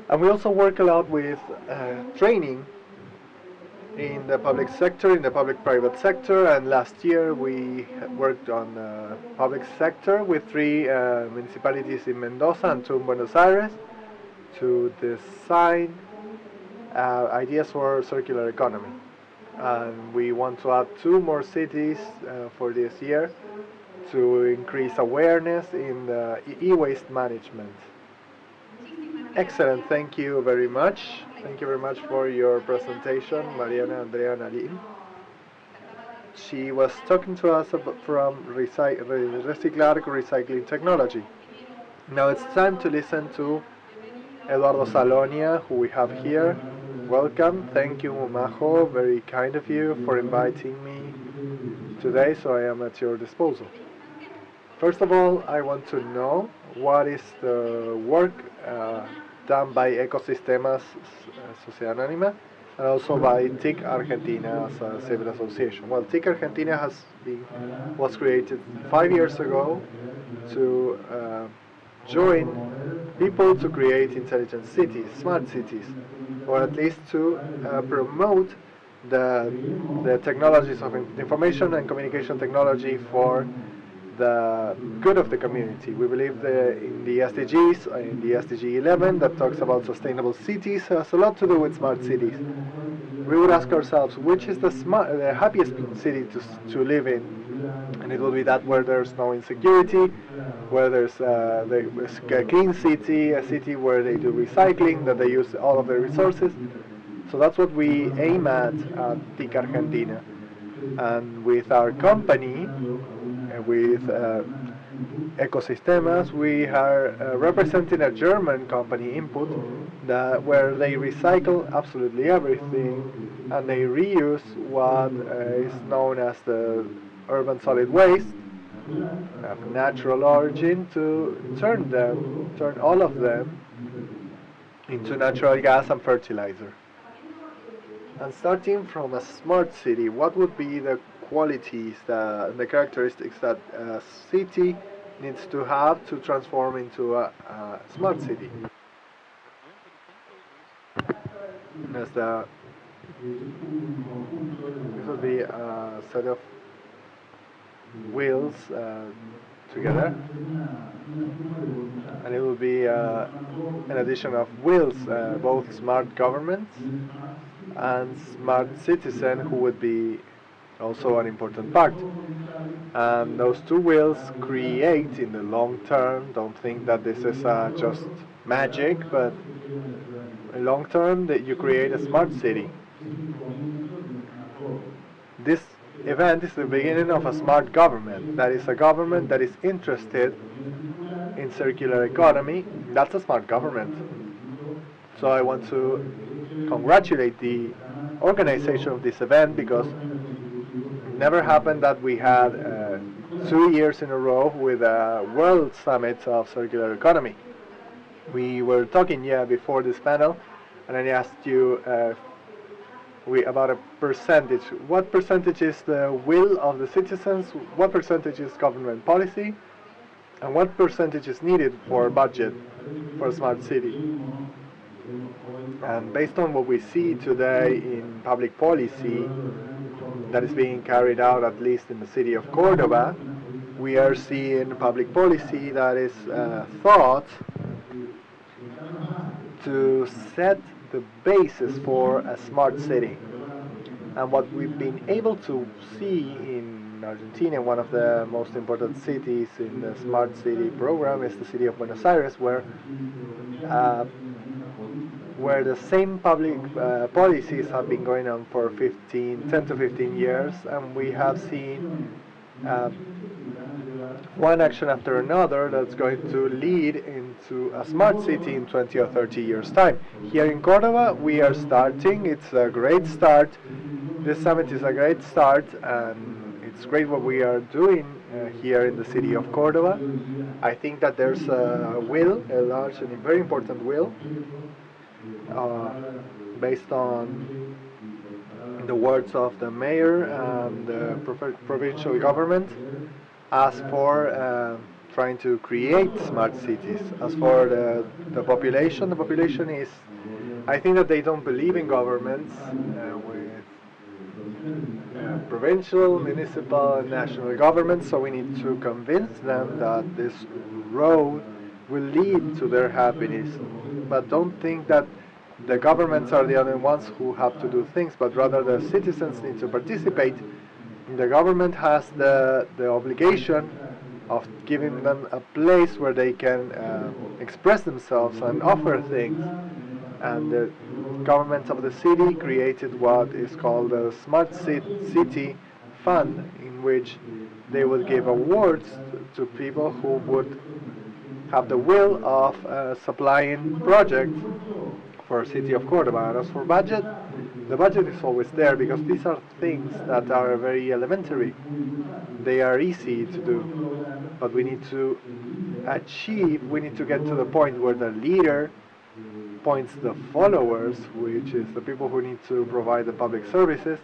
and we also work a lot with training in the public sector, in the public-private sector, and last year we worked on the public sector with 3 municipalities in Mendoza and 2 in Buenos Aires to design ideas for circular economy. And we want to add 2 more cities for this year to increase awareness in the e-waste management. Excellent, thank you very much. Thank you very much for your presentation, Mariana Andrea Narin. She was talking to us from Reciclar Recycling Technology. Now it's time to listen to Eduardo Salonia, who we have here. Welcome, thank you, Majo, very kind of you for inviting me today, so I am at your disposal. First of all, I want to know what is the work done by Ecosistemas Sociedad Anónima and also by TIC Argentina as a civil association. Well, TIC Argentina was created 5 years ago to join people to create intelligent cities, smart cities, or at least to promote the technologies of information and communication technology for the good of the community. We believe in the SDGs, in the SDG 11 that talks about sustainable cities, has a lot to do with smart cities. We would ask ourselves, which is the happiest city to live in? And it will be that where there's no insecurity, where there's a clean city, a city where they do recycling, that they use all of their resources. So that's what we aim at TIC Argentina. And with our company, with Ecosistemas, we are representing a German company, Input, where they recycle absolutely everything, and they reuse what is known as the urban solid waste of natural origin to turn all of them into natural gas and fertilizer. And starting from a smart city, what would be the qualities, the characteristics that a city needs to have to transform into a smart city? This will be a set of wheels together, and it will be an addition of wheels, both smart governments and smart citizen, who would be also an important part. And those 2 wheels create in the long term, don't think that this is just magic, but in long term that you create a smart city. This event is the beginning of a smart government. That is a government that is interested in circular economy. That's a smart government. So I want to congratulate the organization of this event, because it never happened that we had 2 years in a row with a World Summit of Circular Economy. We were talking before this panel, and I asked you about a percentage. What percentage is the will of the citizens? What percentage is government policy? And what percentage is needed for budget for a smart city? And based on what we see today in public policy that is being carried out, at least in the city of Cordoba, we are seeing public policy that is thought to set the basis for a smart city. And what we've been able to see in Argentina, one of the most important cities in the smart city program, is the city of Buenos Aires, where the same public policies have been going on for 10 to 15 years, and we have seen one action after another that's going to lead into a smart city in 20 or 30 years' time. Here in Cordoba, we are starting. It's a great start. This summit is a great start, and it's great what we are doing here in the city of Cordoba. I think that there's a will, a large and very important will, based on the words of the mayor and the provincial government, as for trying to create smart cities. As for the population is, I think that they don't believe in governments with provincial, municipal, and national governments, so we need to convince them that this road will lead to their happiness. But don't think that the governments are the only ones who have to do things, but rather the citizens need to participate. The government has the obligation of giving them a place where they can express themselves and offer things. And the government of the city created what is called the Smart City Fund, in which they would give awards to people who would have the will of supplying projects for the city of Cordoba. And as for budget, the budget is always there, because these are things that are very elementary. They are easy to do, but we need to get to the point where the leader points the followers, which is the people who need to provide the public services,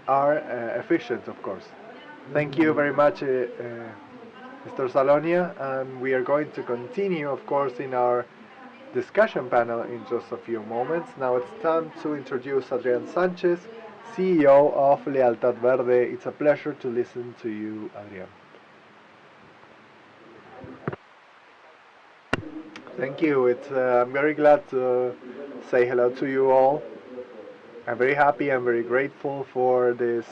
are efficient, of course. Thank you very much, Mr. Salonia, and we are going to continue, of course, in our discussion panel in just a few moments. Now it's time to introduce Adrian Sanchez, CEO of Lealtad Verde. It's a pleasure to listen to you, Adrian. Thank you. I'm very glad to say hello to you all. I'm very happy. I'm very grateful for this,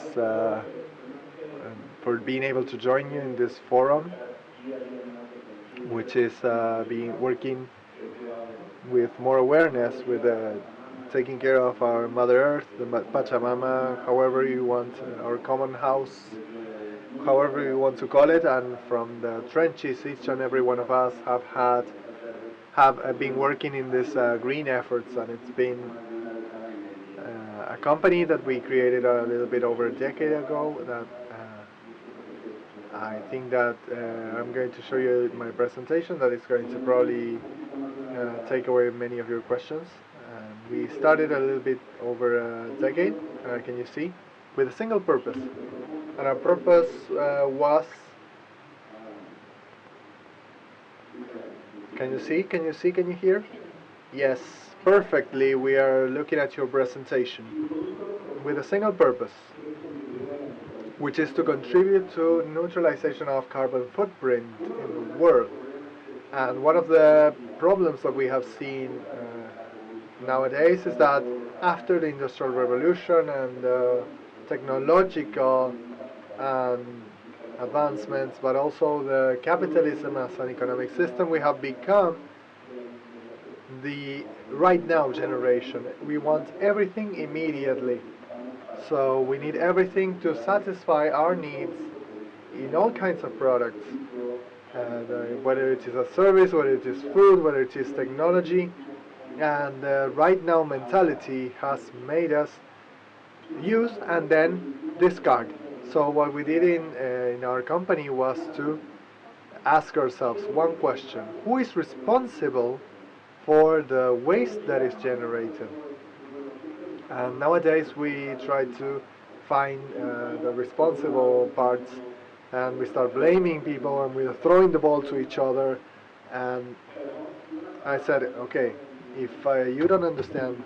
for being able to join you in this forum, which is working with more awareness, with taking care of our Mother Earth, the Pachamama, however you want, our common house, however you want to call it. And from the trenches, each and every one of us have been working in this green efforts, and it's been a company that we created a little bit over a decade ago. That I think that I'm going to show you my presentation that is going to probably take away many of your questions. We started a little bit over a decade, can you see, with a single purpose. And our purpose was, can you see, can you hear? Yes, perfectly. We are looking at your presentation with a single purpose, which is to contribute to neutralization of carbon footprint in the world. And one of the problems that we have seen nowadays is that after the Industrial Revolution and technological advancements, but also the capitalism as an economic system, we have become the right now generation. We want everything immediately. So we need everything to satisfy our needs in all kinds of products. Whether it is a service, whether it is food, whether it is technology. And the right now mentality has made us use and then discard. So what we did in our company was to ask ourselves one question: who is responsible for the waste that is generated? And nowadays we try to find the responsible parts, and we start blaming people, and we're throwing the ball to each other. And I said, okay, if you don't understand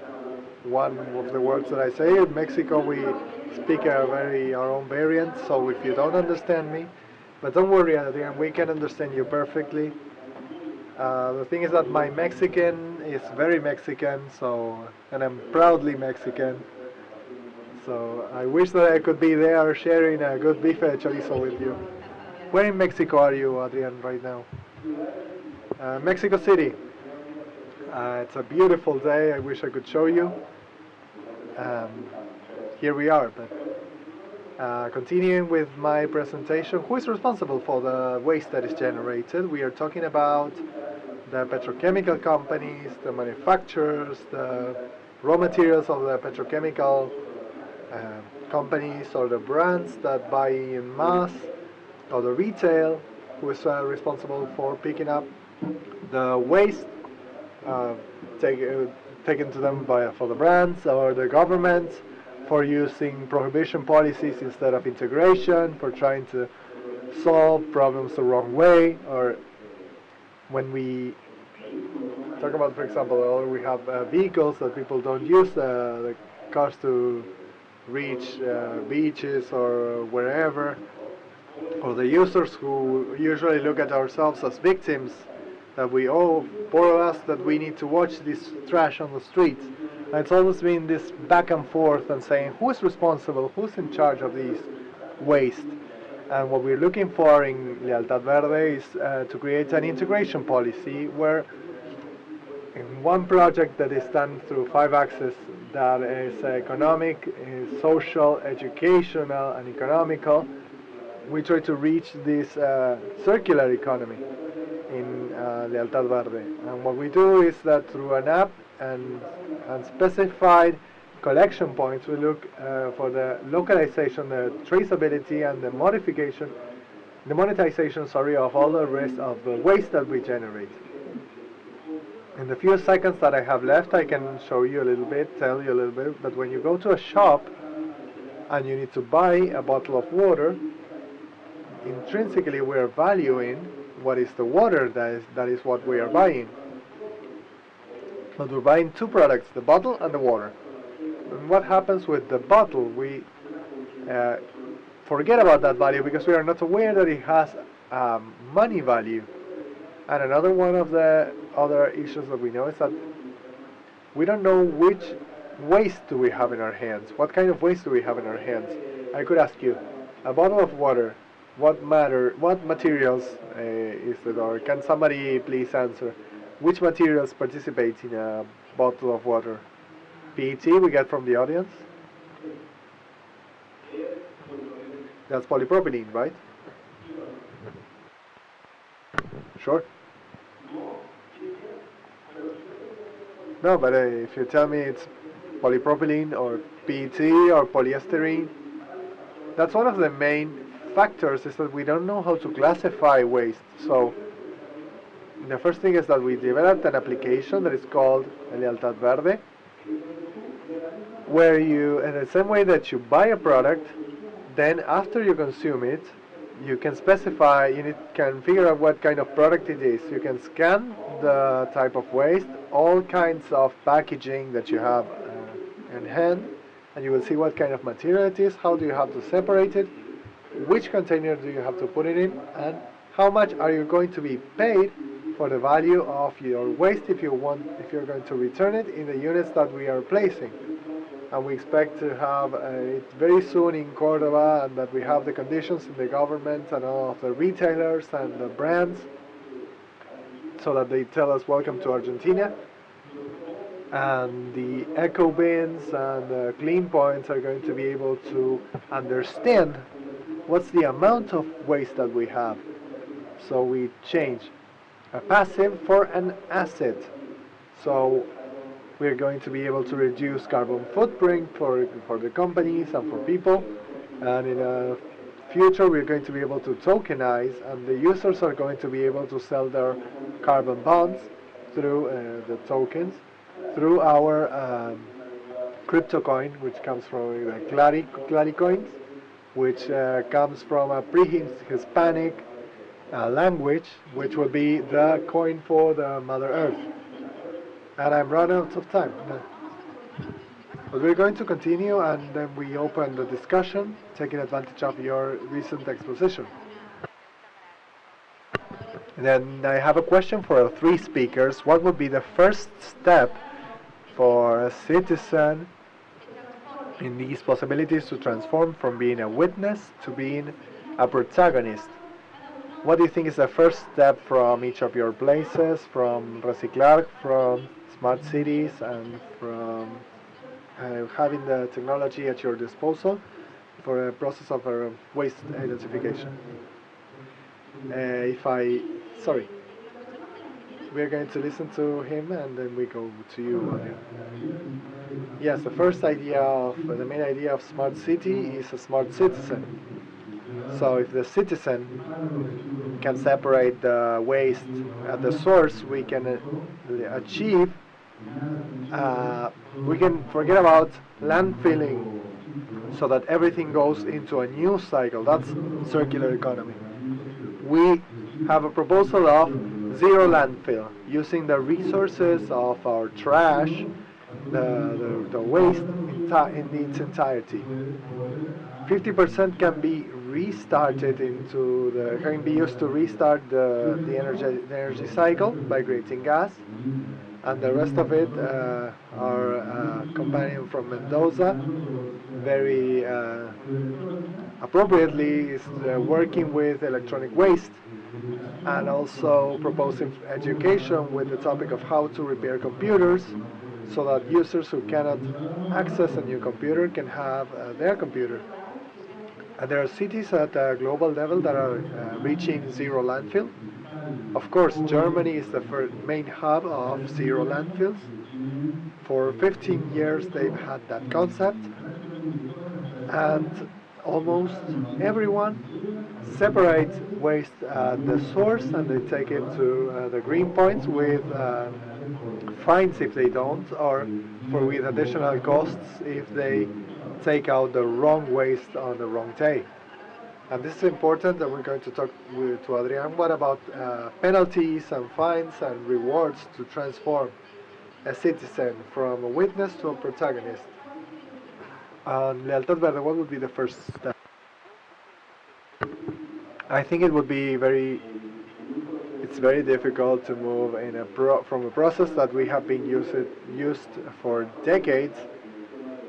one of the words that I say, in Mexico we speak our own variant, so if you don't understand me, but don't worry, Adrian, we can understand you perfectly. The thing is that my Mexican is very Mexican, and I'm proudly Mexican. So I wish that I could be there sharing a good bife de chorizo with you. Where in Mexico are you, Adrian, right now? Mexico City. It's a beautiful day. I wish I could show you. Here we are. But continuing with my presentation, who is responsible for the waste that is generated? We are talking about the petrochemical companies, the manufacturers, the raw materials of the petrochemical companies, or the brands that buy in mass, or the retail, who is responsible for picking up the waste taken to them for the brands, or the government for using prohibition policies instead of integration, for trying to solve problems the wrong way, or when we talk about, for example, we have vehicles that people don't use, the cars to reach beaches or wherever, or the users who usually look at ourselves as victims, that poor us, that we need to watch this trash on the streets. And it's always been this back and forth and saying who is responsible, who's in charge of these waste. And what we're looking for in Lealtad Verde is to create an integration policy where in one project that is done through 5 axes, that is economic, is social, educational, and economical, we try to reach this circular economy in Lealtad Verde. And what we do is that through an app and specified collection points, we look for the localization, the traceability, and the monetization, of all the rest of the waste that we generate. In the few seconds that I have left, I can show you a little bit, tell you a little bit, that when you go to a shop and you need to buy a bottle of water, intrinsically we are valuing what is the water that is what we are buying. But we're buying 2 products, the bottle and the water. And what happens with the bottle? We forget about that value because we are not aware that it has money value. And another one of the other issues that we know is that we don't know which waste do we have in our hands. What kind of waste do we have in our hands? I could ask you, a bottle of water, what materials is it? Or can somebody please answer? Which materials participate in a bottle of water? PET we get from the audience? That's polypropylene, right? Sure. No, but if you tell me it's polypropylene or PET or polyester, that's one of the main factors, is that we don't know how to classify waste. So the first thing is that we developed an application that is called Lealtad Verde, where you, in the same way that you buy a product, then after you consume it, you can specify, can figure out what kind of product it is. You can scan the type of waste, all kinds of packaging that you have in hand, and you will see what kind of material it is, how do you have to separate it, which container do you have to put it in, and how much are you going to be paid for the value of your waste if you're going to return it in the units that we are placing. And we expect to have it very soon in Córdoba, and that we have the conditions in the government and all of the retailers and the brands, so that they tell us welcome to Argentina. And the eco bins and the clean points are going to be able to understand what's the amount of waste that we have. So we change a passive for an asset. So we're going to be able to reduce carbon footprint for the companies and for people. And in a future we're going to be able to tokenize, and the users are going to be able to sell their carbon bonds through the tokens, through our crypto coin, which comes from the Clari coins, which comes from a pre-Hispanic language, which will be the coin for the Mother Earth. And I'm running out of time. But we're going to continue, and then we open the discussion, taking advantage of your recent exposition. And then I have a question for our three speakers. What would be the first step for a citizen in these possibilities to transform from being a witness to being a protagonist? What do you think is the first step from each of your places, from Reciclar, from smart cities, and from having the technology at your disposal for a process of waste identification? Sorry, we're going to listen to him, and then we go to you. Yes, the main idea of smart city is a smart citizen. So if the citizen can separate the waste at the source, we can achieve, we can forget about landfilling, so that everything goes into a new cycle. That's circular economy. We have a proposal of zero landfill, using the resources of our trash, the waste in its entirety. 50% can be restarted can be used to restart the energy cycle by creating gas, and the rest of it, our companion from Mendoza, very appropriately, is working with electronic waste, and also proposing education with the topic of how to repair computers, so that users who cannot access a new computer can have their computer. And there are cities at a global level that are reaching zero landfill. Of course, Germany is the main hub of zero landfills. For 15 years they've had that concept, and almost everyone separates waste at the source, and they take it to the green points with fines if they don't, or with additional costs if they take out the wrong waste on the wrong day. And this is important, and we're going to talk to Adrian. What about penalties and fines and rewards to transform a citizen from a witness to a protagonist? Lealtad Verde, what would be the first step? I think it would be it's very difficult to move from a process that we have been used for decades,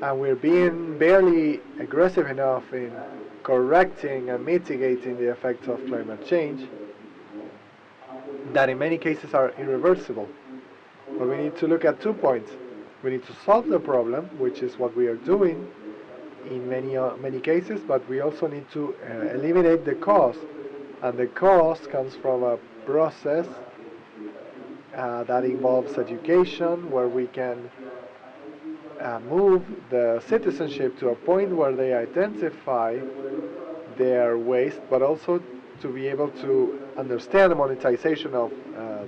and we're being barely aggressive enough in correcting and mitigating the effects of climate change, that in many cases are irreversible. But we need to look at 2 points. We need to solve the problem, which is what we are doing in many cases, but we also need to eliminate the cause. And the cause comes from a process that involves education, where we can move the citizenship to a point where they identify their waste, but also to be able to understand the monetization of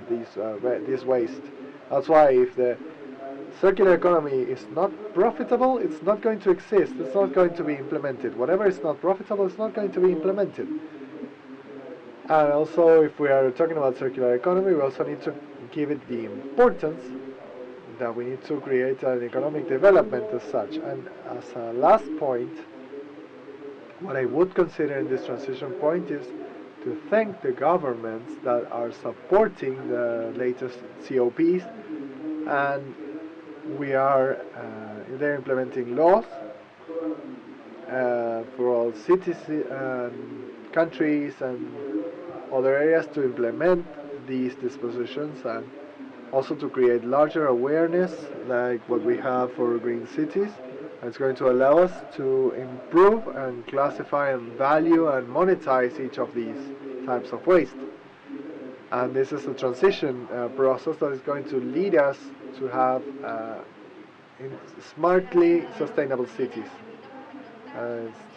this waste. That's why if the circular economy is not profitable, it's not going to exist, it's not going to be implemented. Whatever is not profitable is not going to be implemented. And also, if we are talking about circular economy, we also need to give it the importance that we need to create an economic development as such. And as a last point, what I would consider in this transition point is to thank the governments that are supporting the latest COPs, and they're implementing laws for all cities, countries, and other areas to implement these dispositions, and also to create larger awareness like what we have for green cities. It's going to allow us to improve and classify and value and monetize each of these types of waste. And this is a transition process that is going to lead us to have smartly sustainable cities.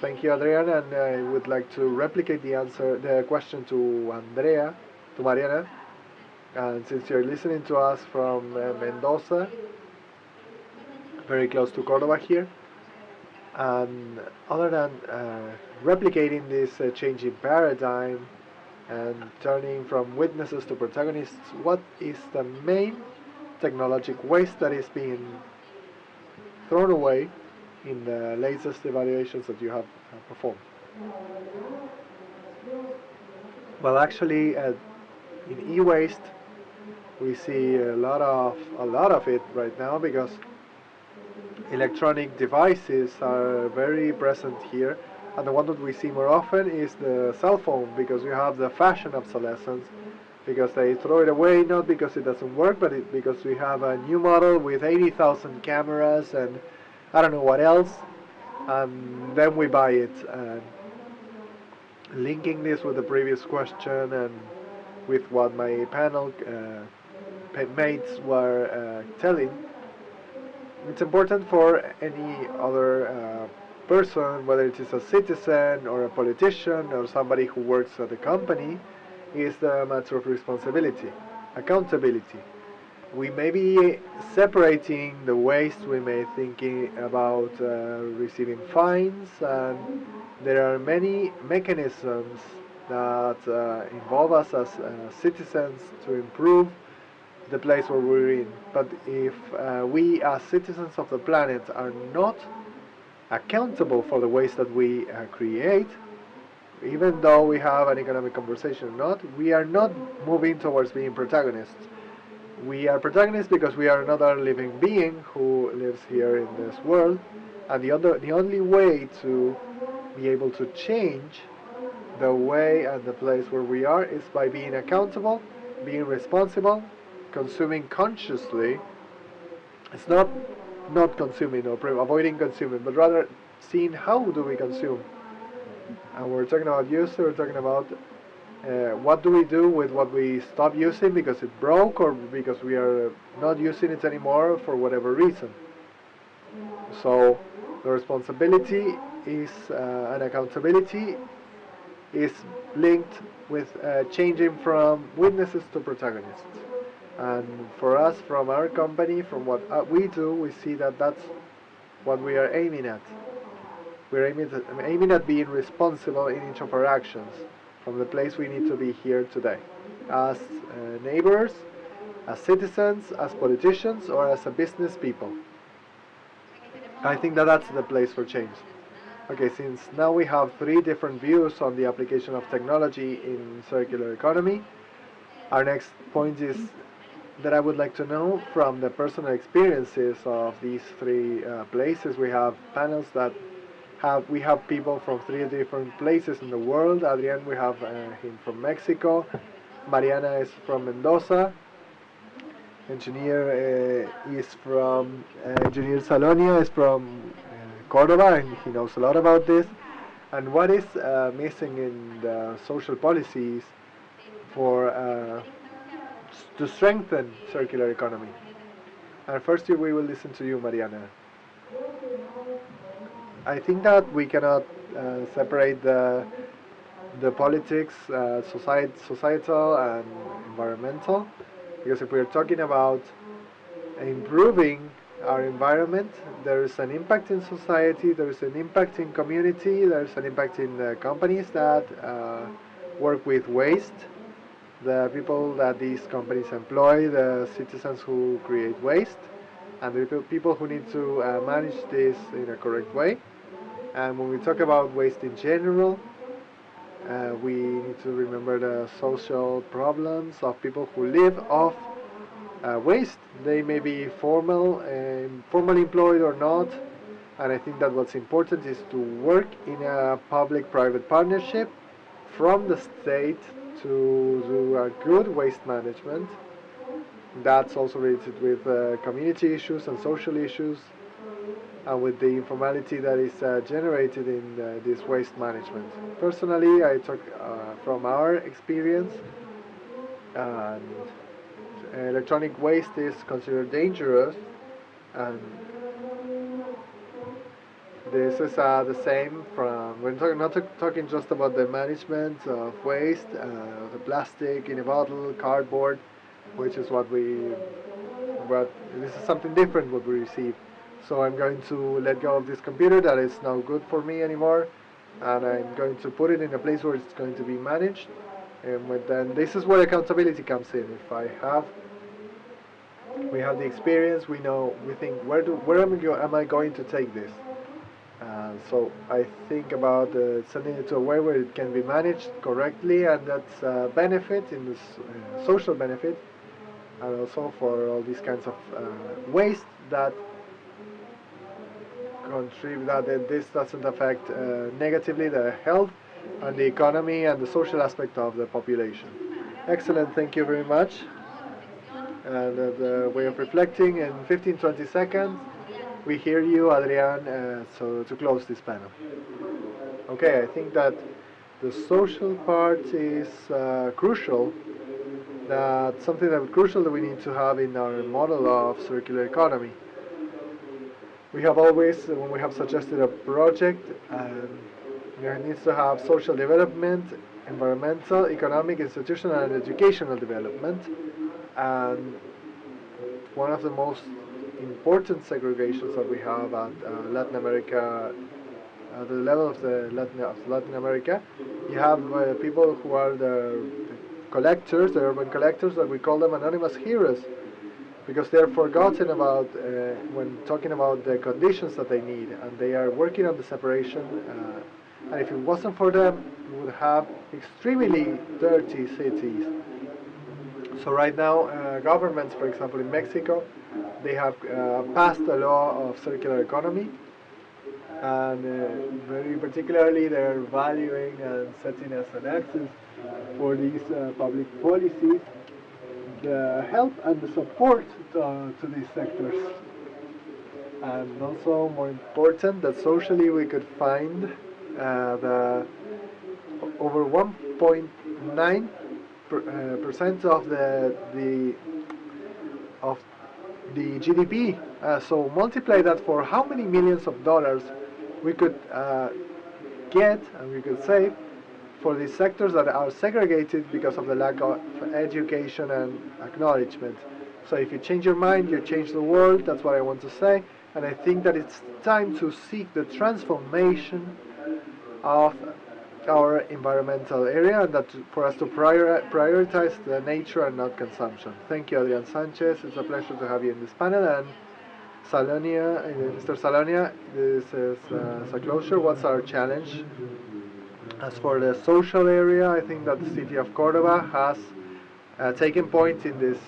Thank you, Adriana, and I would like to replicate the question to Andrea, to Mariana. And since you're listening to us from Mendoza, very close to Córdoba here, and other than replicating this changing paradigm and turning from witnesses to protagonists, what is the main technological waste that is being thrown away in the latest evaluations that you have performed? Well, actually, in e-waste, we see a lot of it right now because electronic devices are very present here, and the one that we see more often is the cell phone, because you have the fashion obsolescence, because they throw it away not because it doesn't work, but because we have a new model with 80,000 cameras and I don't know what else, and then we buy it. Linking this with the previous question and with what my panel mates were telling, it's important for any other person, whether it is a citizen or a politician or somebody who works at a company, is the matter of responsibility, accountability. We may be separating the waste, we may thinking about receiving fines, and there are many mechanisms that involve us as citizens to improve the place where we're in. But if we as citizens of the planet are not accountable for the waste that we create, even though we have an economic conversation or not, we are not moving towards being protagonists. We are protagonists because we are another living being who lives here in this world, and the only way to be able to change the way and the place where we are is by being accountable, being responsible, consuming consciously. It's not consuming or avoiding consuming, but rather seeing how do we consume. And we're talking about use, we're talking about what do we do with what we stop using because it broke or because we are not using it anymore for whatever reason. So the responsibility is and accountability is linked with changing from witnesses to protagonists. And for us, from our company, from what we do, we see that that's what we are aiming at. We're aiming at being responsible in each of our actions from the place we need to be here today, as neighbors, as citizens, as politicians, or as a business people. I think that that's the place for change. Okay, since now we have three different views on the application of technology in circular economy, our next point is that I would like to know from the personal experiences of these three places. We have panels that we have people from three different places in the world. Adrian, we have him from Mexico. Mariana is from Mendoza. Engineer Salonia is from Córdoba, and he knows a lot about this. And what is missing in the social policies for to strengthen circular economy? And first we will listen to you, Mariana. I think that we cannot separate the politics, societal and environmental, because if we're talking about improving our environment, there is an impact in society, there is an impact in community, there is an impact in the companies that work with waste, the people that these companies employ, the citizens who create waste, and the people who need to manage this in a correct way. And when we talk about waste in general, we need to remember the social problems of people who live off waste. They may be formally employed or not, and I think that what's important is to work in a public-private partnership from the state to do a good waste management. That's also related with community issues and social issues, and with the informality that is generated in this waste management. Personally, I talk from our experience, and electronic waste is considered dangerous, and This is the same from, we're not talking just about the management of waste, the plastic in a bottle, cardboard, which is this is something different what we receive. So I'm going to let go of this computer that is not good for me anymore, and I'm going to put it in a place where it's going to be managed. And then this is where accountability comes in. If we have the experience, we think where am I going to take this? So I think about sending it to a way where it can be managed correctly, and that's a benefit in this social benefit, and also for all these kinds of waste that contribute that this doesn't affect negatively the health and the economy and the social aspect of the population. Excellent, thank you very much. And the way of reflecting in 15-20 seconds. We hear you, Adrian, so to close this panel. Okay, I think that the social part is crucial. That's something crucial that we need to have in our model of circular economy. We have always, when we have suggested a project, it needs to have social development, environmental, economic, institutional, and educational development. And one of the most important segregations that we have at Latin America, at the level of Latin America, you have people who are the collectors, the urban collectors, that we call them anonymous heroes, because they're forgotten about when talking about the conditions that they need, and they are working on the separation. And if it wasn't for them, we would have extremely dirty cities. So right now, governments, for example, in Mexico, they have passed a law of circular economy, and very particularly they're valuing and setting as an axis for these public policies the help and the support to these sectors. And also more important, that socially we could find the over 1.9% of the GDP. So multiply that for how many millions of dollars we could get and we could save for these sectors that are segregated because of the lack of education and acknowledgement. So if you change your mind, you change the world. That's what I want to say. And I think that it's time to seek the transformation of our environmental area, and that for us to prioritize the nature and not consumption. Thank you, Adrian Sanchez. It's a pleasure to have you in this panel. And Salonia, Mr. Salonia, this is as a closure. What's our challenge? As for the social area, I think that the city of Cordoba has taken point in this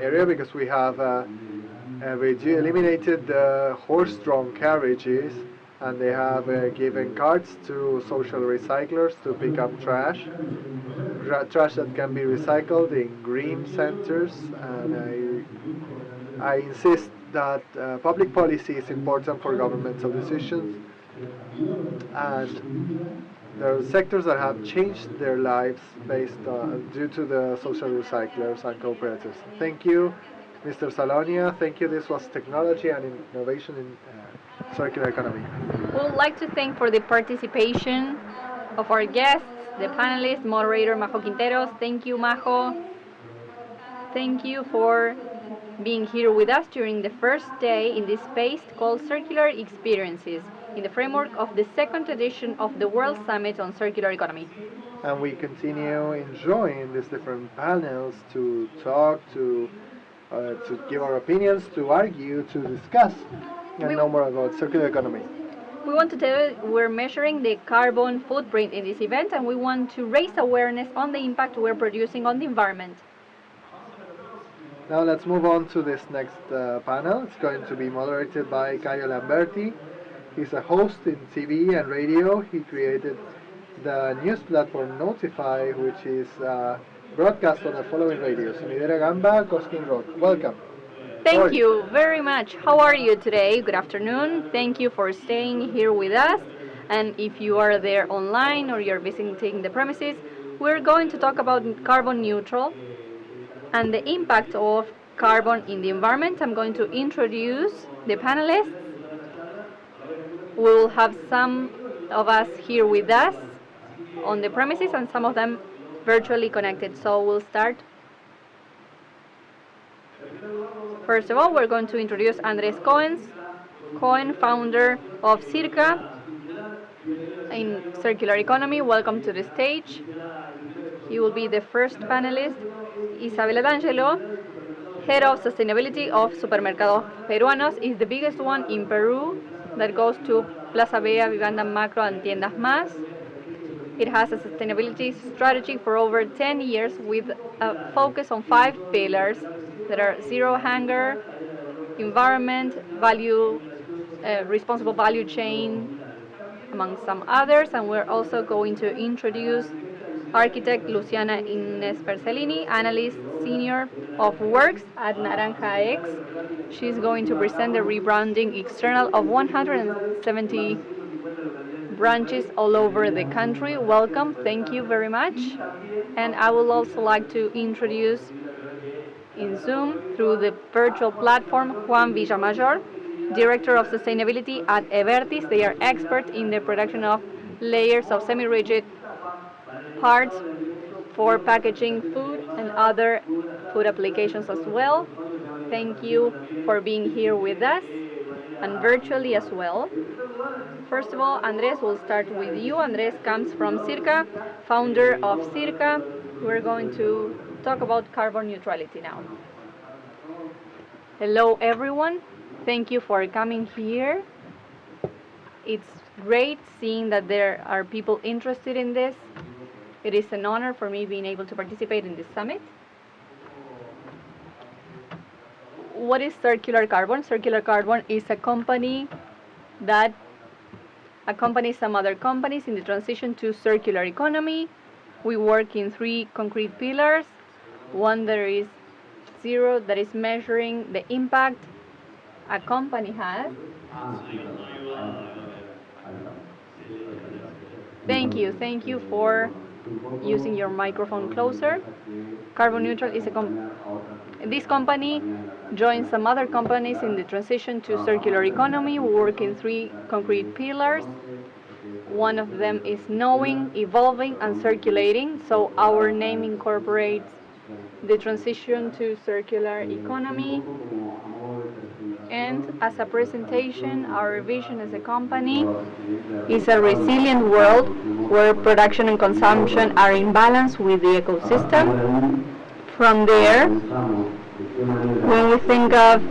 area, because we have eliminated the horse-drawn carriages, and they have given cards to social recyclers to pick up trash that can be recycled in green centers. And I insist that public policy is important for governmental decisions, and there are sectors that have changed their lives due to the social recyclers and cooperatives. Thank you, Mr. Salonia. Thank you. This was technology and innovation in circular economy. We would like to thank for the participation of our guests, the panelists, moderator Majo Quinteros. Thank you, Majo. Thank you for being here with us during the first day in this space called Circular Experiences, in the framework of the second edition of the World Summit on Circular Economy. And we continue enjoying these different panels to talk, to give our opinions, to argue, to discuss, and know more about circular economy. We want to tell you we're measuring the carbon footprint in this event, and we want to raise awareness on the impact we're producing on the environment. Now let's move on to this next panel. It's going to be moderated by Caio Lamberti. He's a host in TV and radio. He created the news platform Notify, which is broadcast on the following radios: Midera Gamba, Cosquín Rock. Welcome. Thank you very much. How are you today? Good afternoon. Thank you for staying here with us. And if you are there online or you're visiting the premises, we're going to talk about carbon neutral and the impact of carbon in the environment. I'm going to introduce the panelists. We will have some of us here with us on the premises and some of them virtually connected. So we'll start. First of all, we're going to introduce Andres Cohen, founder of Circa in circular economy. Welcome to the stage. He will be the first panelist. Isabela D'Angelo, head of sustainability of Supermercados Peruanos, is the biggest one in Peru that goes to Plaza Vea, Vivanda Macro, and Tiendas Más. It has a sustainability strategy for over 10 years with a focus on 5 pillars that are zero hunger, environment, value, responsible value chain, among some others. And we're also going to introduce architect Luciana Ines Percellini, analyst senior of works at Naranja X. She's going to present the rebranding external of 170 branches all over the country. Welcome, thank you very much. And I would also like to introduce in Zoom through the virtual platform Juan Villamayor, Director of Sustainability at Evertis. They are experts in the production of layers of semi-rigid parts for packaging food and other food applications as well. Thank you for being here with us and virtually as well. First of all, Andres, we'll start with you. Andres comes from Circa, founder of Circa. We're going to talk about carbon neutrality now. Hello, everyone. Thank you for coming here. It's great seeing that there are people interested in this. It is an honor for me being able to participate in this summit. What is Circular Carbon? Circular Carbon is a company that accompanies some other companies in the transition to circular economy. We work in 3 concrete pillars. One that is zero, that is measuring the impact a company has. Thank you for using your microphone closer. Carbon neutral is this company joins some other companies in the transition to circular economy. We work in 3 concrete pillars. One of them is knowing, evolving, and circulating. So our name incorporates the transition to circular economy. And as a presentation, our vision as a company is a resilient world where production and consumption are in balance with the ecosystem. From there, when we think of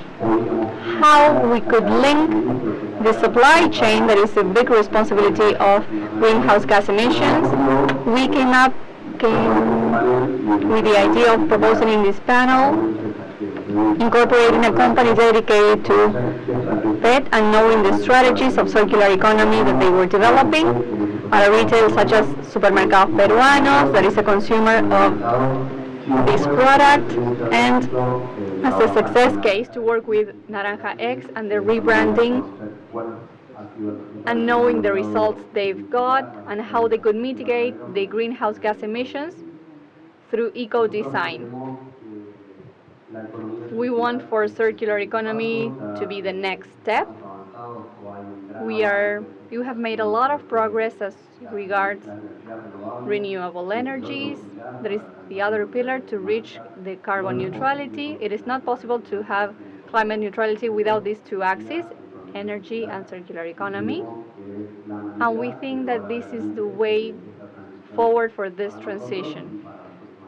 how we could link the supply chain, that is a big responsibility of greenhouse gas emissions, we came with the idea of proposing in this panel incorporating a company dedicated to PET and knowing the strategies of circular economy that they were developing at a retail such as Supermercados Peruanos, that is a consumer of this product, and as a success case to work with Naranja X and the rebranding and knowing the results they've got and how they could mitigate the greenhouse gas emissions through eco-design. We want for circular economy to be the next step. You have made a lot of progress as regards renewable energies. That is the other pillar to reach the carbon neutrality. It is not possible to have climate neutrality without these 2 axes, energy and circular economy. And we think that this is the way forward for this transition,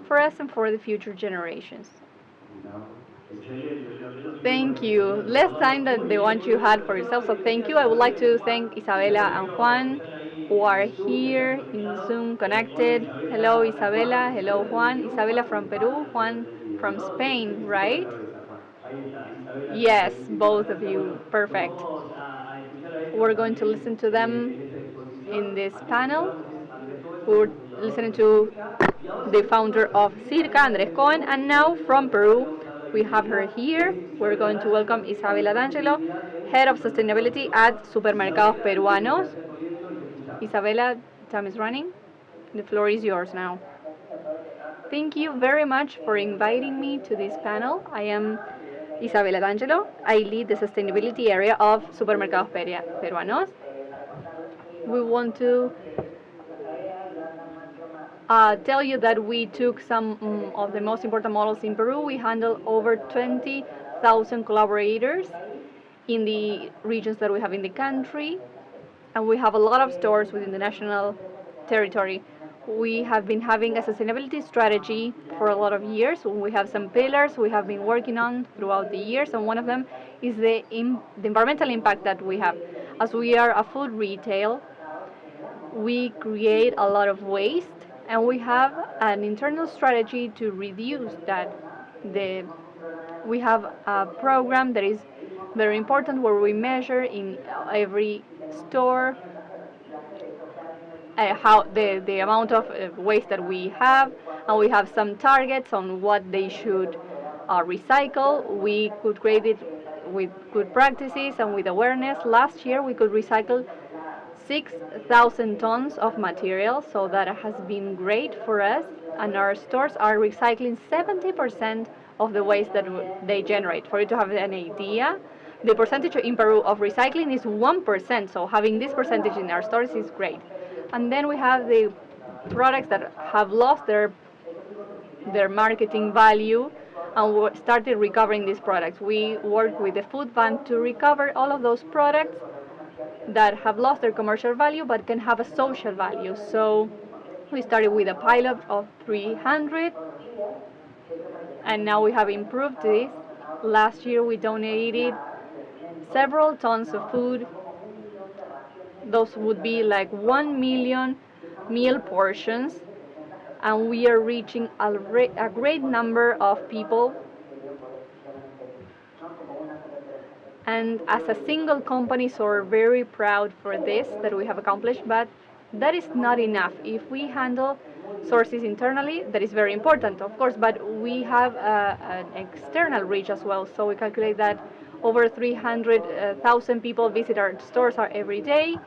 for us and for the future generations. Thank you. Less time than the one you had for yourself, so thank you. I would like to thank Isabela and Juan, who are here in Zoom connected. Hello, Isabela. Hello, Juan. Isabela from Peru, Juan from Spain, right? Yes, both of you. Perfect. We're going to listen to them in this panel. We're listening to the founder of Circa, Andres Cohen, and now from Peru, we have her here. We're going to welcome Isabela D'Angelo, head of sustainability at Supermercados Peruanos. Isabela, time is running. The floor is yours now. Thank you very much for inviting me to this panel. I am Isabela D'Angelo. I lead the sustainability area of Supermercados Peruanos. we want to tell you that we took some of the most important models in Peru. We handle over 20,000 collaborators in the regions that we have in the country, and we have a lot of stores within the national territory. We have been having a sustainability strategy for a lot of years. We have some pillars we have been working on throughout the years, and one of them is the environmental impact that we have. As we are a food retail, we create a lot of waste, and we have an internal strategy to reduce that. We have a program that is very important where we measure in every store how the amount of waste that we have, and we have some targets on what they should recycle. We could create it with good practices and with awareness. Last year we could recycle 6,000 tons of material, so that has been great for us, and our stores are recycling 70% of the waste that they generate. For you to have an idea, the percentage in Peru of recycling is 1%, so having this percentage in our stores is great. And then we have the products that have lost their marketing value, and we started recovering these products. We work with the food bank to recover all of those products that have lost their commercial value but can have a social value. So we started with a pilot of 300, and now we have improved this. Last year we donated several tons of food. Those would be like 1 million meal portions, and we are reaching a great number of people. And as a single company, so we're very proud for this that we have accomplished, but that is not enough. If we handle sources internally, that is very important, of course, but we have an external reach as well. So we calculate that over 300,000 people visit our stores every day,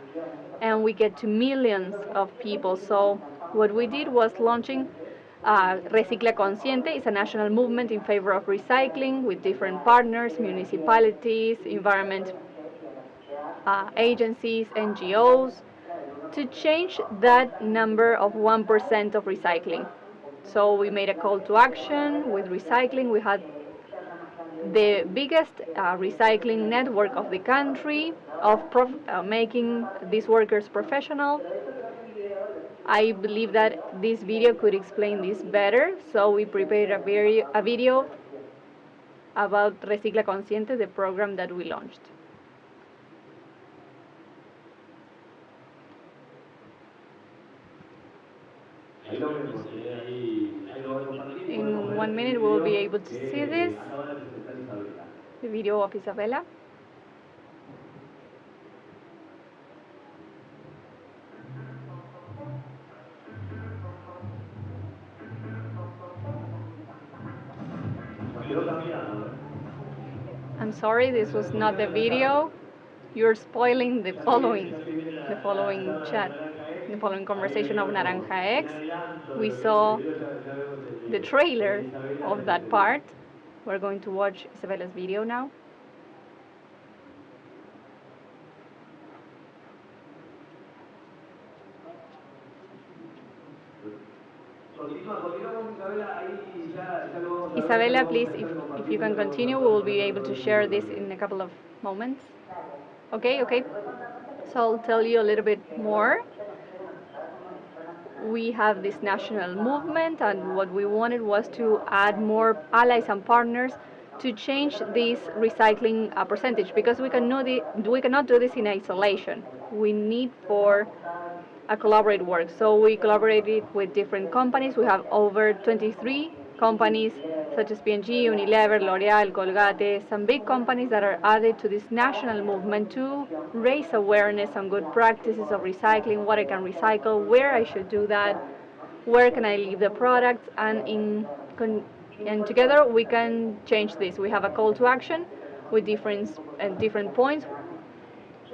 and we get to millions of people. So what we did was launching Recicla Consciente. It's a national movement in favor of recycling with different partners, municipalities, environment agencies, NGOs, to change that number of 1% of recycling. So we made a call to action with recycling. We had the biggest recycling network of the country, of making these workers professional. I believe that this video could explain this better, so we prepared a video about Recicla Consciente, the program that we launched. In 1 minute we will be able to see this, the video of Isabella. I'm sorry, this was not the video. You're spoiling the following chat, the following conversation of Naranja X. We saw the trailer of that part. We're going to watch Isabella's video now. Isabella, please, if you can continue, we will be able to share this in a couple of moments. Okay. So I'll tell you a little bit more. We have this national movement, and what we wanted was to add more allies and partners to change this recycling percentage, because we cannot do this in isolation. We need for a collaborate work. So we collaborated with different companies. We have over 23 companies such as P&G, Unilever, L'Oreal, Colgate, some big companies that are added to this national movement to raise awareness on good practices of recycling, what I can recycle, where I should do that, where can I leave the products, and together we can change this. We have a call to action with different points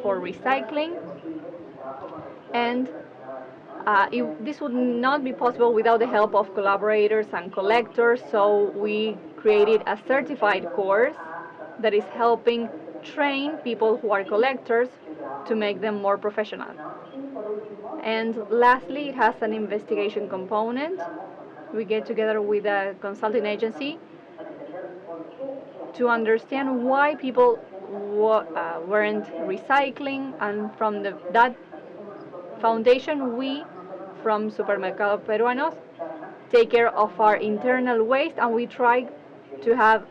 for recycling, and this would not be possible without the help of collaborators and collectors, so we created a certified course that is helping train people who are collectors to make them more professional. And lastly, it has an investigation component. We get together with a consulting agency to understand why people weren't recycling, and from that foundation, we from Supermercados Peruanos take care of our internal waste, and we try to have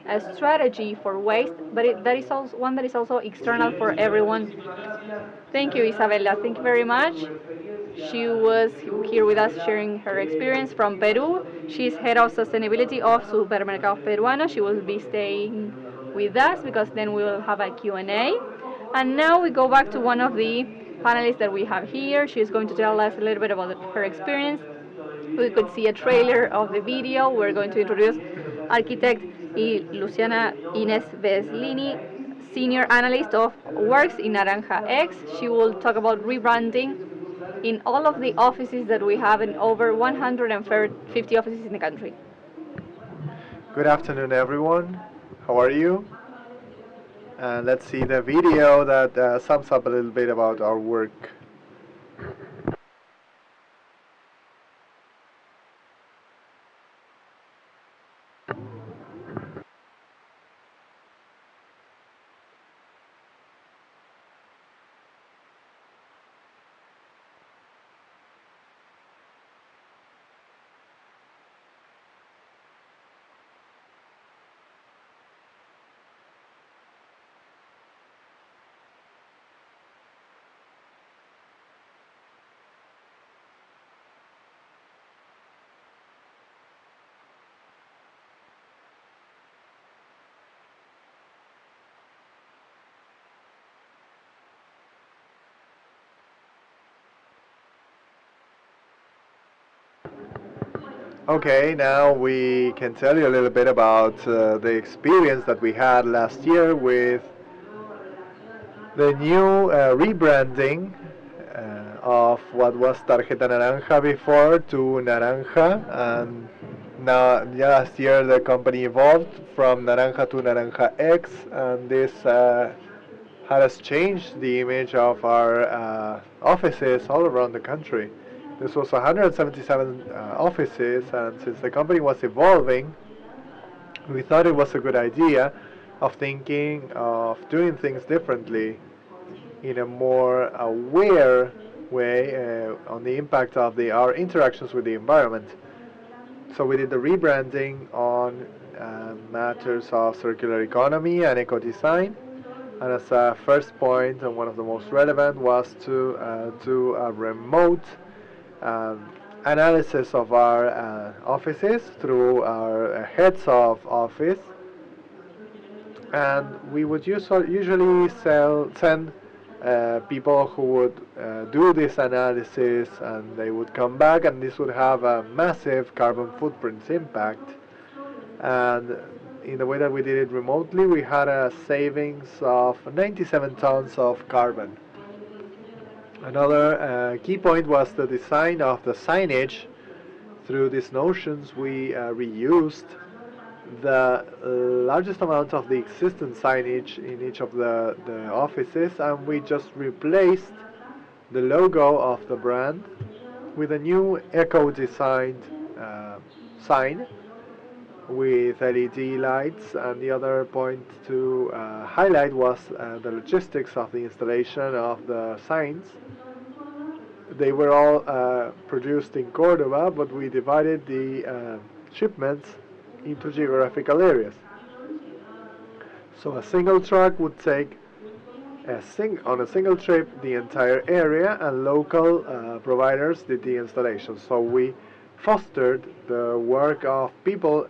a strategy for waste, but that is also one that is also external for everyone. Thank you, Isabella. Thank you very much. She was here with us sharing her experience from Peru. She's head of sustainability of Supermercados Peruanos. She will be staying with us because then we will have a Q&A. And now we go back to one of the panelists that we have here. She's going to tell us a little bit about her experience. We could see a trailer of the video. We're going to introduce architect Luciana Ines Veslini, senior analyst of Works in Naranja X. She will talk about rebranding in all of the offices that we have in over 150 offices in the country. Good afternoon, everyone. How are you? Let's see the video that sums up a little bit about our work. Okay, now we can tell you a little bit about the experience that we had last year with the new rebranding of what was Tarjeta Naranja before to Naranja, and now last year the company evolved from Naranja to Naranja X, and this has changed the image of our offices all around the country. This was 177 offices, and since the company was evolving, we thought it was a good idea of thinking of doing things differently in a more aware way on the impact of our interactions with the environment. So we did the rebranding on matters of circular economy and eco-design. And as a first point, and one of the most relevant, was to do a remote analysis of our offices through our heads of office, and we would usually send people who would do this analysis, and they would come back, and this would have a massive carbon footprint impact. And in the way that we did it remotely, we had a savings of 97 tons of carbon. Another key point was the design of the signage. Through these notions, we reused the largest amount of the existing signage in each of the offices, and we just replaced the logo of the brand with a new eco-designed sign with LED lights. And the other point to highlight was the logistics of the installation of the signs. They were all produced in Cordoba, but we divided the shipments into geographical areas. So a single truck would take on a single trip the entire area, and local providers did the installation. So we fostered the work of people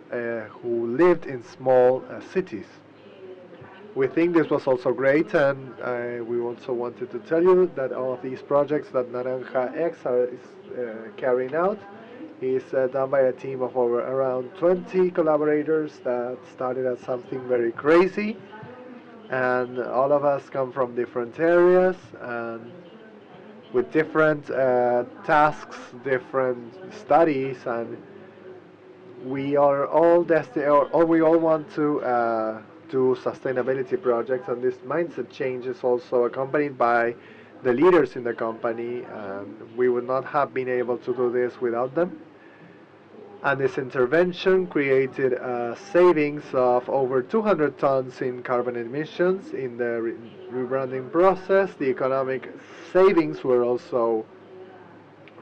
who lived in small cities. We think this was also great, and we also wanted to tell you that all of these projects that Naranja X is carrying out is done by a team of around 20 collaborators that started as something very crazy, and all of us come from different areas and with different tasks, different studies, and we are all we all want to do sustainability projects, and this mindset change is also accompanied by the leaders in the company, and we would not have been able to do this without them. And this intervention created savings of over 200 tons in carbon emissions in the rebranding process. The economic savings were also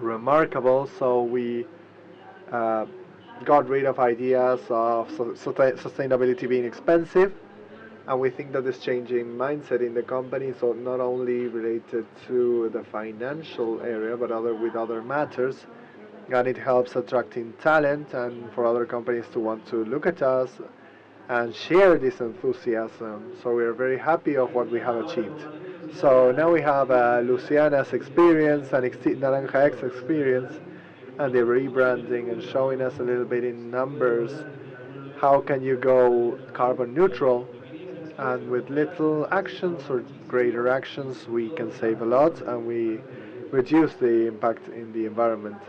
remarkable, so we got rid of ideas of sustainability being expensive, and we think that this changing mindset in the company is not only related to the financial area but with other matters, and it helps attracting talent and for other companies to want to look at us and share this enthusiasm. So we are very happy of what we have achieved. So now we have Luciana's experience and Naranja X experience and the rebranding, and showing us a little bit in numbers how can you go carbon neutral, and with little actions or greater actions we can save a lot and we reduce the impact in the environment.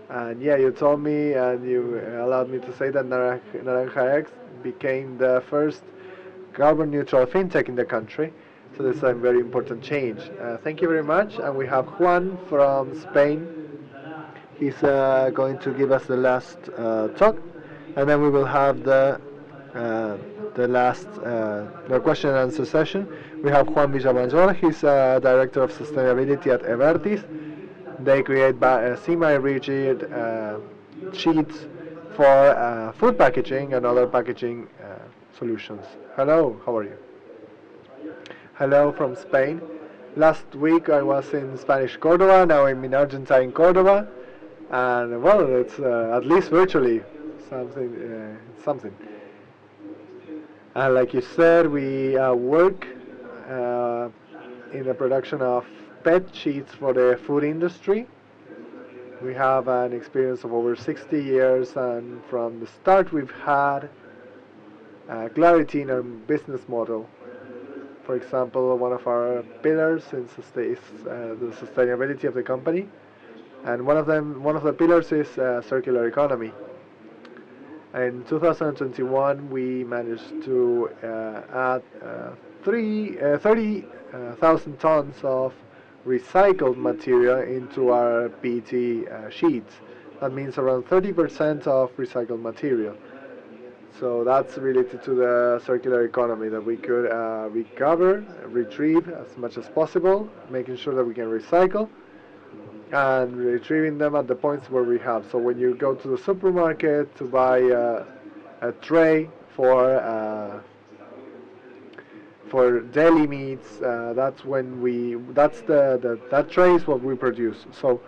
And yeah, you told me and you allowed me to say that Naranja X became the first carbon neutral fintech in the country. So this is a very important change. Thank you very much. And we have Juan from Spain. He's going to give us the last talk, and then we will have the last the question and answer session. We have Juan Villamayor. He's director of sustainability at Evertis. They create semi-rigid sheets for food packaging and other packaging solutions. Hello, how are you? Hello from Spain. Last week I was in Spanish Cordoba, now I'm in Argentine Cordoba, and well, it's at least virtually something. And like you said, we work in the production of PET sheets for the food industry. We have an experience of over 60 years, and from the start we've had clarity in our business model. For example, one of our pillars is the sustainability of the company, and one of the pillars is circular economy. In 2021, we managed to add 30,000 tons of recycled material into our PET sheets. That means around 30% of recycled material. So that's related to the circular economy, that we could recover, retrieve as much as possible, making sure that we can recycle, and retrieving them at the points where we have. So when you go to the supermarket to buy a tray for deli meats, that's when that tray is what we produce. So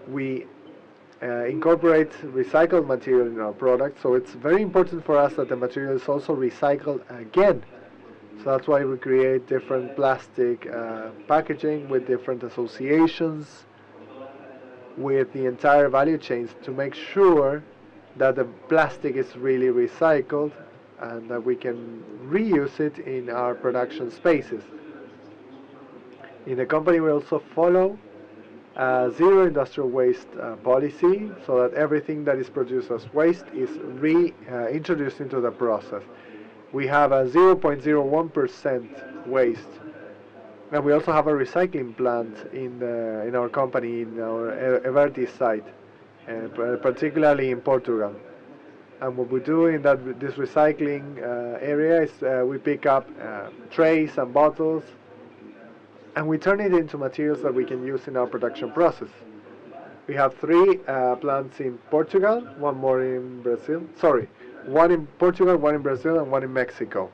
we incorporate recycled material in our product. So it's very important for us that the material is also recycled again. So that's why we create different plastic packaging with different associations with the entire value chains to make sure that the plastic is really recycled and that we can reuse it in our production spaces. In the company we also follow zero industrial waste policy, so that everything that is produced as waste is reintroduced into the process. We have a 0.01% waste. And we also have a recycling plant in our company, in our Evertis site, particularly in Portugal. And what we do in this recycling area is we pick up trays and bottles, and we turn it into materials that we can use in our production process. We have 3 plants in Portugal, one more in Brazil. Sorry, one in Portugal, one in Brazil, and one in Mexico.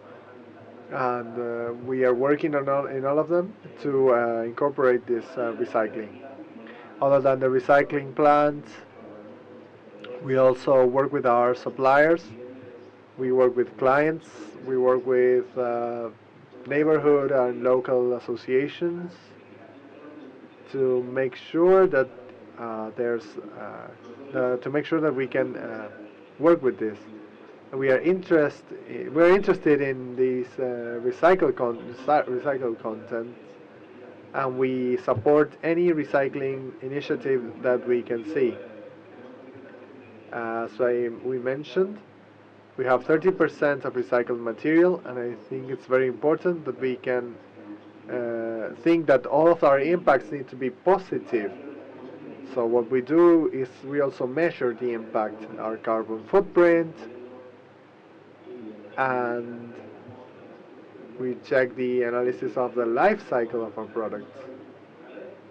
And we are working in all of them to incorporate this recycling. Other than the recycling plant, we also work with our suppliers, we work with clients, we work with neighborhood and local associations to make sure that we can work with this. We're interested in these recycled content, and we support any recycling initiative that we can see. As we mentioned, we have 30% of recycled material, and I think it's very important that we can think that all of our impacts need to be positive. So what we do is we also measure the impact, our carbon footprint, and we check the analysis of the life cycle of our products.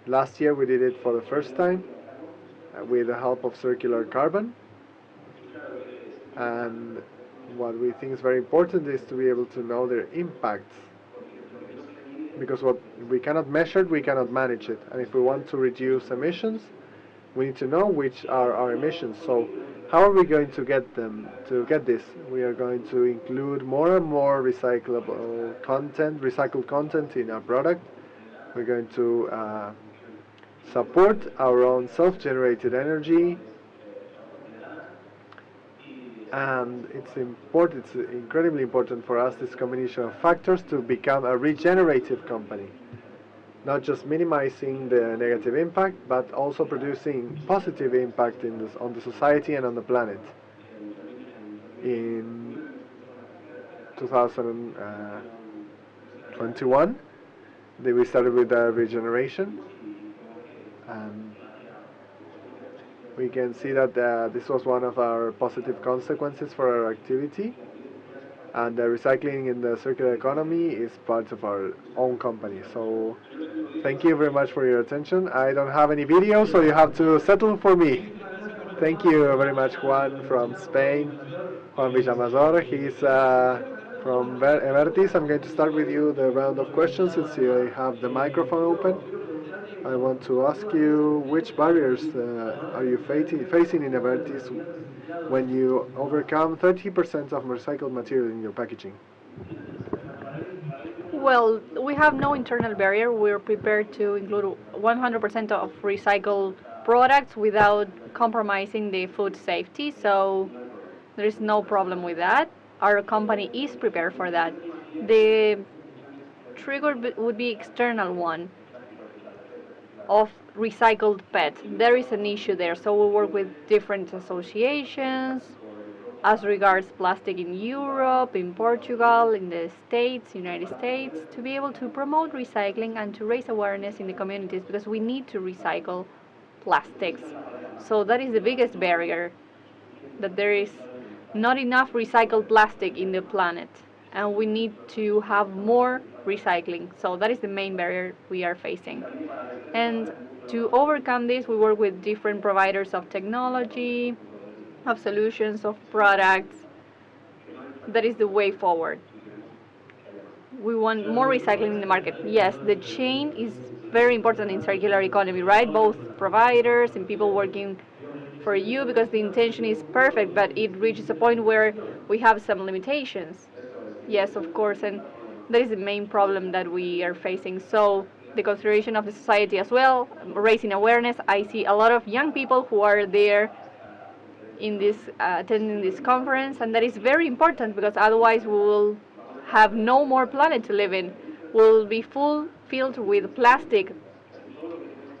Last year we did it for the first time with the help of circular carbon. And what we think is very important is to be able to know their impacts. Because what we cannot measure it, we cannot manage it. And if we want to reduce emissions, we need to know which are our emissions. So how are we going to get them? To get this, we are going to include more and more recyclable content, recycled content in our product. We're going to support our own self-generated energy. And it's incredibly important for us, this combination of factors, to become a regenerative company. Not just minimizing the negative impact, but also producing positive impact on the society and on the planet. In 2021, we started with regeneration, and we can see that this was one of our positive consequences for our activity. And the recycling in the circular economy is part of our own company. So thank you very much for your attention. I don't have any video, so you have to settle for me. Thank you very much, Juan from Spain, Juan Villamador. He's from Evertis. I'm going to start with you the round of questions since you have the microphone open. I want to ask you, which barriers are you facing in Evertis when you overcome 30% of recycled material in your packaging? Well, we have no internal barrier. We're prepared to include 100% of recycled products without compromising the food safety, so there is no problem with that. Our company is prepared for that. The trigger would be external one of recycled PET. There is an issue there, so we work with different associations as regards plastic in Europe, in Portugal, in the States, United States, to be able to promote recycling and to raise awareness in the communities, because we need to recycle plastics. So that is the biggest barrier, that there is not enough recycled plastic in the planet, and we need to have more recycling. So that is the main barrier we are facing. And to overcome this, we work with different providers of technology, of solutions, of products. That is the way forward. We want more recycling in the market. Yes, the chain is very important in circular economy, right? Both providers and people working for you, because the intention is perfect, but it reaches a point where we have some limitations. Yes, of course, and that is the main problem that we are facing. So the consideration of the society as well, raising awareness. I see a lot of young people who are there in this attending this conference, and that is very important, because otherwise we will have no more planet to live in. We'll be filled with plastic,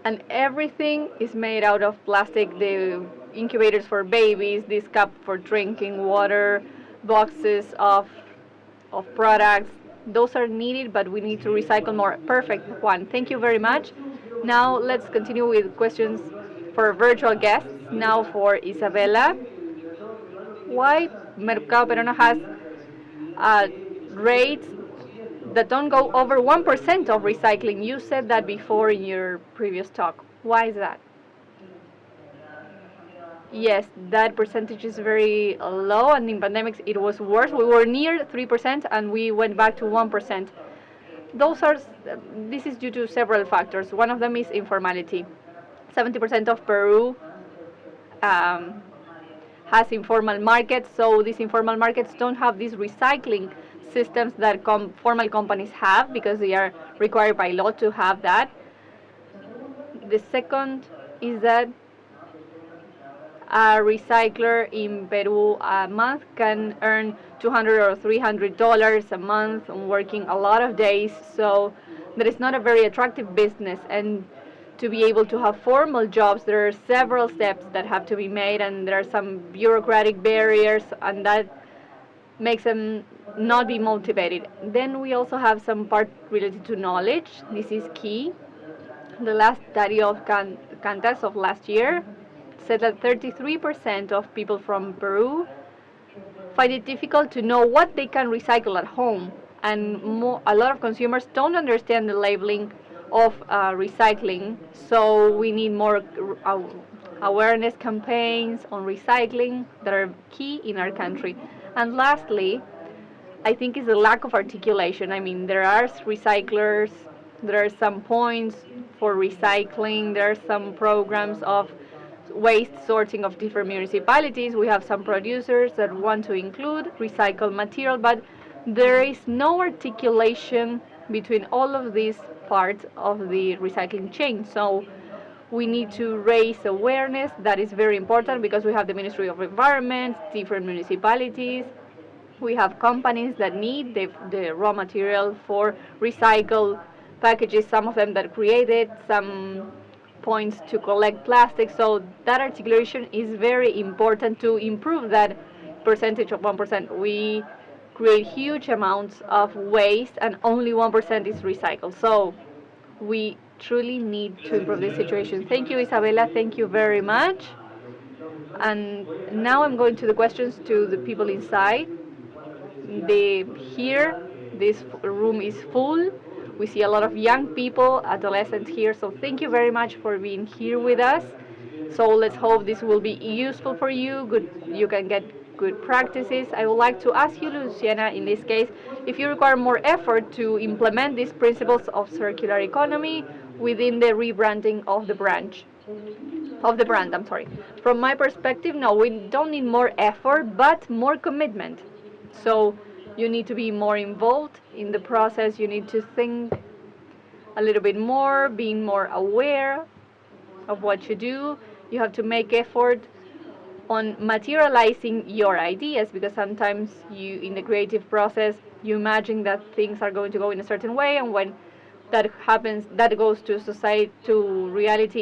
and everything is made out of plastic. The incubators for babies, this cup for drinking water, boxes of products, those are needed, but we need to recycle more. Perfect, Juan. Thank you very much. Now let's continue with questions for virtual guests. Now for Isabella. Why Mercado Peruano has rates that don't go over 1% of recycling? You said that before in your previous talk. Why is that? Yes, that percentage is very low, and in pandemics it was worse. We were near 3% and we went back to 1%. This is due to several factors. One of them is informality. 70% of Peru has informal markets, so these informal markets don't have these recycling systems that formal companies have, because they are required by law to have that. The second is that a recycler in Peru a month can earn $200 or $300 a month, working a lot of days, so that is not a very attractive business. And to be able to have formal jobs, there are several steps that have to be made, and there are some bureaucratic barriers, and that makes them not be motivated. Then we also have some part related to knowledge. This is key. The last study of Cantas of last year said that 33% of people from Peru find it difficult to know what they can recycle at home, and a lot of consumers don't understand the labeling of recycling. So we need more awareness campaigns on recycling that are key in our country. And lastly, I think is the lack of articulation. I mean, there are recyclers, there are some points for recycling, there are some programs of waste sorting of different municipalities. We have some producers that want to include recycled material, but there is no articulation between all of these parts of the recycling chain. So we need to raise awareness. That is very important because we have the Ministry of Environment, different municipalities. We have companies that need the raw material for recycled packages, some of them that created some points to collect plastic. So that articulation is very important to improve that percentage of 1%. We create huge amounts of waste and only 1% is recycled. So we truly need to improve this situation. Thank you, Isabella. Thank you very much. And now I'm going to the questions to the people inside. Here, this room is full. We see a lot of young people, adolescents here. So thank you very much for being here with us. So let's hope this will be useful for you. You can get good practices. I would like to ask you, Luciana, in this case, if you require more effort to implement these principles of circular economy within the rebranding of the brand. From my perspective, no, we don't need more effort, but more commitment. So you need to be more involved in the process. You need to think a little bit more, being more aware of what you do. You have to make effort on materializing your ideas, because sometimes in the creative process, you imagine that things are going to go in a certain way, and when that happens, that goes to society, to reality,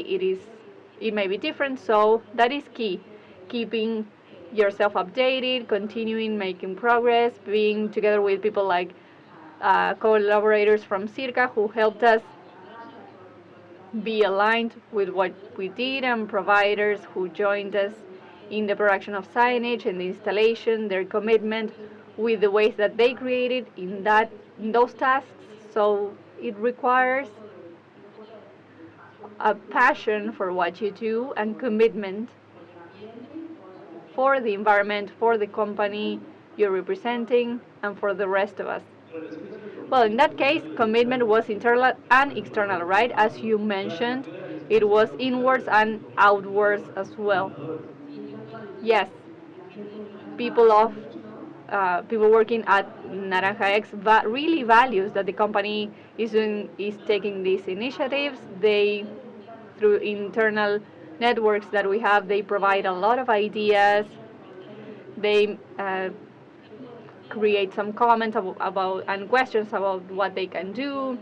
it may be different. So that is key, keeping yourself updated, continuing making progress, being together with people like collaborators from Circa who helped us be aligned with what we did, and providers who joined us in the production of signage and the installation, their commitment with the ways that they created in those tasks. So it requires a passion for what you do and commitment for the environment, for the company you're representing, and for the rest of us. Well, in that case, commitment was internal and external, right? As you mentioned, it was inwards and outwards as well. Yes, people working at Naranja X really values that the company is taking these initiatives. Through internal networks that we have, they provide a lot of ideas. They create some comments about and questions about what they can do.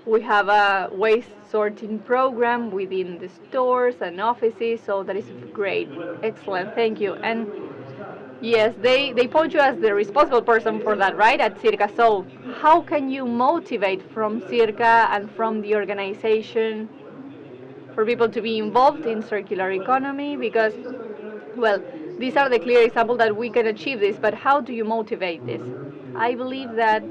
We have a waste sorting program within the stores and offices, so that is great. Excellent, thank you. And yes, they point you as the responsible person for that, right, at Circa. So how can you motivate from Circa and from the organization for people to be involved in circular economy? Because, well, these are the clear examples that we can achieve this, but how do you motivate this? I believe that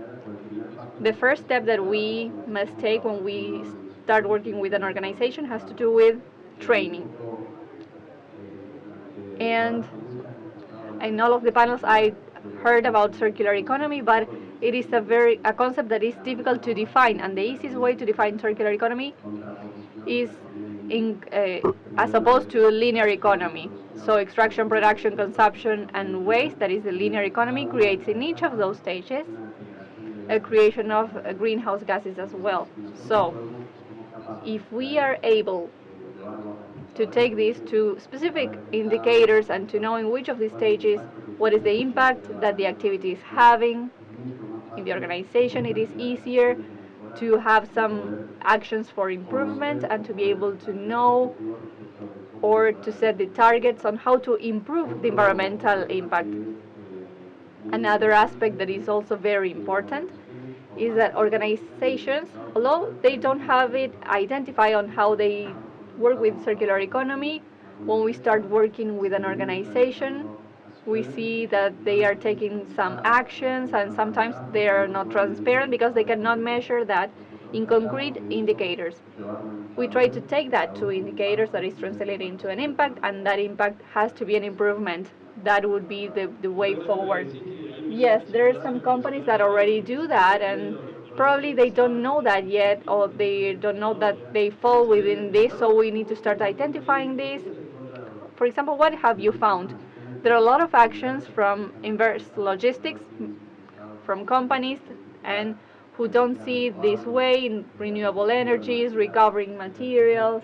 the first step that we must take when we start working with an organization has to do with training. And in all of the panels I heard about circular economy, but it is a concept that is difficult to define, and the easiest way to define circular economy is as opposed to linear economy. So extraction, production, consumption, and waste, that is the linear economy, creates in each of those stages a creation of greenhouse gases as well. So if we are able to take these to specific indicators and to know in which of these stages what is the impact that the activity is having in the organization, it is easier to have some actions for improvement and to be able to know or to set the targets on how to improve the environmental impact. Another aspect that is also very important is that organizations, although they don't have it identified on how they work with circular economy, when we start working with an organization, we see that they are taking some actions and sometimes they are not transparent because they cannot measure that in concrete indicators. We try to take that to indicators that is translated into an impact, and that impact has to be an improvement. That would be the way forward. Yes, there are some companies that already do that, and probably they don't know that yet, or they don't know that they fall within this, so we need to start identifying this. For example, what have you found? There are a lot of actions from inverse logistics, from companies, and who don't see it this way in renewable energies, recovering materials,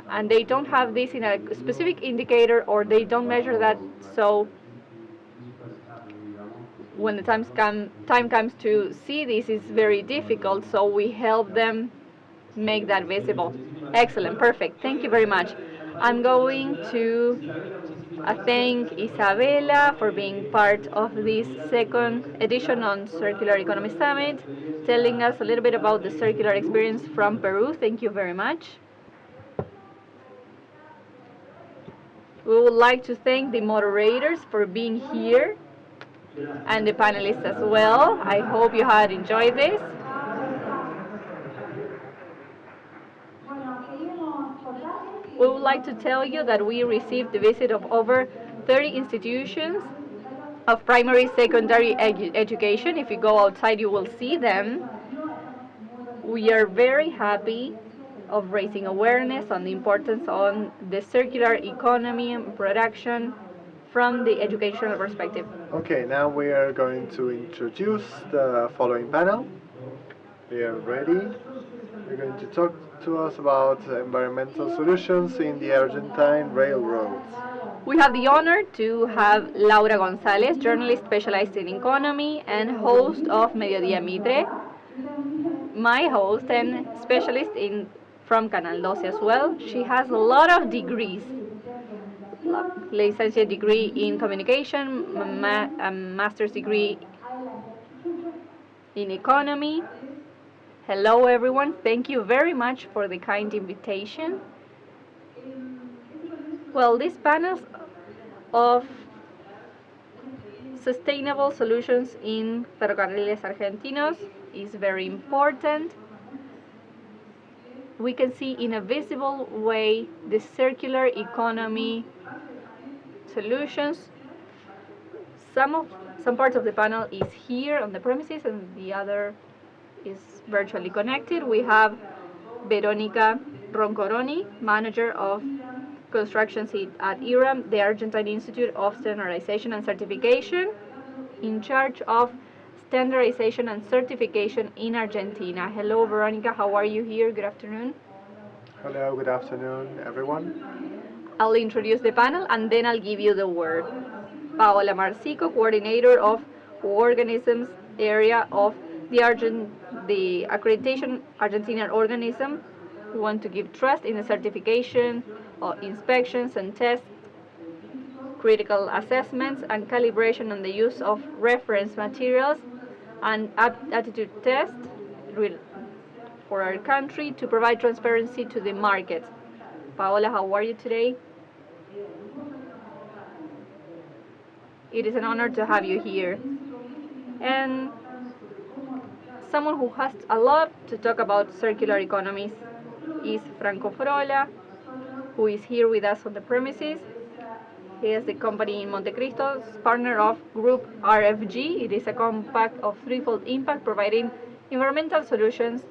and they don't have this in a specific indicator or they don't measure that. So when the time comes to see this, it's very difficult. So we help them make that visible. Excellent, perfect. Thank you very much. I'm going to thank Isabela for being part of this second edition on Circular Economy Summit, telling us a little bit about the circular experience from Peru. Thank you very much. We would like to thank the moderators for being here and the panelists as well. I hope you had enjoyed this. We would like to tell you that we received the visit of over 30 institutions of primary, secondary education. If you go outside, you will see them. We are very happy of raising awareness on the importance on the circular economy and production from the educational perspective. Okay, now we are going to introduce the following panel. We are ready. They're going to talk to us about environmental solutions in the Argentine railroads. We have the honor to have Laura Gonzalez, journalist specialized in economy and host of Mediodía Mitre, my host and specialist from Canal 12 as well. She has a lot of degrees. Licenciate degree in communication, a master's degree in economy. Hello everyone, thank you very much for the kind invitation. Well, this panel of sustainable solutions in Ferrocarriles Argentinos is very important. We can see in a visible way the circular economy solutions. Some parts of the panel is here on the premises and the other is virtually connected. We have Veronica Roncoroni, manager of construction at IRAM, the Argentine Institute of Standardization and Certification, in charge of standardization and certification in Argentina. Hello, Veronica, how are you here? Good afternoon. Hello, good afternoon, everyone. I'll introduce the panel and then I'll give you the word. Paola Marcico, coordinator of organisms area of the accreditation Argentinian organism, who want to give trust in the certification, inspections and tests, critical assessments and calibration on the use of reference materials and attitude tests for our country to provide transparency to the market. Paola, how are you today? It is an honor to have you here. And someone who has a lot to talk about circular economies is Franco Frola, who is here with us on the premises. He is the company in Montecristo's partner of Group RFG. It is a compact of threefold impact, providing environmental solutions,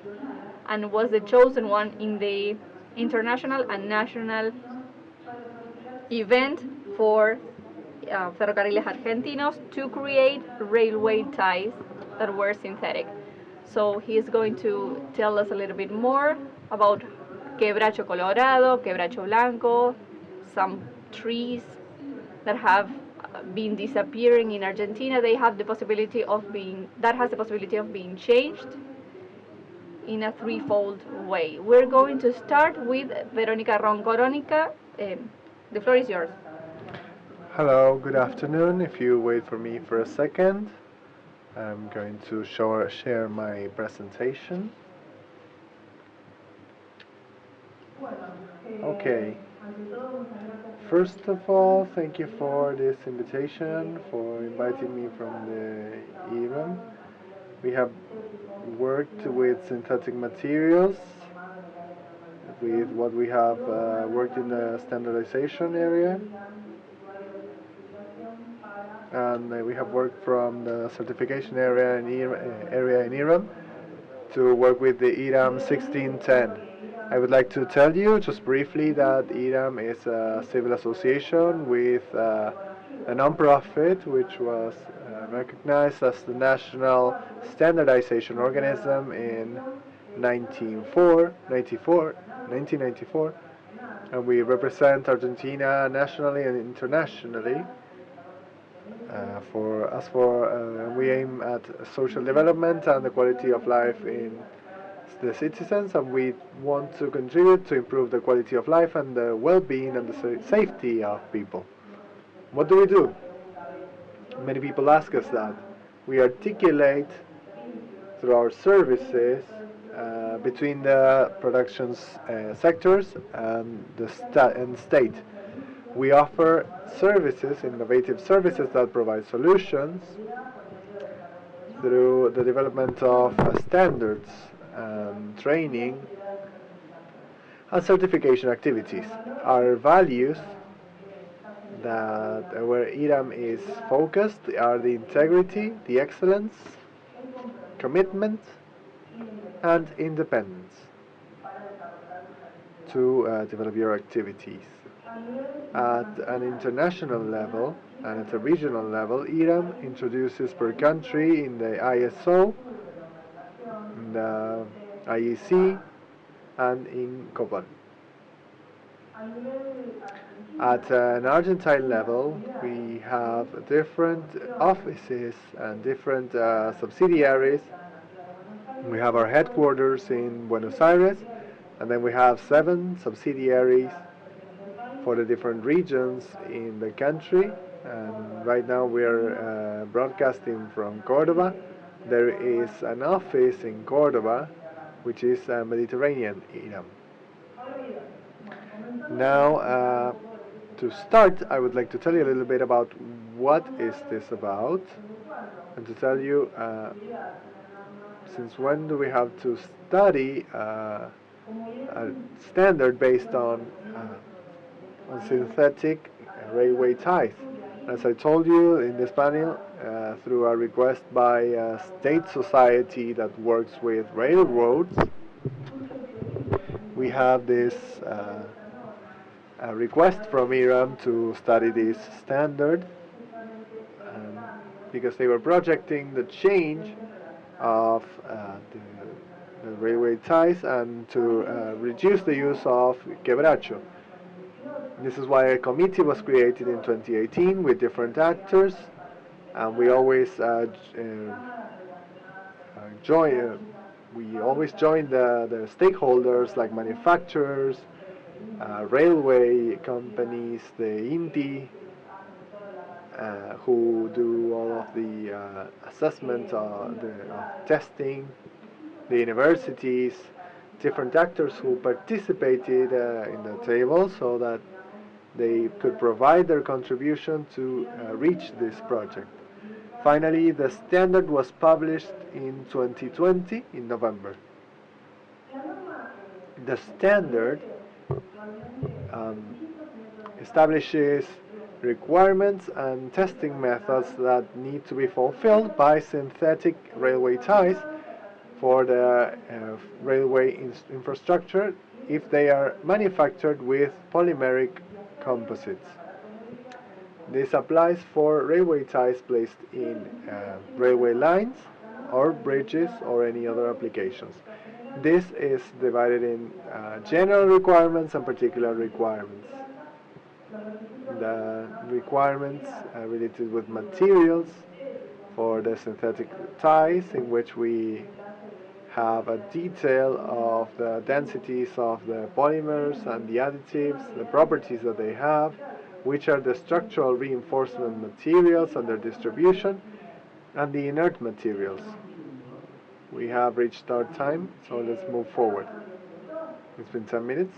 and was the chosen one in the international and national event for Ferrocarriles Argentinos to create railway ties that were synthetic. So he is going to tell us a little bit more about quebracho colorado, quebracho blanco, some trees that have been disappearing in Argentina. They have the possibility of being changed in a threefold way. We're going to start with Veronica Roncoroni. The floor is yours. Hello, good afternoon. If you wait for me for a second, I'm going to share my presentation. Okay. First of all, thank you for this invitation, for inviting me from the ERAM. We have worked with synthetic materials, with what we have worked in the standardization area, and we have worked from the certification area in ERAM to work with the ERAM 1610. I would like to tell you just briefly that ERAM is a civil association with a non-profit which was recognized as the national standardization organism in 1994, and we represent Argentina nationally and internationally. We aim at social development and the quality of life in the citizens, and we want to contribute to improve the quality of life and the well-being and the safety of people. What do we do? Many people ask us that. We articulate through our services between the production sectors and the state. We offer services, innovative services that provide solutions through the development of standards, training, and certification activities. Our values that where ERAM is focused are the integrity, the excellence, commitment, and independence to develop your activities. At an international level and at a regional level, ERAM introduces per country in the ISO, in the IEC, and in COPAN. At an Argentine level, we have different offices and different subsidiaries. We have our headquarters in Buenos Aires, and then we have 7 subsidiaries for the different regions in the country. And right now we are broadcasting from Cordoba. There is an office in Cordoba, which is Mediterranean ERAM. Now, to start, I would like to tell you a little bit about what is this about, and to tell you since when do we have to study a standard based on synthetic railway ties. As I told you in this panel, through a request by a state society that works with railroads, we have this a request from ERAM to study this standard, because they were projecting the change of the railway ties and to reduce the use of quebracho. This is why a committee was created in 2018 with different actors, and we always join the stakeholders like manufacturers, railway companies, the INTI, who do all of the assessment, the testing, the universities, different actors who participated in the table so that they could provide their contribution to reach this project. Finally, the standard was published in 2020 in November. The standard establishes requirements and testing methods that need to be fulfilled by synthetic railway ties for the railway infrastructure if they are manufactured with polymeric composites. This applies for railway ties placed in railway lines or bridges or any other applications. This is divided in general requirements and particular requirements. The requirements related with materials for the synthetic ties, in which we have a detail of the densities of the polymers and the additives, the properties that they have, which are the structural reinforcement materials and their distribution, and the inert materials. We have reached our time, so let's move forward. It's been 10 minutes?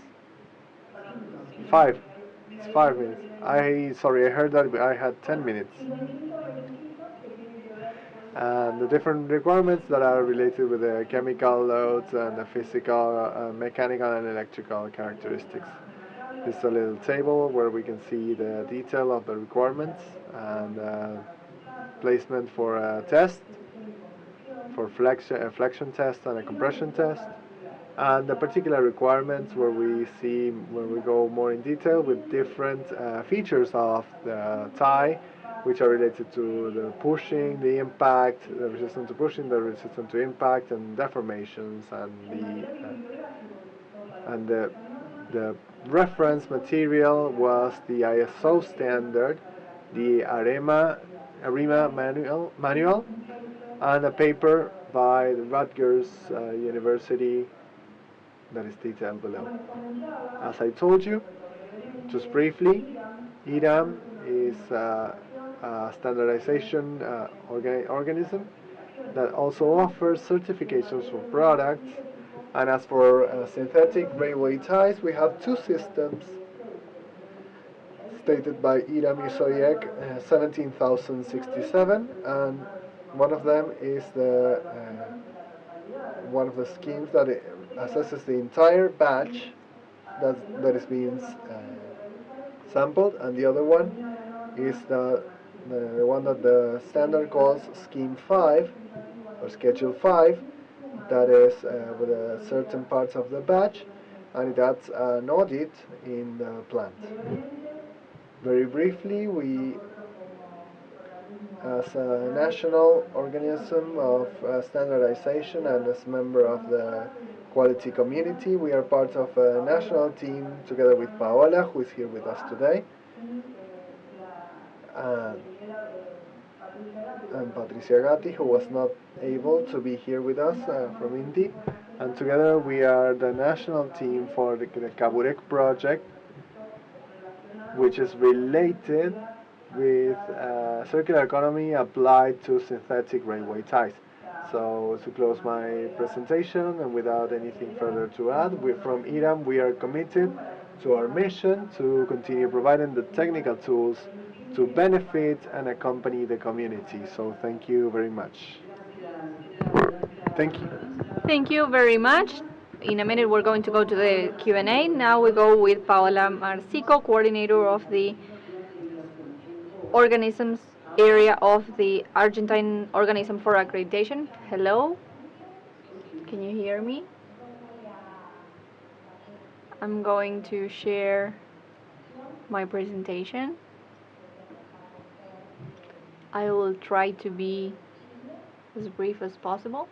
5. It's 5 minutes. I heard that I had 10 minutes. And the different requirements that are related with the chemical loads and the physical, mechanical and electrical characteristics. This is a little table where we can see the detail of the requirements and placement for a test, for a flexion test and a compression test, and the particular requirements where we go more in detail with different features of the tie, which are related to the pushing, the impact, the resistance to pushing, the resistance to impact, and deformations, and the reference material was the ISO standard, the AREMA manual, and a paper by the Rutgers University that is detailed below. As I told you, just briefly, IRAM is a standardization organism that also offers certifications for products. And as for synthetic railway ties, we have two systems stated by IRAM ISOIEC 17067, and one of them is one of the schemes that assesses the entire batch that is being sampled, and the other one is the one that the standard calls Scheme 5 or Schedule 5, that is with certain parts of the batch, and that's an audit in the plant. Very briefly, we, as a national organism of standardization and as member of the quality community, we are part of a national team together with Paola, who is here with us today, and Patricia Gatti, who was not able to be here with us from Indy. And together we are the national team for the Kaburek project, which is related with circular economy applied to synthetic railway ties. So to close my presentation, and without anything further to add, from IRAM we are committed to our mission to continue providing the technical tools to benefit and accompany the community. So thank you very much. Thank you. Thank you very much. In a minute we're going to go to the Q&A. Now we go with Paola Marcico, coordinator of the organisms area of the Argentine Organism for Accreditation. Hello, can you hear me? I'm going to share my presentation. I will try to be as brief as possible.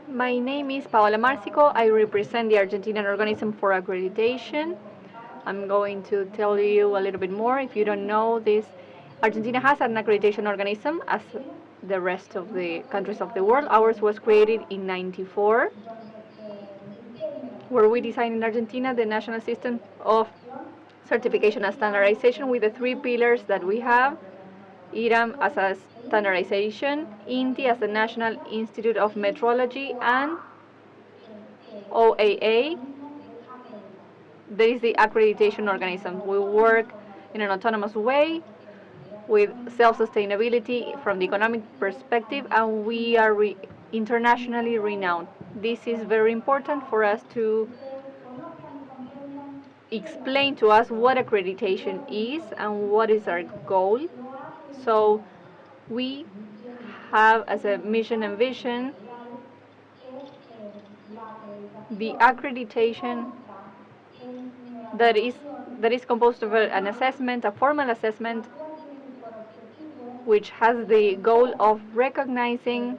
My name is Paola Marcico. I represent the Argentinian Organism for Accreditation. I'm going to tell you a little bit more. If you don't know this, Argentina has an accreditation organism as the rest of the countries of the world. Ours was created in '94, where we designed in Argentina the national system of certification and standardization with the three pillars that we have: IRAM as a standardization, INTI as the National Institute of Metrology, and OAA, that is the accreditation organism. We work in an autonomous way with self-sustainability from the economic perspective, and we are internationally renowned. This is very important for us to explain to us what accreditation is and what is our goal. So we have as a mission and vision the accreditation that is composed of an assessment, a formal assessment, which has the goal of recognizing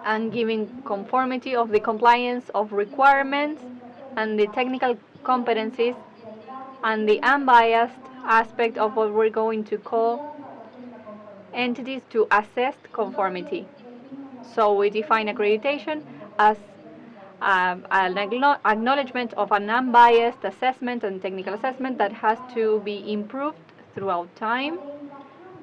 and giving conformity of the compliance of requirements and the technical competencies and the unbiased aspect of what we're going to call entities to assess conformity. So we define accreditation as an acknowledgement of an unbiased assessment and technical assessment that has to be improved throughout time.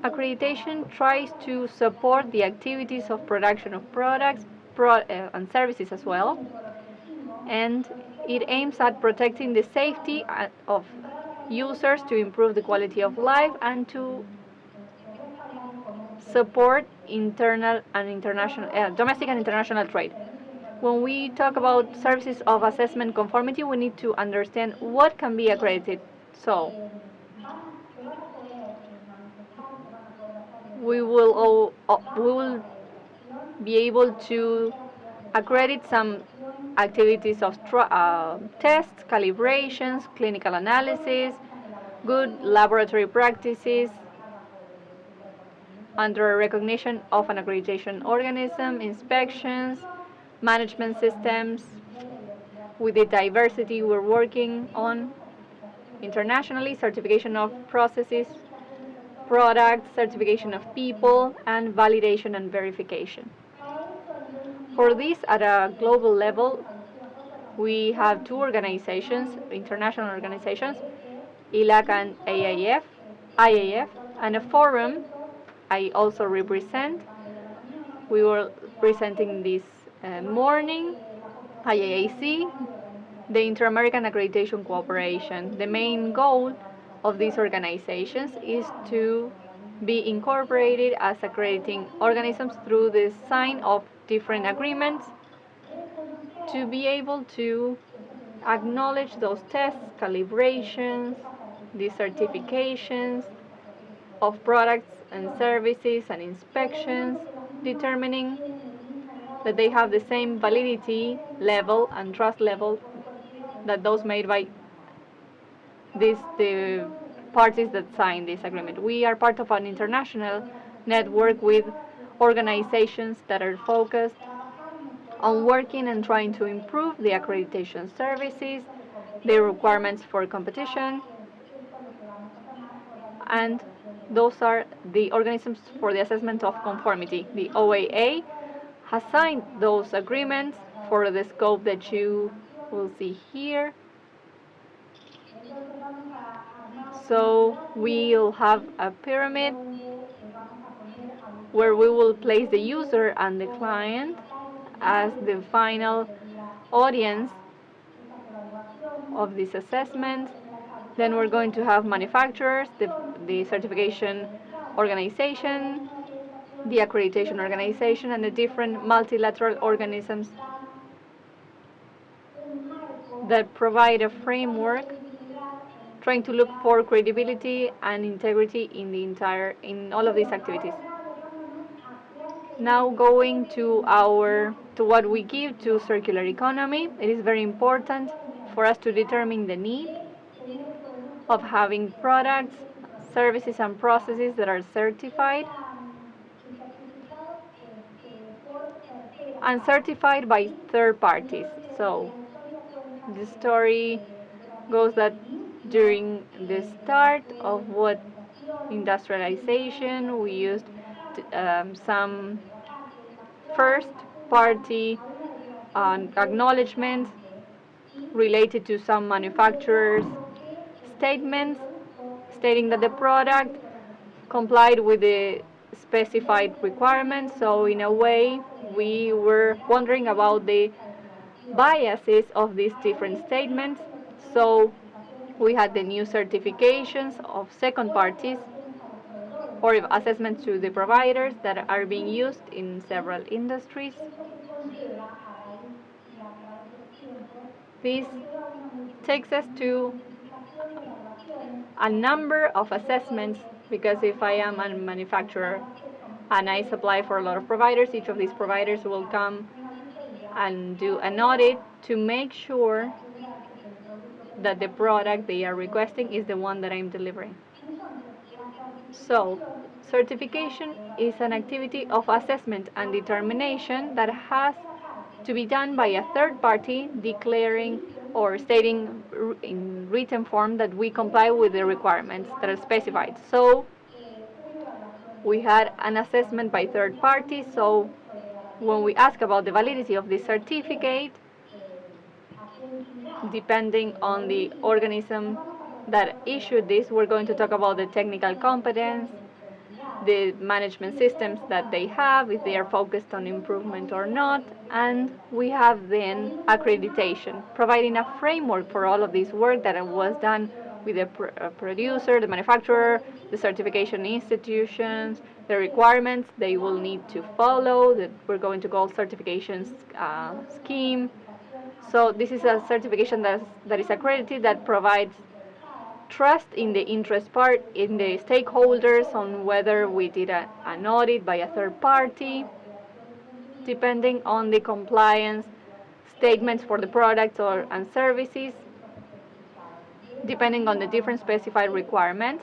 Accreditation tries to support the activities of production of products and services as well, and it aims at protecting the safety of users to improve the quality of life and to support internal and international, domestic and international trade. When we talk about services of assessment conformity, we need to understand what can be accredited. So we will be able to accredit some activities of tests, calibrations, clinical analysis, good laboratory practices under recognition of an accreditation organism, inspections, management systems, with the diversity we're working on internationally, certification of processes, products, certification of people, and validation and verification. For this, at a global level, we have two organizations, international organizations, ILAC and IAF, and a forum I also represent. We were presenting this morning, IAAC, the Inter-American Accreditation Cooperation. The main goal of these organizations is to be incorporated as accrediting organisms through the sign of different agreements to be able to acknowledge those tests, calibrations, the certifications of products and services and inspections, determining that they have the same validity level and trust level that those made by the parties that signed this agreement. We are part of an international network with organizations that are focused on working and trying to improve the accreditation services, the requirements for competition, and those are the organisms for the assessment of conformity. The OAA has signed those agreements for the scope that you will see here. So we'll have a pyramid where we will place the user and the client as the final audience of this assessment. Then we're going to have manufacturers, the certification organization, the accreditation organization, and the different multilateral organisms that provide a framework trying to look for credibility and integrity in all of these activities. Now going to what we give to circular economy, it is very important for us to determine the need of having products, services, and processes that are certified and certified by third parties. So the story goes that during the start of what industrialization, we used some first-party acknowledgments related to some manufacturers' statements stating that the product complied with the specified requirements. So in a way, we were wondering about the biases of these different statements. So we had the new certifications of second parties or assessments to the providers that are being used in several industries. This takes us to a number of assessments, because if I am a manufacturer and I supply for a lot of providers, each of these providers will come and do an audit to make sure that the product they are requesting is the one that I'm delivering. So, certification is an activity of assessment and determination that has to be done by a third party declaring or stating in written form that we comply with the requirements that are specified. So we had an assessment by third parties. So when we ask about the validity of this certificate, depending on the organism that issued this, we're going to talk about the technical competence, the management systems that they have, if they are focused on improvement or not, and we have then accreditation, providing a framework for all of this work that was done with the producer, the manufacturer, the certification institutions, the requirements they will need to follow, that we're going to call certification scheme. So this is a certification that is accredited, that provides trust in the interest part, in the stakeholders, on whether we did an audit by a third party, depending on the compliance statements for the products and services, depending on the different specified requirements.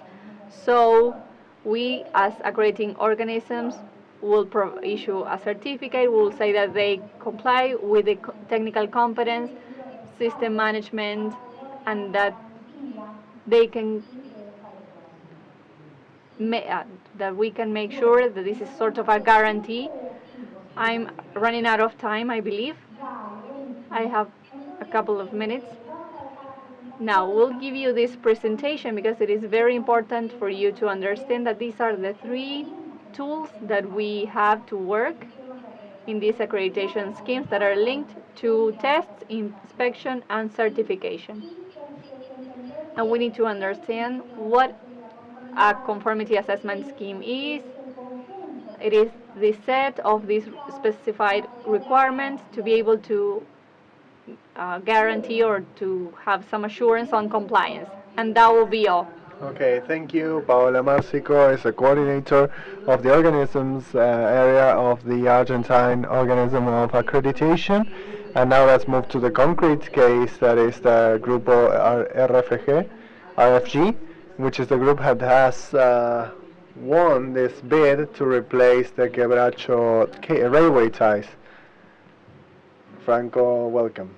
So we, as accrediting organisms, will issue a certificate. We'll say that they comply with the technical competence, system management, and that they can that we can make sure that this is sort of a guarantee. I'm running out of time, I believe. I have a couple of minutes. Now, we'll give you this presentation because it is very important for you to understand that these are the three tools that we have to work in these accreditation schemes that are linked to tests, inspection, and certification. And we need to understand what a conformity assessment scheme is. It is the set of these specified requirements to be able to guarantee or to have some assurance on compliance. And that will be all. Okay, thank you. Paola Marcico is a coordinator of the organisms area of the Argentine Organism of Accreditation. And now let's move to the concrete case, that is the Grupo RFG, which is the group that has won this bid to replace the Quebracho railway ties. Franco, welcome.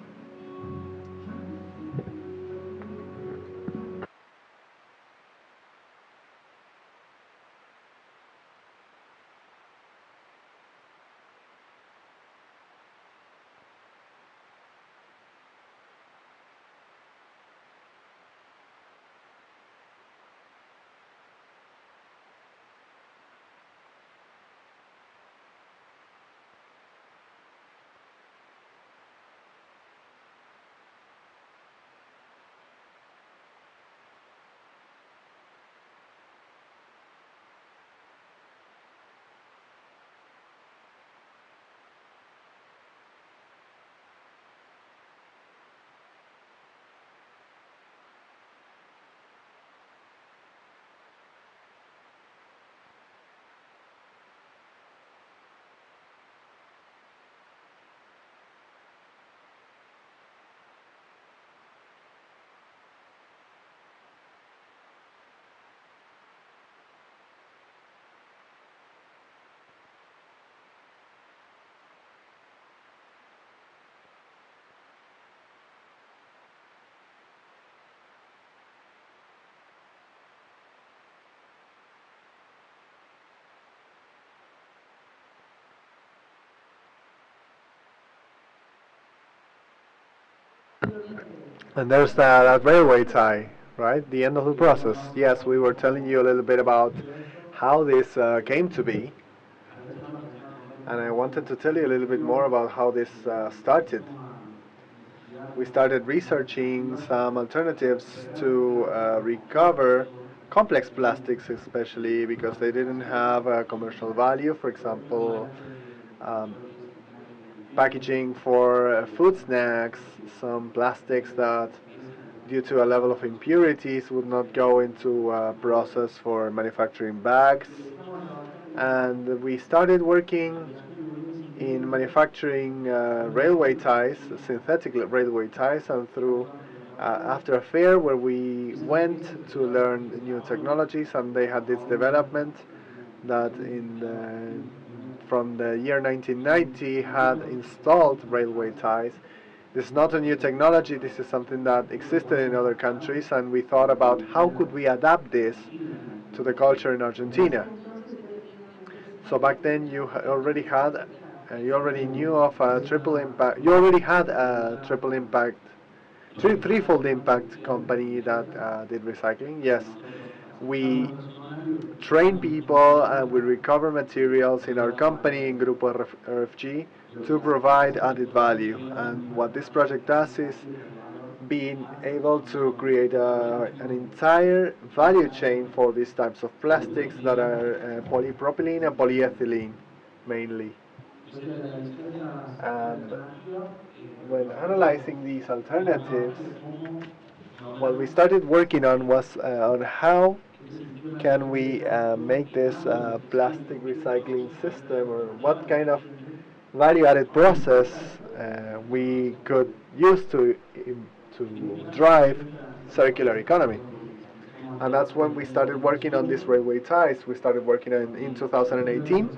And there's that railway tie, right? The end of the process. Yes, we were telling you a little bit about how this came to be. And I wanted to tell you a little bit more about how this started. We started researching some alternatives to recover complex plastics, especially because they didn't have a commercial value. For example, packaging for food snacks, some plastics that, due to a level of impurities, would not go into a process for manufacturing bags. And we started working in manufacturing railway ties, synthetic railway ties, and through after a fair where we went to learn new technologies, and they had this development that from the year 1990 had installed railway ties This is not a new technology, this is something that existed in other countries, and we thought about how could we adapt this to the culture in Argentina. So back then you already knew of a triple impact, you already had a triple impact, threefold impact company that did recycling. Yes, we train people and we recover materials in our company in Grupo RFG to provide added value. And what this project does is being able to create an entire value chain for these types of plastics that are polypropylene and polyethylene mainly. And when analyzing these alternatives, what we started working on was on how can we make this plastic recycling system, or what kind of value-added process we could use to drive circular economy. And that's when we started working on these railway ties. We started working in 2018,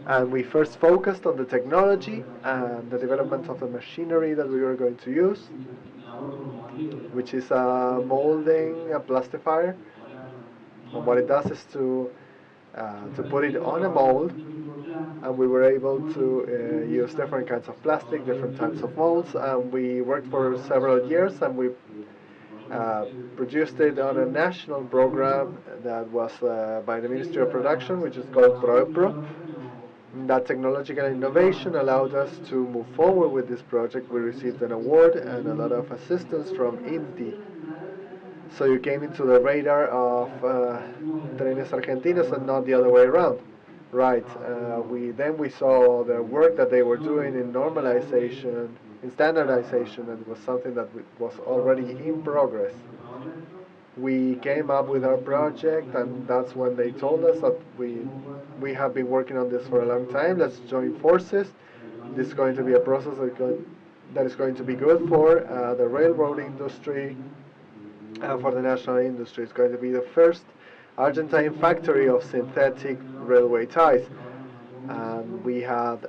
and we first focused on the technology and the development of the machinery that we were going to use, which is a molding, a plastifier. And what it does is to put it on a mold, and we were able to use different kinds of plastic, different types of molds, and we worked for several years, and we produced it on a national program that was by the Ministry of Production, which is called PROEPRO. That technological innovation allowed us to move forward with this project. We received an award and a lot of assistance from INTI. So you came into the radar of Trenes Argentinos and not the other way around. Right. We saw the work that they were doing in normalization, in standardization, and it was something that was already in progress. We came up with our project, and that's when they told us that we have been working on this for a long time. Let's join forces. This is going to be a process that is going to be good for the railroad industry and for the national industry. It's going to be the first Argentine factory of synthetic railway ties. And we had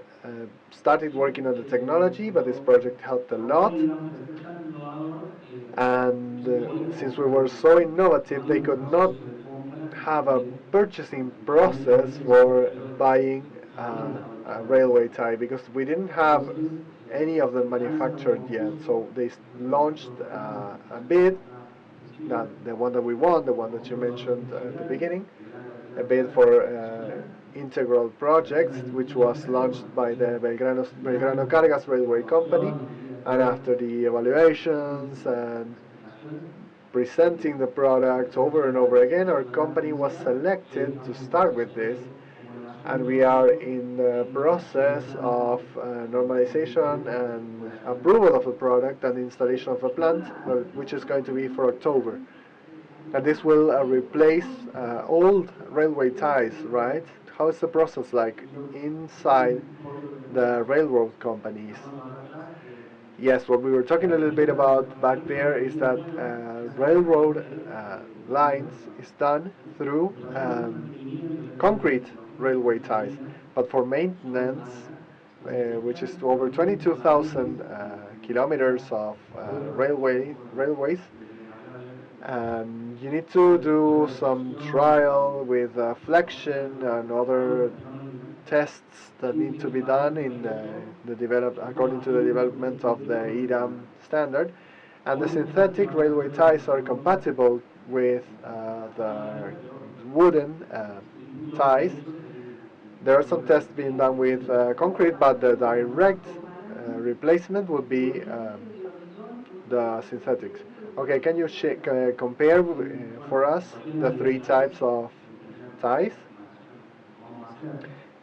started working on the technology, but this project helped a lot. And since we were so innovative, they could not have a purchasing process for buying a railway tie, because we didn't have any of them manufactured yet. So they launched a bid, not the one that we won, the one that you mentioned at the beginning, a bid for integral projects, which was launched by the Belgrano Cargas Railway Company. And after the evaluations and presenting the product over and over again, our company was selected to start with this. And we are in the process of normalization and approval of the product and installation of a plant, which is going to be for October. And this will replace old railway ties, right? How is the process like inside the railroad companies? Yes, what we were talking a little bit about back there is that railroad lines is done through concrete railway ties, but for maintenance, which is over 22,000 kilometers of railways, and you need to do some trial with flexion and other tests that need to be done in according to the development of the EDAM standard. And the synthetic railway ties are compatible with the wooden ties. There are some tests being done with concrete, but the direct replacement would be the synthetics. Okay, can you compare for us the three types of ties?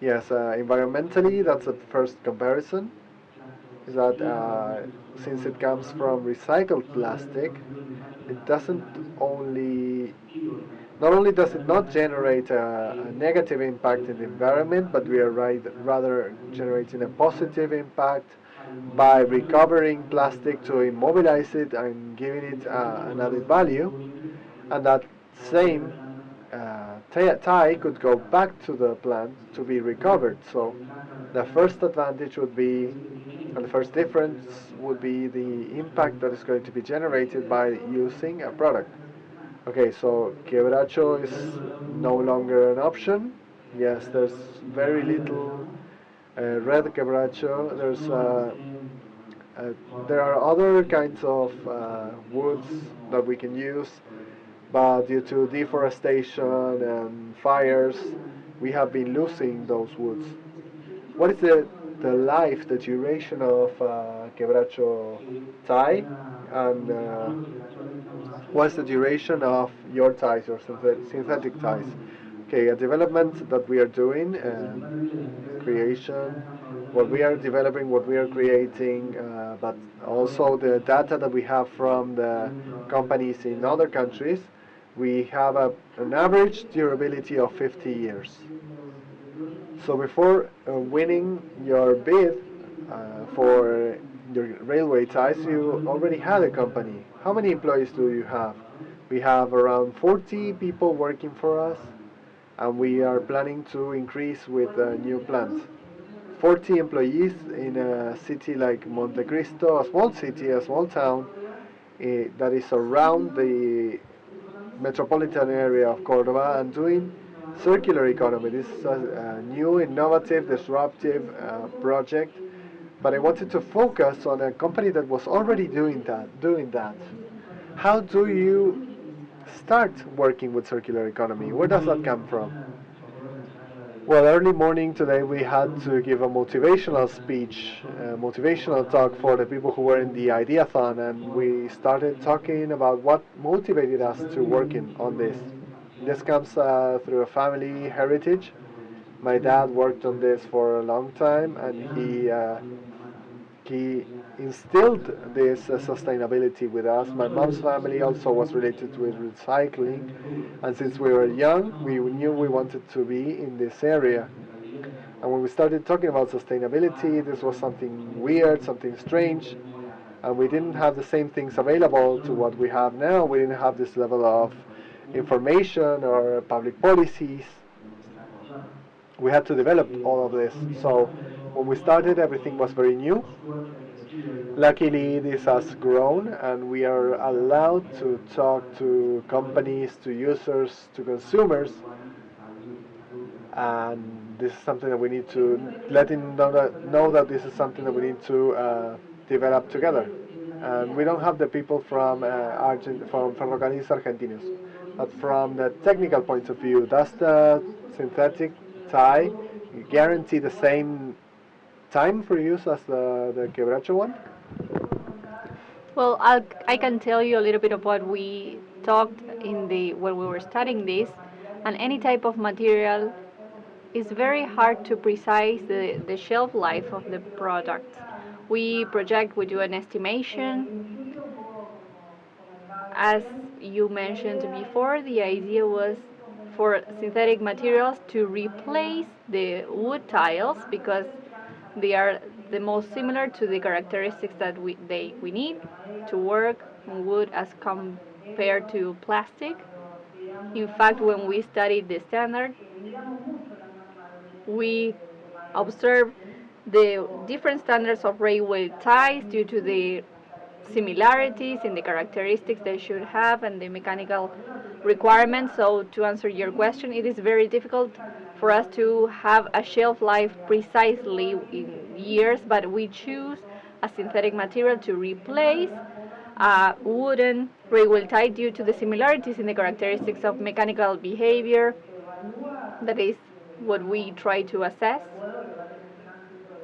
Yes, environmentally, that's the first comparison. Is that since it comes from recycled plastic, it doesn't not only does it not generate a negative impact in the environment, but we are rather generating a positive impact by recovering plastic to immobilize it and giving it an added value. And that same tie could go back to the plant to be recovered. So the first advantage would be, and the first difference would be the impact that is going to be generated by using a product. Okay, so quebracho is no longer an option. Yes, there's very little red quebracho. There are other kinds of woods that we can use, but due to deforestation and fires, we have been losing those woods. What is the life, the duration of quebracho tie, and what's the duration of your ties, your synthetic ties? Okay, a development that we are doing, creation, what we are developing, what we are creating, but also the data that we have from the companies in other countries, we have an average durability of 50 years. So before winning your bid for your railway ties, you already had a company. How many employees do you have? We have around 40 people working for us, and we are planning to increase with a new plant. 40 employees in a city like Montecristo, a small city, a small town that is around the metropolitan area of Cordoba, and doing circular economy. This is a new, innovative, disruptive project, but I wanted to focus on a company that was already doing that. How do you start working with circular economy? Where does that come from? Well, early morning today we had to give a motivational speech, a motivational talk for the people who were in the Ideathon, and we started talking about what motivated us to working on this. This comes through a family heritage. My dad worked on this for a long time, and he instilled this sustainability with us. My mom's family also was related with recycling, and since we were young, we knew we wanted to be in this area. And when we started talking about sustainability, this was something weird, something strange, and we didn't have the same things available to what we have now. We didn't have this level of information or public policies. We had to develop all of this. So when we started, everything was very new. Luckily, this has grown, and we are allowed to talk to companies, to users, to consumers. And this is something that we need to let them know that this is something that we need to develop together. And we don't have the people from from Ferrocarriles Argentinos, but from the technical point of view, does the synthetic tie guarantee the same time for use as the quebracho one? Well, I can tell you a little bit of what we talked when we were studying this, and any type of material is very hard to precise the shelf life of the product. We do an estimation. As you mentioned before, the idea was for synthetic materials to replace the wood tiles because they are the most similar to the characteristics that we need to work on wood as compared to plastic. In fact, when we studied the standard, we observed the different standards of railway ties due to the similarities in the characteristics they should have and the mechanical requirements. So to answer your question, it is very difficult for us to have a shelf life precisely in years, but we choose a synthetic material to replace a wooden railway tie due to the similarities in the characteristics of mechanical behavior. That is what we try to assess,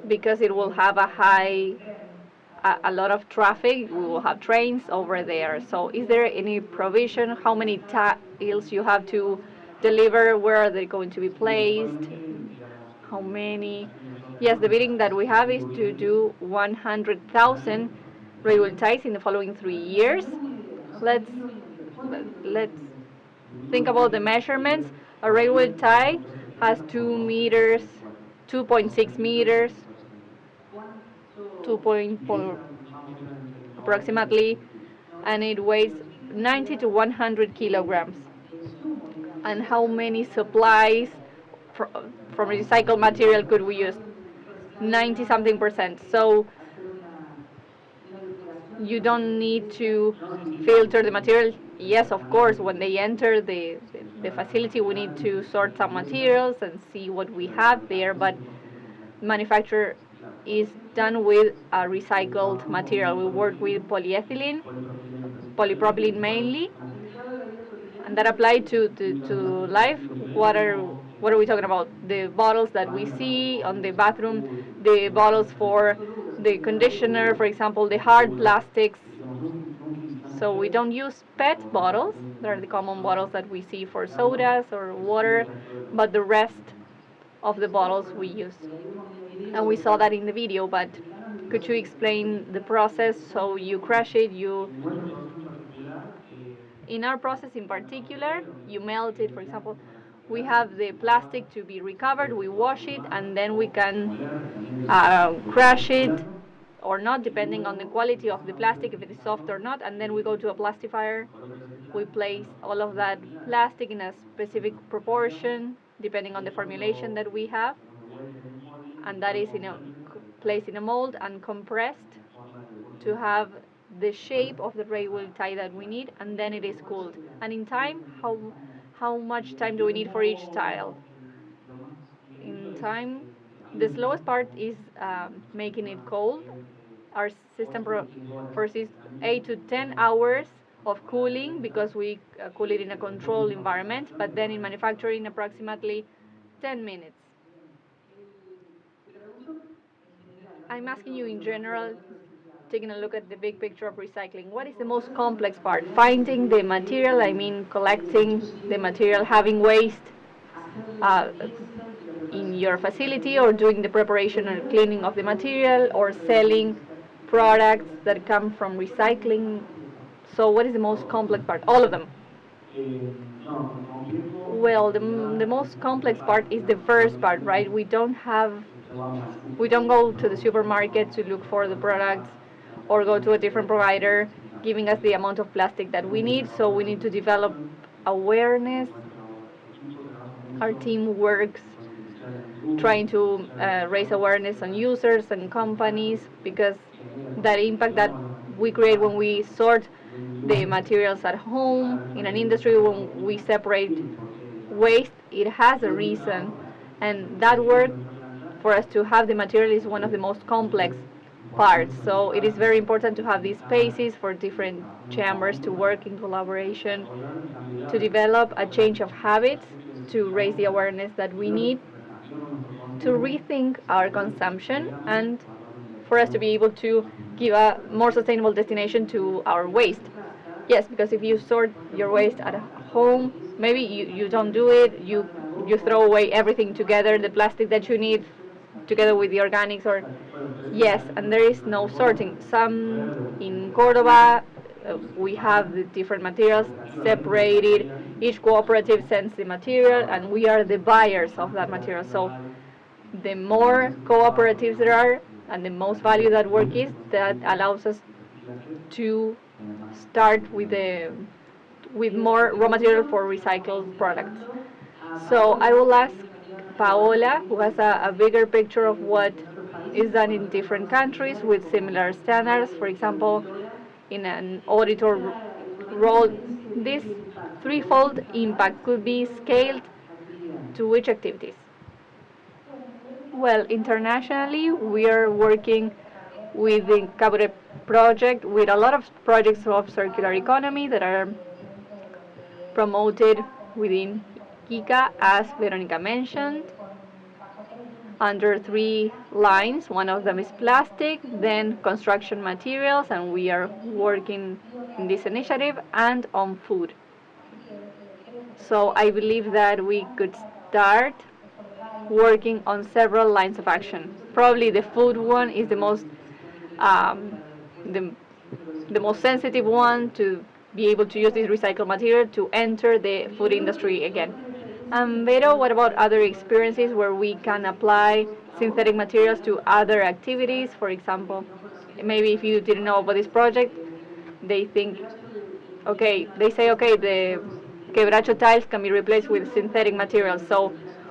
because it will have a lot of traffic. We will have trains over there. So is there any provision? How many tiles you have to deliver? Where are they going to be placed? How many? Yes, the bidding that we have is to do 100,000 railway ties in the following 3 years. Let's think about the measurements. A railway tie has 2 meters, 2.6 meters, 2.4 approximately, and it weighs 90 to 100 kilograms. and how many supplies from recycled material could we use? 90-something%. So you don't need to filter the material. Yes, of course, when they enter the facility, we need to sort some materials and see what we have there, but manufacture is done with a recycled material. We work with polyethylene, polypropylene mainly, and that applied to life. What are we talking about? The bottles that we see on the bathroom, the bottles for the conditioner, for example, the hard plastics. So we don't use PET bottles. They're the common bottles that we see for sodas or water, but the rest of the bottles we use. And we saw that in the video, but could you explain the process? So you crush it, in our process in particular, you melt it, for example. We have the plastic to be recovered, we wash it, and then we can crush it or not, depending on the quality of the plastic, if it is soft or not, and then we go to a plastifier. We place all of that plastic in a specific proportion, depending on the formulation that we have, and that is placed in a mold and compressed to have the shape of the railway tie that we need, and then it is cooled. And in time, how much time do we need for each tile? In time, the slowest part is making it cold. Our system foresees 8 to 10 hours of cooling because we cool it in a controlled environment, but then in manufacturing, approximately 10 minutes. I'm asking you in general, taking a look at the big picture of recycling, what is the most complex part? Finding the material, I mean collecting the material, having waste in your facility, or doing the preparation and cleaning of the material, or selling products that come from recycling. So what is the most complex part? All of them. Well, the most complex part is the first part, right? We don't go to the supermarket to look for the products or go to a different provider giving us the amount of plastic that we need. So we need to develop awareness. Our team works trying to raise awareness on users and companies, because that impact that we create when we sort the materials at home, in an industry, when we separate waste, it has a reason. And that work for us to have the material is one of the most complex parts. So it is very important to have these spaces for different chambers to work in collaboration, to develop a change of habits, to raise the awareness that we need, to rethink our consumption, and for us to be able to give a more sustainable destination to our waste. Yes, because if you sort your waste at home, maybe you don't do it, you throw away everything together, the plastic that you need together with the organics, or yes, and there is no sorting. Some in Cordoba, we have the different materials separated. Each cooperative sends the material, and we are the buyers of that material. So the more cooperatives there are, and the most value that work is, that allows us to start with more raw material for recycled products. So I will ask Paola, who has a bigger picture of what is done in different countries with similar standards. For example, in an auditor role, this threefold impact could be scaled to which activities? Well, internationally, we are working with the Capre project, with a lot of projects of circular economy that are promoted within KICA, as Veronica mentioned, under 3 lines. One of them is plastic, then construction materials, and we are working in this initiative, and on food. So I believe that we could start working on several lines of action. Probably the food one is the most sensitive one, to be able to use this recycled material to enter the food industry again. Vero, what about other experiences where we can apply synthetic materials to other activities? For example, maybe if you didn't know about this project, they say, okay, the quebracho tiles can be replaced with synthetic materials. So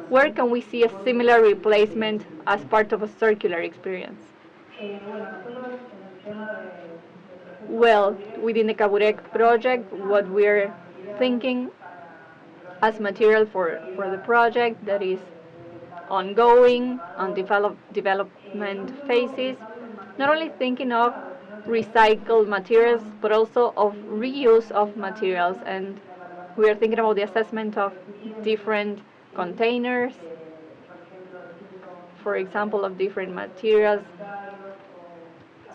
where can we see a similar replacement as part of a circular experience? Well, within the Caburec project, what we're thinking as material for the project that is ongoing, on development phases, not only thinking of recycled materials, but also of reuse of materials. And we are thinking about the assessment of different containers, for example, of different materials,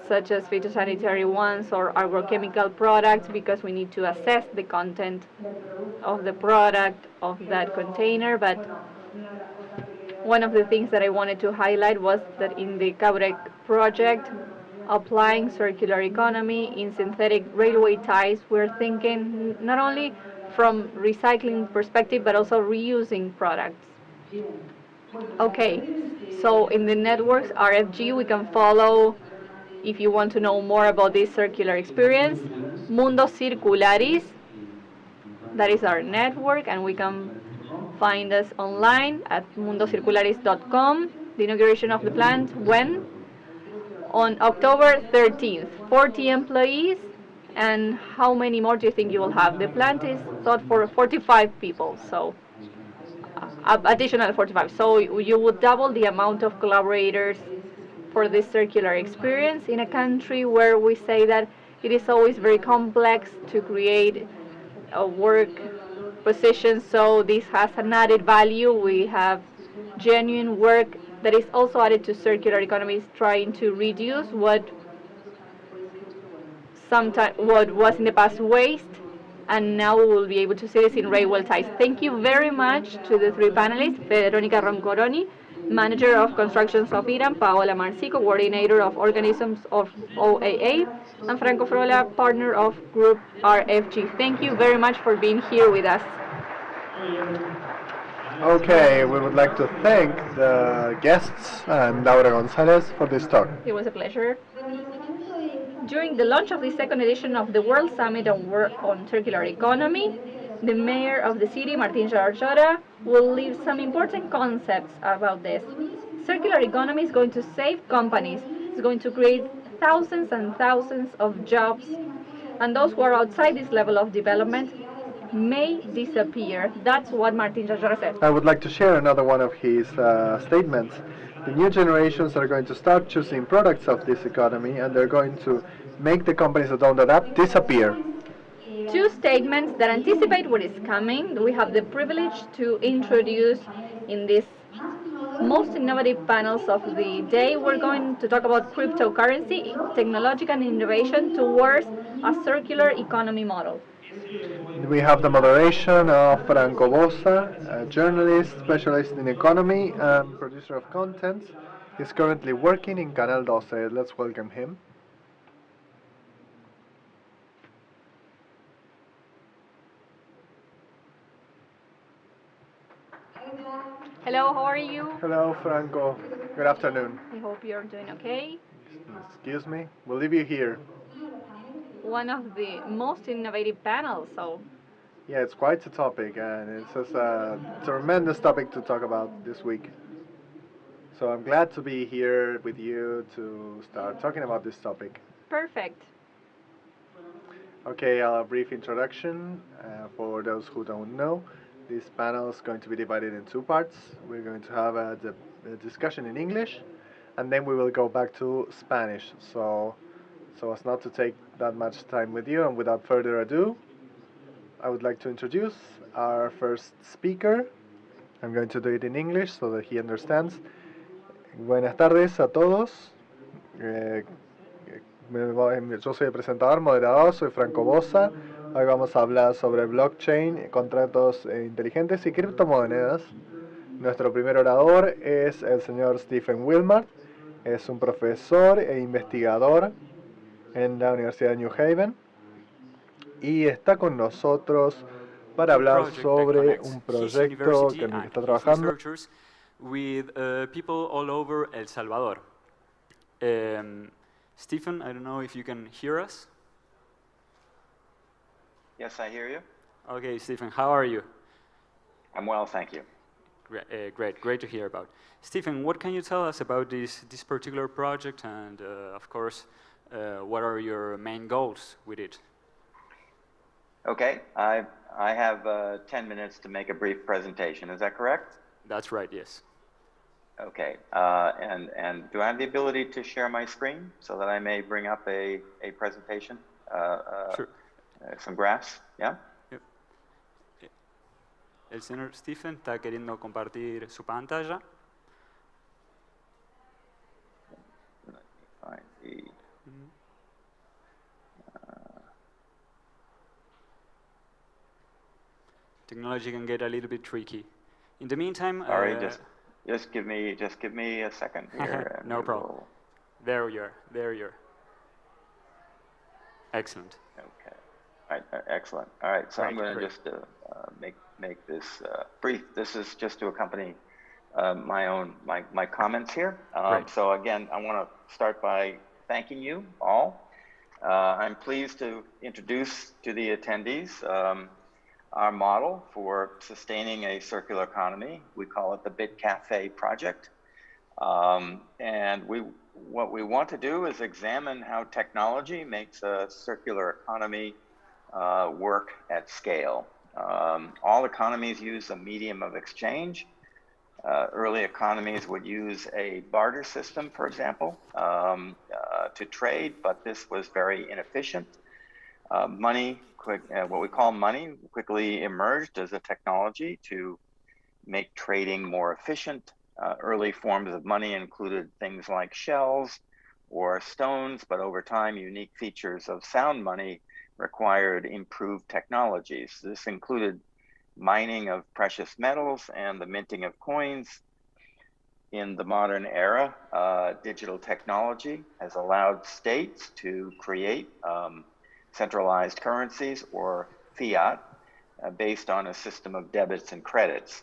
such as phytosanitary ones or agrochemical products, because we need to assess the content of the product of that container. But one of the things that I wanted to highlight was that in the Cabrec project, applying circular economy in synthetic railway ties, we're thinking not only from recycling perspective, but also reusing products. Okay, so in the networks RFG, we can follow, if you want to know more about this circular experience, Mundo Circularis, that is our network, and we can find us online at mundocircularis.com. The inauguration of the plant, when? On October 13th. 40 employees, and how many more do you think you will have? The plant is thought for 45 people, so additional 45. So you would double the amount of collaborators for this circular experience in a country where we say that it is always very complex to create a work position. So this has an added value. We have genuine work that is also added to circular economies, trying to reduce what was in the past waste, and now we will be able to see this in railway ties. Thank you very much to the three panelists: Veronica Roncoroni, Manager of Constructions of IRAM; Paola Marcico, Coordinator of Organisms of OAA; and Franco Frola, Partner of Group RFG. Thank you very much for being here with us. Okay, we would like to thank the guests and Laura Gonzalez for this talk. It was a pleasure. During the launch of the second edition of the World Summit on Circular Economy, the mayor of the city, Martin Jarjora, will leave some important concepts about this. Circular economy is going to save companies. It's going to create thousands and thousands of jobs, and those who are outside this level of development may disappear. That's what Martin Jarjora said. I would like to share another one of his statements. The new generations are going to start choosing products of this economy, and they're going to make the companies that don't adapt disappear. Two statements that anticipate what is coming. We have the privilege to introduce in this most innovative panels of the day. We're going to talk about cryptocurrency, technological innovation towards a circular economy model. We have the moderation of Franco Bosa, a journalist specialized in economy and producer of content. He's currently working in Canal 12. Let's welcome him. Hello, how are you? Hello, Franco. Good afternoon. I hope you're doing okay. Excuse me, we'll leave you here. One of the most innovative panels, so. Yeah, it's quite a topic, and it's just a tremendous topic to talk about this week. So I'm glad to be here with you to start talking about this topic. Perfect. Okay, a brief introduction for those who don't know. This panel is going to be divided in two parts. We're going to have a discussion in English, and then we will go back to Spanish. So as not to take that much time with you, and without further ado, I would like to introduce our first speaker. I'm going to do it in English so that he understands. Buenas tardes a todos. Yo soy el presentador, moderador, soy Franco Bosa. Hoy vamos a hablar sobre blockchain, contratos inteligentes y criptomonedas. Nuestro primer orador es el señor Stephen Wilmart. Es un profesor e investigador en la Universidad de New Haven y está con nosotros para hablar sobre un proyecto que está trabajando with people all over El Salvador. Stephen, I don't know if you can hear us. Yes, I hear you. Okay, Stephen, how are you? I'm well, thank you. Great to hear about. Stephen, what can you tell us about this particular project, and of course, what are your main goals with it? Okay, I have 10 minutes to make a brief presentation. Is that correct? That's right, yes. Okay, and do I have the ability to share my screen so that I may bring up a presentation? Sure. Some graphs, yeah? Yep. El señor Stephen está queriendo compartir su pantalla. Find the, Technology can get a little bit tricky. In the meantime, sorry, just give me a second here. No problem. There you are. Excellent. Okay. All right. Excellent. All right. So Great, I'm going to just make this brief. This is just to accompany my comments here. So again, I want to start by thanking you all. I'm pleased to introduce to the attendees our model for sustaining a circular economy. We call it the Bit Cafe project. And what we want to do is examine how technology makes a circular economy work at scale. All economies use a medium of exchange. Early economies would use a barter system, for example, to trade, but this was very inefficient. What we call money quickly emerged as a technology to make trading more efficient. Early forms of money included things like shells or stones, but over time, unique features of sound money required improved technologies. This included mining of precious metals and the minting of coins. In the modern era, digital technology has allowed states to create centralized currencies or fiat based on a system of debits and credits.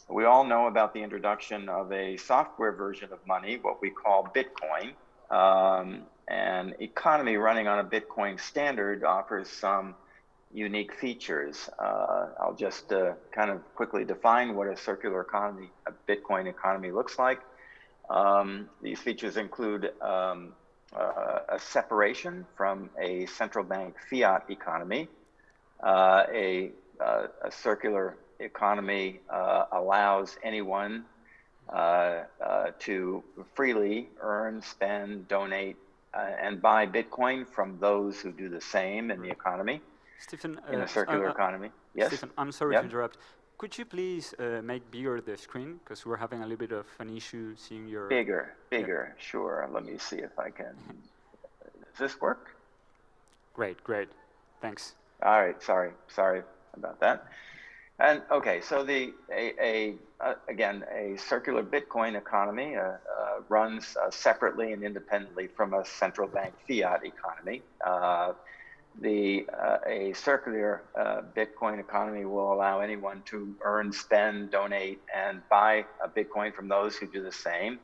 We all know about the introduction of a software version of money, what we call Bitcoin. An economy running on a Bitcoin standard offers some unique features. I'll just kind of quickly define what a circular economy, a Bitcoin economy looks like. These features include a separation from a central bank fiat economy. A circular economy allows anyone to freely earn, spend, donate, and buy Bitcoin from those who do the same in the economy. Stephen, in a circular economy. Yes? Stephen, I'm sorry to interrupt. Could you please make bigger the screen? Because we're having a little bit of an issue seeing your... Bigger, sure. Let me see if I can. Does this work? Great. Thanks. All right, sorry about that. And okay, so again, a circular Bitcoin economy runs separately and independently from a central bank fiat economy. A circular Bitcoin economy will allow anyone to earn, spend, donate, and buy a Bitcoin from those who do the same.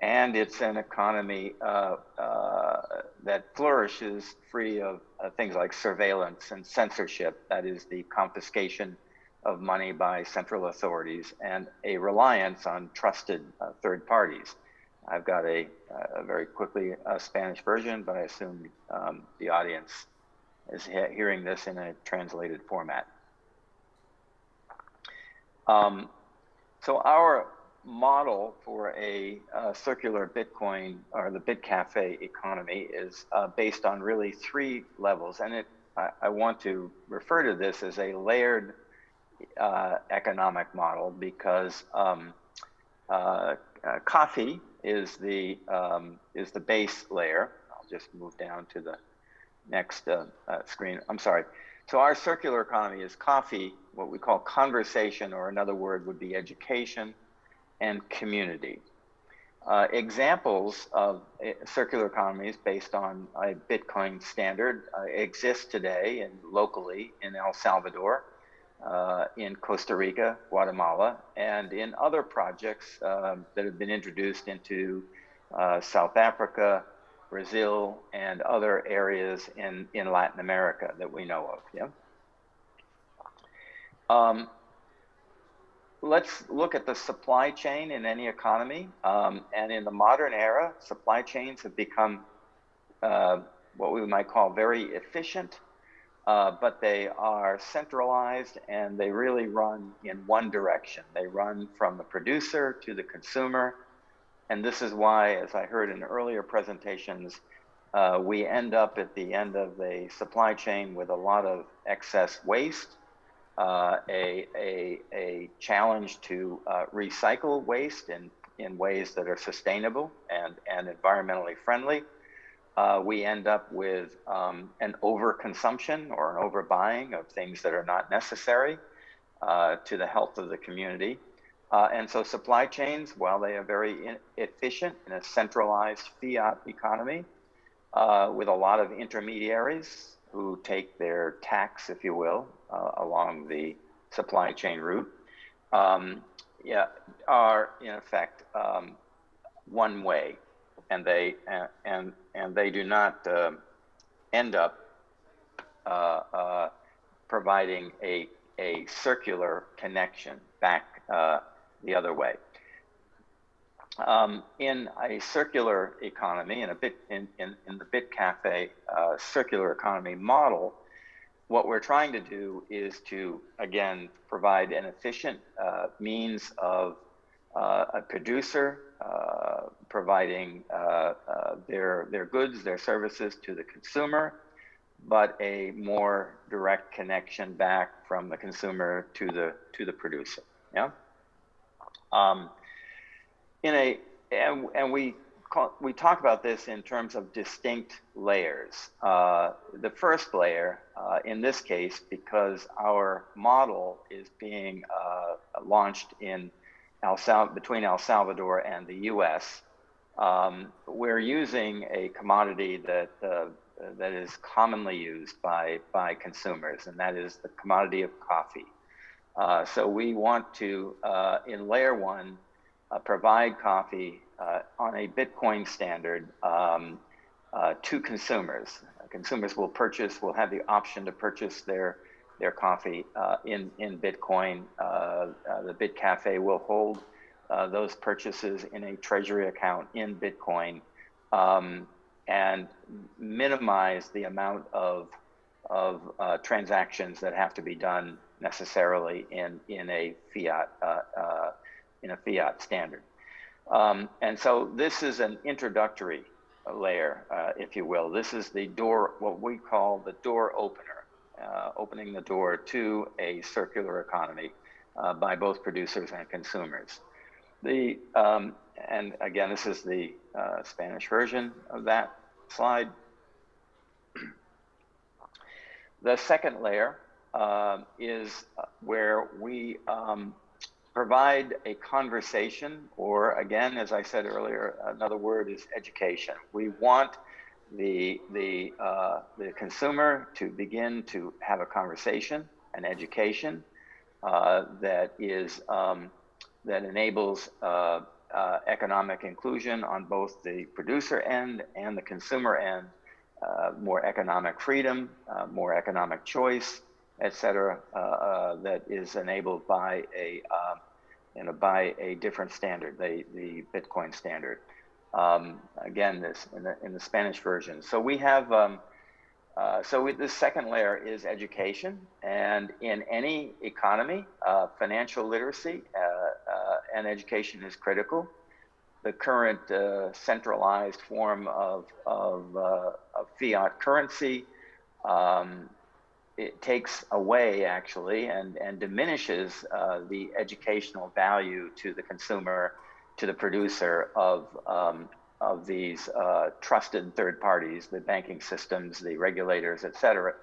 And it's an economy that flourishes free of things like surveillance and censorship, that is the confiscation of money by central authorities, and a reliance on trusted third parties. I've got a very quickly Spanish version, but I assume the audience is hearing this in a translated format. So our model for a circular Bitcoin or the Bit Cafe economy is based on really three levels. And I want to refer to this as a layered economic model because coffee is the base layer. I'll just move down to the next screen. I'm sorry. So our circular economy is coffee, what we call conversation, or another word would be education, and community. Examples of circular economies based on a Bitcoin standard exist today and locally in El Salvador, in Costa Rica, Guatemala, and in other projects that have been introduced into South Africa, Brazil, and other areas in Latin America that we know of. Yeah. Let's look at the supply chain in any economy. And in the modern era, supply chains have become what we might call very efficient, but they are centralized and they really run in one direction. They run from the producer to the consumer. And this is why, as I heard in earlier presentations, we end up at the end of the supply chain with a lot of excess waste, a challenge to recycle waste in ways that are sustainable and environmentally friendly. We end up with an overconsumption or an overbuying of things that are not necessary to the health of the community. And so supply chains, while they are very efficient in a centralized fiat economy with a lot of intermediaries who take their tax, if you will, along the supply chain route, are in effect one way, and they do not end up providing a circular connection back the other way. In a circular economy, in the Bit Cafe circular economy model, what we're trying to do is to, again, provide an efficient means of a producer providing their goods, their services to the consumer, but a more direct connection back from the consumer to the producer. Yeah. We talk about this in terms of distinct layers. The first layer, in this case, because our model is being launched in between El Salvador and the U.S., we're using a commodity that is commonly used by consumers, and that is the commodity of coffee. So we want to, in layer one, provide coffee on a Bitcoin standard to consumers. Consumers will have the option to purchase their coffee in Bitcoin. The Bit Cafe will hold those purchases in a treasury account in Bitcoin and minimize the amount of transactions that have to be done necessarily in a fiat standard. And so this is an introductory layer, if you will. This is the door, what we call the door opener, opening the door to a circular economy by both producers and consumers. And again, this is the Spanish version of that slide. The second layer is where we provide a conversation, or again, as I said earlier, another word is education. We want the consumer to begin to have a conversation, an education that enables economic inclusion on both the producer end and the consumer end, more economic freedom, more economic choice, et cetera, that is enabled by a different standard, the Bitcoin standard. Again, this in the Spanish version. So we have the second layer is education, and in any economy, financial literacy and education is critical. The current centralized form of fiat currency it takes away actually and diminishes the educational value to the consumer, to the producer of these trusted third parties, the banking systems, the regulators, et cetera,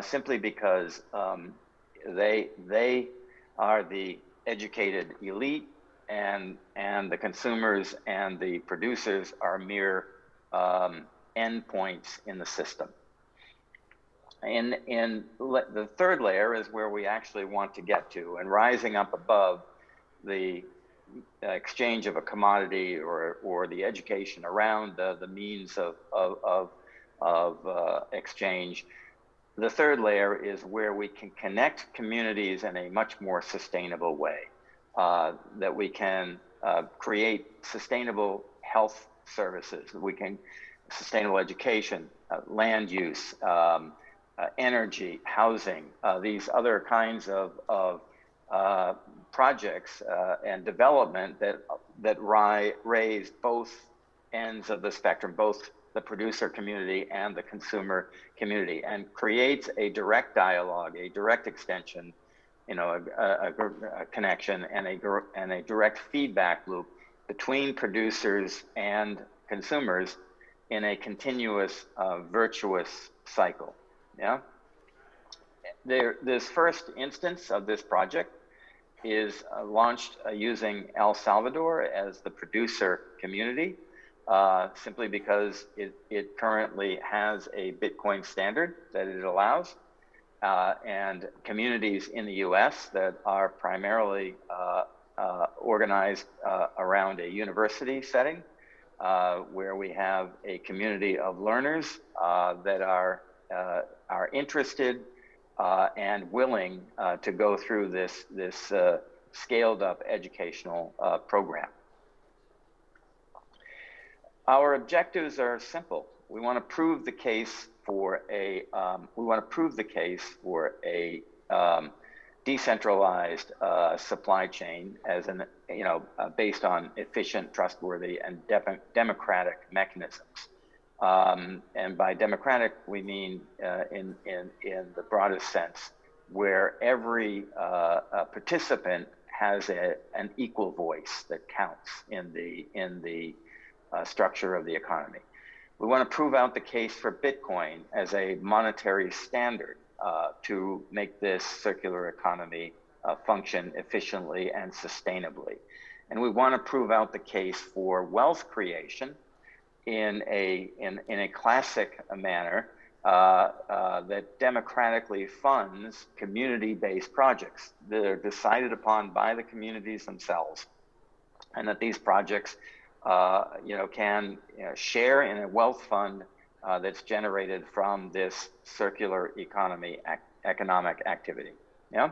simply because they are the educated elite and the consumers and the producers are mere endpoints in the system. In the third layer is where we actually want to get to, and rising up above the exchange of a commodity or the education around the means of exchange The third layer is where we can connect communities in a much more sustainable way, that we can create sustainable health services, we can sustainable education, land use, energy, housing, these other kinds of projects and development that raise both ends of the spectrum, both the producer community and the consumer community, and creates a direct dialogue, a direct extension, a connection and a direct feedback loop between producers and consumers in a continuous virtuous cycle. Yeah. This first instance of this project is launched using El Salvador as the producer community, simply because it currently has a Bitcoin standard that it allows, and communities in the US that are primarily organized around a university setting, where we have a community of learners that are interested and willing to go through this scaled up educational program. Our objectives are simple. We want to prove the case for a decentralized supply chain as based on efficient, trustworthy, and democratic mechanisms. And by democratic, we mean in the broadest sense, where every participant has an equal voice that counts in the structure of the economy. We want to prove out the case for Bitcoin as a monetary standard to make this circular economy function efficiently and sustainably. And we want to prove out the case for wealth creation in a classic manner that democratically funds community-based projects that are decided upon by the communities themselves, and that these projects can share in a wealth fund that's generated from this circular economy economic activity. Yeah.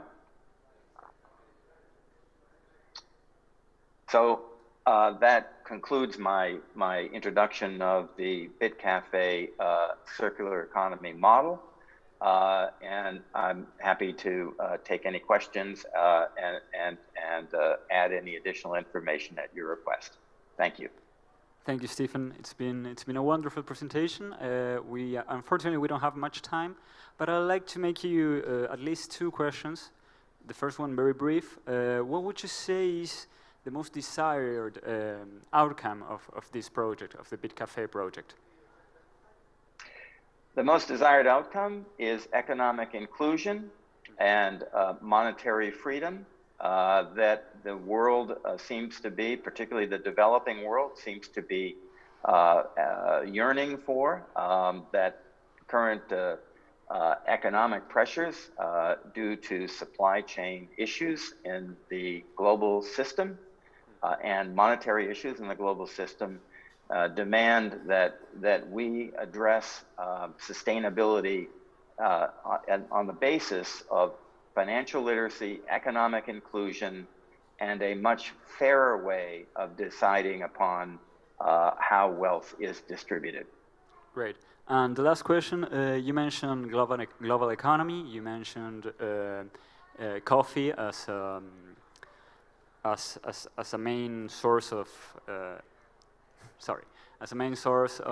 So that concludes my introduction of the BitCafe circular economy model, and I'm happy to take any questions and add any additional information at your request. Thank you. Thank you, Stephen. It's been a wonderful presentation. Unfortunately we don't have much time, but I'd like to make you at least two questions. The first one very brief. What would you say is the most desired outcome of this project, of the BitCafe project? The most desired outcome is economic inclusion and monetary freedom that the world seems to be, particularly the developing world, seems to be yearning for, that current economic pressures due to supply chain issues in the global system and monetary issues in the global system demand that we address sustainability on the basis of financial literacy, economic inclusion, and a much fairer way of deciding upon how wealth is distributed. Great. And the last question, you mentioned global economy. You mentioned coffee as a main source of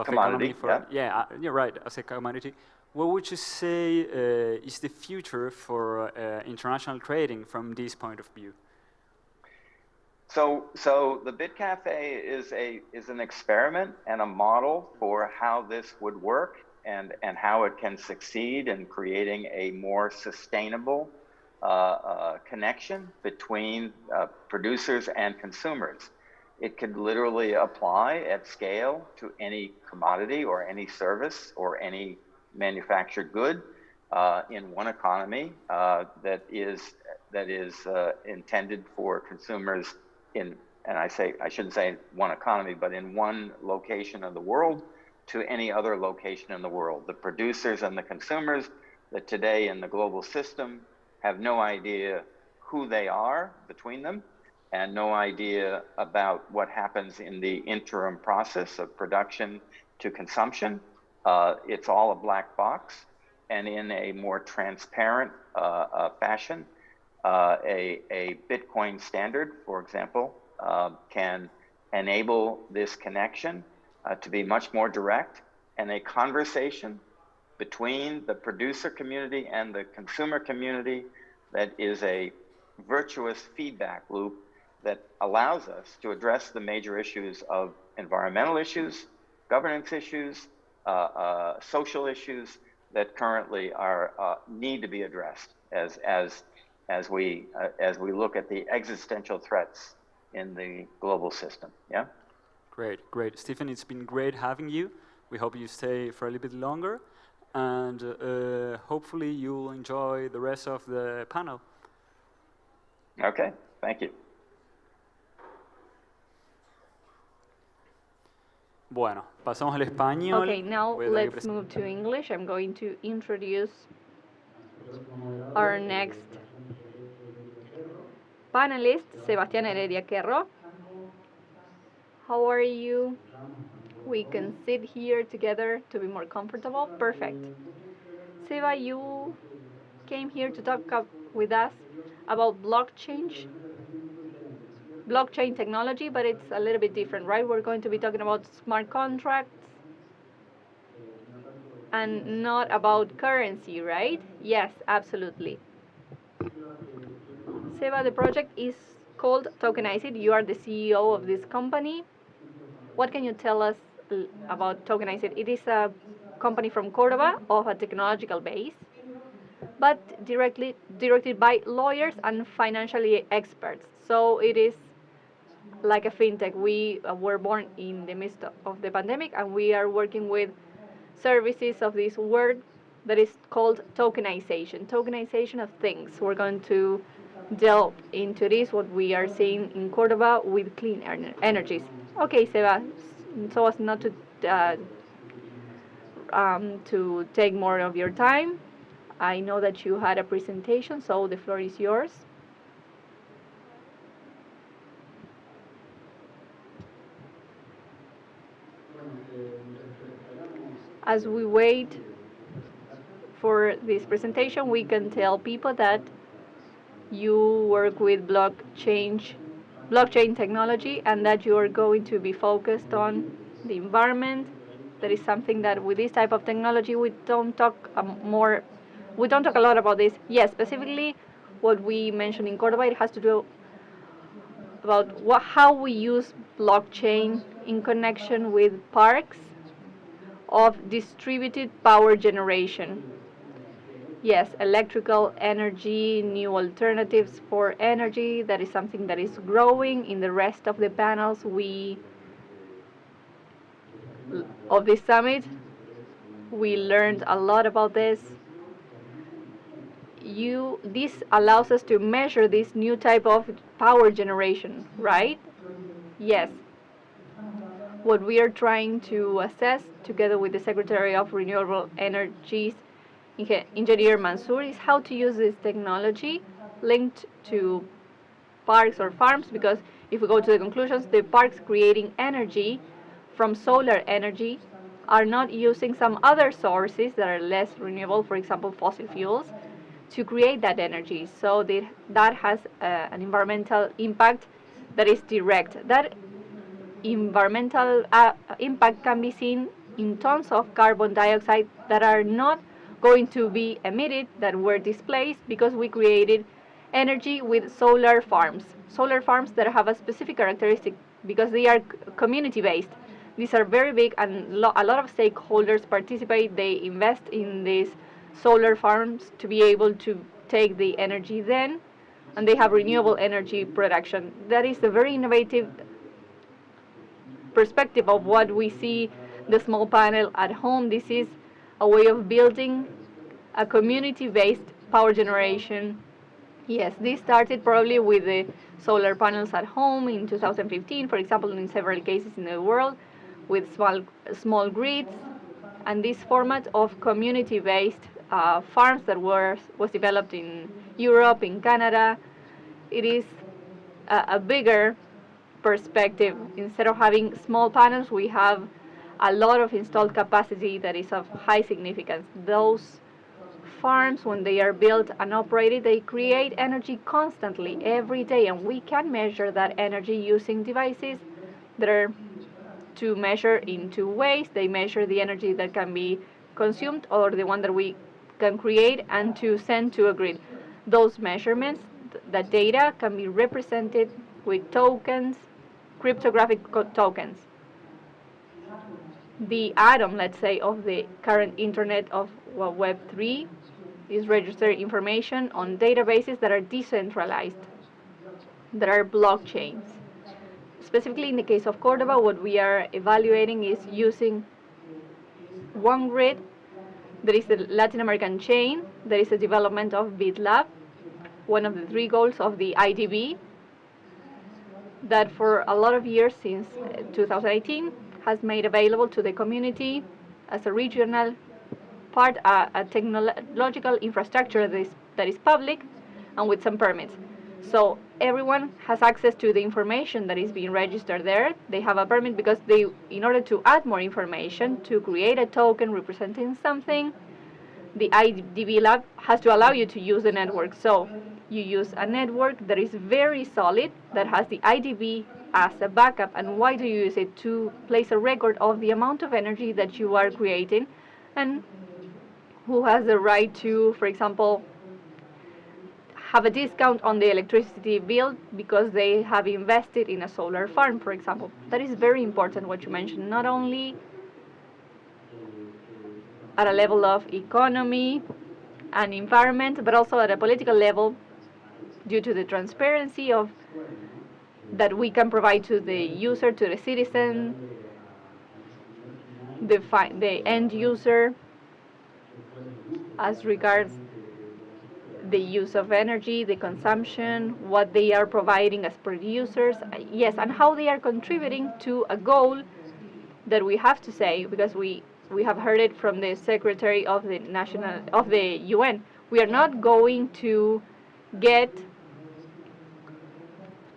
commodity, economy for you're right, as a commodity. What would you say is the future for international trading from this point of view? So the BitCafe is an experiment and a model for how this would work and how it can succeed in creating a more sustainable connection between producers and consumers. It could literally apply at scale to any commodity or any service or any manufactured good in one economy that is intended for consumers in, and I shouldn't say one economy, but in one location of the world to any other location in the world. The producers and the consumers that today in the global system have no idea who they are between them and no idea about what happens in the interim process of production to consumption. It's all a black box, and in a more transparent fashion, a Bitcoin standard, for example, can enable this connection to be much more direct, and a conversation between the producer community and the consumer community that is a virtuous feedback loop that allows us to address the major issues of environmental issues, governance issues, social issues that currently are need to be addressed as we look at the existential threats in the global system. Yeah. Great. Stephen, it's been great having you. We hope you stay for a little bit longer, and hopefully you'll enjoy the rest of the panel. Okay, thank you. Bueno, pasamos al español. Okay, now let's move to English. I'm going to introduce our next panelist, Sebastián Heredia Querro. How are you? We can sit here together to be more comfortable. Perfect. Seba, you came here to talk with us about blockchain technology, but it's a little bit different, right? We're going to be talking about smart contracts and not about currency, right? Yes, absolutely. Seba, the project is called Tokenize It. You are the CEO of this company. What can you tell us about Tokenize It? It is a company from Cordoba of a technological base, but directed by lawyers and financially experts. So it is like a fintech. We were born in the midst of the pandemic, and we are working with services of this word that is called tokenization of things. We're going to delve into this, what we are seeing in Cordoba with clean energies. Okay, Seba, so as not to take more of your time, I know that you had a presentation, so the floor is yours. As we wait for this presentation, we can tell people that you work with blockchain technology and that you are going to be focused on the environment. That is something that with this type of technology we don't talk a lot about this. Yes, specifically what we mentioned in Cordoba, it has to do about how we use blockchain in connection with parks of distributed power generation. Yes, electrical energy, new alternatives for energy, that is something that is growing. In the rest of the panels of this summit, we learned a lot about this. This allows us to measure this new type of power generation, right? Yes. What we are trying to assess together with the Secretary of Renewable Energies, Engineer Mansour, is how to use this technology linked to parks or farms, because if we go to the conclusions, the parks creating energy from solar energy are not using some other sources that are less renewable, for example, fossil fuels, to create that energy. So that has an environmental impact that is direct. That environmental impact can be seen in tons of carbon dioxide that are not going to be emitted, that were displaced because we created energy with solar farms. Solar farms that have a specific characteristic because they are community-based. These are very big, and a lot of stakeholders participate. They invest in these solar farms to be able to take the energy then, and they have renewable energy production. That is a very innovative perspective of what we see the small panel at home. This is a way of building a community-based power generation. Yes, this started probably with the solar panels at home in 2015, for example, in several cases in the world, with small grids, and this format of community-based farms that was developed in Europe, in Canada. It is a bigger perspective. Instead of having small panels, we have a lot of installed capacity that is of high significance. Those farms, when they are built and operated, they create energy constantly every day, and we can measure that energy using devices that are to measure in two ways. They measure the energy that can be consumed or the one that we can create and to send to a grid. Those measurements, that data can be represented with tokens, cryptographic tokens. The atom, let's say, of the current internet of Web 3 is registered information on databases that are decentralized, that are blockchains. Specifically in the case of Cordoba, what we are evaluating is using one grid. There is the Latin American chain. There is a development of BitLab, one of the 3 goals of the IDB, that for a lot of years, since 2018, has made available to the community as a regional part, a technological infrastructure that is public and with some permits. So everyone has access to the information that is being registered there. They have a permit because in order to add more information, to create a token representing something, the IDB lab has to allow you to use the network. So you use a network that is very solid, that has the IDB as a backup. And why do you use it? To place a record of the amount of energy that you are creating and who has the right to, for example, have a discount on the electricity bill because they have invested in a solar farm, for example. That is very important what you mentioned, not only at a level of economy and environment, but also at a political level, due to the transparency of that we can provide to the user, to the citizen, the end user, as regards the use of energy, the consumption, what they are providing as producers, yes, and how they are contributing to a goal that we have to say, because we have heard it from the Secretary of the UN. We are not going to get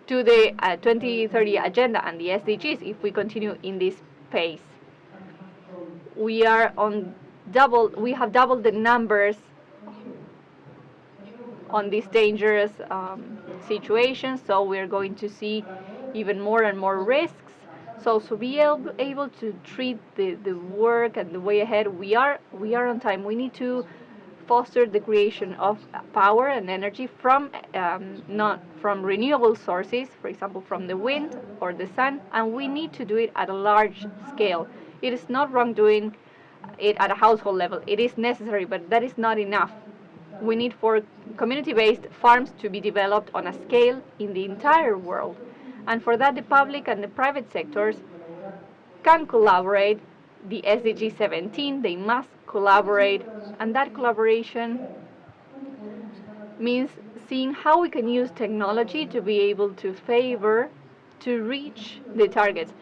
to the 2030 agenda and the SDGs if we continue in this pace. We have doubled the numbers on these dangerous situations, so we're going to see even more and more risks. So to be able to treat the work and the way ahead, we are on time. We need to foster the creation of power and energy from not from renewable sources, for example, from the wind or the sun, and we need to do it at a large scale. It is not wrong doing it at a household level. It is necessary, but that is not enough. We need for community-based farms to be developed on a scale in the entire world. And for that, the public and the private sectors can collaborate. The SDG 17, they must collaborate. And that collaboration means seeing how we can use technology to be able to reach the targets.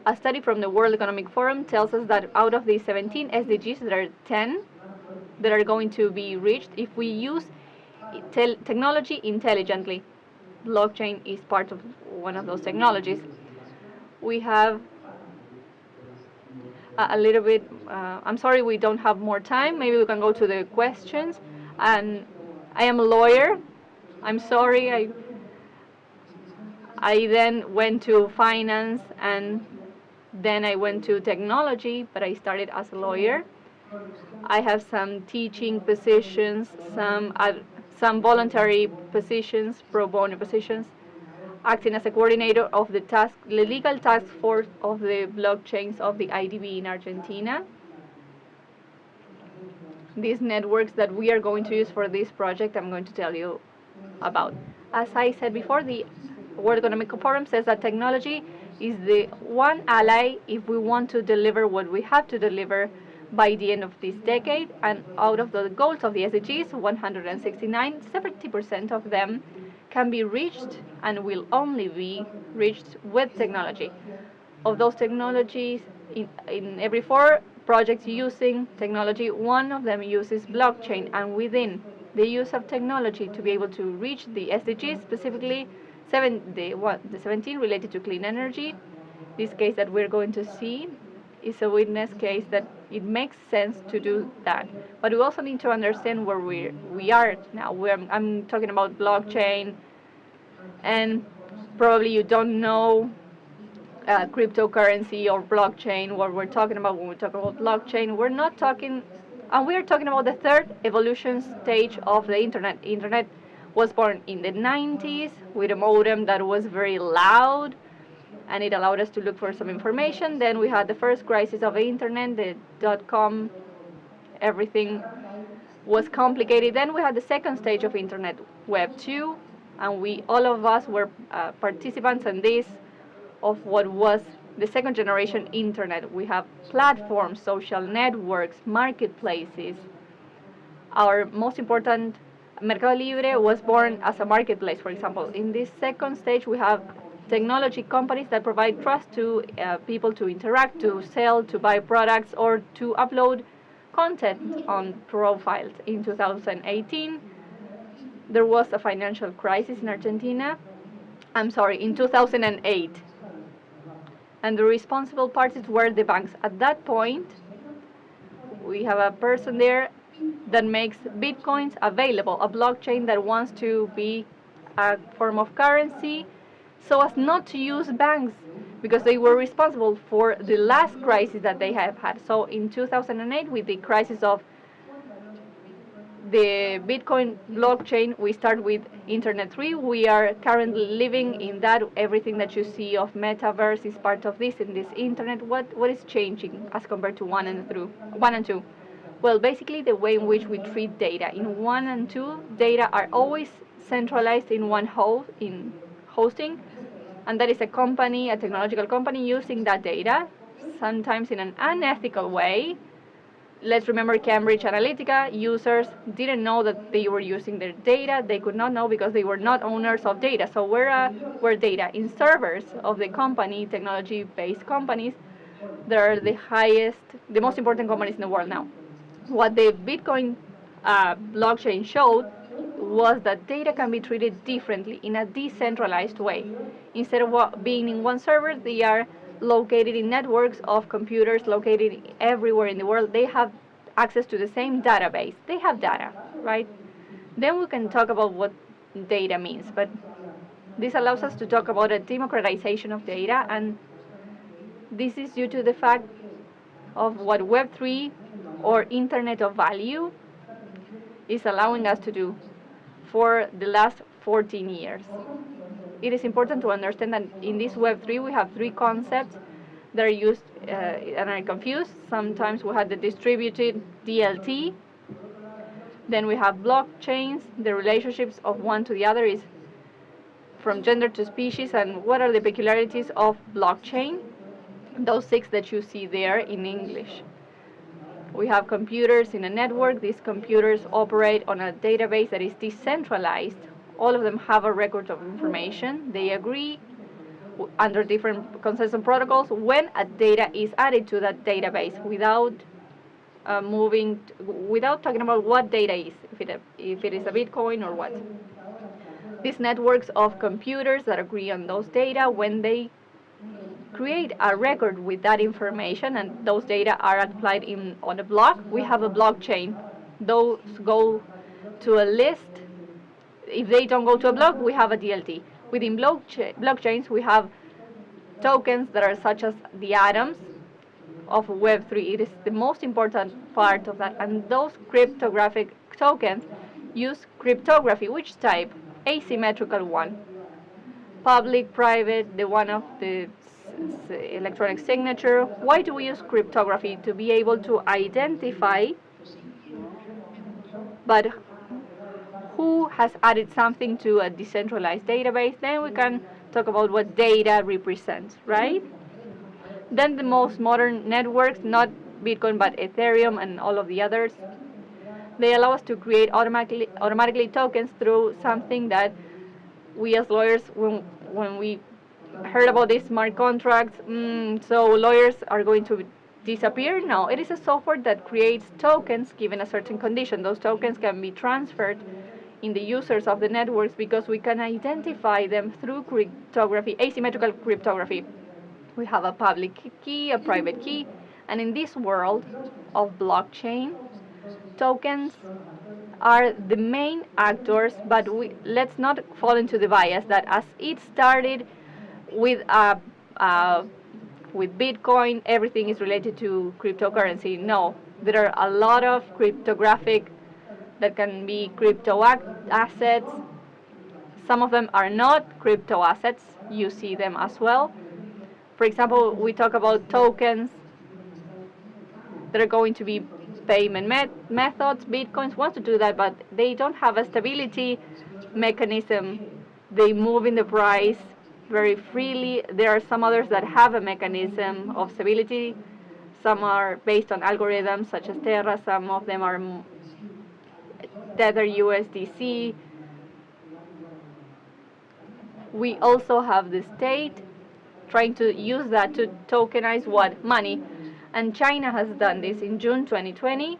A study from the World Economic Forum tells us that out of the 17 SDGs, there are 10 that are going to be reached if we use technology intelligently. Blockchain is part of one of those technologies. We have a little bit, I'm sorry we don't have more time. Maybe we can go to the questions. And I am a lawyer. I'm sorry. I then went to finance and then I went to technology, but I started as a lawyer. I have some teaching positions, some voluntary positions, pro bono positions, acting as a coordinator of the legal task force of the blockchains of the IDB in Argentina. These networks that we are going to use for this project, I'm going to tell you about. As I said before, the World Economic Forum says that technology is the one ally if we want to deliver what we have to deliver by the end of this decade. And out of the goals of the SDGs, 169, 70% of them can be reached and will only be reached with technology. Of those technologies, in every 4 projects using technology. One of them uses blockchain, and within the use of technology to be able to reach the SDGs, specifically the 17 related to clean energy. This case that we're going to see is a witness case that it makes sense to do that. But we also need to understand where we are now. I'm talking about blockchain, and probably you don't know cryptocurrency or blockchain, what we're talking about when we talk about blockchain. We're not talking, and we're talking about the third evolution stage of the internet. Internet was born in the 90s with a modem that was very loud, and it allowed us to look for some information. Then we had the first crisis of the internet, the dot-com, everything was complicated. Then we had the second stage of internet, Web 2, and all of us were participants in this, of what was the second generation internet. We have platforms, social networks, marketplaces. Our most important, Mercado Libre, was born as a marketplace, for example. In this second stage, we have technology companies that provide trust to people to interact, to sell, to buy products, or to upload content on profiles. In 2018, there was a financial crisis in Argentina. In 2008. And the responsible parties were the banks. At that point, we have a person there that makes bitcoins available, a blockchain that wants to be a form of currency so as not to use banks, because they were responsible for the last crisis that they have had. So in 2008, with the crisis of the Bitcoin blockchain, we start with Internet 3. We are currently living in that. Everything that you see of metaverse is part of this, in this Internet. What is changing as compared to 1 and 2? Well, basically the way in which we treat data. In 1 and 2, data are always centralized in one hosting, and that is a company, a technological company, using that data, sometimes in an unethical way. Let's remember Cambridge Analytica. Users didn't know that they were using their data. They could not know because they were not owners of data. So where data in servers of the company, technology-based companies, they're the most important companies in the world now. What the Bitcoin blockchain showed was that data can be treated differently in a decentralized way. Instead of being in one server, they are located in networks of computers located everywhere in the world. They have access to the same database. They have data, right? Then we can talk about what data means, but this allows us to talk about a democratization of data, and this is due to the fact of what Web3 or Internet of Value is allowing us to do for the last 14 years. It is important to understand that in this Web3 we have three concepts that are used and are confused. Sometimes we have the distributed DLT. Then we have blockchains. The relationships of one to the other is from gender to species, and what are the peculiarities of blockchain? Those 6 that you see there in English. We have computers in a network. These computers operate on a database that is decentralized. All of them have a record of information. They agree under different consensus protocols when a data is added to that database without without talking about what data is, if it is a Bitcoin or what. These networks of computers that agree on those data, when they create a record with that information and those data are applied on a block, we have a blockchain. Those go to a list. If they don't go to a block, we have a DLT. Within blockchains, we have tokens that are such as the atoms of Web3. It is the most important part of that. And those cryptographic tokens use cryptography. Which type? Asymmetrical one. Public, private, the one of the electronic signature. Why do we use cryptography? To be able to identify, but who has added something to a decentralized database? Then we can talk about what data represents, right? Then the most modern networks, not Bitcoin but Ethereum and all of the others, they allow us to create automatically tokens through something that we as lawyers, when we heard about these smart contracts, so lawyers are going to disappear? No, it is a software that creates tokens given a certain condition. Those tokens can be transferred in the users of the networks because we can identify them through cryptography, asymmetrical cryptography. We have a public key, a private key, and in this world of blockchain, tokens are the main actors, but let's not fall into the bias that as it started with with Bitcoin, everything is related to cryptocurrency. No, there are a lot of cryptographic that can be crypto assets. Some of them are not crypto assets. You see them as well. For example, we talk about tokens that are going to be payment methods. Bitcoins want to do that, but they don't have a stability mechanism. They move in the price very freely. There are some others that have a mechanism of stability. Some are based on algorithms such as Terra. Some of them are Tether USDC. We also have the state trying to use that to tokenize what? Money. And China has done this in June 2020.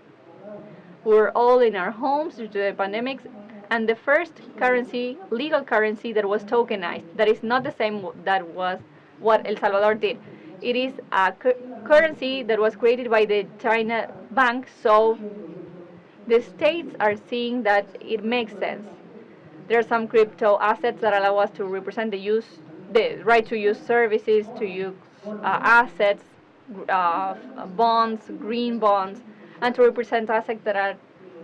We're all in our homes due to the pandemic, and the first currency, legal currency that was tokenized, that is not the same that was what El Salvador did. It is a currency that was created by the China bank, so the states are seeing that it makes sense. There are some crypto assets that allow us to represent the right to use services, to use assets, bonds, green bonds, and to represent assets that are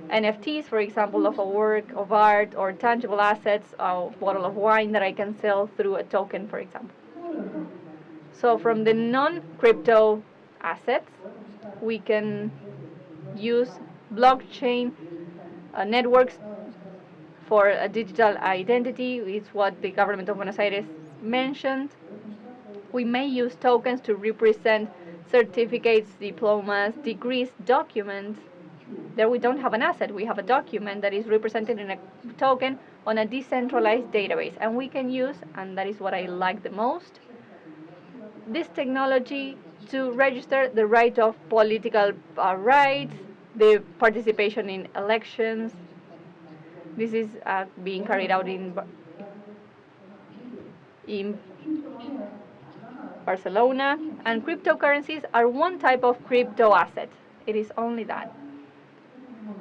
NFTs, for example, of a work of art, or tangible assets, a bottle of wine that I can sell through a token, for example. So from the non-crypto assets, we can use blockchain networks for a digital identity. It's what the government of Buenos Aires mentioned. We may use tokens to represent certificates, diplomas, degrees, documents. There we don't have an asset, we have a document that is represented in a token on a decentralized database. And we can use, and that is what I like the most, this technology to register the right of political rights, the participation in elections. This is being carried out in Barcelona. And cryptocurrencies are one type of crypto asset. It is only that.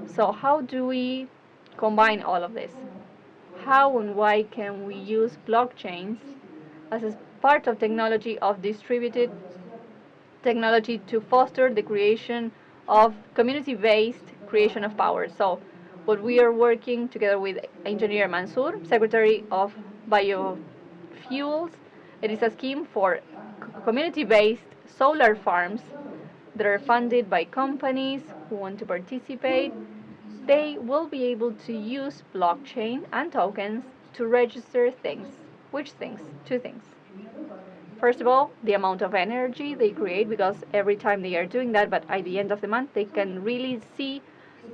So how do we combine all of this? How and why can we use blockchains as a part of technology, of distributed technology, to foster the creation of community-based creation of power? So what we are working together with Engineer Mansour, Secretary of Biofuels, it is a scheme for community-based solar farms that are funded by companies who want to participate. They will be able to use blockchain and tokens to register things. Which things? Two things. First of all, the amount of energy they create, because every time they are doing that, but at the end of the month, they can really see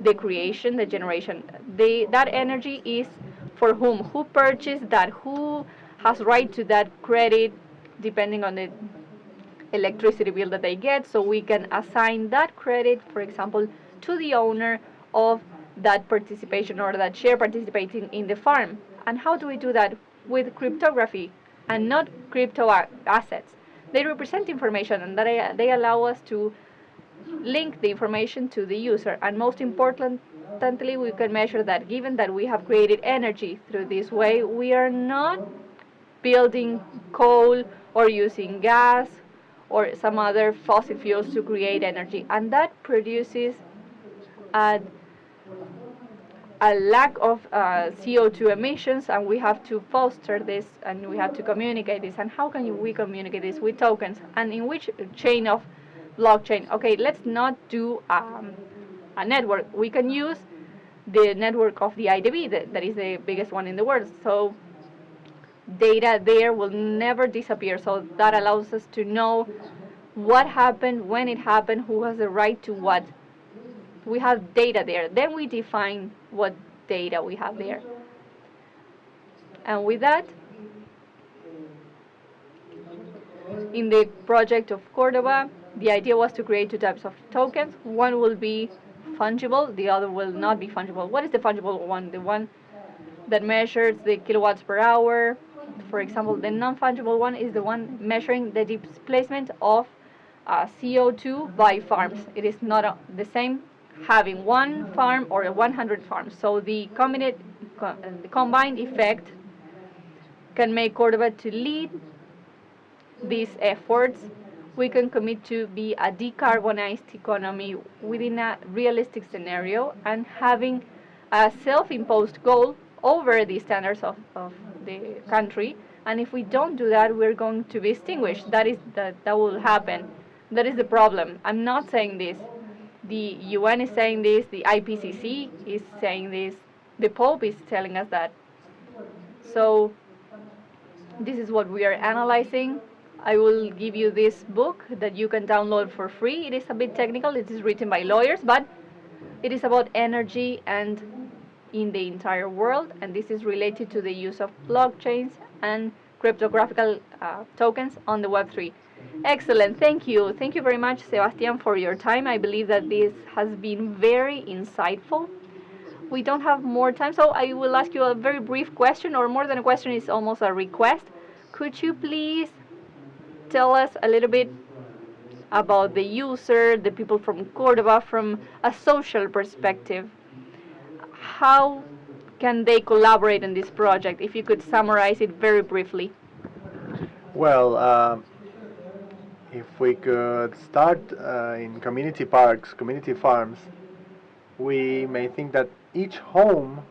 the creation, the generation. That energy is for whom? Who purchased that? Who has right to that credit, depending on the electricity bill that they get. So we can assign that credit, for example, to the owner of that participation or that share participating in the farm. And how do we do that? With cryptography and not crypto assets. They represent information, and they allow us to link the information to the user. And most importantly, we can measure that. Given that we have created energy through this way, we are not building coal or using gas or some other fossil fuels to create energy. And that produces a lack of CO2 emissions, and we have to foster this, and we have to communicate this. And how can we communicate this? With tokens. And in which chain of blockchain? Okay, let's not do a network. We can use the network of the IDB, that is the biggest one in the world. So data there will never disappear. So that allows us to know what happened, when it happened, who has the right to what. We have data there. Then we define what data we have there. And with that, in the project of Cordoba, The idea was to create two types of tokens. One will be fungible, the other will not be fungible. What is the fungible one? The one that measures the kilowatts per hour. For example, the non-fungible one is the one measuring the displacement of CO2 by farms. It is not the same having one farm or 100 farms. So the combined effect can make Cordoba to lead these efforts. We can commit to be a decarbonized economy within a realistic scenario and having a self-imposed goal over the standards of the country. And if we don't do that, we're going to be extinguished. That will happen. That is the problem. I'm not saying this. The UN is saying this. The IPCC is saying this. The Pope is telling us that. So this is what we are analyzing. I will give you this book that you can download for free. It is a bit technical. It is written by lawyers, but it is about energy and in the entire world, and this is related to the use of blockchains and cryptographical tokens on the Web3. Excellent. Thank you. Thank you very much, Sebastian, for your time. I believe that this has been very insightful. We don't have more time, so I will ask you a very brief question, or more than a question, it's almost a request. Could you please tell us a little bit about the user, the people from Cordoba, from a social perspective? How can they collaborate in this project? If you could summarize it very briefly. Well, if we could start in community parks, community farms, we may think that each home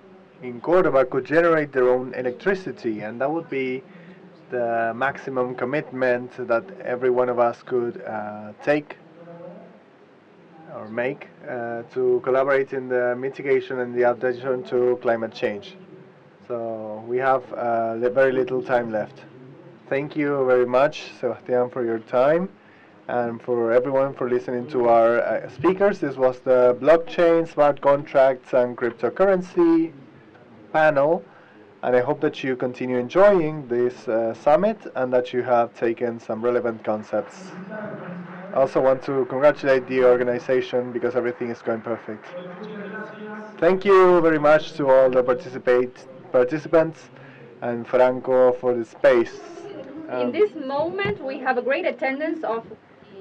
in Cordoba could generate their own electricity, and that would be the maximum commitment that every one of us could take or make to collaborate in the mitigation and the adaptation to climate change. So we have very little time left. Thank you very much, Sebastian, for your time, and for everyone for listening to our speakers. This was the Blockchain, Smart Contracts and Cryptocurrency panel. And I hope that you continue enjoying this summit and that you have taken some relevant concepts. I also want to congratulate the organization because everything is going perfect. Thank you very much to all the participants and Franco for the space. In this moment, we have a great attendance of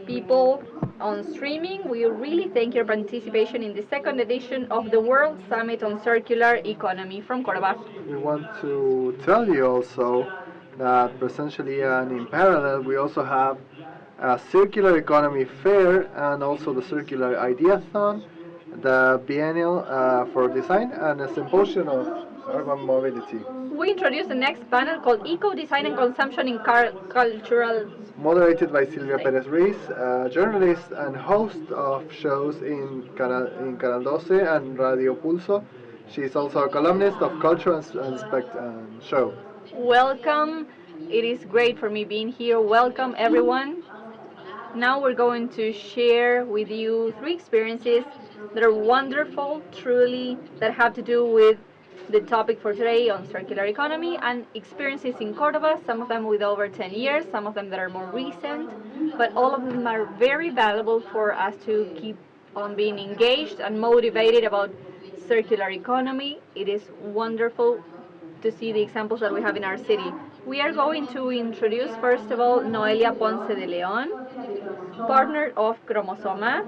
people on streaming. We really thank your participation in the second edition of the World Summit on Circular Economy from Cordoba. We want to tell you also that presentially and in parallel we also have a circular economy fair and also the circular ideathon, the biennial for design, and a symposium of urban mobility. We introduce the next panel called Eco Design and Consumption in Cultural. Moderated by Silvia Perez Ruiz, journalist and host of shows in Canal 12 and Radio Pulso. She is also a columnist of Culture and Show. Welcome. It is great for me being here. Welcome, everyone. Now we're going to share with you 3 experiences that are wonderful, truly, that have to do with the topic for today on circular economy and experiences in Cordoba, some of them with over 10 years, some of them that are more recent, but all of them are very valuable for us to keep on being engaged and motivated about circular economy. It is wonderful to see the examples that we have in our city. We are going to introduce, first of all, Noelia Ponce de Leon, partner of Chromosoma.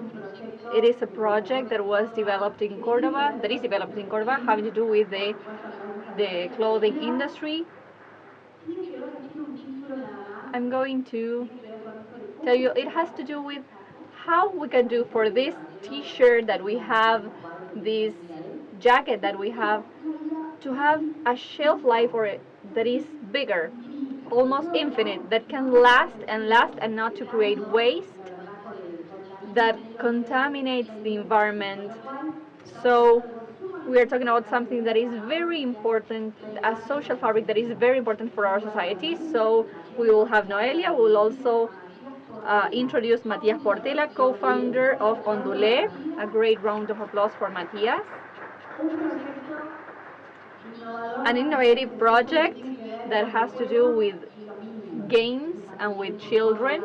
It is a project that was developed in Cordoba, having to do with the clothing industry. I'm going to tell you, it has to do with how we can do for this t-shirt that we have, this jacket that we have, to have a shelf life for it that is bigger, almost infinite, that can last and not to create waste that contaminates the environment. So we are talking about something that is very important, a social fabric that is very important for our society. So we will have Noelia. We will also introduce Matias Portela, co-founder of Ondulé. A great round of applause for Matias. An innovative project that has to do with games and with children.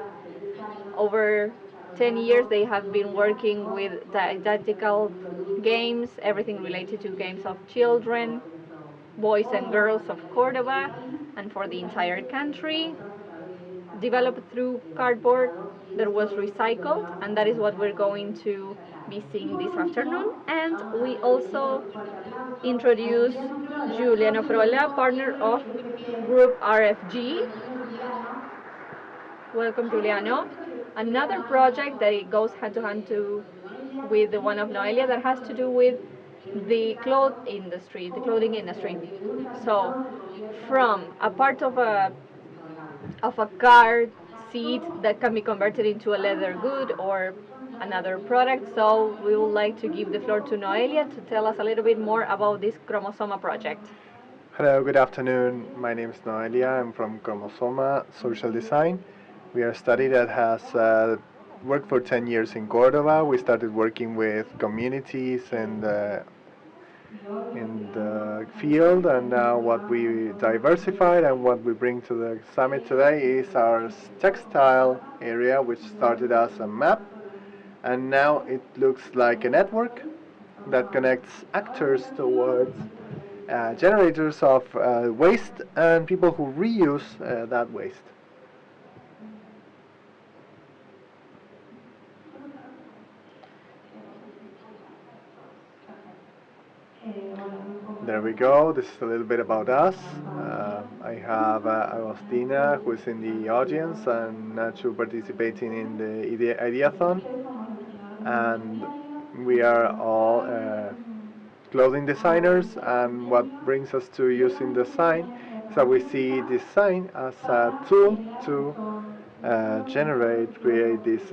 Over 10 years they have been working with didactical games, everything related to games of children, boys and girls of Cordoba, and for the entire country, developed through cardboard that was recycled, and that is what we're going to be seeing this afternoon. And we also introduce Giuliano Frola, partner of Group RFG. Welcome, Giuliano. Another project that it goes hand to hand with the one of Noelia that has to do with the clothing industry. So, from a part of a car seat that can be converted into a leather good or another product. So we would like to give the floor to Noelia to tell us a little bit more about this Chromosoma project. Hello, good afternoon. My name is Noelia. I'm from Chromosoma Social Design. We are a study that has worked for 10 years in Córdoba. We started working with communities and in the field, and now what we diversified and what we bring to the summit today is our textile area, which started as a map, and now it looks like a network that connects actors towards generators of waste and people who reuse that waste. There we go. This is a little bit about us. I have Agostina, who is in the audience, and Nacho participating in the Ideathon. And we are all clothing designers, and what brings us to using design is that we see design as a tool to create these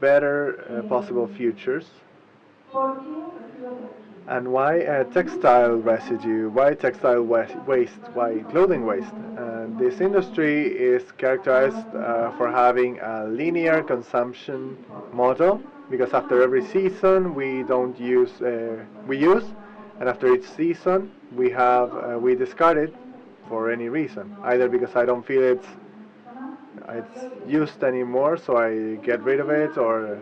better possible futures. And why textile residue? Why textile waste? Why clothing waste? This industry is characterized for having a linear consumption model, because after every season we use, and after each season we discard it for any reason, either because I don't feel it's used anymore, so I get rid of it, or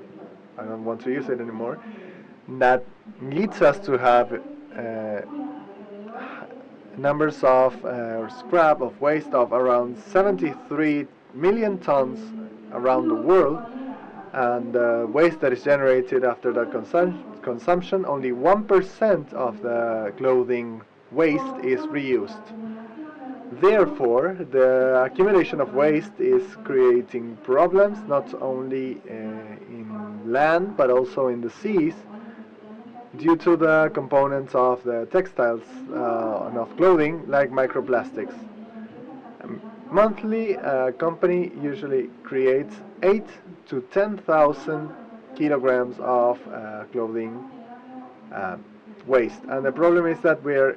I don't want to use it anymore. That leads us to have numbers of scrap of waste of around 73 million tons around the world, and waste that is generated after that consumption, only 1% of the clothing waste is reused. Therefore, the accumulation of waste is creating problems not only in land but also in the seas, due to the components of the textiles and of clothing, like microplastics. Monthly, a company usually creates 8 to 10,000 kilograms of clothing waste. And the problem is that we are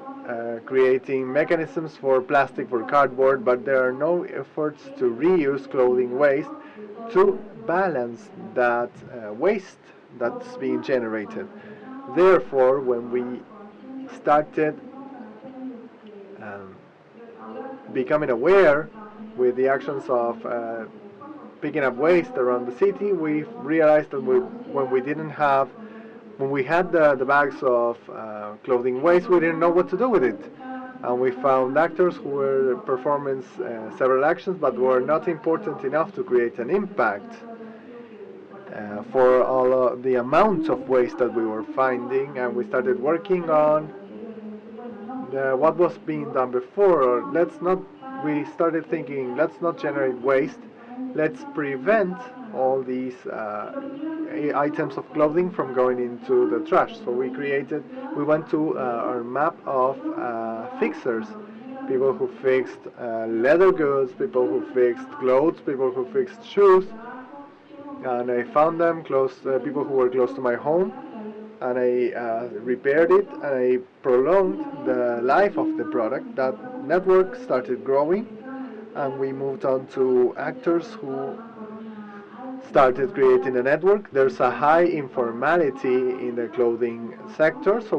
creating mechanisms for plastic, for cardboard, but there are no efforts to reuse clothing waste to balance that waste that's being generated. Therefore, when we started becoming aware with the actions of picking up waste around the city, we realized that when we had the bags of clothing waste, we didn't know what to do with it. And we found actors who were performing several actions, but were not important enough to create an impact for all the amount of waste that we were finding. And we started working on what was being done before. We started thinking, let's not generate waste, let's prevent all these items of clothing from going into the trash. So we went to our map of fixers, people who fixed leather goods, people who fixed clothes, people who fixed shoes, and I found them people who were close to my home, and I repaired it, and I prolonged the life of the product. That network started growing, and we moved on to actors who started creating a network. There's a high informality in the clothing sector, so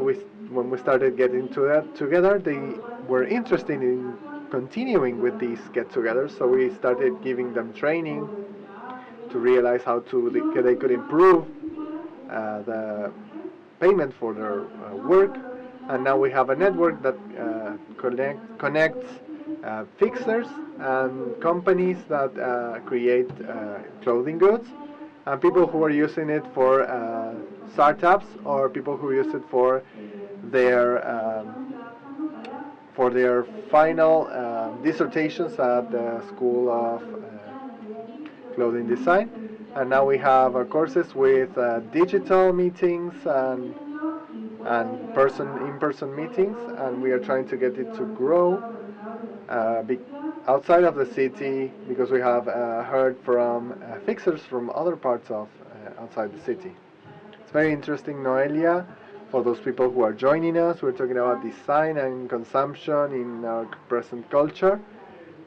when we started getting to that together, they were interested in continuing with these get-togethers, so we started giving them training to realize how they could improve the payment for their work. And now we have a network that connects fixers and companies that create clothing goods, and people who are using it for startups, or people who use it for their final dissertations at the School of Clothing Design. And now we have courses with digital meetings and in-person meetings, and we are trying to get it to grow outside of the city, because we have heard from fixers from other parts of outside the city. It's very interesting, Noelia. For those people who are joining us, we're talking about design and consumption in our present culture.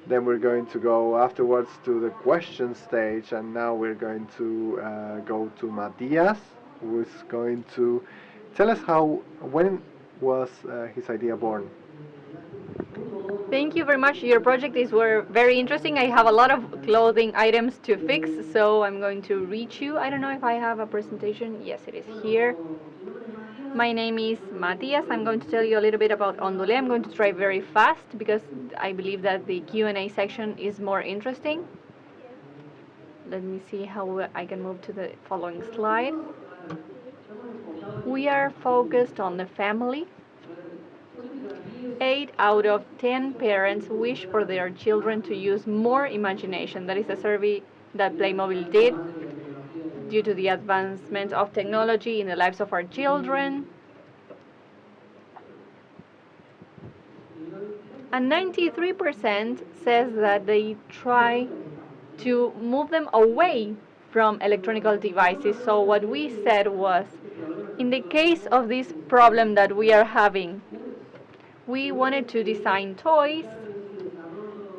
Then we're going to go afterwards to the question stage, and now we're going to go to Matias, who is going to tell us when was his idea born. Thank you very much. Your projects were very interesting. I have a lot of clothing items to fix, so I'm going to reach you. I don't know if I have a presentation. Yes, it is here. My name is Matias. I'm going to tell you a little bit about Ondule. I'm going to try very fast because I believe that the Q&A section is more interesting. Let me see how I can move to the following slide. We are focused on the family. 8 out of 10 parents wish for their children to use more imagination. That is a survey that Playmobil did due to the advancement of technology in the lives of our children. And 93% says that they try to move them away from electronic devices. So what we said was, in the case of this problem that we are having, we wanted to design toys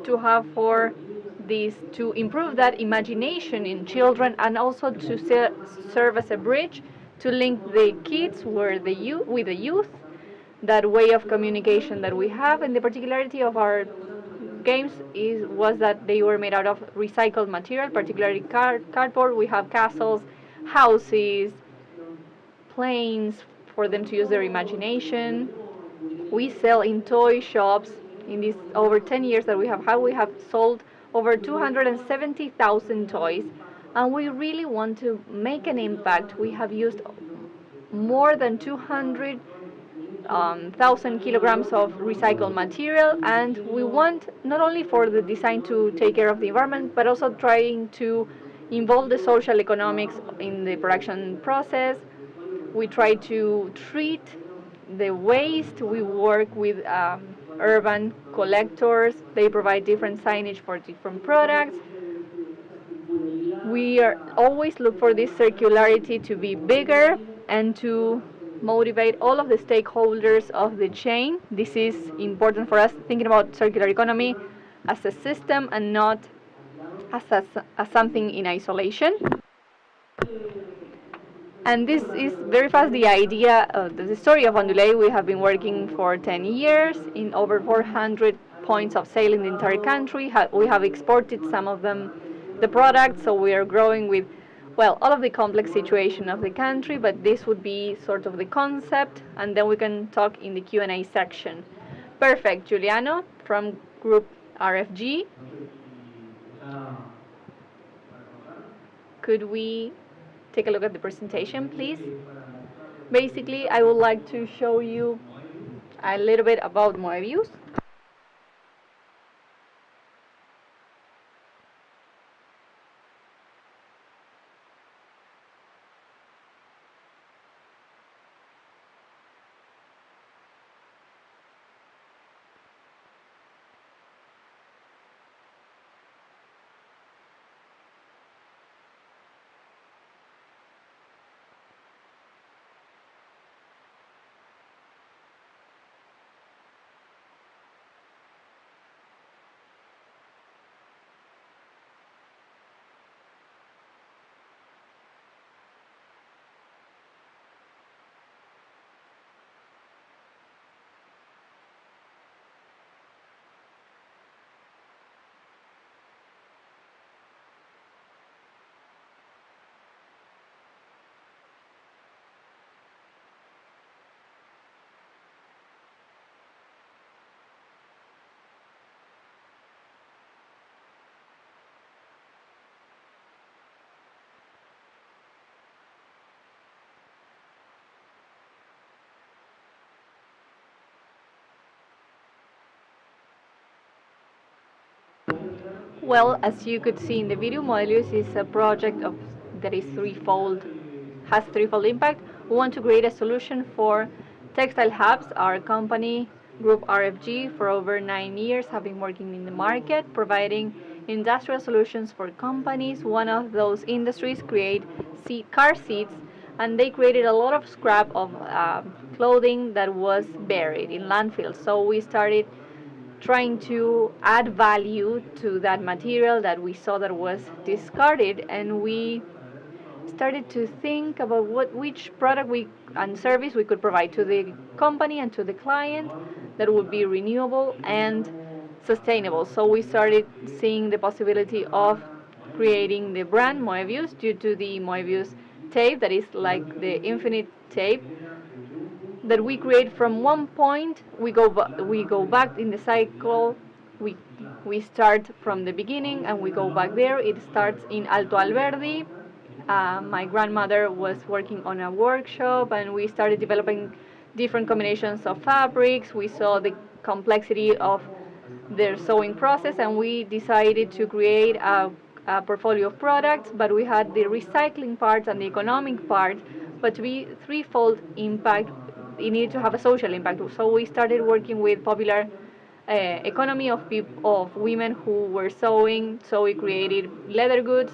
to have for this, to improve that imagination in children, and also to serve as a bridge to link the kids with the youth, that way of communication that we have. And the particularity of our games was that they were made out of recycled material, particularly cardboard. We have castles, houses, planes for them to use their imagination. We sell in toy shops. In these over 10 years that we have sold over 270,000 toys, and we really want to make an impact. We have used more than 200,000 kilograms of recycled material, and we want not only for the design to take care of the environment, but also trying to involve the social economics in the production process. We try to treat the waste. We work with urban collectors. They provide different signage for different products. We are always look for this circularity to be bigger and to motivate all of the stakeholders of the chain. This is important for us, thinking about circular economy as a system and not as something in isolation. And this is very fast the idea, the story of Ondule. We have been working for 10 years in over 400 points of sale in the entire country. We have exported some of them, the products, so we are growing with, well, all of the complex situation of the country, but this would be sort of the concept, and then we can talk in the Q&A section. Perfect, Giuliano from group RFG. Could we take a look at the presentation, please? Basically, I would like to show you a little bit about Moebius. Well, as you could see in the video, modelos is a project that is has threefold impact. We want to create a solution for textile hubs. Our company, Group RFG, for over 9 years have been working in the market, providing industrial solutions for companies. One of those industries create car seats, and they created a lot of scrap of clothing that was buried in landfills. So we started trying to add value to that material that we saw that was discarded, and we started to think about which product and service we could provide to the company and to the client that would be renewable and sustainable. So we started seeing the possibility of creating the brand Moebius due to the Moebius tape that is like the infinite tape that we create from one point. We go back in the cycle. We start from the beginning and we go back there. It starts in Alto Alberdi. My grandmother was working on a workshop, and we started developing different combinations of fabrics. We saw the complexity of their sewing process, and we decided to create a portfolio of products, but we had the recycling part and the economic part. But to be threefold impact, it needed to have a social impact. So we started working with popular economy of women who were sewing. So we created leather goods,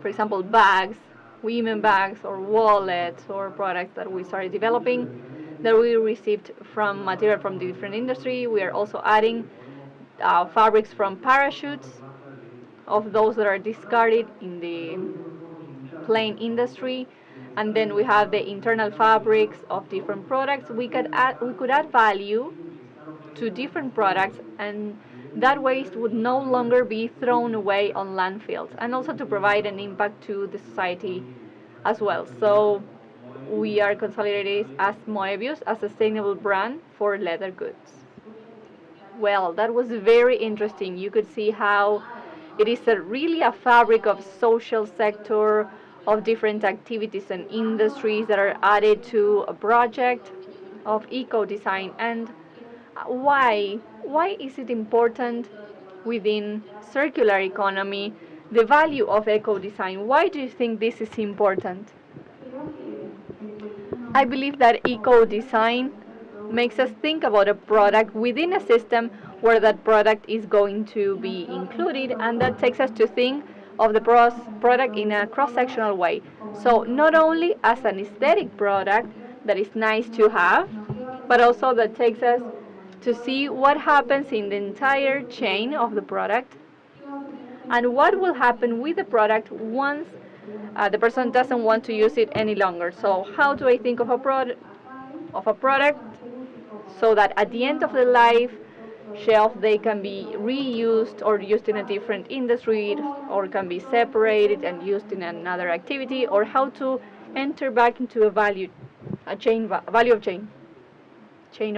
for example, bags, women bags, or wallets, or products that we started developing that we received from material from the different industry. We are also adding fabrics from parachutes of those that are discarded in the plane industry. And then we have the internal fabrics of different products. We could add value to different products, and that waste would no longer be thrown away on landfills, and also to provide an impact to the society as well. So we are consolidated as Moebius, a sustainable brand for leather goods. Well, that was very interesting. You could see how it is really a fabric of social sector, of different activities and industries that are added to a project of eco-design. And why is it important within circular economy, the value of eco-design? Why do you think this is important? I believe that eco-design makes us think about a product within a system where that product is going to be included, and that takes us to think of the product in a cross-sectional way. So not only as an aesthetic product that is nice to have, but also that takes us to see what happens in the entire chain of the product and what will happen with the product once the person doesn't want to use it any longer. So how do I think of a product so that at the end of the life shelf they can be reused or used in a different industry, or can be separated and used in another activity, or how to enter back into a chain of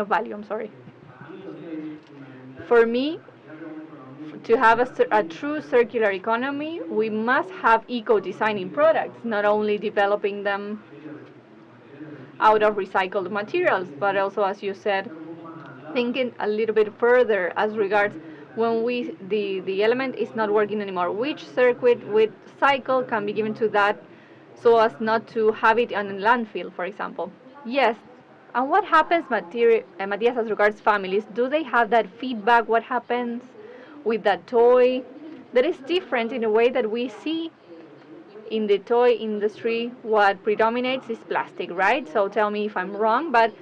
value, I'm sorry. For me, to have a true circular economy, we must have eco-designing products, not only developing them out of recycled materials, but also, as you said, thinking a little bit further as regards when the element is not working anymore, which circuit, which cycle can be given to that so as not to have it on a landfill, for example. Yes. And what happens, Matias, as regards families? Do they have that feedback? What happens with that toy? That is different in a way that we see in the toy industry. What predominates is plastic, right? So tell me if I'm wrong, but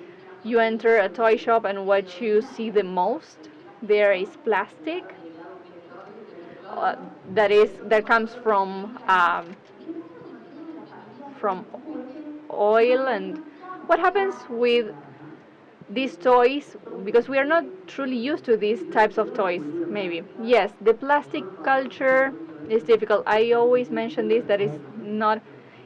you enter a toy shop and what you see the most there is plastic that comes from oil. And what happens with these toys, because we are not truly used to these types of toys, maybe. Yes, the plastic culture is difficult. I always mention this, that is not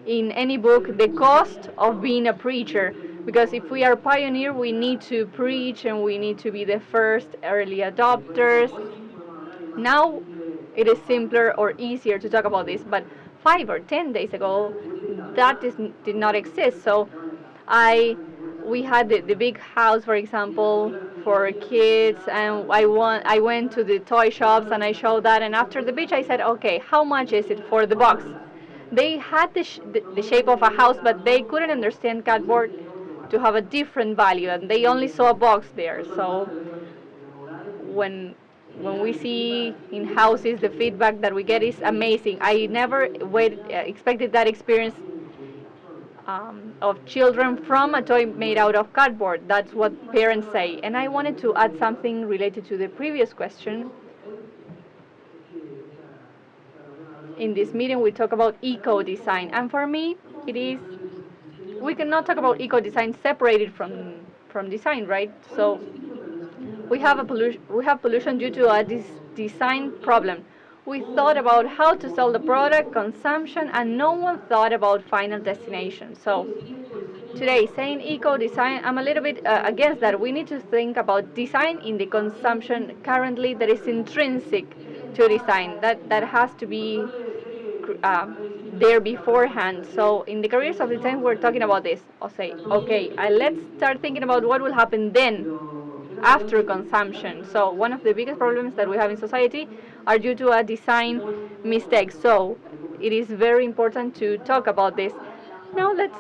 in any book, the cost of being a preacher. Because if we are pioneer, we need to preach and we need to be the first early adopters. Now it is simpler or easier to talk about this, but 5 or 10 days ago, that did not exist. So I we had the big house, for example, for kids, and I went to the toy shops and I showed that, and after the beach I said, okay, how much is it for the box? They had the shape of a house, but they couldn't understand cardboard to have a different value, and they only saw a box there. So when we see in houses, the feedback that we get is amazing. I never expected that experience of children from a toy made out of cardboard. That's what parents say. And I wanted to add something related to the previous question. In this meeting, we talk about eco-design. And for me, it is, we cannot talk about eco-design separated from design, right? So we have pollution due to a design problem. We thought about how to sell the product, consumption, and no one thought about final destination. So today, saying eco-design, I'm a little bit against that. We need to think about design in the consumption currently that is intrinsic to design. That has to be there beforehand. So in the careers of design, we're talking about this. I'll say, okay, let's start thinking about what will happen then, after consumption. So one of the biggest problems that we have in society are due to a design mistake. So it is very important to talk about this. Now let's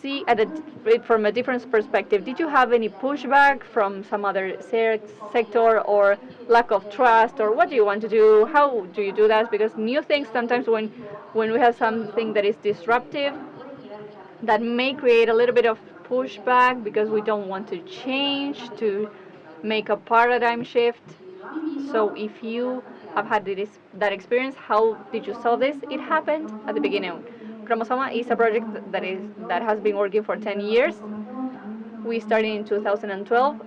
see it from a different perspective. Did you have any pushback from some other sector, or lack of trust, or what do you want to do? How do you do that? Because new things, sometimes when we have something that is disruptive, that may create a little bit of pushback because we don't want to change, to make a paradigm shift. So if you have had that experience, how did you solve this? It happened at the beginning. Chromosoma is a project that has been working for 10 years. We started in 2012,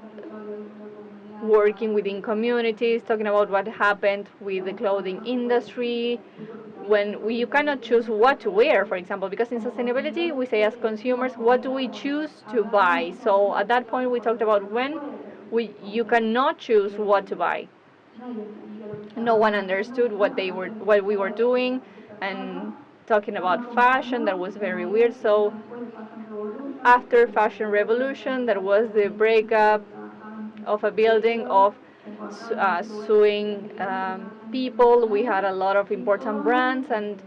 working within communities, talking about what happened with the clothing industry, when you cannot choose what to wear, for example, because in sustainability we say as consumers, what do we choose to buy? So at that point we talked about when you cannot choose what to buy. No one understood what we were doing, and talking about fashion, that was very weird. So after fashion revolution, there was the breakup of a building of suing people. We had a lot of important brands, and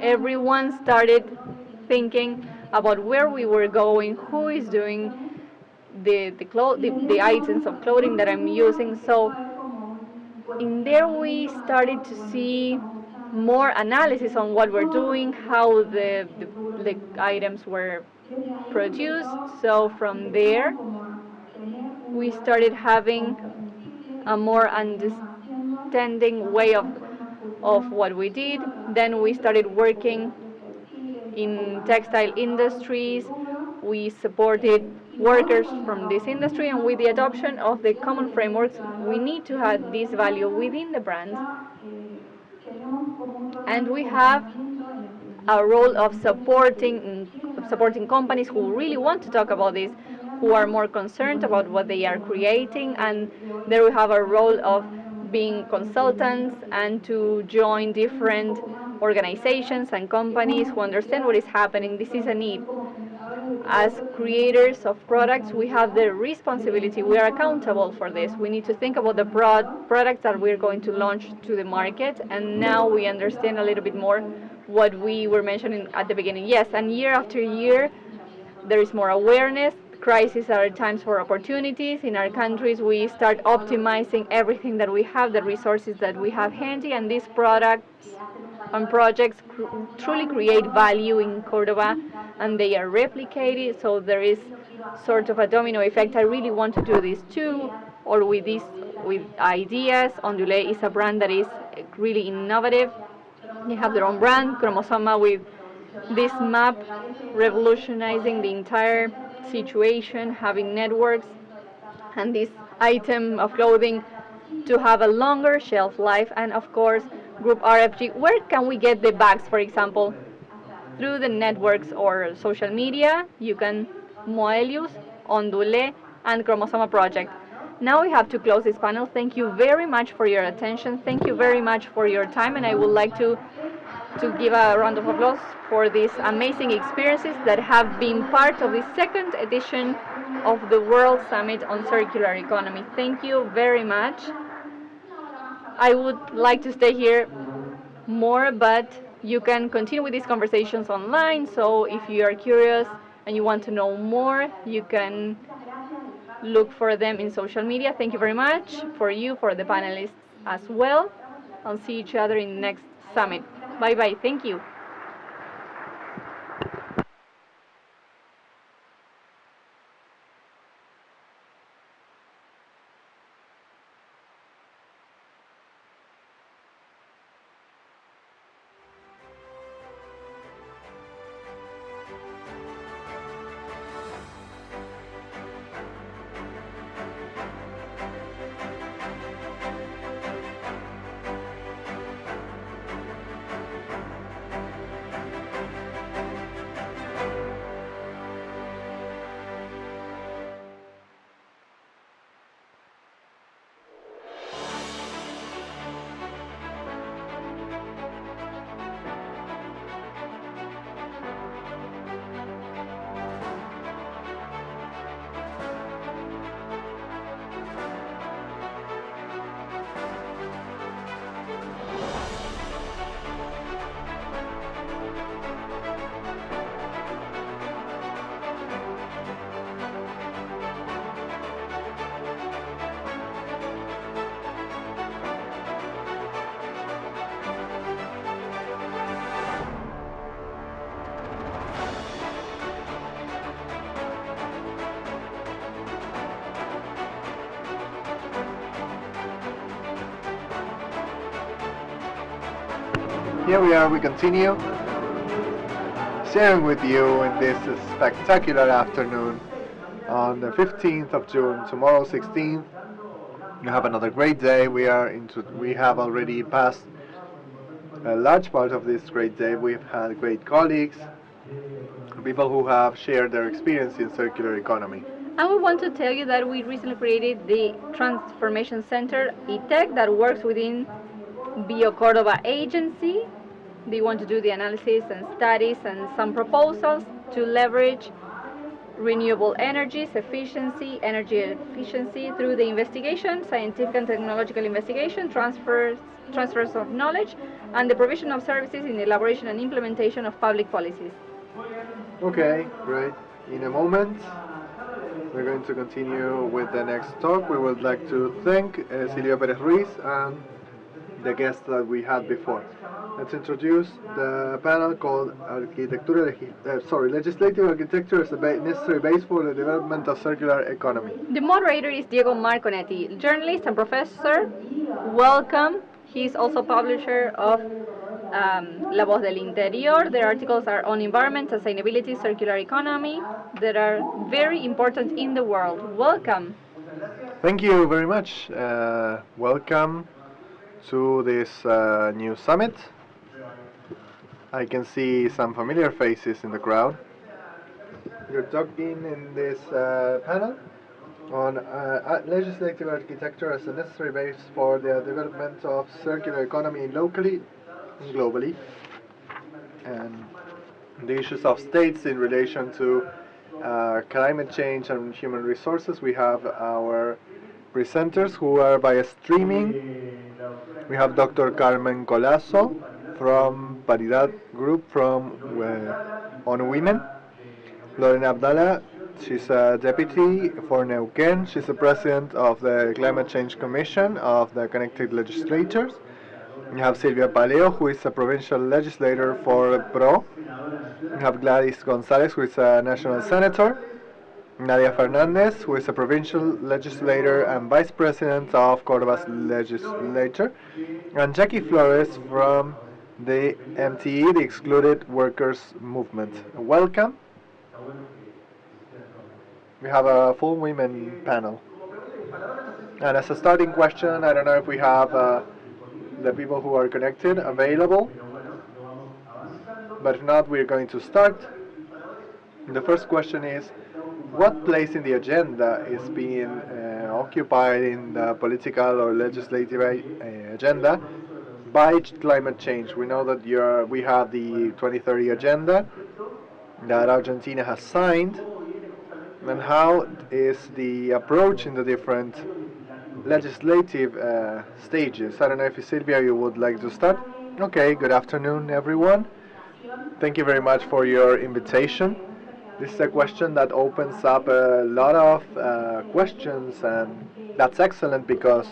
everyone started thinking about where we were going, who is doing the items of clothing that I'm using. So in there we started to see more analysis on what we're doing, how the items were produced. So from there we started having a more understanding way of what we did. Then we started working in textile industries. We supported workers from this industry, and with the adoption of the common frameworks, we need to have this value within the brand. And we have a role of supporting companies who really want to talk about this, who are more concerned about what they are creating, and there we have a role of being consultants and to join different organizations and companies who understand what is happening. This is a need. As creators of products, we have the responsibility, we are accountable for this. We need to think about the products that we're going to launch to the market, and now we understand a little bit more what we were mentioning at the beginning. Yes, and year after year, there is more awareness. Crises are times for opportunities. In our countries, we start optimizing everything that we have, the resources that we have handy, and these products and projects truly create value in Cordoba, and they are replicated. So there is sort of a domino effect. I really want to do this too, or with ideas. Ondulé is a brand that is really innovative. They have their own brand, Chromosoma, with this map revolutionizing the entire situation, having networks, and this item of clothing to have a longer shelf life. And of course, Group RFG, where can we get the bags, for example? Through the networks or social media. You can Modelos, Ondulé, and Chromosoma project. Now we have to close this panel. Thank you very much for your attention. Thank you very much for your time, and I would like to to give a round of applause for these amazing experiences that have been part of the second edition of the World Summit on Circular Economy. Thank you very much. I would like to stay here more, but you can continue with these conversations online. So if you are curious and you want to know more, you can look for them in social media. Thank you very much for you, for the panelists as well. I'll see each other in the next summit. Bye bye. Thank you. Here we are, we continue sharing with you in this spectacular afternoon on the 15th of June, tomorrow 16th. We have another great day. We have already passed a large part of this great day. We've had great colleagues, people who have shared their experience in circular economy. And we want to tell you that we recently created the Transformation Center, ITEC, that works within Bio Córdoba agency. They want to do the analysis and studies and some proposals to leverage renewable energies, energy efficiency through the investigation, scientific and technological investigation, transfers of knowledge, and the provision of services in the elaboration and implementation of public policies. Okay, great. In a moment, we're going to continue with the next talk. We would like to thank Silvia Pérez Ruiz and the guests that we had before. Let's introduce the panel called Legislative Architecture as a necessary base for the development of circular economy. The moderator is Diego Marconetti, journalist and professor. Welcome. He's also publisher of La Voz del Interior. Their articles are on environment, sustainability, circular economy that are very important in the world. Welcome. Thank you very much. Welcome to this new summit. I can see some familiar faces in the crowd. You're talking in this panel on legislative architecture as a necessary base for the development of circular economy locally and globally, and the issues of states in relation to climate change and human resources. We have our presenters who are via streaming. We have Dr. Carmen Colasso from Calidad group from on women. Lorena Abdallah, she's a deputy for Neuquén. She's the president of the Climate Change Commission of the Connected Legislatures. We have Silvia Paleo, who is a provincial legislator for PRO. We have Gladys Gonzalez, who is a national senator. Nadia Fernandez, who is a provincial legislator and vice president of Córdoba's legislature. And Jackie Flores from the MTE, the Excluded Workers Movement. Welcome. We have a full women panel. And as a starting question, I don't know if we have the people who are connected available. But if not, we're going to start. The first question is, what place in the agenda is being occupied in the political or legislative agenda by climate change. We know that we have the 2030 agenda that Argentina has signed, and how is the approach in the different legislative stages. I don't know if Silvia, you would like to start? Okay, good afternoon, everyone. Thank you very much for your invitation. This is a question that opens up a lot of questions, and that's excellent because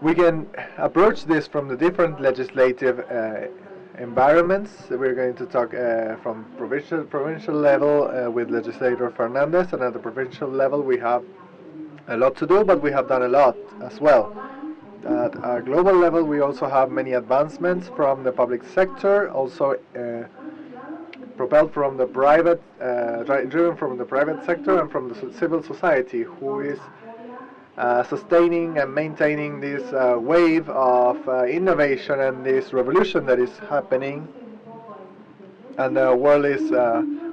we can approach this from the different legislative environments. We're going to talk from provincial level with legislator Fernandez, and at the provincial level we have a lot to do, but we have done a lot as well. At a global level we also have many advancements from the public sector, also propelled from the private, driven from the private sector and from the civil society, who is sustaining and maintaining this wave of innovation and this revolution that is happening. And the world is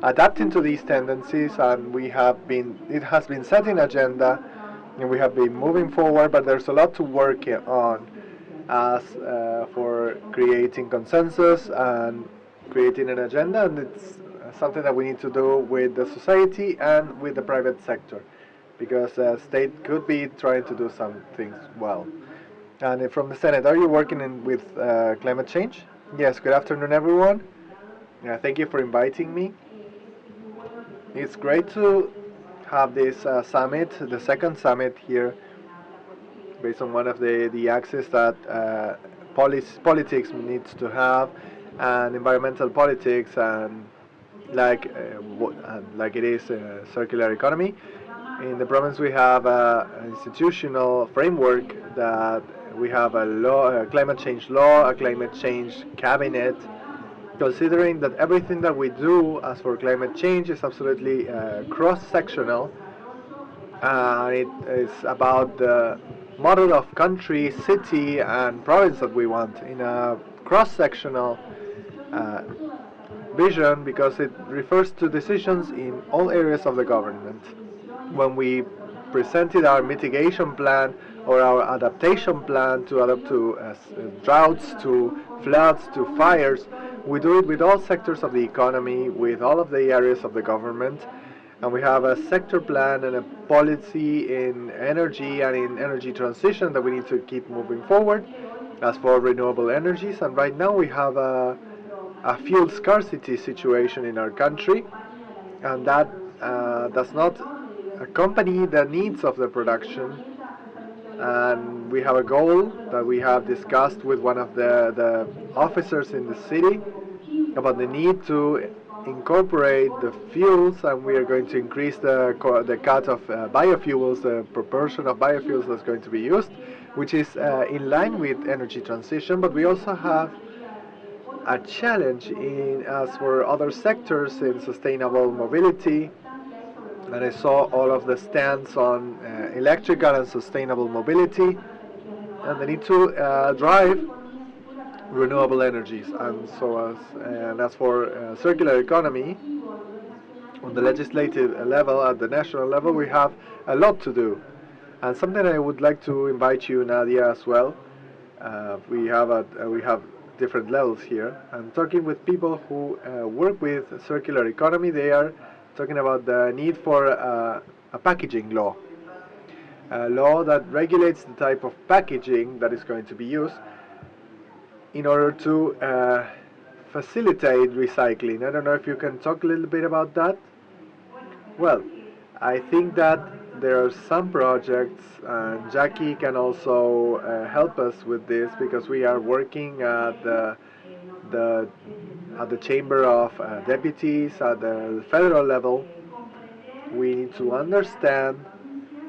adapting to these tendencies, and it has been setting agenda, and we have been moving forward, but there's a lot to work on as for creating consensus and creating an agenda, and it's something that we need to do with the society and with the private sector, because the state could be trying to do some things well. And from the Senate, are you working with climate change? Yes, good afternoon, everyone. Thank you for inviting me. It's great to have this summit, the second summit here, based on one of the axes that politics needs to have, and environmental politics, and like it is a circular economy. In the province we have an institutional framework that we have a law, a climate change law, a climate change cabinet, considering that everything that we do as for climate change is absolutely cross-sectional. It is about the model of country, city and province that we want in a cross-sectional vision, because it refers to decisions in all areas of the government. When we presented our mitigation plan or our adaptation plan to adapt to droughts, to floods, to fires, we do it with all sectors of the economy, with all of the areas of the government, and we have a sector plan and a policy in energy and in energy transition that we need to keep moving forward. As for renewable energies, and right now we have a fuel scarcity situation in our country, and that does not accompany the needs of the production. And we have a goal that we have discussed with one of the officers in the city about the need to incorporate the fuels, and we are going to increase the cut of biofuels, the proportion of biofuels that's going to be used, which is in line with energy transition. But we also have a challenge as for other sectors in sustainable mobility, and I saw all of the stands on electrical and sustainable mobility, and the need to drive renewable energies. And so as for circular economy, on the legislative level, at the national level, we have a lot to do. And something I would like to invite you, Nadia, as well. We have different levels here. I'm talking with people who work with circular economy. They are talking about the need for a packaging law, a law that regulates the type of packaging that is going to be used in order to facilitate recycling. I don't know if you can talk a little bit about that. Well, I think that there are some projects, and Jackie can also help us with this, because we are working at the Chamber of Deputies at the federal level. We need to understand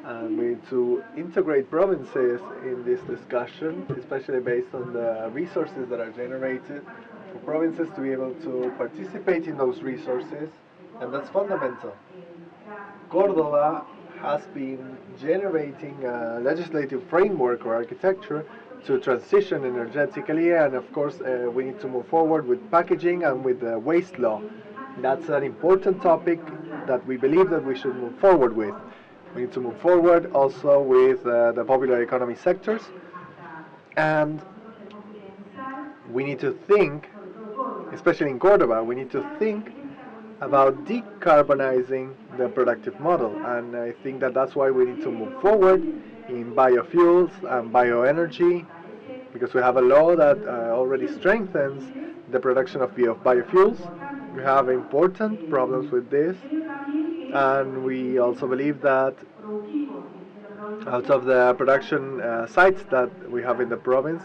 and we need to integrate provinces in this discussion, especially based on the resources that are generated, for provinces to be able to participate in those resources, and that's fundamental. Córdoba has been generating a legislative framework or architecture to transition energetically, and of course we need to move forward with packaging and with the waste law. That's an important topic that we believe that we should move forward with. We need to move forward also with the popular economy sectors, and we need to think, especially in Cordoba, we need to think about decarbonizing the productive model. And I think that that's why we need to move forward in biofuels and bioenergy, because we have a law that already strengthens the production of biofuels. We have important problems with this, and we also believe that out of the production sites that we have in the province,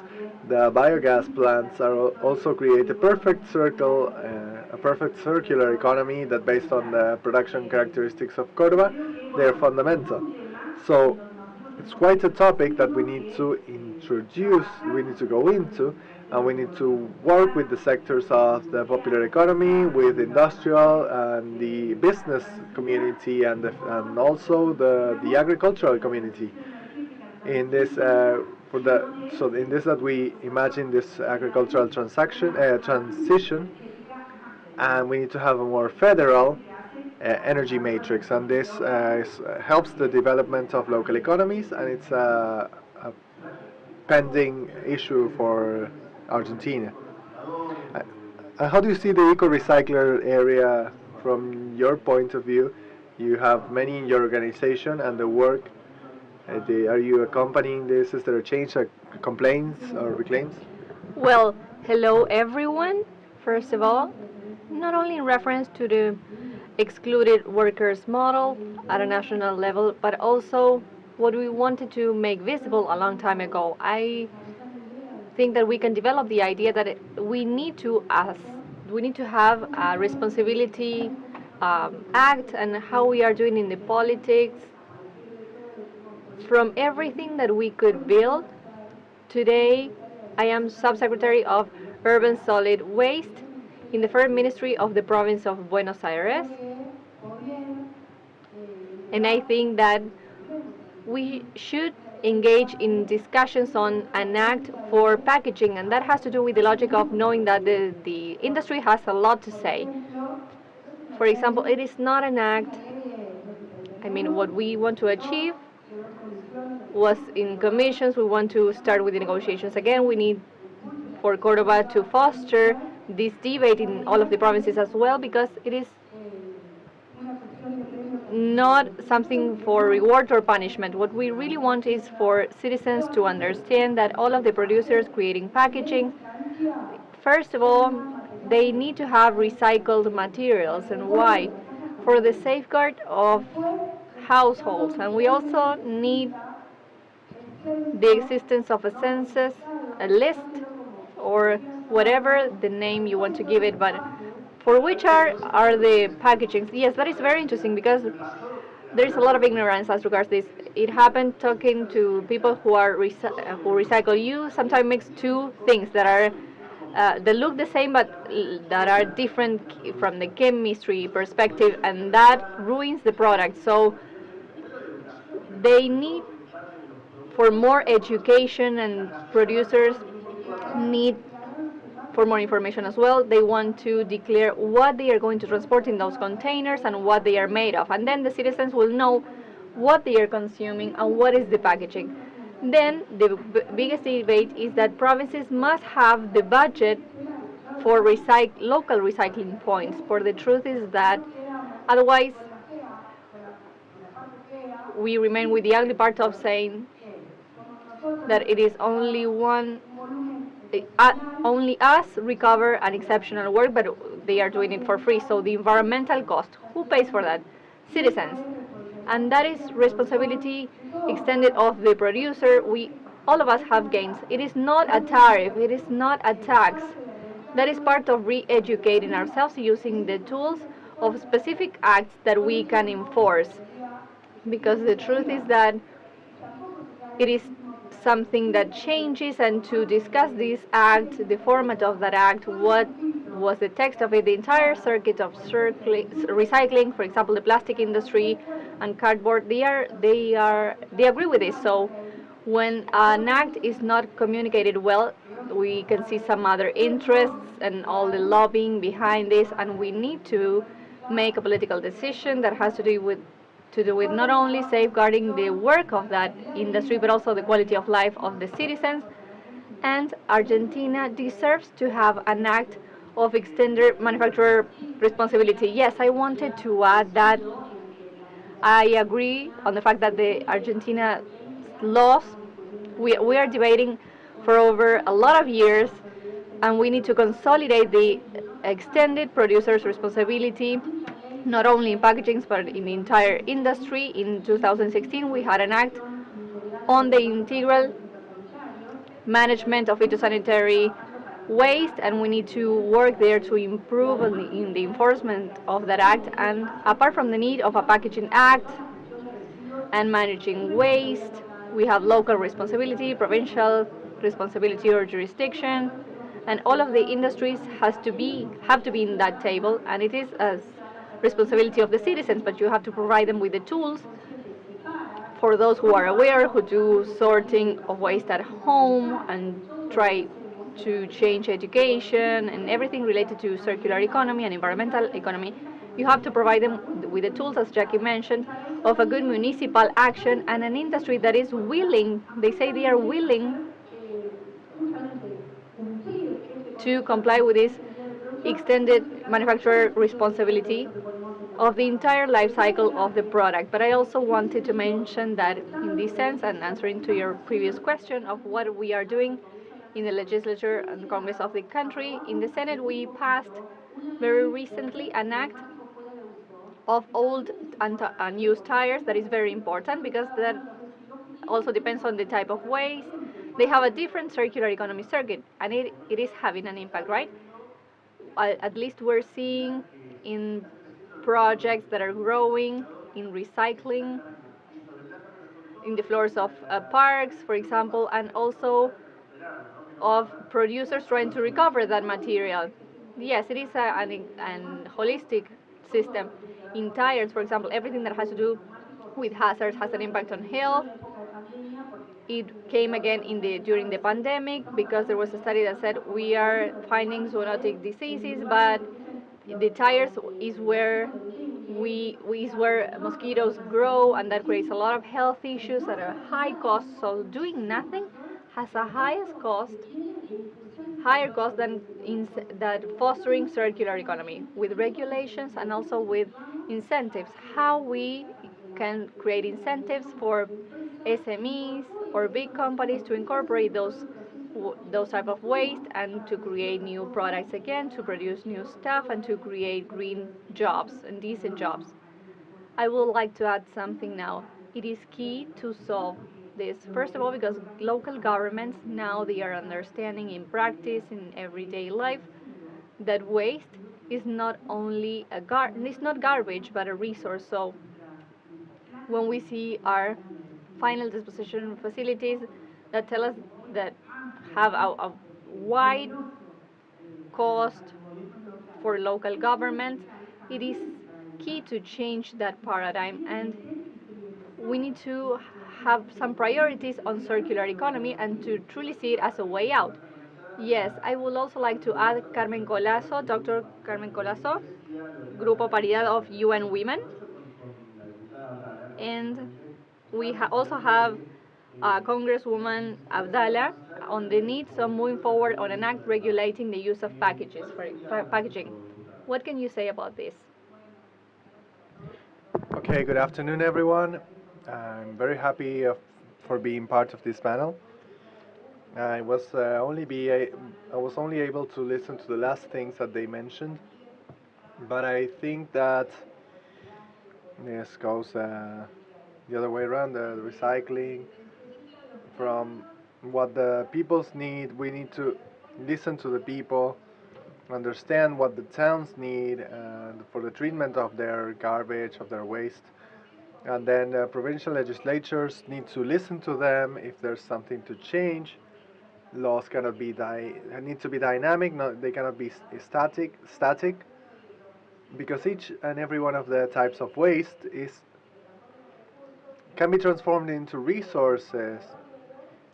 the biogas plants are also create a perfect circle, a perfect circular economy that, based on the production characteristics of Cordoba, they are fundamental. So it's quite a topic that we need to introduce, we need to go into, and we need to work with the sectors of the popular economy, with industrial and the business community, and also the agricultural community. In this, in this that we imagine this agricultural transition, and we need to have a more federal energy matrix, and this helps the development of local economies, and it's a pending issue for Argentina. How do you see the eco-recycler area from your point of view? You have many in your organization, and the work, are you accompanying this? Is there a change, complaints or reclaims? Well, hello everyone, first of all. Not only in reference to the excluded workers model at a national level, but also what we wanted to make visible a long time ago. I think that we can develop the idea that we need to have a responsibility act, and how we are doing in the politics. From everything that we could build, today I am Subsecretary of Urban Solid Waste in the first ministry of the province of Buenos Aires. And I think that we should engage in discussions on an act for packaging, and that has to do with the logic of knowing that the industry has a lot to say. For example, it is not an act, what we want to achieve was in commissions. We want to start with the negotiations again. We need for Cordoba to foster this debate in all of the provinces as well, because it is not something for reward or punishment. What we really want is for citizens to understand that all of the producers creating packaging, first of all, they need to have recycled materials. And why? For the safeguard of households. And we also need the existence of a census, a list, or whatever the name you want to give it, but for which are the packagings. Yes, that is very interesting, because there is a lot of ignorance as regards this. It happened talking to people who who recycle. You sometimes mix two things that are that look the same but that are different from the chemistry perspective, and that ruins the product. So they need for more education, and producers need for more information as well. They want to declare what they are going to transport in those containers and what they are made of, and then the citizens will know what they are consuming and what is the packaging. Then the biggest debate is that provinces must have the budget for local recycling points. For the truth is that otherwise we remain with the ugly part of saying that it is only us recover an exceptional work, but they are doing it for free. So the environmental cost, who pays for that? Citizens. And that is responsibility extended of the producer. All of us have gains. It is not a tariff, it is not a tax. That is part of re-educating ourselves using the tools of specific acts that we can enforce. Because the truth is that it is something that changes, and to discuss this act, the format of that act, what was the text of it, the entire circuit of recycling, for example, the plastic industry and cardboard, they agree with this. So when an act is not communicated well, we can see some other interests and all the lobbying behind this, and we need to make a political decision that has to do with not only safeguarding the work of that industry, but also the quality of life of the citizens. And Argentina deserves to have an act of extended manufacturer responsibility. Yes, I wanted to add that I agree on the fact that the Argentina laws, we are debating for over a lot of years, and we need to consolidate the extended producer's responsibility, not only in packaging, but in the entire industry. In 2016, we had an act on the integral management of phytosanitary waste, and we need to work there to improve in the enforcement of that act. And apart from the need of a packaging act and managing waste, we have local responsibility, provincial responsibility or jurisdiction, and all of the industries have to be in that table, and it is a responsibility of the citizens, but you have to provide them with the tools for those who are aware, who do sorting of waste at home and try to change education and everything related to circular economy and environmental economy. You have to provide them with the tools, as Jackie mentioned, of a good municipal action and an industry that is willing, they say they are willing to comply with this extended manufacturer responsibility of the entire life cycle of the product. But I also wanted to mention that in this sense, and answering to your previous question of what we are doing in the legislature and Congress of the country, in the Senate we passed very recently an act of old and used tires. That is very important because that also depends on the type of waste. They have a different circular economy circuit, and it is having an impact, right? At least we're seeing in projects that are growing in recycling in the floors of parks, for example, and also of producers trying to recover that material. Yes, it is an holistic system. In tires, for example, everything that has to do with hazards has an impact on health. It came again during the pandemic because there was a study that said we are finding zoonotic diseases, but the tires is where is where mosquitoes grow, and that creates a lot of health issues at a high cost. So doing nothing has a higher cost than that fostering circular economy with regulations and also with incentives. How we can create incentives for SMEs or big companies to incorporate those type of waste and to create new products again, to produce new stuff and to create green jobs and decent jobs. I would like to add something now. It is key to solve this. First of all, because local governments now they are understanding in practice in everyday life that waste is not only it's not garbage but a resource. So when we see our final disposition facilities that tell us that have a wide cost for local governments, it is key to change that paradigm, and we need to have some priorities on circular economy and to truly see it as a way out. Yes, I would also like to add Carmen Colazo, Dr. Carmen Colazo, Grupo Paridad of UN Women, and we also have Congresswoman Abdallah on the needs of moving forward on an act regulating the use of packaging. What can you say about this? Okay, good afternoon, everyone. I'm very happy for being part of this panel. I was only able to listen to the last things that they mentioned, but I think that this goes the other way around. The recycling, from what the peoples need, we need to listen to the people, understand what the towns need for the treatment of their garbage, of their waste. And then provincial legislatures need to listen to them if there's something to change. Laws cannot be need to be dynamic. They cannot be static, because each and every one of the types of waste can be transformed into resources.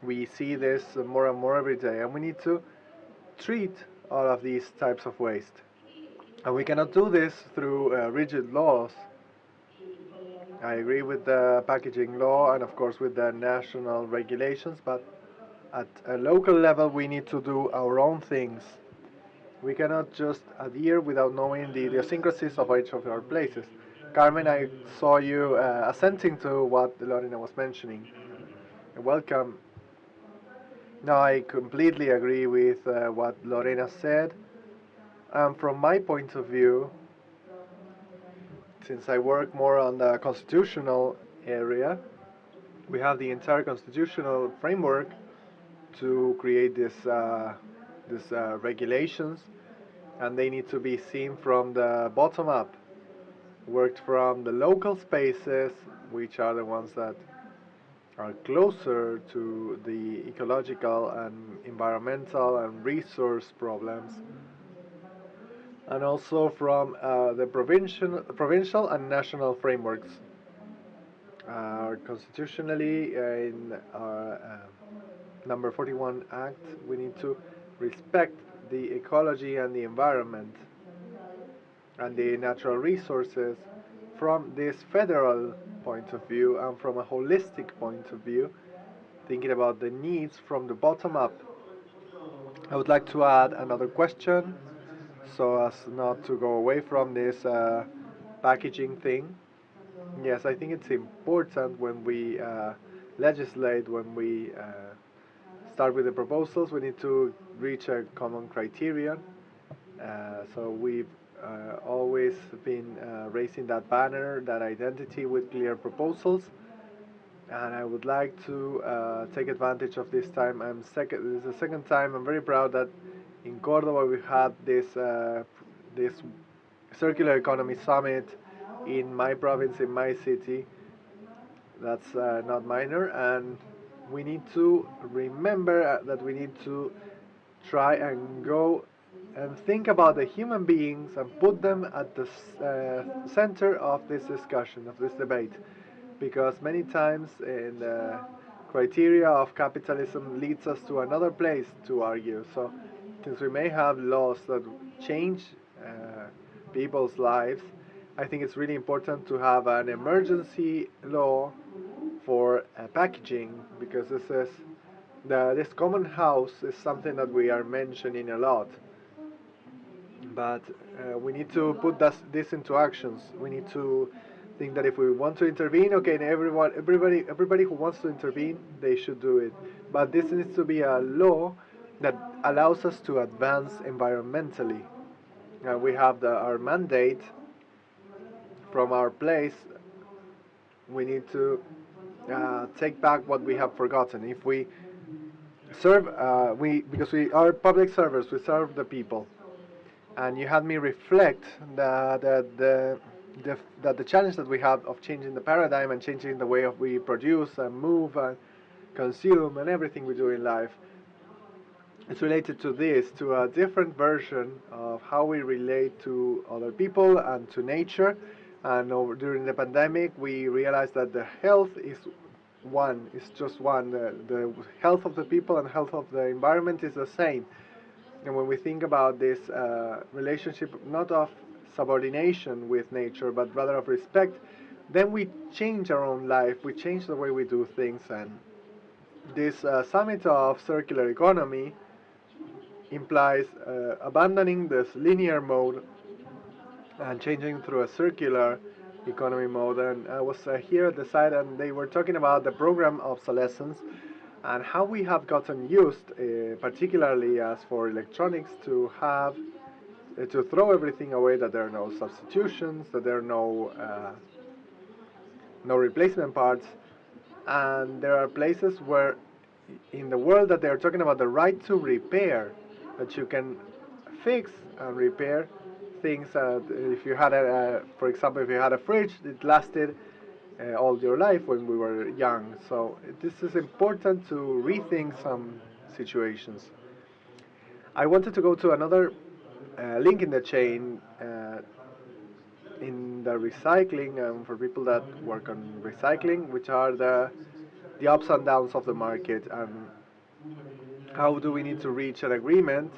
We see this more and more every day, and we need to treat all of these types of waste. And we cannot do this through rigid laws. I agree with the packaging law and of course with the national regulations, but at a local level, we need to do our own things. We cannot just adhere without knowing the idiosyncrasies of each of our places. Carmen, I saw you assenting to what Lorena was mentioning. Welcome. No, I completely agree with what Lorena said. From my point of view, since I work more on the constitutional area, we have the entire constitutional framework to create this regulations, and they need to be seen from the bottom up, worked from the local spaces, which are the ones that are closer to the ecological and environmental and resource problems, and also from the provincial and national frameworks. Constitutionally, in our number 41 Act, we need to respect the ecology and the environment and the natural resources from this federal point of view and from a holistic point of view, thinking about the needs from the bottom up. I would like to add another question so as not to go away from this packaging thing. Yes, I think it's important when we legislate, when we start with the proposals, we need to reach a common criterion. So we've always been raising that banner, that identity with clear proposals. And I would like to take advantage of this time. This is the second time. I'm very proud that in Cordoba we had this circular economy summit in my province, in my city. That's not minor, and we need to remember that we need to try and go and think about the human beings and put them at the center of this discussion, of this debate, because many times in the criteria of capitalism leads us to another place to argue. So since we may have laws that change people's lives, I think it's really important to have an emergency law for packaging, because this common house is something that we are mentioning a lot. But we need to put this into actions. We need to think that if we want to intervene, okay, everybody who wants to intervene, they should do it. But this needs to be a law that allows us to advance environmentally. We have our mandate from our place. We need to take back what we have forgotten. If we serve, because we are public servers, we serve the people. And you had me reflect that the challenge that we have of changing the paradigm and changing the way of we produce and move and consume and everything we do in life, it's related to this, to a different version of how we relate to other people and to nature. And during the pandemic, we realized that the health is one, it's just one. The health of the people and health of the environment is the same. And when we think about this relationship, not of subordination with nature, but rather of respect, then we change our own life, we change the way we do things. And this summit of circular economy implies abandoning this linear mode and changing through a circular economy mode. And I was here at the site, and they were talking about the program obsolescence and how we have gotten used, particularly as for electronics, to have to throw everything away, that there are no substitutions, that there are no replacement parts. And there are places where in the world that they are talking about the right to repair, that you can fix and repair things. If you had for example, if you had a fridge, it lasted all your life when we were young. So this is important to rethink some situations. I wanted to go to another link in the chain in the recycling, for people that work on recycling, which are the ups and downs of the market, and how do we need to reach an agreement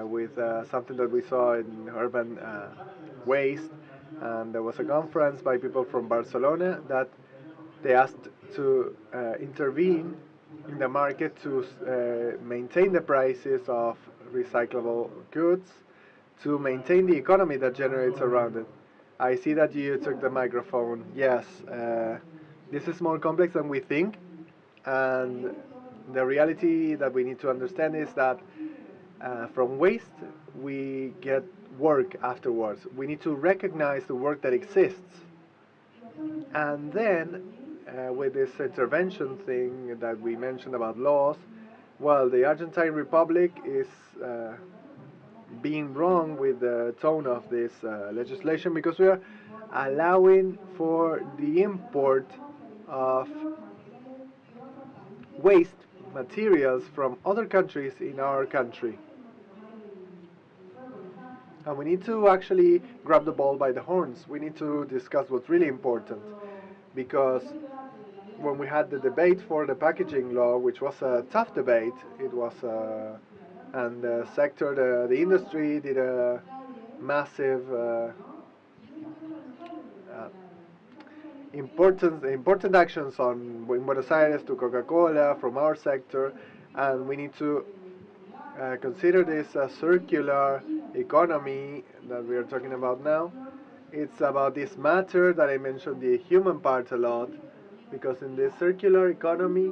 with something that we saw in urban waste. And there was a conference by people from Barcelona that they asked to intervene in the market to maintain the prices of recyclable goods, to maintain the economy that generates around it. I see that you took the microphone. Yes, this is more complex than we think, and the reality that we need to understand is that from waste we get work afterwards. We need to recognize the work that exists, and then with this intervention thing that we mentioned about laws, well, the Argentine Republic is being wrong with the tone of this legislation because we are allowing for the import of waste materials from other countries in our country. And we need to actually grab the ball by the horns. We need to discuss what's really important. Because when we had the debate for the packaging law, which was a tough debate, it was, and the sector, the industry did a massive important actions on in Buenos Aires to Coca-Cola from our sector, and we need to consider this a circular economy that we are talking about now. It's about this matter that I mentioned, the human part a lot, because in this circular economy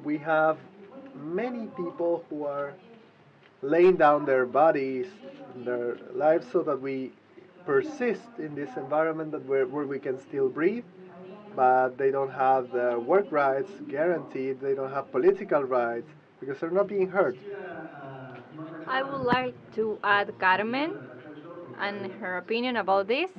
we have many people who are laying down their bodies, their lives, so that we persist in this environment where we can still breathe, but they don't have the work rights guaranteed, they don't have political rights, because they're not being heard. I would like to add Carmen and her opinion about this.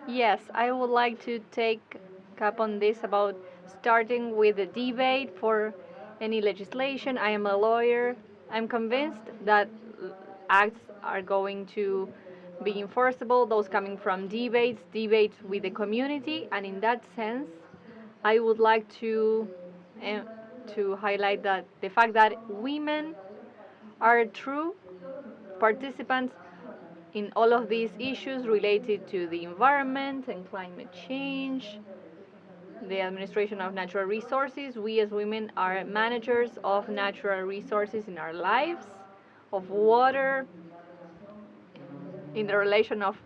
Yes, I would like to take up on this about starting with the debate for any legislation. I am a lawyer. I'm convinced that acts are going to be enforceable, those coming from debates with the community, and in that sense, I would like uh, to highlight that the fact that women are true participants in all of these issues related to the environment and climate change, the administration of natural resources. We as women are managers of natural resources in our lives, of water, in the relation of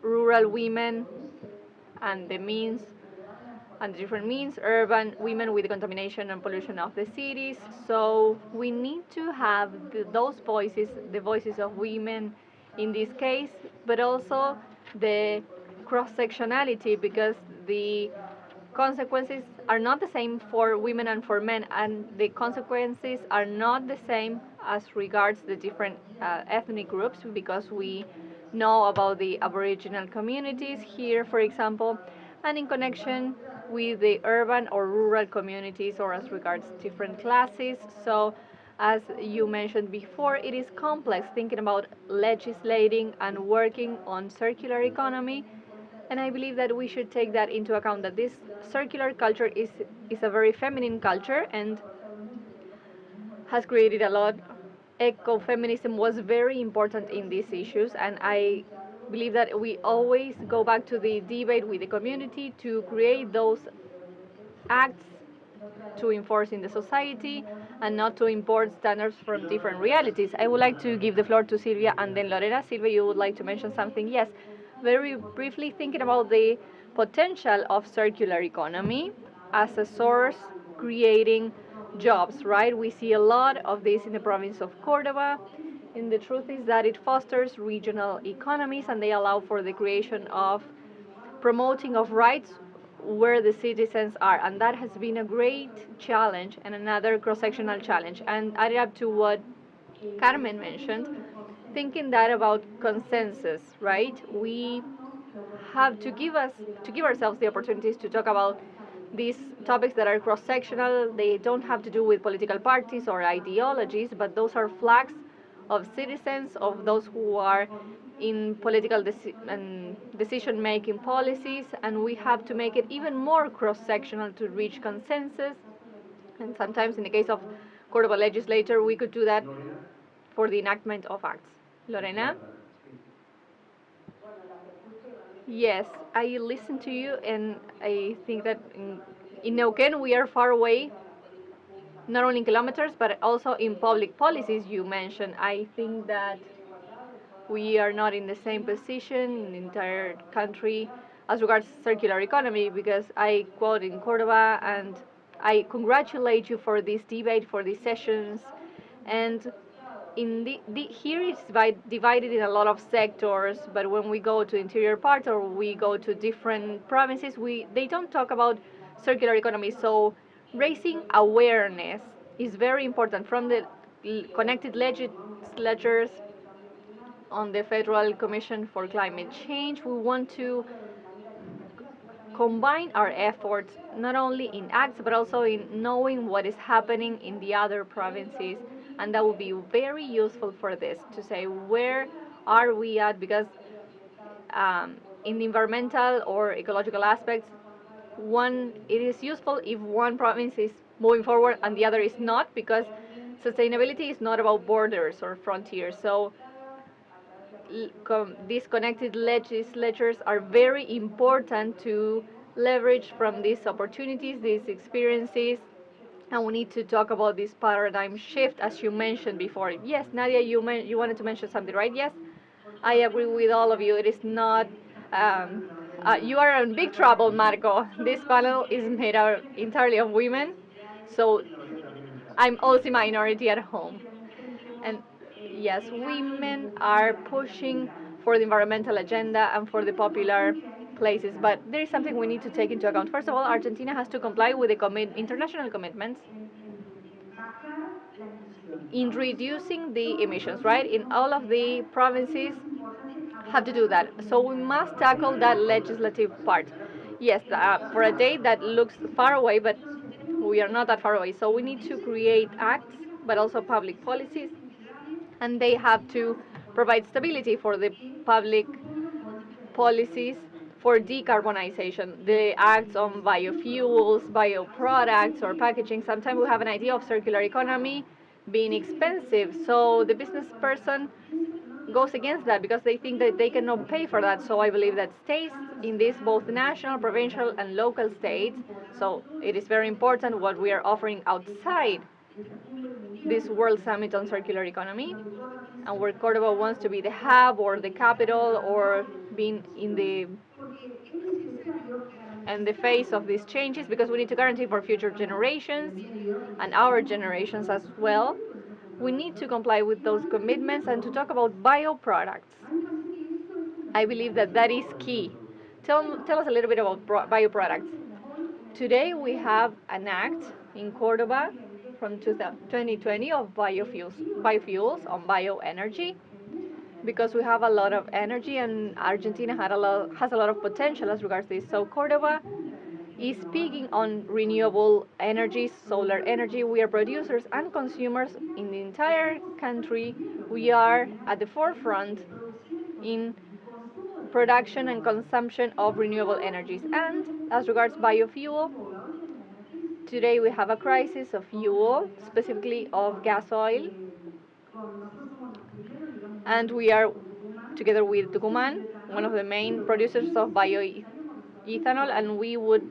rural women and the means and the different means, urban women with the contamination and pollution of the cities. So we need to have those voices, the voices of women in this case, but also the cross-sectionality, because the consequences are not the same for women and for men, and the consequences are not the same as regards the different ethnic groups, because we know about the Aboriginal communities here, for example, and in connection with the urban or rural communities, or as regards different classes. So, as you mentioned before, it is complex thinking about legislating and working on circular economy, and I believe that we should take that into account, that this circular culture is a very feminine culture and has created a lot. Ecofeminism was very important in these issues, and I believe that we always go back to the debate with the community to create those acts to enforce in the society and not to import standards from different realities. I would like to give the floor to Silvia and then Lorena. Silvia, you would like to mention something? Yes, very briefly, thinking about the potential of circular economy as a source creating jobs, right? We see a lot of this in the province of Cordoba. And the truth is that it fosters regional economies, and they allow for the creation of promoting of rights where the citizens are, and that has been a great challenge and another cross-sectional challenge. And added up to what Carmen mentioned, thinking that about consensus, right? We have to give ourselves the opportunities to talk about these topics that are cross-sectional. They don't have to do with political parties or ideologies, but those are flags of citizens, of those who are in political decision-making policies, and we have to make it even more cross-sectional to reach consensus. And sometimes, in the case of Cordoba legislature, we could do that for the enactment of acts. Lorena? Yes, I listened to you, and I think that In Neuquén, we are far away, not only in kilometers, but also in public policies you mentioned. I think that we are not in the same position in the entire country as regards circular economy, because I quote in Cordoba, and I congratulate you for this debate, for these sessions, and in here it's divided in a lot of sectors, but when we go to interior part or we go to different provinces, they don't talk about circular economy. So raising awareness is very important from the connected legislatures on the Federal Commission for Climate Change. We want to combine our efforts not only in acts but also in knowing what is happening in the other provinces, and that would be very useful for this to say where are we at, because in the environmental or ecological aspects, it is useful if one province is moving forward and the other is not, because sustainability is not about borders or frontiers. So these connected legislatures are very important to leverage from these opportunities, these experiences, and we need to talk about this paradigm shift, as you mentioned before. Yes, Nadia, you wanted to mention something, right? Yes, I agree with all of you. It is not. You are in big trouble, Marco. This panel is made out entirely of women, so I'm also minority at home. And yes, women are pushing for the environmental agenda and for the popular places, but there is something we need to take into account. First of all, Argentina has to comply with the international commitments in reducing the emissions, right? In all of the provinces have to do that. So we must tackle that legislative part. Yes, for a day that looks far away, but we are not that far away. So we need to create acts, but also public policies, and they have to provide stability for the public policies for decarbonization. The acts on biofuels, bioproducts, or packaging. Sometimes we have an idea of circular economy being expensive, so the business person goes against that because they think that they cannot pay for that. So I believe that states in this, both national, provincial, and local states, so it is very important what we are offering outside this World Summit on Circular Economy, and where Cordoba wants to be the hub or the capital or being in the face of these changes, because we need to guarantee for future generations and our generations as well. We need to comply with those commitments and to talk about bioproducts. I believe that that is key. Tell us a little bit about bioproducts. Today we have an act in Cordoba from 2020 of biofuels on bioenergy, because we have a lot of energy and Argentina has a lot of potential as regards this. So Cordoba is speaking on renewable energy, solar energy. We are producers and consumers in the entire country. We are at the forefront in production and consumption of renewable energies. And as regards biofuel, today we have a crisis of fuel, specifically of gas oil. And we are, together with Tucumán, one of the main producers of bioethanol, and we would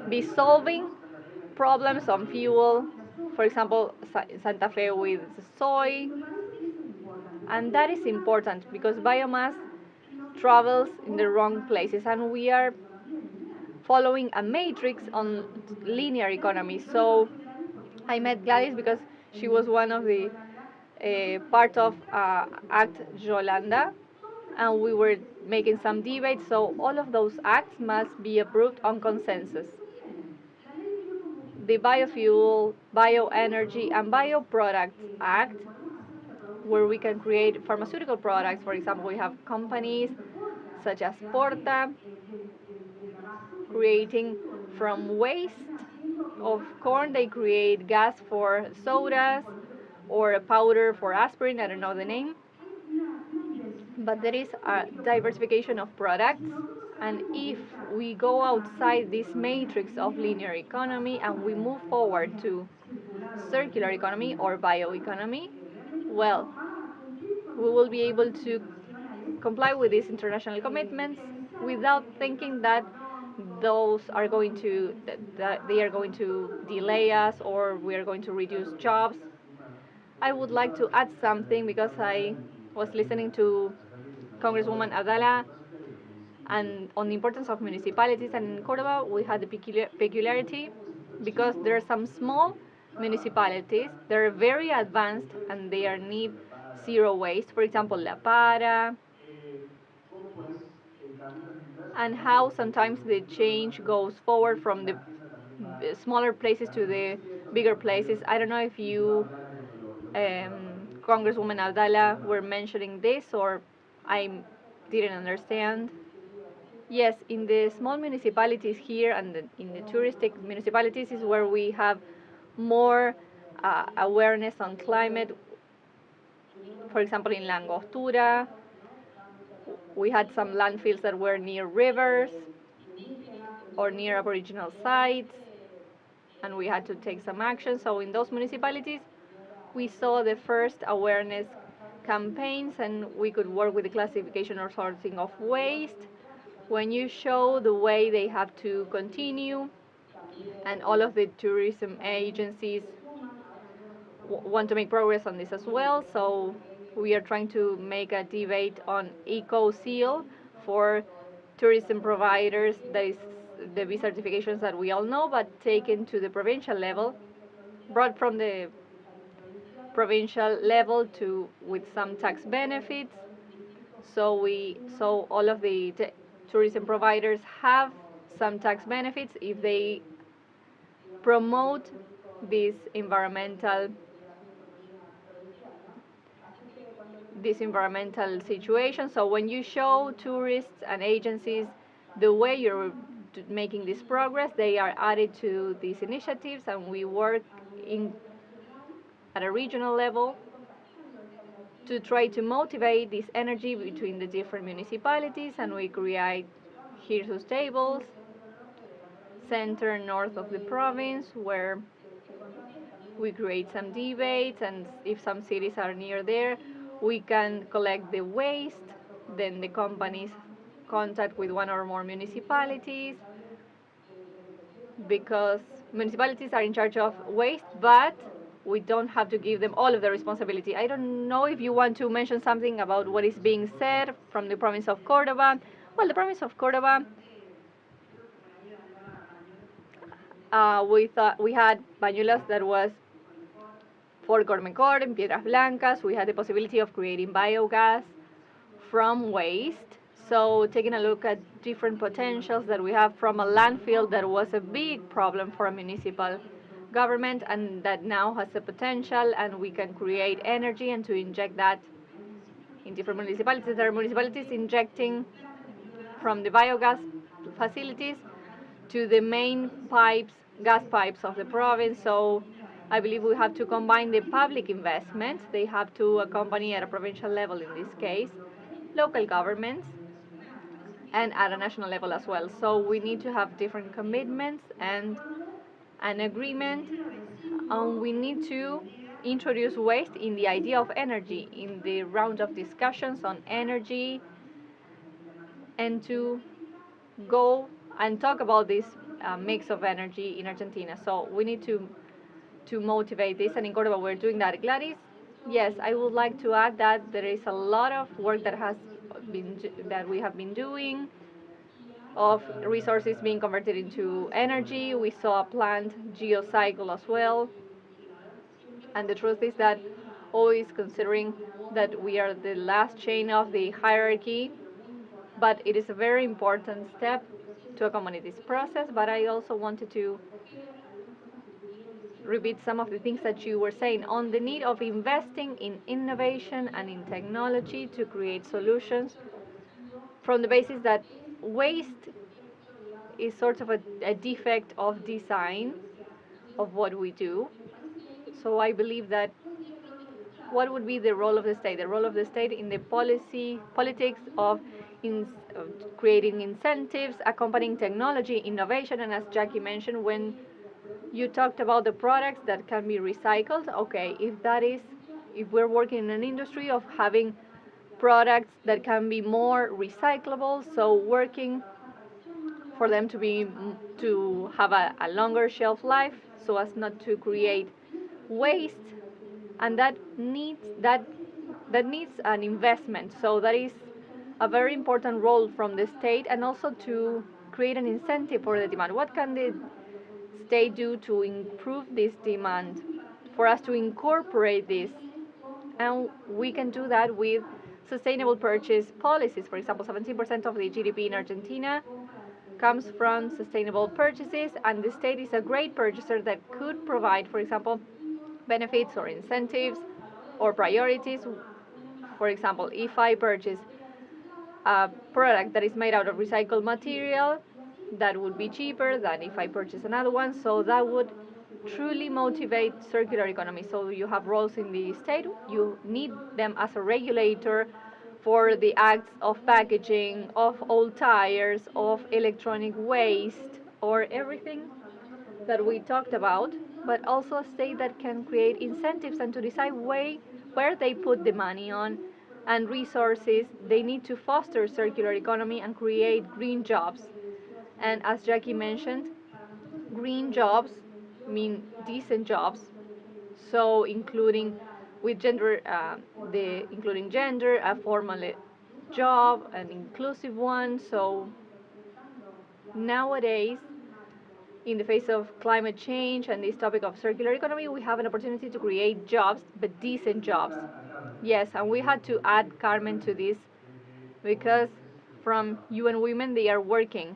be solving problems on fuel, for example, Santa Fe with soy. And that is important because biomass travels in the wrong places, and we are following a matrix on linear economy. So I met Gladys because she was one of the part of Act Yolanda, and we were making some debates. So all of those acts must be approved on consensus. The Biofuel, Bioenergy, and Bioproducts Act, where we can create pharmaceutical products. For example, we have companies such as Porta creating from waste of corn. They create gas for sodas or a powder for aspirin. I don't know the name. But there is a diversification of products, and if we go outside this matrix of linear economy and we move forward to circular economy or bioeconomy, well, we will be able to comply with these international commitments without thinking that those are going to that they are going to delay us or we are going to reduce jobs. I would like to add something because I was listening to Congresswoman Adala and on the importance of municipalities. And in Cordoba, we had the peculiarity because there are some small municipalities that are very advanced and they are need zero waste. For example, La Para, and how sometimes the change goes forward from the smaller places to the bigger places. I don't know if you, Congresswoman Abdallah, were mentioning this or I didn't understand. Yes, in the small municipalities here and in the touristic municipalities is where we have more awareness on climate. For example, in La Angostura, we had some landfills that were near rivers or near aboriginal sites, and we had to take some action. So in those municipalities, we saw the first awareness campaigns, and we could work with the classification or sorting of waste. When you show the way they have to continue, and all of the tourism agencies want to make progress on this as well. So we are trying to make a debate on eco seal for tourism providers. That is the B certifications that we all know, but taken to the provincial level, brought from the provincial level to with some tax benefits. So all of the tourism providers have some tax benefits if they promote this environmental situation. So when you show tourists and agencies the way you're making this progress, they are added to these initiatives, and we work in at a regional level to try to motivate this energy between the different municipalities, and we create Hirsus tables, center north of the province, where we create some debates, and if some cities are near there, we can collect the waste, then the companies contact with one or more municipalities, because municipalities are in charge of waste, but we don't have to give them all of the responsibility. I don't know if you want to mention something about what is being said from the province of Cordoba. Well, the province of Cordoba, we had Bañuelas that was for Cormecor in Piedras Blancas. We had the possibility of creating biogas from waste. So taking a look at different potentials that we have from a landfill that was a big problem for a municipal government and that now has a potential, and we can create energy and to inject that in different municipalities. There are municipalities injecting from the biogas facilities to the main pipes, gas pipes of the province. So I believe we have to combine the public investment. They have to accompany at a provincial level in this case, local governments, and at a national level as well. So we need to have different commitments and an agreement. We need to introduce waste in the idea of energy, in the round of discussions on energy, and to go and talk about this mix of energy in Argentina. So we need to motivate this, and in Cordoba we're doing that. Gladys, yes, I would like to add that there is a lot of work that we have been doing of resources being converted into energy. We saw a planned geocycle as well. And the truth is that always considering that we are the last chain of the hierarchy, but it is a very important step to accompany this process. But I also wanted to repeat some of the things that you were saying on the need of investing in innovation and in technology to create solutions from the basis that waste is sort of a defect of design of what we do. So I believe that what would be the role of the state? The role of the state in the politics of creating incentives, accompanying technology, innovation, and as Jackie mentioned, when you talked about the products that can be recycled, okay, if we're working in an industry of having products that can be more recyclable, so working for them to have a longer shelf life, so as not to create waste, and that needs an investment. So that is a very important role from the state, and also to create an incentive for the demand. What can the state do to improve this demand, for us to incorporate this? And we can do that with sustainable purchase policies. For example, 17% of the GDP in Argentina comes from sustainable purchases, and the state is a great purchaser that could provide, for example, benefits or incentives or priorities. For example, if I purchase a product that is made out of recycled material, that would be cheaper than if I purchase another one. So that would truly motivate circular economy. So you have roles in the state. You need them as a regulator for the acts of packaging, of old tires, of electronic waste, or everything that we talked about, but also a state that can create incentives and to decide where they put the money on and resources. They need to foster circular economy and create green jobs. And as Jackie mentioned, green jobs mean decent jobs. So including with gender, including gender, a formal job, an inclusive one. So nowadays, in the face of climate change and this topic of circular economy, we have an opportunity to create jobs, but decent jobs. Yes, and we had to add Carmen to this because from UN Women, they are working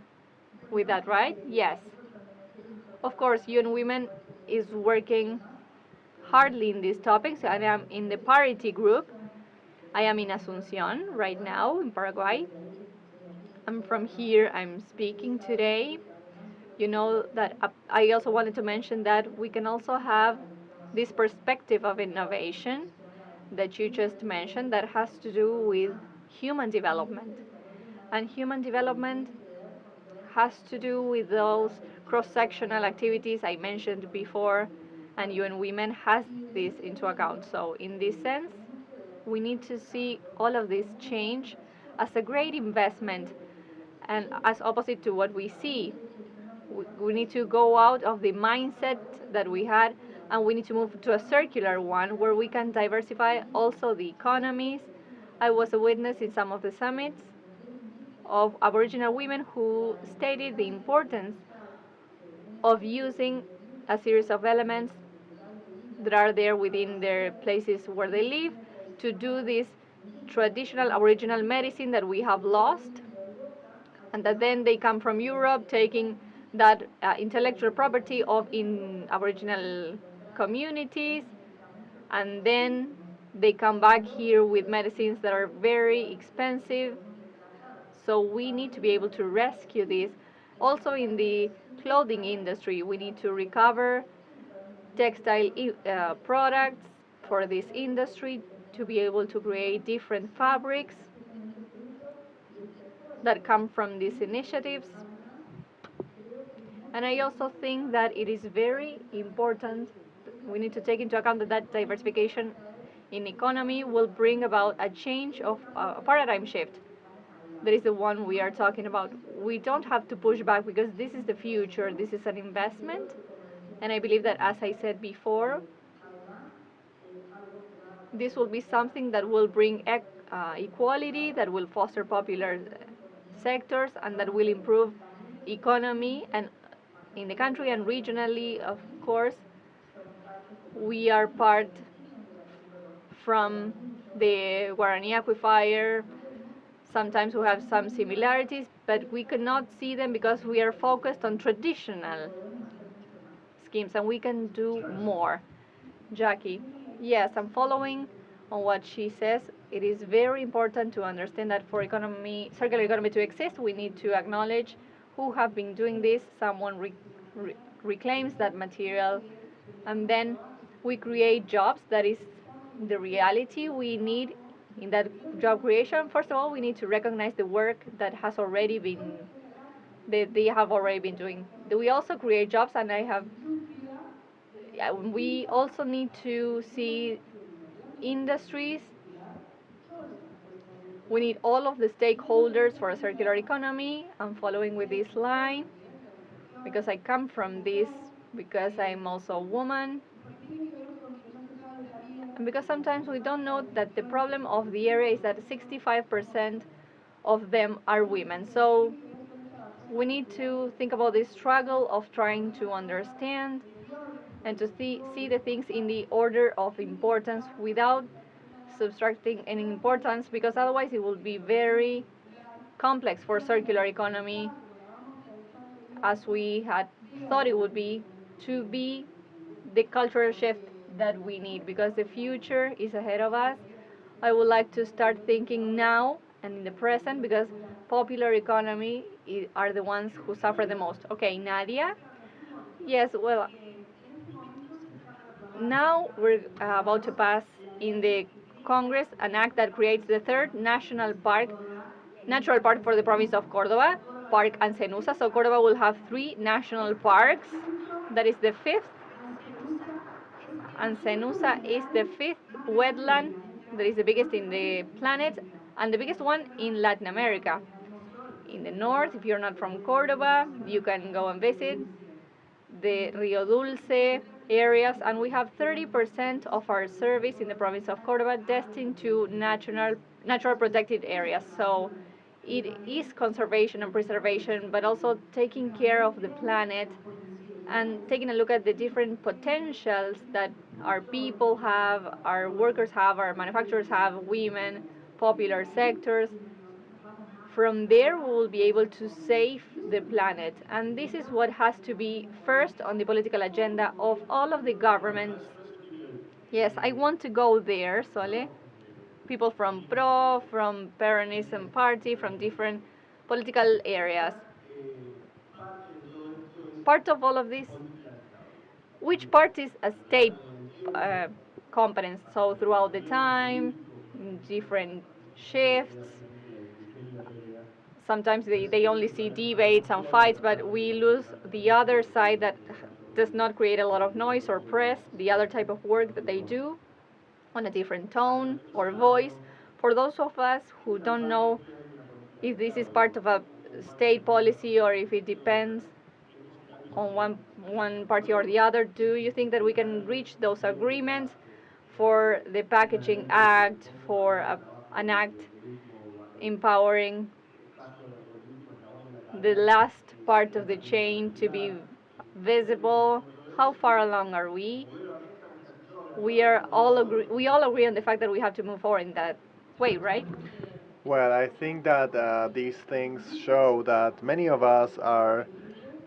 with that, right? Yes. Of course, UN Women is working hardly in these topics. I am in the parity group. I am in Asunción right now in Paraguay. I'm from here. I'm speaking today. You know that I also wanted to mention that we can also have this perspective of innovation that you just mentioned that has to do with human development. And human development has to do with those cross-sectional activities I mentioned before, and UN Women has this into account. So in this sense, we need to see all of this change as a great investment and as opposite to what we see. We need to go out of the mindset that we had, and we need to move to a circular one where we can diversify also the economies. I was a witness in some of the summits of Aboriginal women who stated the importance of using a series of elements that are there within their places where they live to do this traditional Aboriginal medicine that we have lost, and that then they come from Europe taking that intellectual property of in Aboriginal communities, and then they come back here with medicines that are very expensive. So we need to be able to rescue this. Also in the clothing industry, we need to recover textile products for this industry to be able to create different fabrics that come from these initiatives. And I also think that it is very important, we need to take into account that diversification in economy will bring about a change of a paradigm shift. That is the one we are talking about. We don't have to push back because this is the future, this is an investment. And I believe that, as I said before, this will be something that will bring equality, that will foster popular sectors, and that will improve economy and in the country and regionally, of course. We are part from the Guarani aquifer. Sometimes we have some similarities, but we cannot see them because we are focused on traditional schemes, and we can do more. Jackie, yes, I'm following on what she says. It is very important to understand that for circular economy to exist, we need to acknowledge who have been doing this. Someone reclaims that material, and then we create jobs. That is the reality we need in that job creation. First of all, we need to recognize the work that has already been they have already been doing. We also create jobs, and we also need to see industries We need all of the stakeholders for a circular economy. I'm following with this line because I come from this, because I'm also a woman, and because sometimes we don't know that the problem of the area is that 65% of them are women. So we need to think about this struggle of trying to understand and to see the things in the order of importance without subtracting any importance, because otherwise it will be very complex for circular economy, as we had thought it would to be the cultural shift that we need, because the future is ahead of us. I would like to start thinking now and in the present, because popular economy are the ones who suffer the most. Okay, Nadia. Yes, well, now we're about to pass in the Congress an act that creates the third natural park for the province of Córdoba, Park Ancenusa. So Córdoba will have 3 national parks. That is the fifth. Ancenusa is the fifth wetland that is the biggest in the planet and the biggest one in Latin America. In the north, if you're not from Córdoba, you can go and visit the Rio Dulce areas, and we have 30% of our service in the province of Córdoba destined to natural protected areas. So it is conservation and preservation, but also taking care of the planet and taking a look at the different potentials that our people have, our workers have, our manufacturers have, women, popular sectors. From there, we will be able to save the planet. And this is what has to be first on the political agenda of all of the governments. Yes, I want to go there, Sole. People from PRO, from Peronism Party, from different political areas. Part of all of this, which part is a state uh, competence? So throughout the time, different shifts, sometimes they only see debates and fights, but we lose the other side that does not create a lot of noise or press, the other type of work that they do on a different tone or voice. For those of us who don't know if this is part of a state policy or if it depends on one party or the other, do you think that we can reach those agreements for the packaging act, for an act empowering the last part of the chain to be visible? How far along are we? We all agree on the fact that we have to move forward in that way, right? Well, I think that these things show that many of us are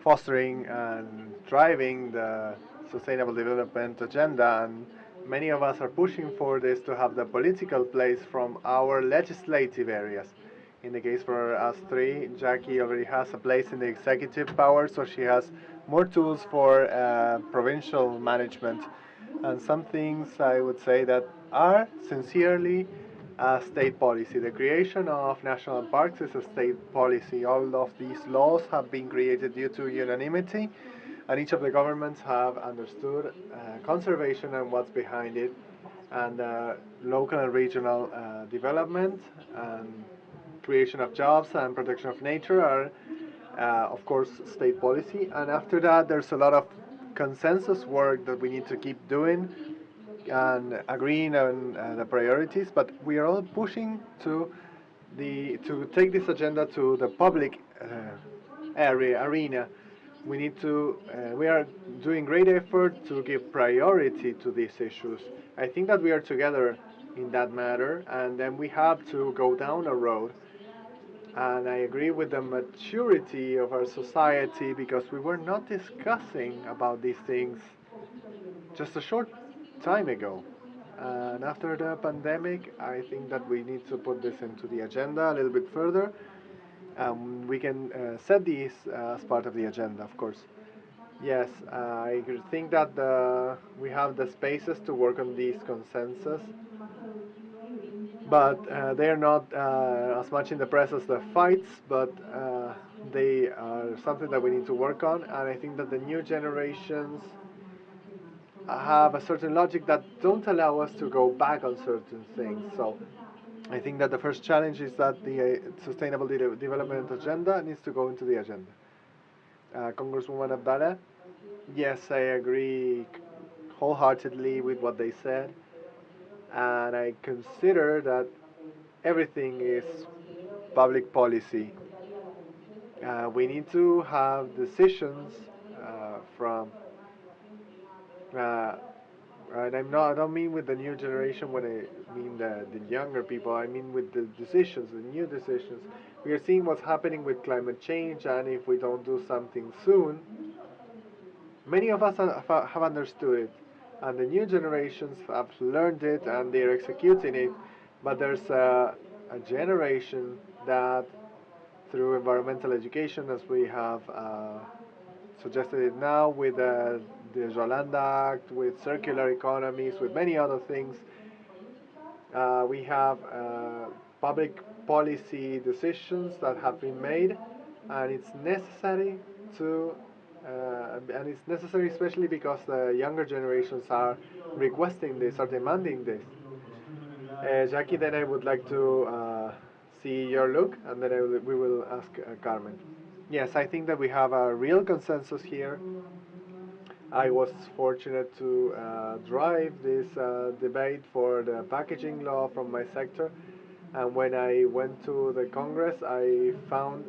fostering and driving the sustainable development agenda, and many of us are pushing for this to have the political place from our legislative areas. In the case for us three, Jackie already has a place in the executive power, so she has more tools for provincial management. And some things I would say that are sincerely a state policy. The creation of national parks is a state policy. All of these laws have been created due to unanimity, and each of the governments have understood conservation and what's behind it, and local and regional development and creation of jobs and protection of nature are, of course, state policy. And after that, there's a lot of consensus work that we need to keep doing and agreeing on the priorities. But we are all pushing to take this agenda to the public arena. We need to. We are doing great effort to give priority to these issues. I think that we are together in that matter, and then we have to go down a road. And I agree with the maturity of our society, because we were not discussing about these things just a short time ago. And after the pandemic, I think that we need to put this into the agenda a little bit further. We can set these as part of the agenda, of course. Yes, I think that we have the spaces to work on these consensus, but they are not as much in the press as the fights, but they are something that we need to work on. And I think that the new generations have a certain logic that don't allow us to go back on certain things. So I think that the first challenge is that the Sustainable Development Agenda needs to go into the agenda. Congresswoman Abdallah, yes, I agree wholeheartedly with what they said, and I consider that everything is public policy. We need to have decisions from uh, and I don't mean with the new generation when I mean the younger people. I mean with the decisions, the new decisions. We are seeing what's happening with climate change, and if we don't do something soon, many of us have understood it, and the new generations have learned it and they're executing it. But there's a generation that, through environmental education, as we have suggested it now with the Yolanda Act, with circular economies, with many other things. We have public policy decisions that have been made, and it's necessary to, and it's necessary especially because the younger generations are requesting this, are demanding this. Jackie, then I would like to see your look, and then we will ask Carmen. Yes, I think that we have a real consensus here. I was fortunate to drive this debate for the packaging law from my sector, and when I went to the Congress, I found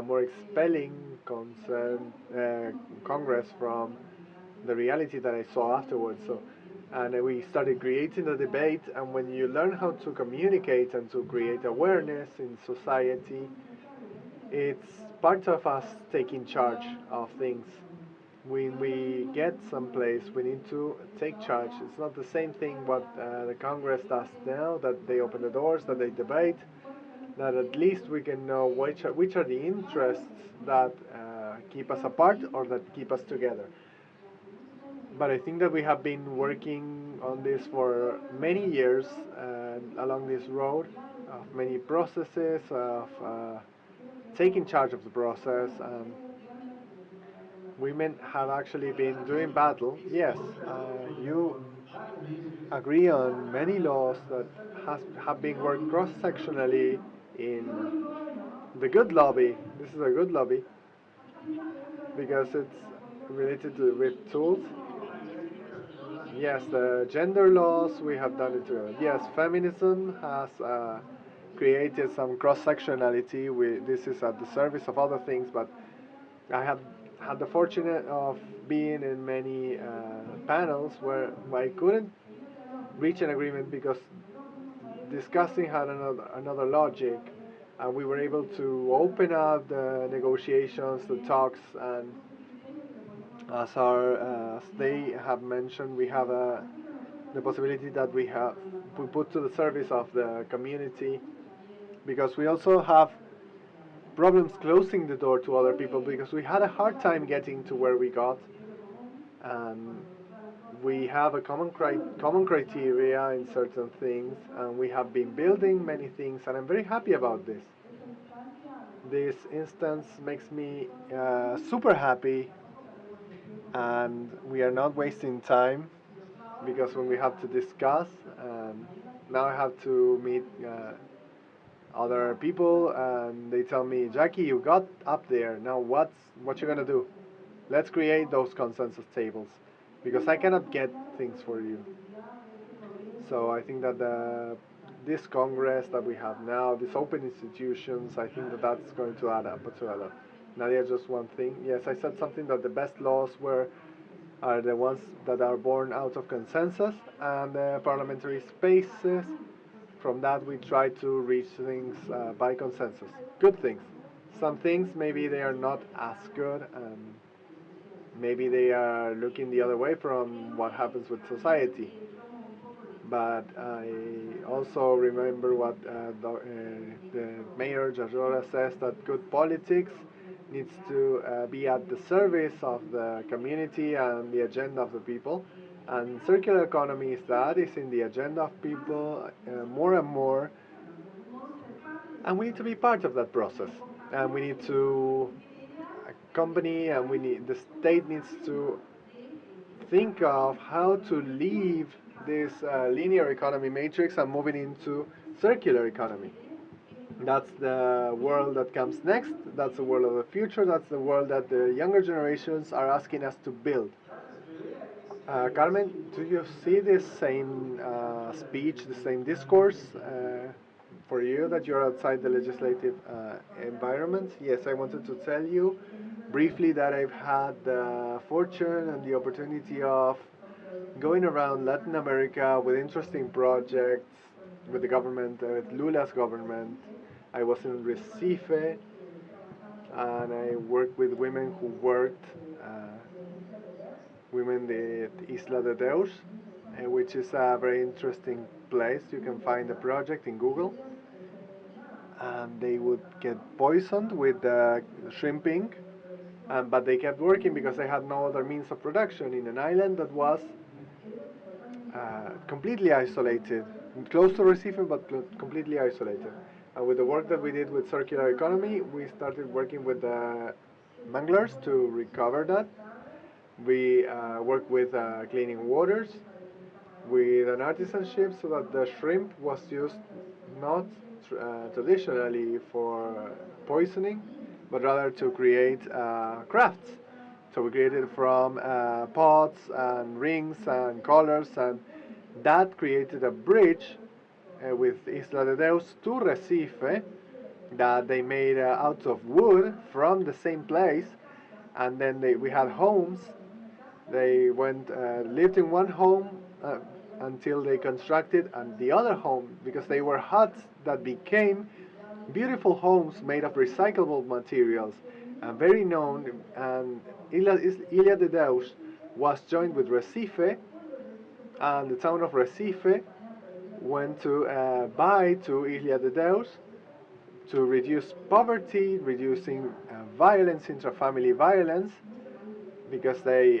more expelling Congress from the reality that I saw afterwards. So, and we started creating the debate, and when you learn how to communicate and to create awareness in society, it's part of us taking charge of things. When we get someplace, we need to take charge. It's not the same thing what the Congress does now, that they open the doors, that they debate, that at least we can know which are the interests that keep us apart or that keep us together. But I think that we have been working on this for many years along this road of many processes, of taking charge of the process. Women have actually been doing battle. Yes, you agree on many laws that have been worked cross-sectionally in the good lobby. This is a good lobby because it's related with tools. Yes, the gender laws, we have done it together. Yes, feminism has created some cross-sectionality. This is at the service of other things, but I have had the fortunate of being in many panels where I couldn't reach an agreement because discussing had another logic, and we were able to open up the negotiations, the talks, and as they have mentioned, we have the possibility that we put to the service of the community, because we also have problems closing the door to other people because we had a hard time getting to where we got, and we have a common criteria in certain things, and we have been building many things, and I'm very happy about this. This instance makes me super happy, and we are not wasting time because when we have to discuss, now I have to meet other people, and they tell me, Jackie, you got up there. Now what you gonna do? Let's create those consensus tables, because I cannot get things for you. So I think that this Congress that we have now, these open institutions, I think that that's going to add up to a lot. Nadia, just one thing. Yes, I said something that the best laws are the ones that are born out of consensus and parliamentary spaces. From that, we try to reach things by consensus. Good things. Some things maybe they are not as good, and maybe they are looking the other way from what happens with society. But I also remember what the Mayor Jarrola says, that good politics needs to be at the service of the community and the agenda of the people. And circular economy is in the agenda of people more and more. And we need to be part of that process. And we need to accompany, and the state needs to think of how to leave this linear economy matrix and moving into circular economy. That's the world that comes next. That's the world of the future. That's the world that the younger generations are asking us to build. Carmen, do you see this same speech, the same discourse for you that you're outside the legislative environment? Yes, I wanted to tell you briefly that I've had the fortune and the opportunity of going around Latin America with interesting projects with the government, with Lula's government. I was in Recife and I worked with women who worked, women at Isla de Deus, which is a very interesting place. You can find the project in Google. And they would get poisoned with shrimping, but they kept working because they had no other means of production in an island that was completely isolated, close to Recife, but completely isolated. And with the work that we did with circular economy, we started working with the manglers to recover that. We worked with cleaning waters, with an artisanship, so that the shrimp was used not traditionally for poisoning, but rather to create crafts. So we created from pots and rings and colors, and that created a bridge with Isla de Deus to Recife that they made out of wood from the same place, and then we had homes. They went lived in one home until they constructed and the other home, because they were huts that became beautiful homes made of recyclable materials, very known. And Ilha de Deus was joined with Recife, and the town of Recife went to buy to Ilha de Deus to reduce poverty, reducing violence, intrafamily violence, because they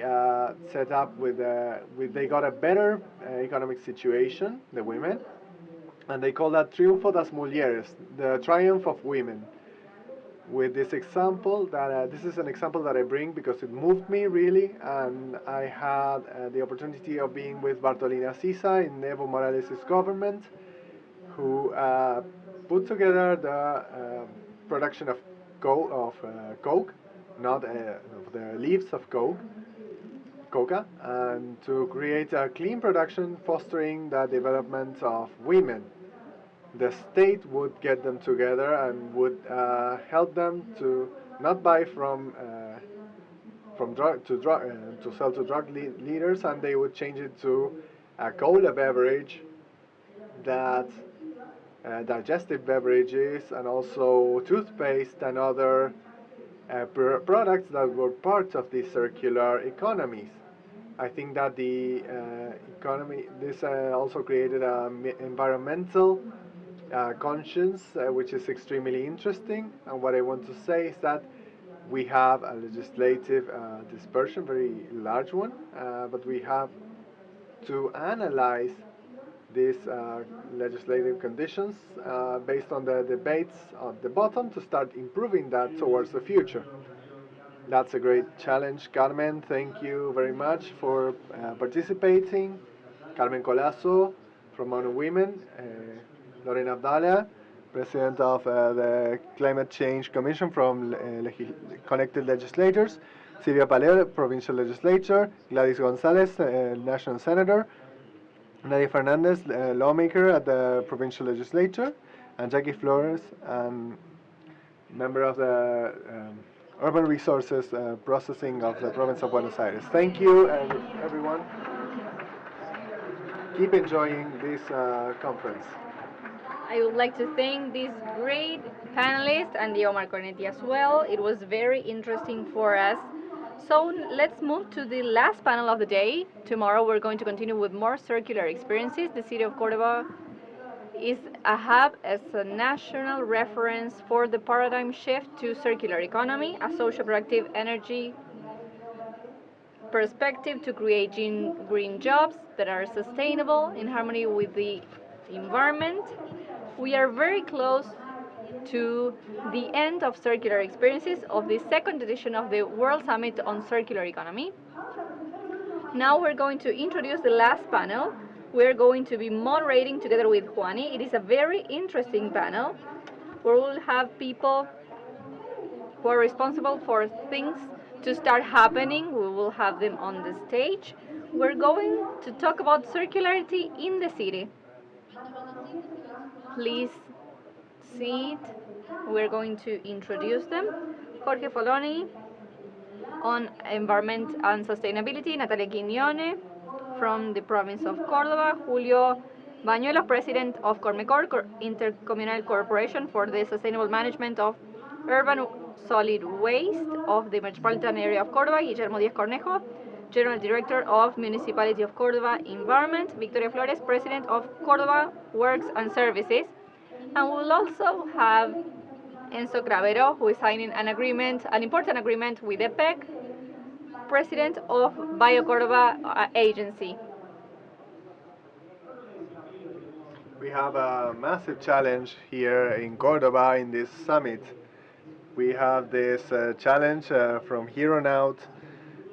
set up they got a better economic situation, the women, and they call that Triunfo das Mulheres, the triumph of women. With this example, this is an example that I bring because it moved me really, and I had the opportunity of being with Bartolina Sisa in Evo Morales' government, who put together the production of coke, not of the leaves of coca, and to create a clean production fostering the development of women. The state would get them together and would help them to not buy to sell to drug leaders, and they would change it to a cola beverage, that digestive beverages, and also toothpaste and other products that were part of the circular economies. I think that the this also created an environmental conscience, which is extremely interesting. And what I want to say is that we have a legislative dispersion, very large one, but we have to analyze these legislative conditions based on the debates at the bottom to start improving that towards the future. That's a great challenge. Carmen, thank you very much for participating. Carmen Colasso from ONU Women, Lorena Abdallah, President of the Climate Change Commission from Connected Legislators, Silvia Paleo, Provincial Legislature, Gladys Gonzalez, National Senator, Nadia Fernandez, lawmaker at the Provincial Legislature, and Jackie Flores, member of the Urban Resources Processing of the Province of Buenos Aires. Thank you, everyone. Keep enjoying this conference. I would like to thank these great panelists and the Omar Cornetti as well. It was very interesting for us. So let's move to the last panel of the day. Tomorrow we're going to continue with more circular experiences. The city of Cordoba is a hub as a national reference for the paradigm shift to circular economy, a social productive energy perspective to create green jobs that are sustainable in harmony with the environment. We are very close to the end of circular experiences of the second edition of the World Summit on Circular Economy. Now we're going to introduce the last panel, We're going to be moderating together with Juani. It is a very interesting panel where we'll have people who are responsible for things to start happening. We will have them on the stage. We're going to talk about circularity in the city. Please seat. We're going to introduce them. Jorge Foloni on environment and sustainability, Natalia Quiñone from the province of Córdoba, Julio Bañuelos, president of Cormecor, Intercommunal Corporation for the Sustainable Management of Urban Solid Waste of the Metropolitan Area of Córdoba, Guillermo Díaz Cornejo, General Director of Municipality of Córdoba Environment, Victoria Flores, president of Córdoba Works and Services, and we'll also have Enzo Cravero, who is signing an important agreement with EPEC, president of BioCórdoba agency. We have a massive challenge here in Cordoba in this summit. We have this challenge from here on out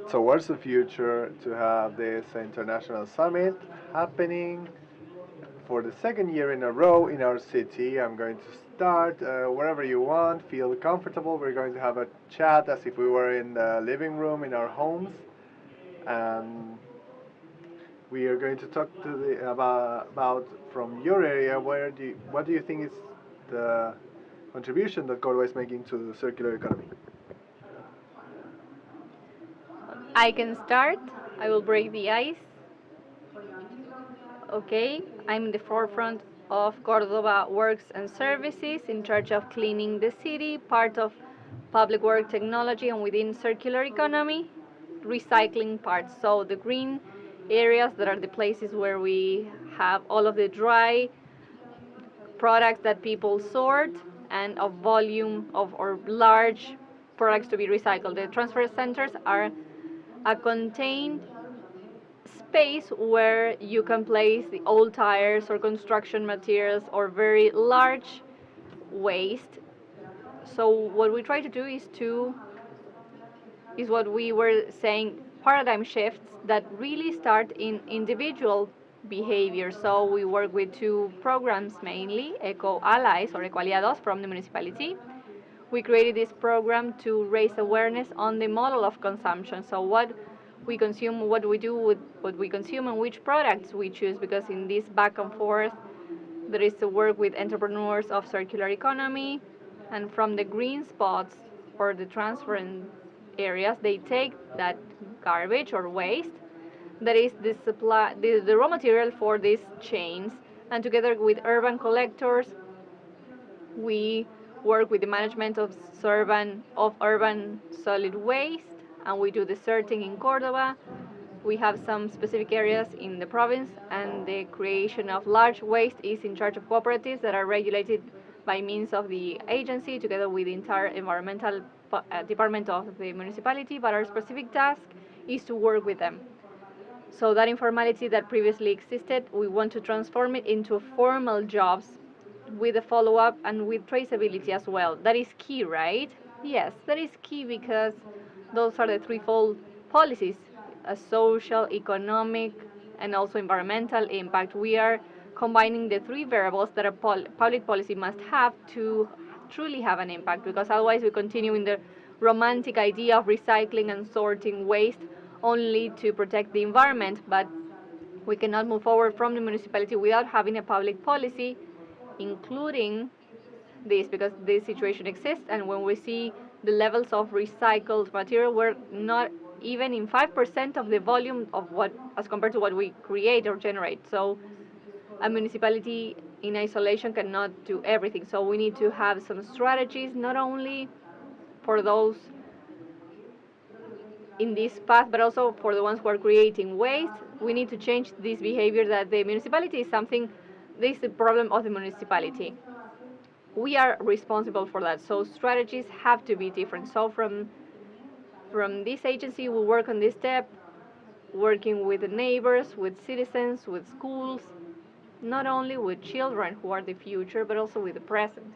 towards the future to have this international summit happening for the second year in a row in our city. I'm going to start wherever you want, feel comfortable. We're going to have a chat as if we were in the living room in our homes. And we are going to talk to about from your area, what do you think is the contribution that Cordoba is making to the circular economy? I can start. I will break the ice. Okay, I'm in the forefront of Cordoba Works and Services, in charge of cleaning the city, part of public work technology, and within circular economy, recycling parts. So the green areas that are the places where we have all of the dry products that people sort and a volume of or large products to be recycled. The transfer centers are a contained space where you can place the old tires or construction materials or very large waste. So what we try to do is what we were saying, paradigm shifts that really start in individual behavior. So we work with two programs mainly, Eco Allies or Ecoaliados from the municipality. We created this program to raise awareness on the model of consumption. So what we consume, what we do with what we consume, and which products we choose, because in this back and forth, there is to work with entrepreneurs of circular economy, and from the green spots or the transference areas, they take that garbage or waste that is the supply, the raw material for these chains, and together with urban collectors, we work with the management of urban solid waste, and we do the sorting in Cordoba. We have some specific areas in the province, and the creation of large waste is in charge of cooperatives that are regulated by means of the agency, together with the entire environmental department of the municipality, but our specific task is to work with them. So that informality that previously existed, we want to transform it into formal jobs with a follow-up and with traceability as well. That is key, right? Yes, that is key, because those are the threefold policies: a social, economic, and also environmental impact. We are combining the three variables that a public policy must have to truly have an impact, because otherwise we continue in the romantic idea of recycling and sorting waste only to protect the environment, but we cannot move forward from the municipality without having a public policy including this, because this situation exists, and when we see the levels of recycled material, we're not even in 5% of the volume of what, as compared to what we create or generate. So a municipality in isolation cannot do everything. So we need to have some strategies, not only for those in this path, but also for the ones who are creating waste. We need to change this behavior that the municipality is something, this is the problem of the municipality. We are responsible for that. So strategies have to be different. So from this agency, we work on this step, working with the neighbors, with citizens, with schools, not only with children who are the future, but also with the present.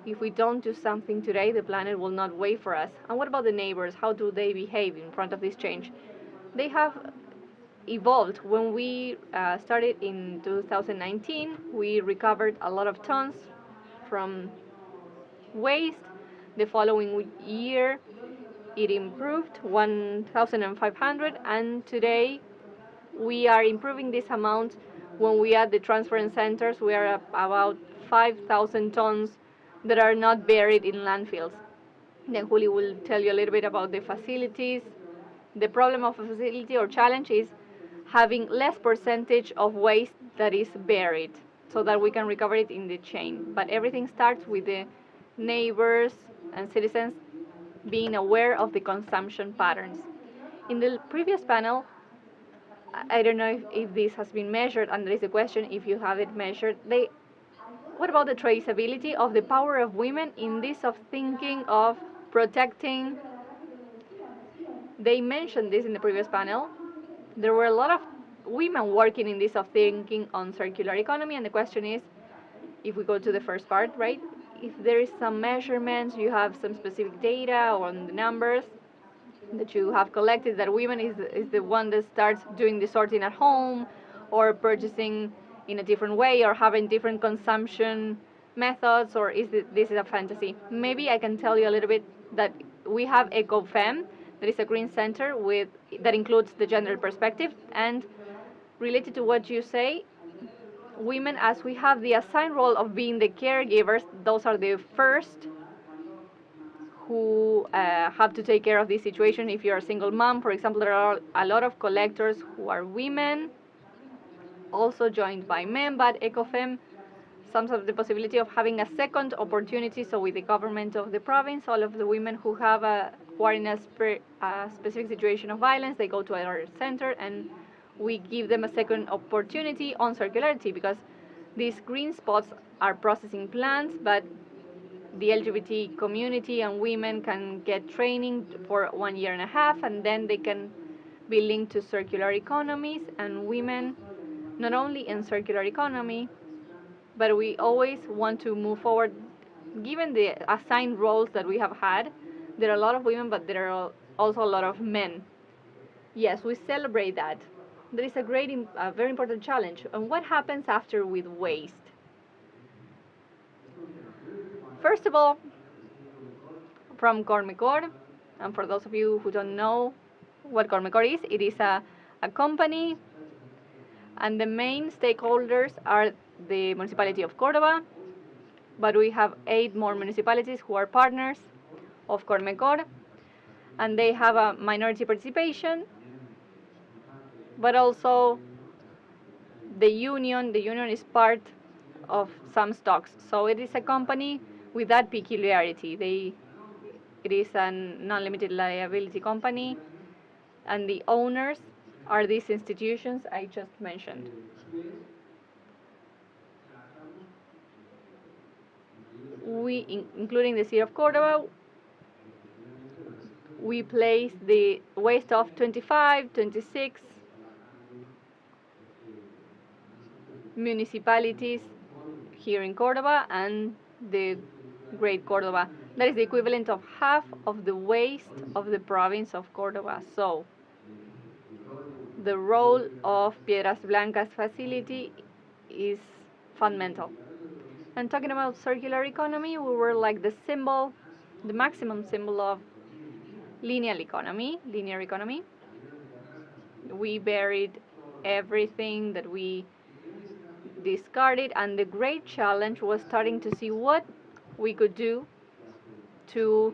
If we don't do something today, the planet will not wait for us. And what about the neighbors? How do they behave in front of this change? They have evolved. When we started in 2019, we recovered a lot of tons from waste. The following year, it improved 1,500, and today we are improving this amount. When we add the transference centers, we are at about 5,000 tons that are not buried in landfills. Then Juli will tell you a little bit about the facilities. The problem of a facility or challenge is having less percentage of waste that is buried so that we can recover it in the chain. But everything starts with the neighbors and citizens being aware of the consumption patterns. In the previous panel, I don't know if this has been measured, and there is a question if you have it measured. What about the traceability of the power of women in this of thinking of protecting? They mentioned this in the previous panel. There were a lot of women working in this of thinking on circular economy, and the question is, if we go to the first part, right? If there is some measurements, you have some specific data on the numbers that you have collected, that women is the one that starts doing the sorting at home, or purchasing in a different way, or having different consumption methods, or this is a fantasy? Maybe I can tell you a little bit that we have EcoFem, that is a green center that includes the gender perspective, and related to what you say, women, as we have the assigned role of being the caregivers, those are the first who have to take care of this situation. If you're a single mom, for example, there are a lot of collectors who are women, also joined by men, but EcoFem some of the possibility of having a second opportunity. So with the government of the province, all of the women who are in a specific situation of violence, they go to our center, and we give them a second opportunity on circularity, because these green spots are processing plants, but the LGBT community and women can get training for 1.5 years, and then they can be linked to circular economies, and women not only in circular economy, but we always want to move forward. Given the assigned roles that we have had, there are a lot of women, but there are also a lot of men. Yes, we celebrate that. There is a very important challenge. And what happens after with waste? First of all, from Cormecor, and for those of you who don't know what Cormecor is, it is a company, and the main stakeholders are the municipality of Córdoba, but we have 8 more municipalities who are partners of Cormecor, and they have a minority participation, but also the union is part of some stocks. So it is a company with that peculiarity. It is a non-limited liability company, and the owners are these institutions I just mentioned. Including the city of Córdoba, we place the waste of 25, 26 municipalities here in Córdoba and the Great Córdoba. That is the equivalent of half of the waste of the province of Córdoba. So the role of Piedras Blancas facility is fundamental. And talking about circular economy, we were like the maximum symbol of linear economy. We buried everything that we discarded, and the great challenge was starting to see what we could do to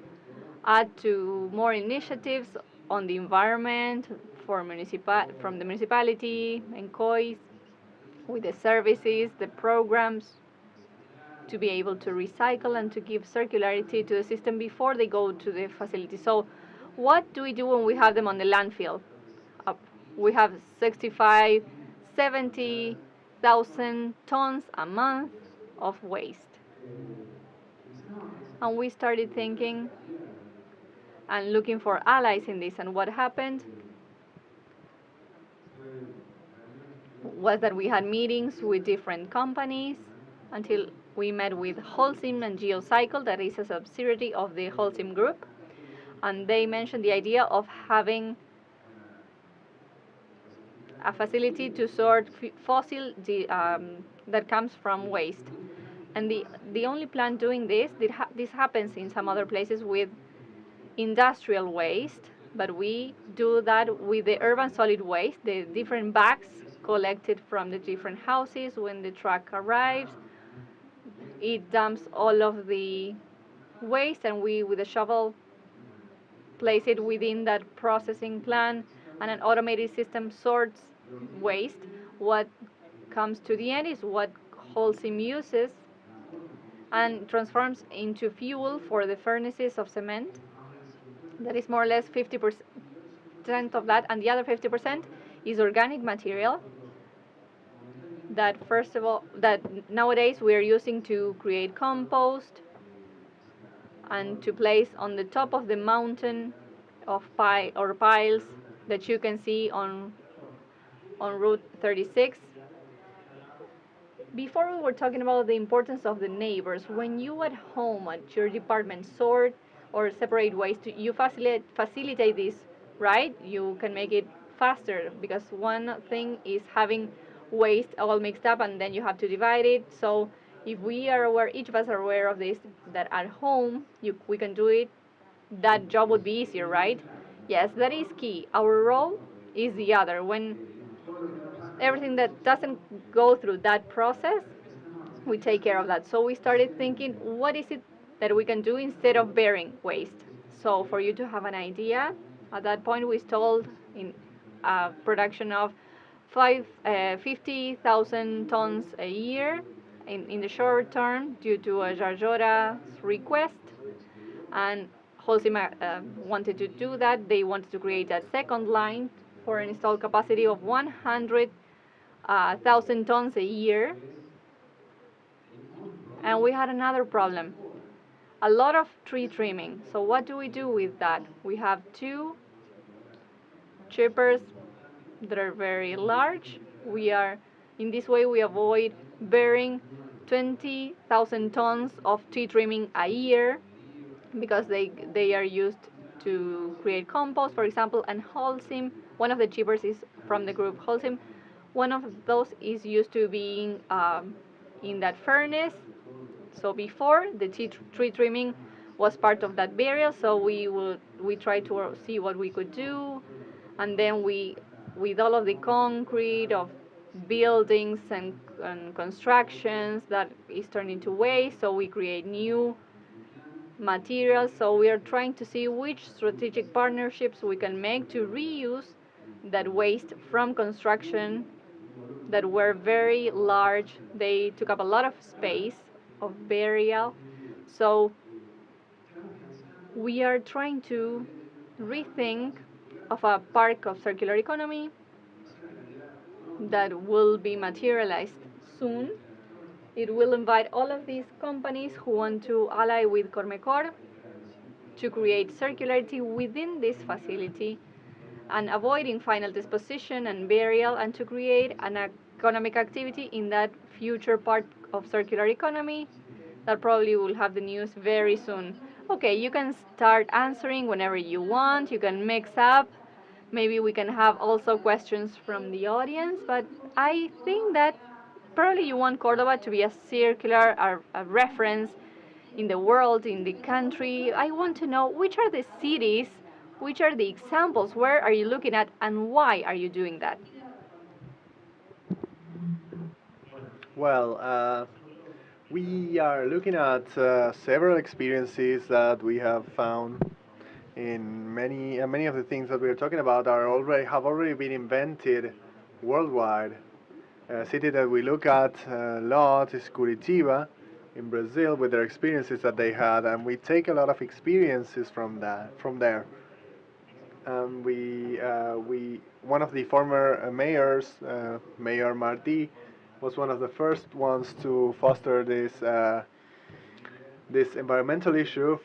add to more initiatives on the environment from the municipality and COIs, with the services, the programs, to be able to recycle and to give circularity to the system before they go to the facility. So what do we do when we have them on the landfill? We have 65, 70,000 tons a month of waste. And we started thinking and looking for allies in this. And what happened was that we had meetings with different companies until we met with Holcim and Geocycle, that is a subsidiary of the Holcim group. And they mentioned the idea of having a facility to sort fossil that comes from waste. And the only plant doing this, this happens in some other places with industrial waste, but we do that with the urban solid waste, the different bags collected from the different houses. When the truck arrives, it dumps all of the waste, and we, with a shovel, place it within that processing plant, and an automated system sorts waste. What comes to the end is what Holcim uses and transforms into fuel for the furnaces of cement. That is more or less 50% of that, and the other 50% is organic material that, first of all, that nowadays we are using to create compost and to place on the top of the mountain of piles that you can see on Route 36. Before we were talking about the importance of the neighbors. When you at home at your department sort or separate waste, you facilitate this, right? You can make it faster, because one thing is having waste all mixed up and then you have to divide it. So if we are aware, each of us are aware of this, that at home we can do it, that job would be easier, right? Yes, that is key. Our role is the other. When everything that doesn't go through that process, we take care of that. So we started thinking, what is it that we can do instead of burying waste? So for you to have an idea, at that point we installed in a production of 50,000 tons a year in the short term due to a Jarjora's request. And Holcim wanted to do that. They wanted to create a second line for an installed capacity of 100,000 tons a year. And we had another problem, a lot of tree trimming. So what do we do with that? We have two chippers that are very large. In this way we avoid burying 20,000 tons of tree trimming a year, because they are used to create compost, for example. And Holcim, one of the chippers is from the group Holcim. One of those is used to being in that furnace. So before, the tree trimming was part of that burial, so we tried to see what we could do. And then with all of the concrete of buildings and constructions, that is turned into waste, so we create new materials. So we are trying to see which strategic partnerships we can make to reuse that waste from construction that were very large. They took up a lot of space of burial. So we are trying to rethink of a park of circular economy that will be materialized soon. It will invite all of these companies who want to ally with Cormecor to create circularity within this facility and avoiding final disposition and burial, and to create an economic activity in that future part of circular economy that probably will have the news very soon. Okay, you can start answering whenever you want. You can mix up. Maybe we can have also questions from the audience, but I think that probably you want Cordoba to be a circular, a reference in the world, in the country. I want to know, which are the cities, which are the examples, where are you looking at, and why are you doing that? Well, we are looking at several experiences that we have found in many of the things that we are talking about have already been invented worldwide. A city that we look at a lot is Curitiba in Brazil, with their experiences that they had, and we take a lot of experiences from there. One of the former mayors, Mayor Martí, was one of the first ones to foster this environmental issue.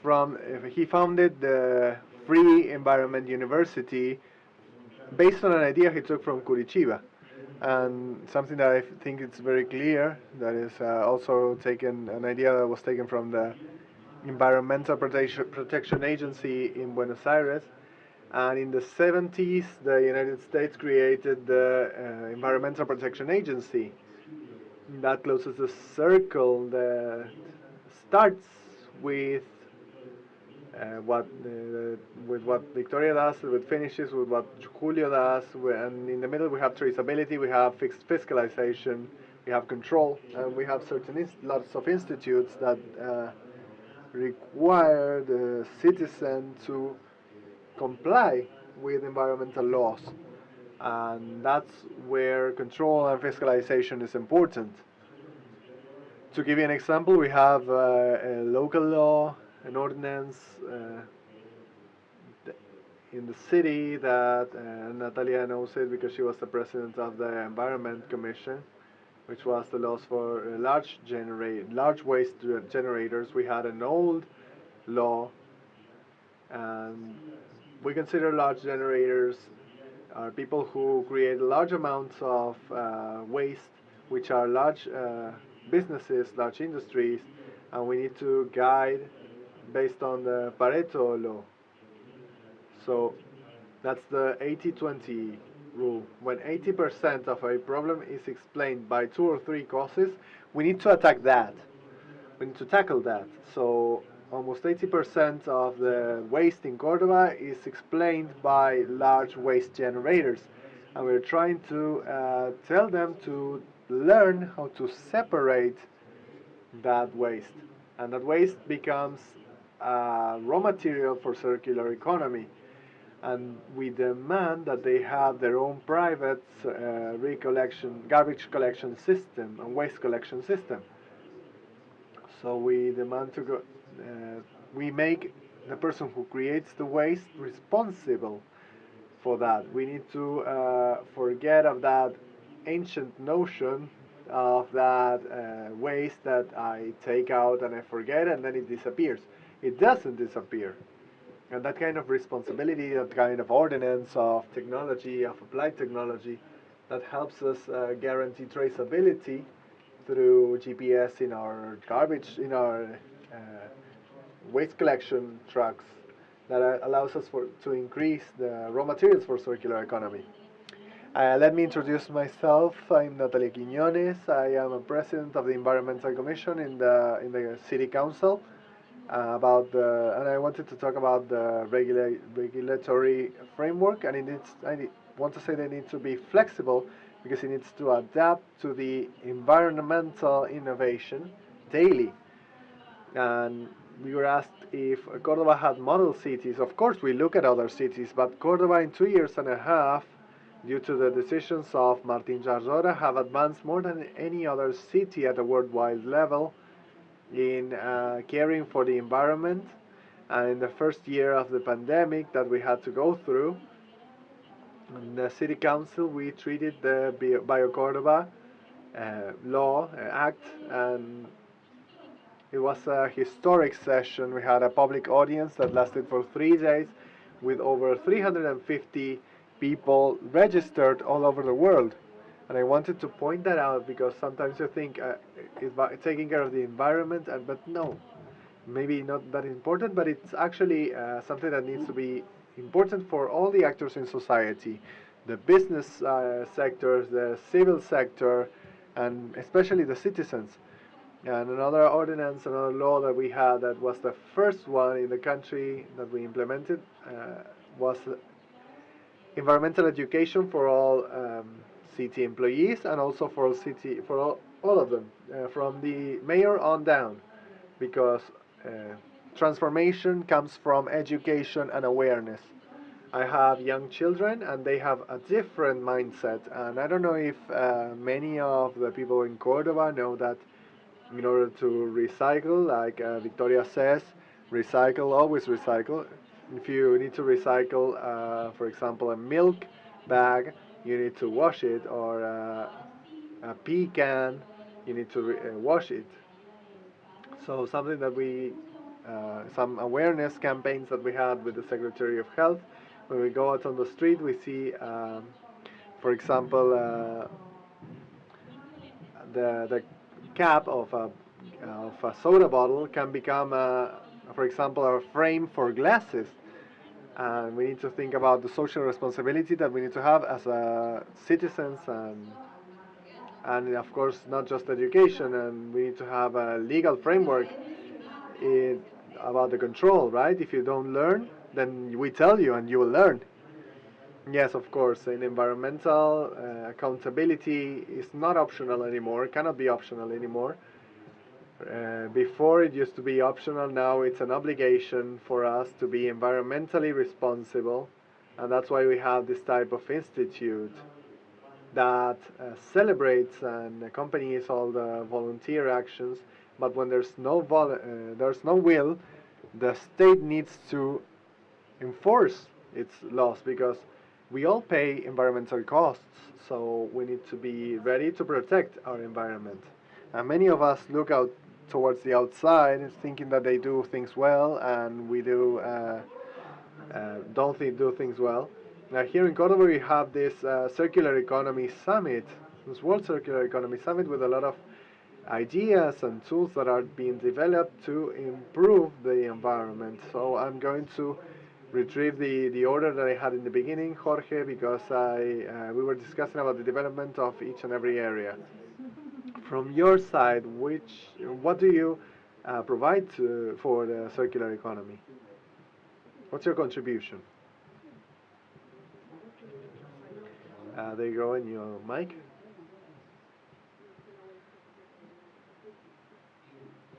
He founded the Free Environment University based on an idea he took from Curitiba, and something that I think it's very clear, that is also an idea that was taken from the Environmental Protection Agency in Buenos Aires, And in the 70s, the United States created the Environmental Protection Agency. That closes the circle that starts with what Victoria does, with finishes with what Julio does, and in the middle we have traceability, we have fiscalization, we have control, and we have lots of institutes that require the citizen to comply with environmental laws. And that's where control and fiscalization is important. To give you an example, we have a local law, an ordinance in the city that Natalia knows it because she was the president of the Environment Commission, which was the laws for large waste generators. We had an old law, and we consider large generators are people who create large amounts of waste, which are large businesses, large industries, and we need to guide based on the Pareto law. So that's the 80-20 rule. When 80% of a problem is explained by 2 or 3 causes, we need to attack that. We need to tackle that. So almost 80% of the waste in Córdoba is explained by large waste generators. And we're trying to tell them to learn how to separate that waste. And that waste becomes raw material for circular economy. And we demand that they have their own private garbage collection system and waste collection system. So we demand we make the person who creates the waste responsible for that. We need to forget of that ancient notion of that waste that I take out and I forget and then it disappears. It doesn't disappear. And that kind of responsibility, that kind of ordinance of technology, of applied technology, that helps us guarantee traceability through GPS in our garbage, in our waste collection trucks, that allows us to increase the raw materials for circular economy. Let me introduce myself. I'm Natalia Quiñones. I am a president of the Environmental Commission in the City Council. And I wanted to talk about the regulatory framework, and I want to say they need to be flexible because it needs to adapt to the environmental innovation daily. And we were asked if Córdoba had model cities. Of course, we look at other cities, but Córdoba in 2 years and a half, due to the decisions of Martín Jarrora, have advanced more than any other city at a worldwide level in caring for the environment. And in the first year of the pandemic that we had to go through, in the City Council we treated the BioCórdoba act, and it was a historic session. We had a public audience that lasted for 3 days with over 350 people registered all over the world. And I wanted to point that out because sometimes you think it's taking care of the environment, but no, maybe not that important, but it's actually something that needs to be important for all the actors in society, the business sectors, the civil sector, and especially the citizens. And another ordinance, another law that we had that was the first one in the country that we implemented was environmental education for all city employees, and also for all of them, from the mayor on down, because transformation comes from education and awareness. I have young children and they have a different mindset, and I don't know if many of the people in Córdoba know that in order to recycle, like Victoria says, recycle, always recycle. If you need to recycle, for example, a milk bag, you need to wash it, or a pea can, you need to wash it. So something that some awareness campaigns that we had with the Secretary of Health. When we go out on the street, we see, for example, the cap of a soda bottle can become, for example, a frame for glasses. and we need to think about the social responsibility that we need to have as citizens, and of course not just education, and we need to have a legal framework about the control, right? If you don't learn, then we tell you and you will learn. Yes, of course, in environmental accountability is not optional anymore, cannot be optional anymore. Before it used to be optional, now it's an obligation for us to be environmentally responsible, and that's why we have this type of institute that celebrates and accompanies all the volunteer actions. But when there's no will, the state needs to enforce its laws, because we all pay environmental costs, so we need to be ready to protect our environment. And many of us look out towards the outside thinking that they do things well, and we do do things well. Now here in Cordoba we have this circular economy summit, this World Circular Economy Summit, with a lot of ideas and tools that are being developed to improve the environment. So I'm going to retrieve the order that I had in the beginning, Jorge, because we were discussing about the development of each and every area. From your side, what do you provide for the circular economy? What's your contribution? There you go, in your mic.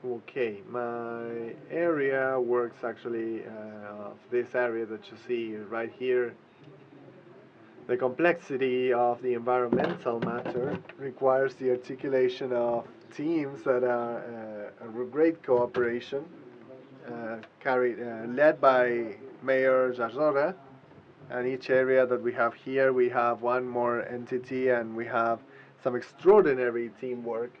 Okay, my area works actually of this area that you see right here. The complexity of the environmental matter requires the articulation of teams that are a great cooperation, led by Mayor Jajora. And each area that we have here, we have one more entity, and we have some extraordinary teamwork.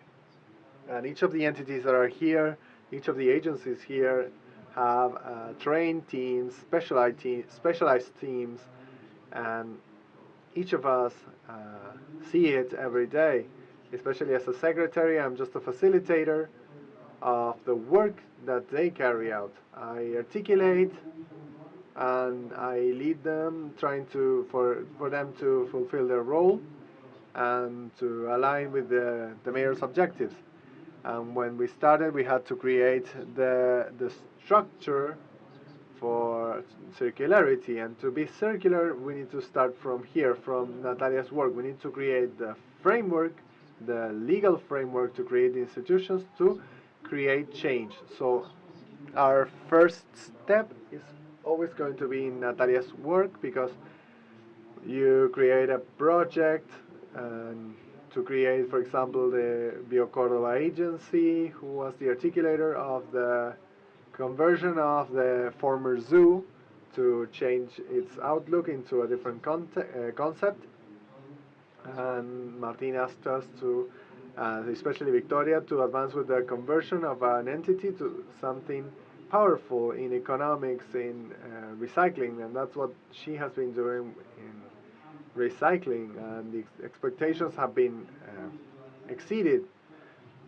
And each of the entities that are here, each of the agencies here, have trained teams, specialized teams, and each of us see it every day. Especially as a secretary, I'm just a facilitator of the work that they carry out. I articulate and I lead them, trying for them to fulfill their role and to align with the mayor's objectives. And when we started, we had to create the structure for circularity. And to be circular, we need to start from here, from Natalia's work. We need to create the framework, the legal framework, to create the institutions to create change. So our first step is always going to be in Natalia's work, because you create a project to create, for example, the BioCórdoba agency, who was the articulator of the conversion of the former zoo to change its outlook into a different concept. And Martin asked us to, especially Victoria, to advance with the conversion of an entity to something powerful in economics, in recycling, and that's what she has been doing in recycling, and the expectations have been exceeded.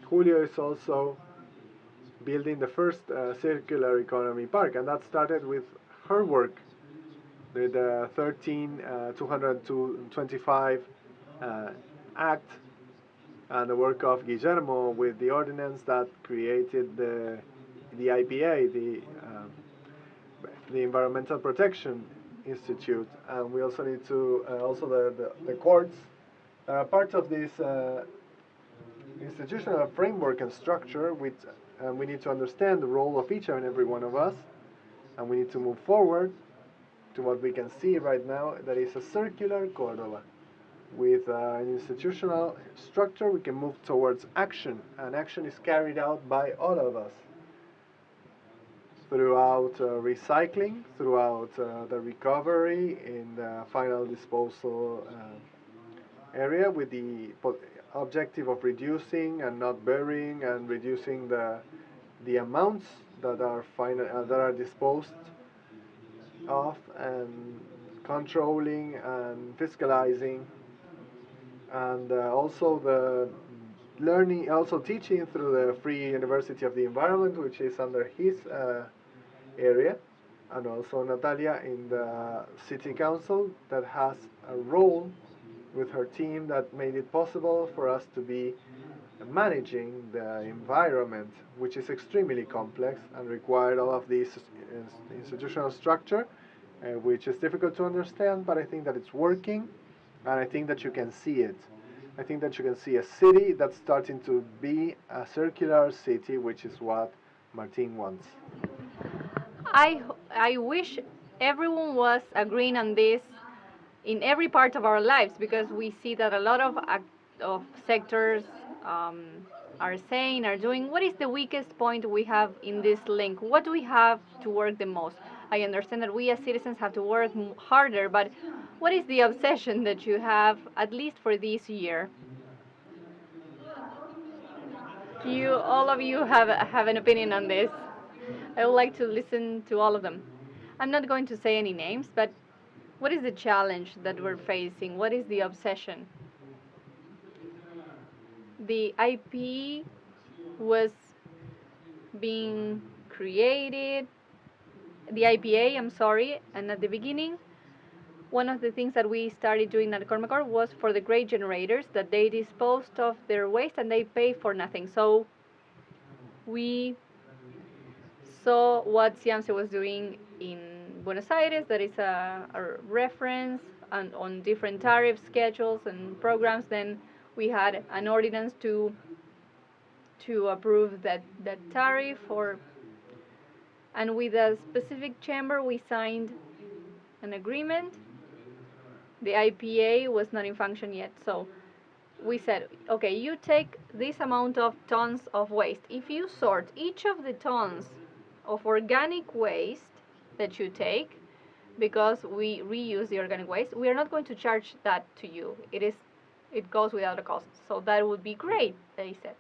Julio is also building the first circular economy park, and that started with her work, with the 225 Act, and the work of Guillermo with the ordinance that created the IPA, the Environmental Protection Institute. And we also need to the courts are part of this institutional framework and structure, which we need to understand the role of each and every one of us, and we need to move forward to what we can see right now, that is a circular Cordoba. With an institutional structure, we can move towards action, and action is carried out by all of us throughout recycling, throughout the recovery in the final disposal area, with the objective of reducing and not burying, and reducing the amounts that are disposed of, and controlling and fiscalizing, and also the learning, also teaching through the Free University of the Environment, which is under his area, and also Natalia in the city council that has a role with her team that made it possible for us to be managing the environment, which is extremely complex and required all of this institutional structure, which is difficult to understand, but I think that it's working, and I think that you can see it. I think that you can see a city that's starting to be a circular city, which is what Martin wants. I wish everyone was agreeing on this in every part of our lives, because we see that a lot of sectors um, are saying, are doing. What is the weakest point we have in this link? What do we have to work the most? I understand that we as citizens have to work harder, but what is the obsession that you have, at least for this year? All of you have an opinion on this. I would like to listen to all of them. I'm not going to say any names, but what is the challenge that we're facing? What is the obsession? The IP was being created, the IPA, I'm sorry, and at the beginning, one of the things that we started doing at Cormacor was for the great generators, that they disposed of their waste and they pay for nothing. So we saw what Ciamse was doing in Buenos Aires, that is a reference and on different tariff schedules and programs. Then we had an ordinance to approve that tariff, and with a specific chamber we signed an agreement. The IPA was not in function yet, so we said, okay, you take this amount of tons of waste. If you sort each of the tons of organic waste that you take, because we reuse the organic waste, we are not going to charge that to you. It goes without a cost. So that would be great, they said.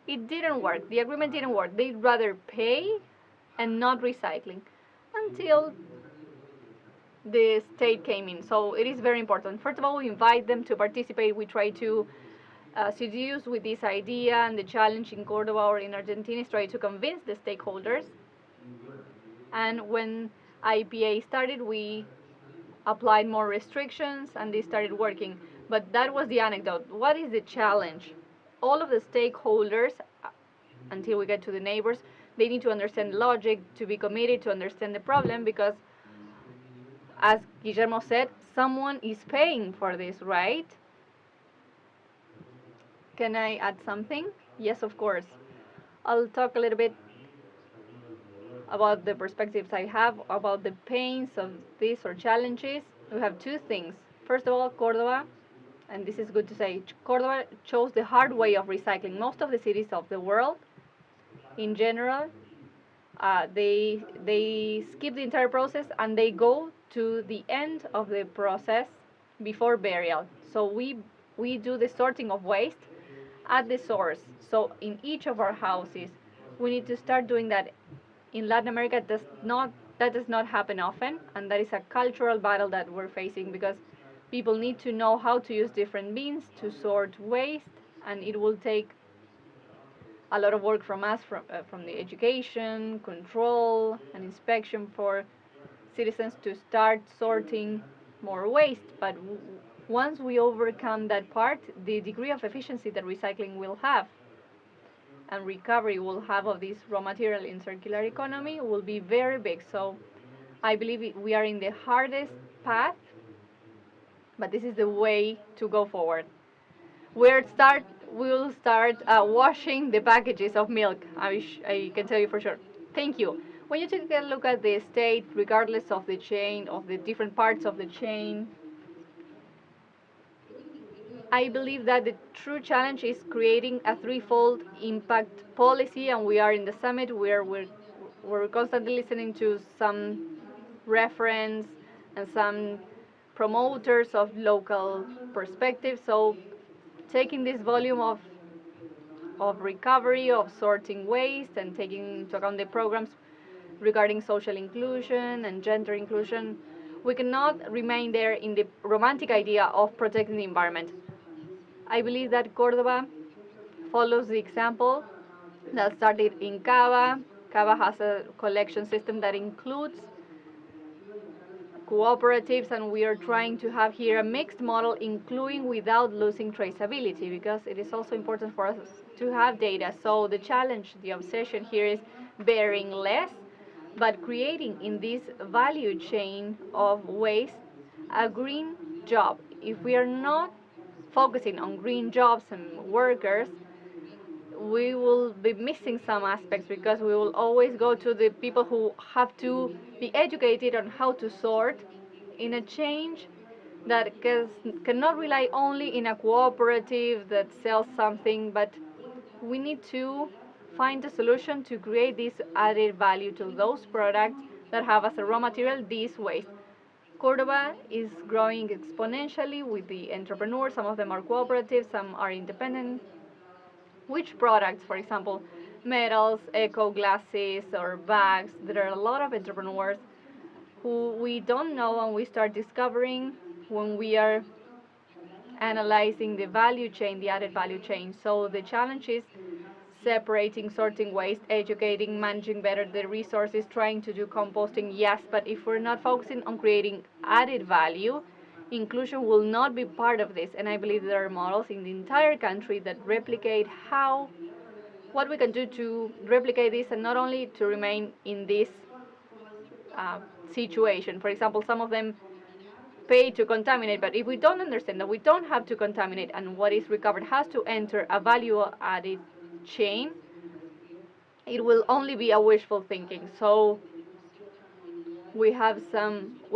It didn't work. The agreement didn't work. They'd rather pay and not recycling until the state came in. So it is very important. First of all, we invite them to participate. We try to seduce with this idea, and the challenge in Cordoba or in Argentina is try to convince the stakeholders. And when IPA started, we applied more restrictions and they started working. But that was the anecdote. What is the challenge? All of the stakeholders, until we get to the neighbors, they need to understand logic, to be committed, to understand the problem, because as Guillermo said, someone is paying for this, right? Can I add something? Yes, of course. I'll talk a little bit about the perspectives I have about the pains of this or challenges. We have two things. First of all, Cordoba, and this is good to say, Cordoba chose the hard way of recycling. Most of the cities of the world, in general, they skip the entire process and they go to the end of the process before burial. So we do the sorting of waste at the source. So in each of our houses, we need to start doing that. In Latin America, that does not happen often, and that is a cultural battle that we're facing, because people need to know how to use different bins to sort waste, and it will take a lot of work from us, from the education, control, and inspection for citizens to start sorting more waste. But once we overcome that part, the degree of efficiency that recycling will have and recovery will have of this raw material in circular economy will be very big. So I believe we are in the hardest path, but this is the way to go forward. We'll start washing the packages of milk. I can tell you for sure. Thank you. When you take a look at the state, regardless of the chain, of the different parts of the chain, I believe that the true challenge is creating a threefold impact policy, and we are in the summit where we're constantly listening to some reference and some promoters of local perspectives. So taking this volume of recovery, of sorting waste, and taking into account the programs regarding social inclusion and gender inclusion, we cannot remain there in the romantic idea of protecting the environment. I believe that Cordoba follows the example that started in Cava Cava has a collection system that includes cooperatives, and we are trying to have here a mixed model, including without losing traceability, because it is also important for us to have data. So the challenge, the obsession here is bearing less, but creating in this value chain of waste a green job. If we are not focusing on green jobs and workers, we will be missing some aspects, because we will always go to the people who have to be educated on how to sort in a change that cannot rely only in a cooperative that sells something, but we need to find a solution to create this added value to those products that have as a raw material this waste. Cordoba is growing exponentially with the entrepreneurs. Some of them are cooperative, some are independent. Which products, for example, metals, eco glasses, or bags? There are a lot of entrepreneurs who we don't know, and we start discovering when we are analyzing the value chain, the added value chain. So the challenge is separating, sorting waste, educating, managing better the resources, trying to do composting, yes, but if we're not focusing on creating added value, inclusion will not be part of this. And I believe there are models in the entire country that replicate what we can do to replicate this, and not only to remain in this uh, situation. For example, some of them pay to contaminate, but if we don't understand that we don't have to contaminate, and what is recovered has to enter a value added chain, it will only be a wishful thinking. So we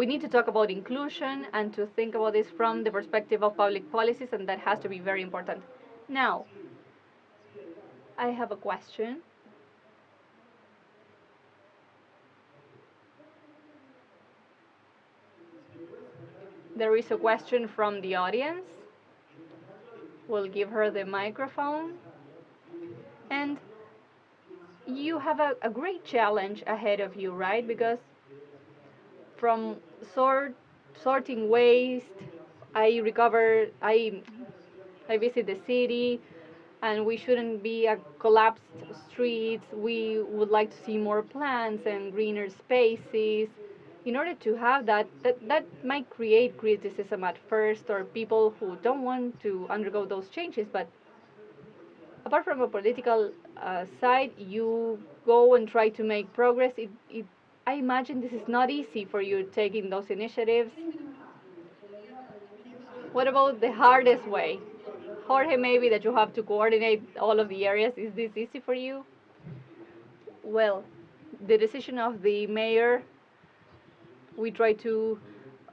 need to talk about inclusion and to think about this from the perspective of public policies, and that has to be very important. Now, I have a question. There is a question from the audience. We'll give her the microphone. And you have a great challenge ahead of you, right? Because from sorting waste, I visit the city, and we shouldn't be a collapsed streets. We would like to see more plants and greener spaces. In order to have that might create criticism at first, or people who don't want to undergo those changes. But apart from a political side, you go and try to make progress. I imagine this is not easy for you taking those initiatives. What about the hardest way? Jorge, maybe that you have to coordinate all of the areas. Is this easy for you? Well, the decision of the mayor, we try to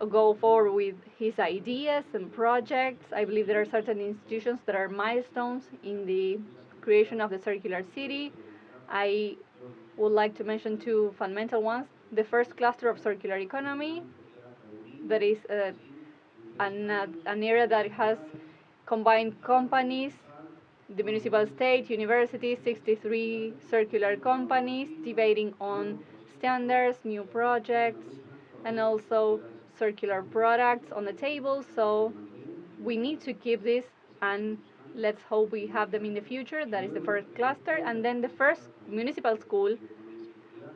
go forward with his ideas and projects. I believe there are certain institutions that are milestones in the creation of the circular city. I would like to mention two fundamental ones. The first cluster of circular economy, that is an area that has combined companies, the municipal state, universities, 63 circular companies debating on standards, new projects, and also circular products on the table. So we need to keep this, and let's hope we have them in the future. That is the first cluster. And then the first municipal school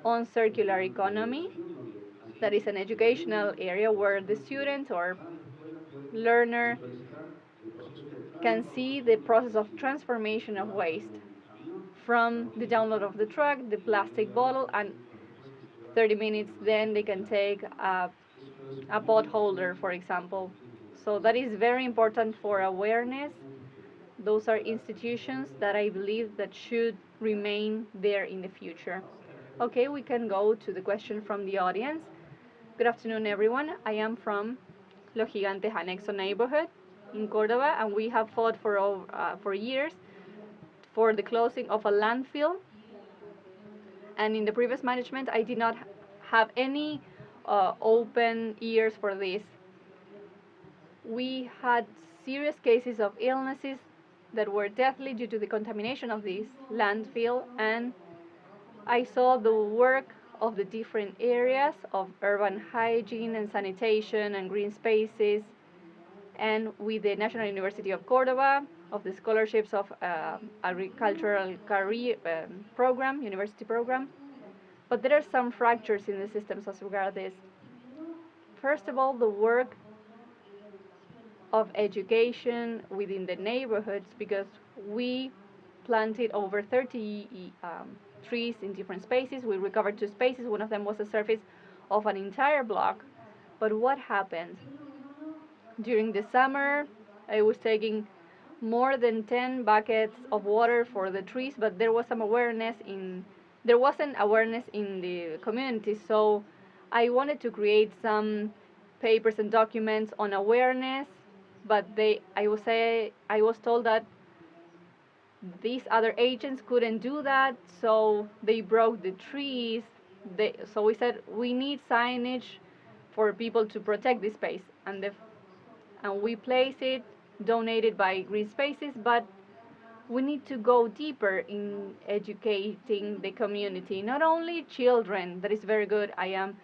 on circular economy, that is an educational area where the student or learner can see the process of transformation of waste from the download of the truck, the plastic bottle, and 30 minutes then they can take a pot holder, for example. So that is very important for awareness. Those are institutions that I believe that should remain there in the future. Okay, we can go to the question from the audience. Good afternoon, everyone. I am from Los Gigantes Anexo neighborhood in Córdoba, and we have fought for years for the closing of a landfill. And in the previous management, I did not have any open ears for this. We had serious cases of illnesses that were deathly due to the contamination of this landfill, and I saw the work of the different areas of urban hygiene and sanitation and green spaces, and with the National University of Córdoba, of the scholarships of agricultural career program, university program. But there are some fractures in the systems as regards this. First of all, the work of education within the neighborhoods, because we planted over 30 trees in different spaces. We recovered 2 spaces. One of them was the surface of an entire block. But what happened? During the summer, I was taking more than 10 buckets of water for the trees, but there wasn't awareness in the community. So I wanted to create some papers and documents on awareness, but I was told that these other agents couldn't do that, so they broke the trees. So we said we need signage for people to protect this space, and we place it, donated by Green Spaces, but we need to go deeper in educating the community, not only children. That is very good. I am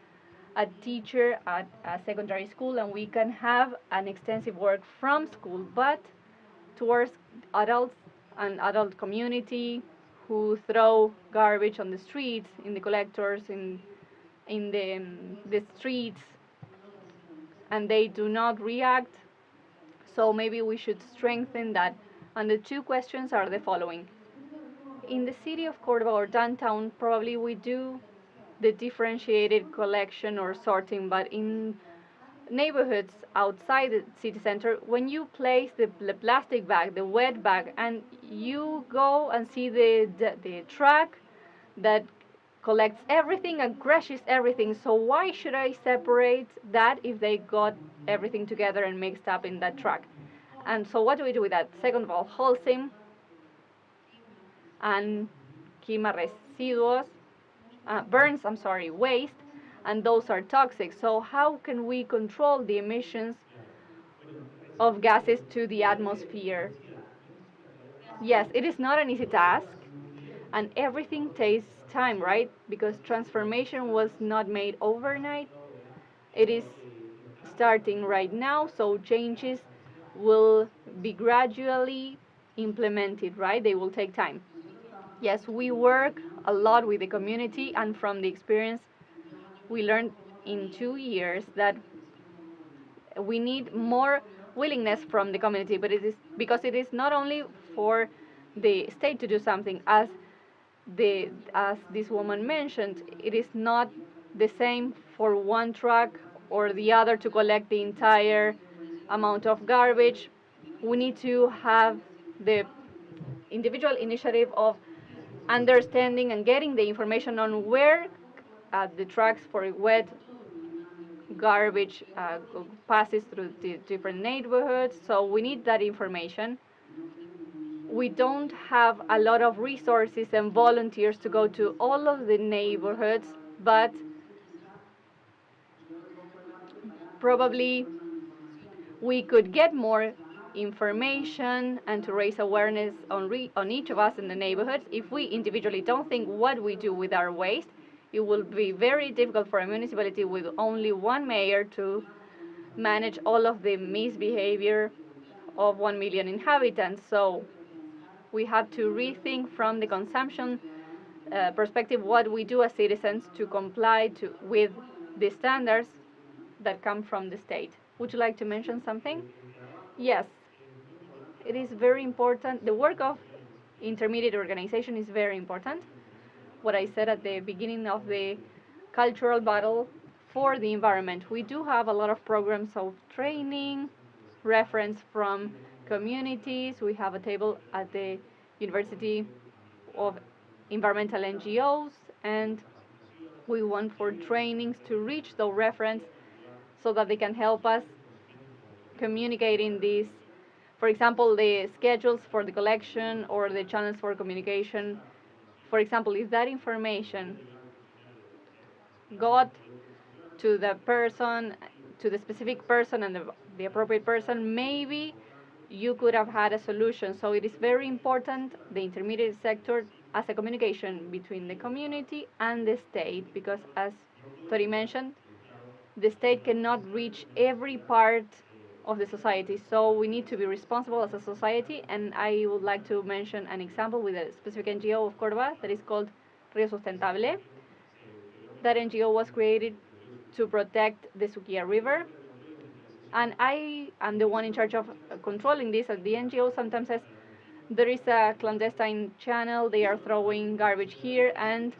a teacher at a secondary school, and we can have an extensive work from school, but towards adults and adult community who throw garbage on the streets, in the collectors, in the streets, and they do not react. So maybe we should strengthen that. And the 2 questions are the following. In the city of Cordoba or downtown, probably we do the differentiated collection or sorting, but in neighborhoods outside the city center, when you place the plastic bag, the wet bag, and you go and see the truck that collects everything and crushes everything. So why should I separate that if they got everything together and mixed up in that truck? And so what do we do with that? Second of all, wholesome and quema residuos, waste, and those are toxic. So how can we control the emissions of gases to the atmosphere? Yes, it is not an easy task, and everything takes time, right? Because transformation was not made overnight. It is starting right now, so changes will be gradually implemented, right? They will take time. Yes, we work a lot with the community, and from the experience, we learned in 2 years that we need more willingness from the community, but it is because it is not only for the state to do something. As this woman mentioned, it is not the same for one truck or the other to collect the entire amount of garbage. We need to have the individual initiative of understanding and getting the information on where the trucks for wet garbage passes through the different neighborhoods. So we need that information. We don't have a lot of resources and volunteers to go to all of the neighborhoods, but probably we could get more information and to raise awareness on each of us in the neighborhoods. If we individually don't think what we do with our waste, it will be very difficult for a municipality with only one mayor to manage all of the misbehavior of 1 million inhabitants. So we have to rethink from the consumption perspective what we do as citizens to comply with the standards that come from the state. Would you like to mention something? Yes, it is very important. The work of intermediate organization is very important. What I said at the beginning of the cultural battle for the environment. We do have a lot of programs of training, reference from communities. We have a table at the University of Environmental NGOs, and we want for trainings to reach the reference so that they can help us communicating these, for example, the schedules for the collection or the channels for communication. For example, if that information got to the person, to the specific person and the appropriate person, maybe you could have had a solution. So it is very important, the intermediate sector, as a communication between the community and the state, because as Tori mentioned, the state cannot reach every part of the society. So we need to be responsible as a society, and I would like to mention an example with a specific NGO of Cordoba that is called Rio Sustentable. That NGO was created to protect the Suquía River, and I am the one in charge of controlling this. And the NGO sometimes says there is a clandestine channel, they are throwing garbage here, and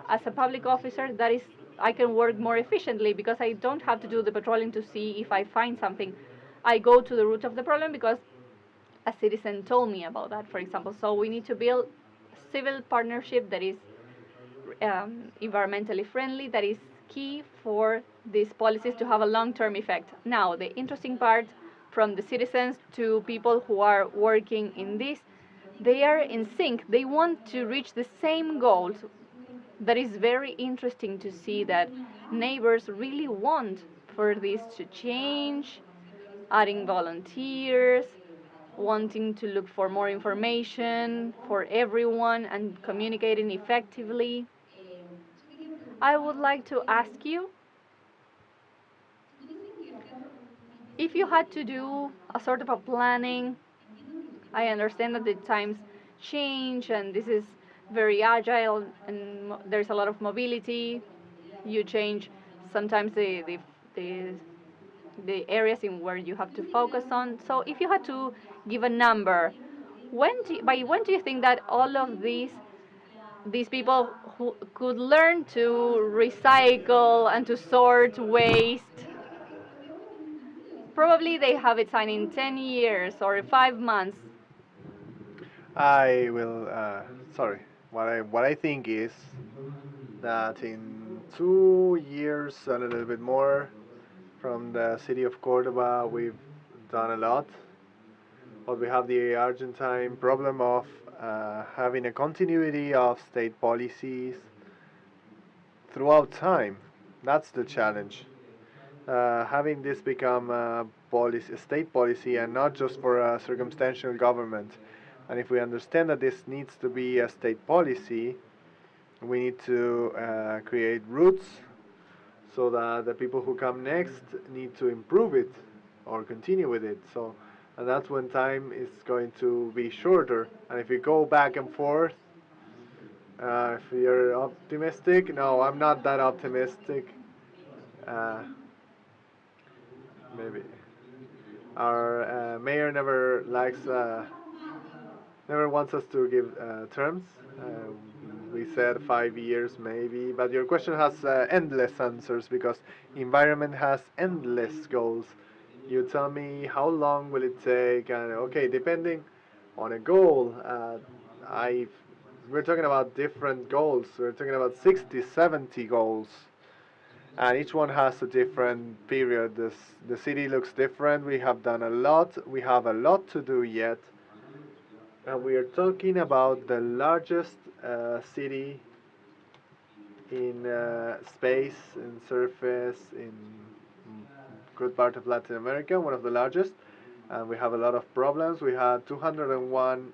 as a public officer, that is, I can work more efficiently because I don't have to do the patrolling to see if I find something. I go to the root of the problem because a citizen told me about that, for example. So we need to build a civil partnership that is environmentally friendly, that is key for these policies to have a long-term effect. Now, the interesting part, from the citizens to people who are working in this, they are in sync. They want to reach the same goals. That is very interesting to see that neighbors really want for this to change, adding volunteers, wanting to look for more information for everyone and communicating effectively. I would like to ask you if you had to do a sort of a planning. I understand that the times change and this is very agile and there's a lot of mobility. You change sometimes the, the areas in where you have to focus on. So if you had to give a number, by when do you think that all of these people who could learn to recycle and to sort waste, probably they have it signed in 10 years or 5 months. I will. Sorry. What I think is that in 2 years, a little bit more, from the city of Cordoba, we've done a lot. But we have the Argentine problem of having a continuity of state policies throughout time. That's the challenge. Having this become a state policy and not just for a circumstantial government. And if we understand that this needs to be a state policy, we need to create roots so that the people who come next need to improve it or continue with it. So, and that's when time is going to be shorter. And if you go back and forth, if you're optimistic, no, I'm not that optimistic. Uh, Maybe our mayor never wants us to give terms. We said 5 years maybe, but your question has endless answers because environment has endless goals. You tell me how long will it take, and okay, depending on a goal, we're talking about different goals. We're talking about 60, 70 goals. And each one has a different period. The city looks different. We have done a lot. We have a lot to do yet. And we are talking about the largest city in space, in surface, in good part of Latin America, one of the largest. And we have a lot of problems. We had 201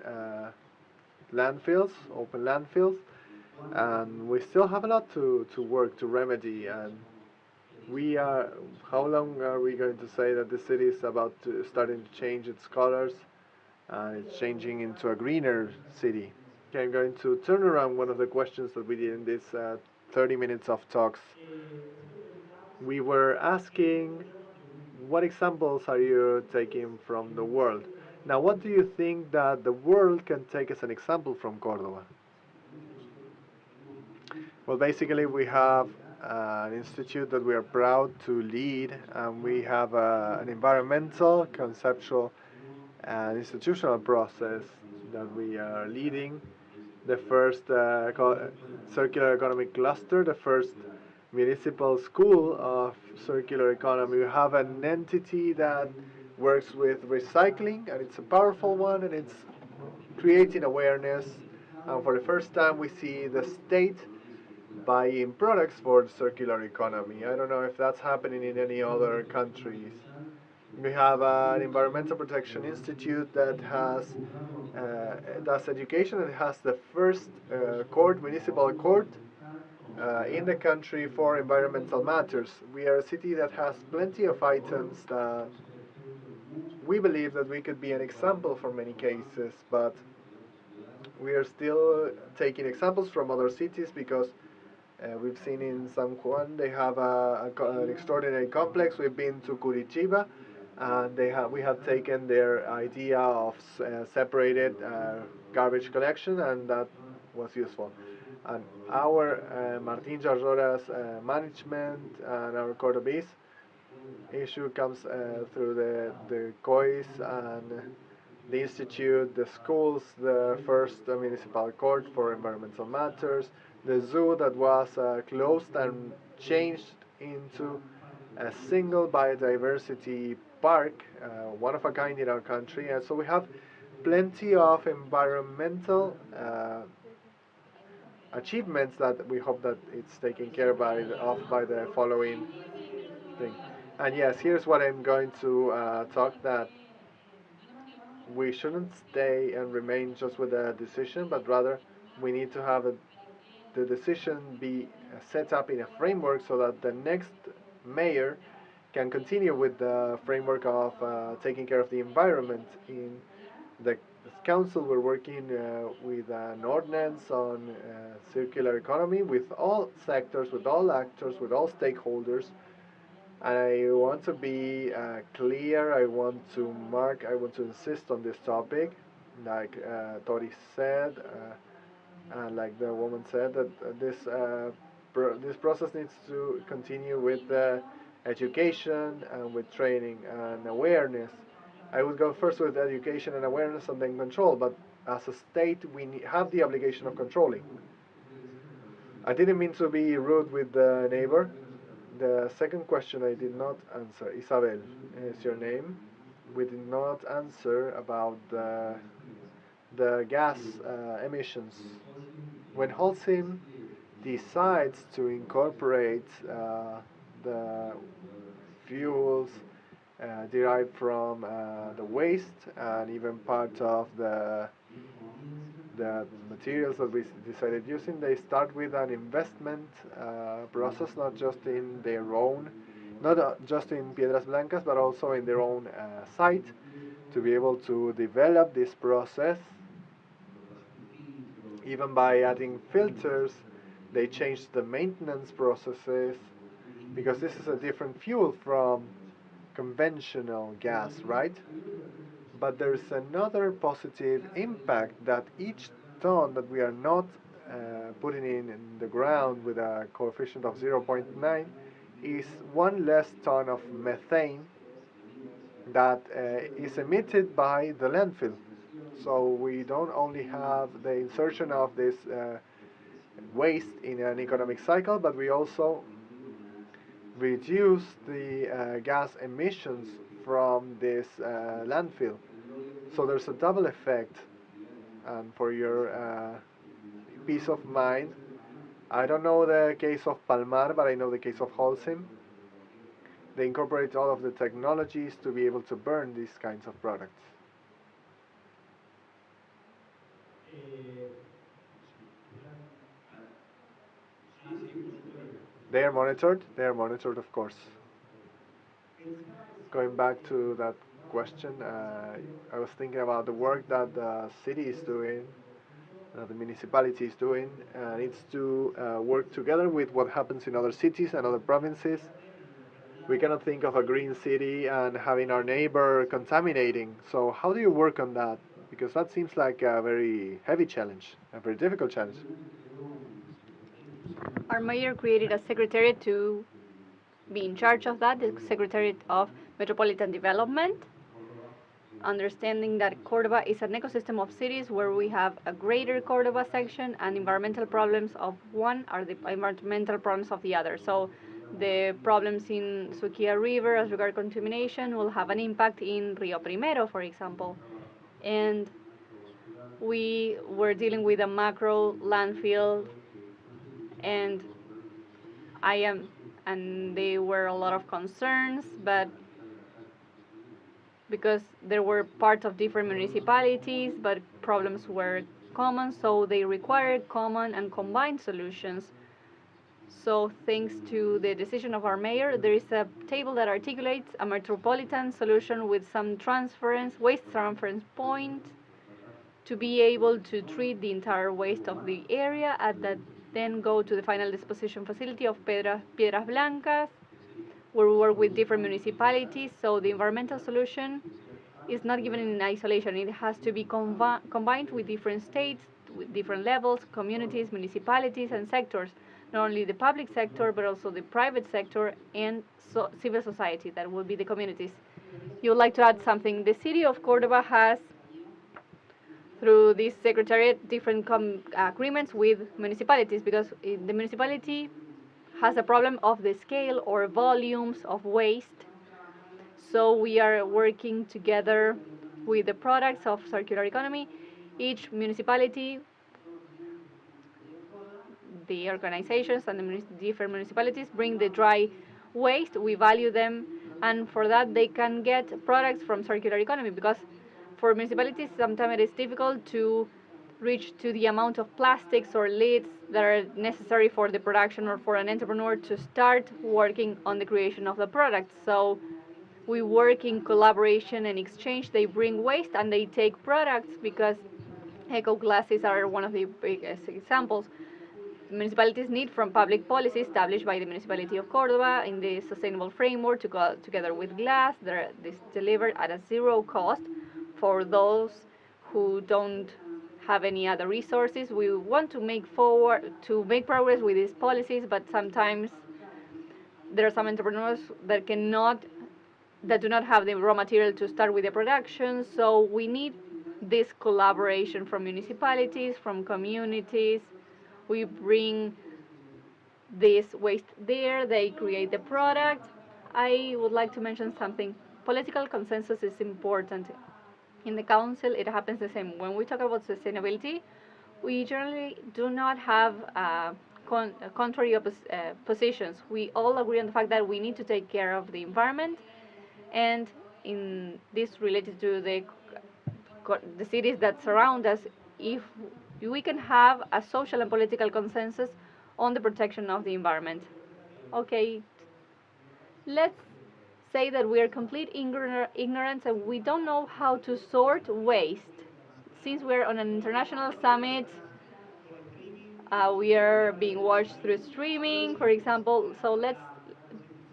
landfills, open landfills. And we still have a lot to work, to remedy. And how long are we going to say that the city is about to starting to change its colors? It's changing into a greener city. Okay, I'm going to turn around one of the questions that we did in this 30 minutes of talks. We were asking, what examples are you taking from the world? Now, what do you think that the world can take as an example from Cordoba? Well, basically, we have an institute that we are proud to lead, and we have an environmental, conceptual, and institutional process that we are leading. The first circular economy cluster, the first municipal school of circular economy. We have an entity that works with recycling, and it's a powerful one, and it's creating awareness. And for the first time, we see the state buying products for the circular economy. I don't know if that's happening in any other countries. We have an environmental protection institute that does education and has the first municipal court in the country for environmental matters. We are a city that has plenty of items that we believe that we could be an example for many cases, but we are still taking examples from other cities because We've seen in San Juan they have an extraordinary complex. We've been to Curitiba, and we have taken their idea of separated garbage collection, and that was useful. And our Martin Jarrora's management and our Cordobese issue comes through the COIS and the institute, the schools, the first municipal court for environmental matters, the zoo that was closed and changed into a single biodiversity park, one of a kind in our country. And so we have plenty of environmental achievements that we hope that it's taken care of by the following thing. And yes, here's what I'm going to talk, that we shouldn't stay and remain just with a decision, but rather we need to have the decision be set up in a framework so that the next mayor can continue with the framework of taking care of the environment. In the council, we're working with an ordinance on circular economy with all sectors, with all actors, with all stakeholders. And I want to be clear, I want to insist on this topic, like Tori said, and like the woman said, that this process needs to continue with education and with training and awareness. I would go first with education and awareness and then control, but as a state we have the obligation of controlling. I didn't mean to be rude with the neighbor. The second question I did not answer. Isabel is your name. We did not answer about the gas emissions. When Holcim decides to incorporate the fuels derived from the waste and even part of the materials that we decided using, they start with an investment process, not just in Piedras Blancas, but also in their own site, to be able to develop this process. Even by adding filters, they change the maintenance processes, because this is a different fuel from conventional gas, right? But there's another positive impact, that each ton that we are not putting in the ground with a coefficient of 0.9 is one less ton of methane that is emitted by the landfill. So we don't only have the insertion of this waste in an economic cycle, but we also reduce the gas emissions from this landfill. So there's a double effect. And for your peace of mind, I don't know the case of Palmar, but I know the case of Holcim. They incorporate all of the technologies to be able to burn these kinds of products. They are monitored, of course. Going back to that question, I was thinking about the work that the city is doing, the municipality is doing, and it's to work together with what happens in other cities and other provinces. We cannot think of a green city and having our neighbor contaminating. So how do you work on that? Because that seems like a very heavy challenge, a very difficult challenge. Our mayor created a secretariat to be in charge of that, the Secretariat of Metropolitan Development, understanding that Cordoba is an ecosystem of cities where we have a greater Cordoba section, and environmental problems of one are the environmental problems of the other. So the problems in Suquía River as regard contamination will have an impact in Rio Primero, for example. And we were dealing with a macro landfill, and there were a lot of concerns, but because there were parts of different municipalities, but problems were common, so they required common and combined solutions. So thanks to the decision of our mayor, there is a table that articulates a metropolitan solution with some waste transference point, to be able to treat the entire waste of the area at that then go to the final disposition facility of Piedras Blancas, where we work with different municipalities. So the environmental solution is not given in isolation. It has to be combined with different states, with different levels, communities, municipalities, and sectors. Not only the public sector, but also the private sector and civil society, that will be the communities. You would like to add something? The city of Cordoba has, through this secretariat, different agreements with municipalities, because the municipality has a problem of the scale or volumes of waste. So we are working together with the products of circular economy. Each municipality, the organizations and the different municipalities bring the dry waste. We value them, and for that they can get products from circular economy, because for municipalities sometimes it is difficult to reach to the amount of plastics or lids that are necessary for the production or for an entrepreneur to start working on the creation of the product. So we work in collaboration and exchange. They bring waste and they take products, because eco glasses are one of the biggest examples. Municipalities need from public policy established by the municipality of Cordoba in the sustainable framework to go together with glass. This delivered at a zero cost for those who don't have any other resources. We want to make progress with these policies, but sometimes there are some entrepreneurs that do not have the raw material to start with the production. So we need this collaboration from municipalities, from communities. We bring this waste there, they create the product. I would like to mention something. Political consensus is important. In the council, it happens the same. When we talk about sustainability, we generally do not have contrary positions. We all agree on the fact that we need to take care of the environment, and in this related to the cities that surround us, if we can have a social and political consensus on the protection of the environment. Okay, let's say that we are complete ignorance and we don't know how to sort waste. Since we're on an international summit, we are being watched through streaming, for example. So let's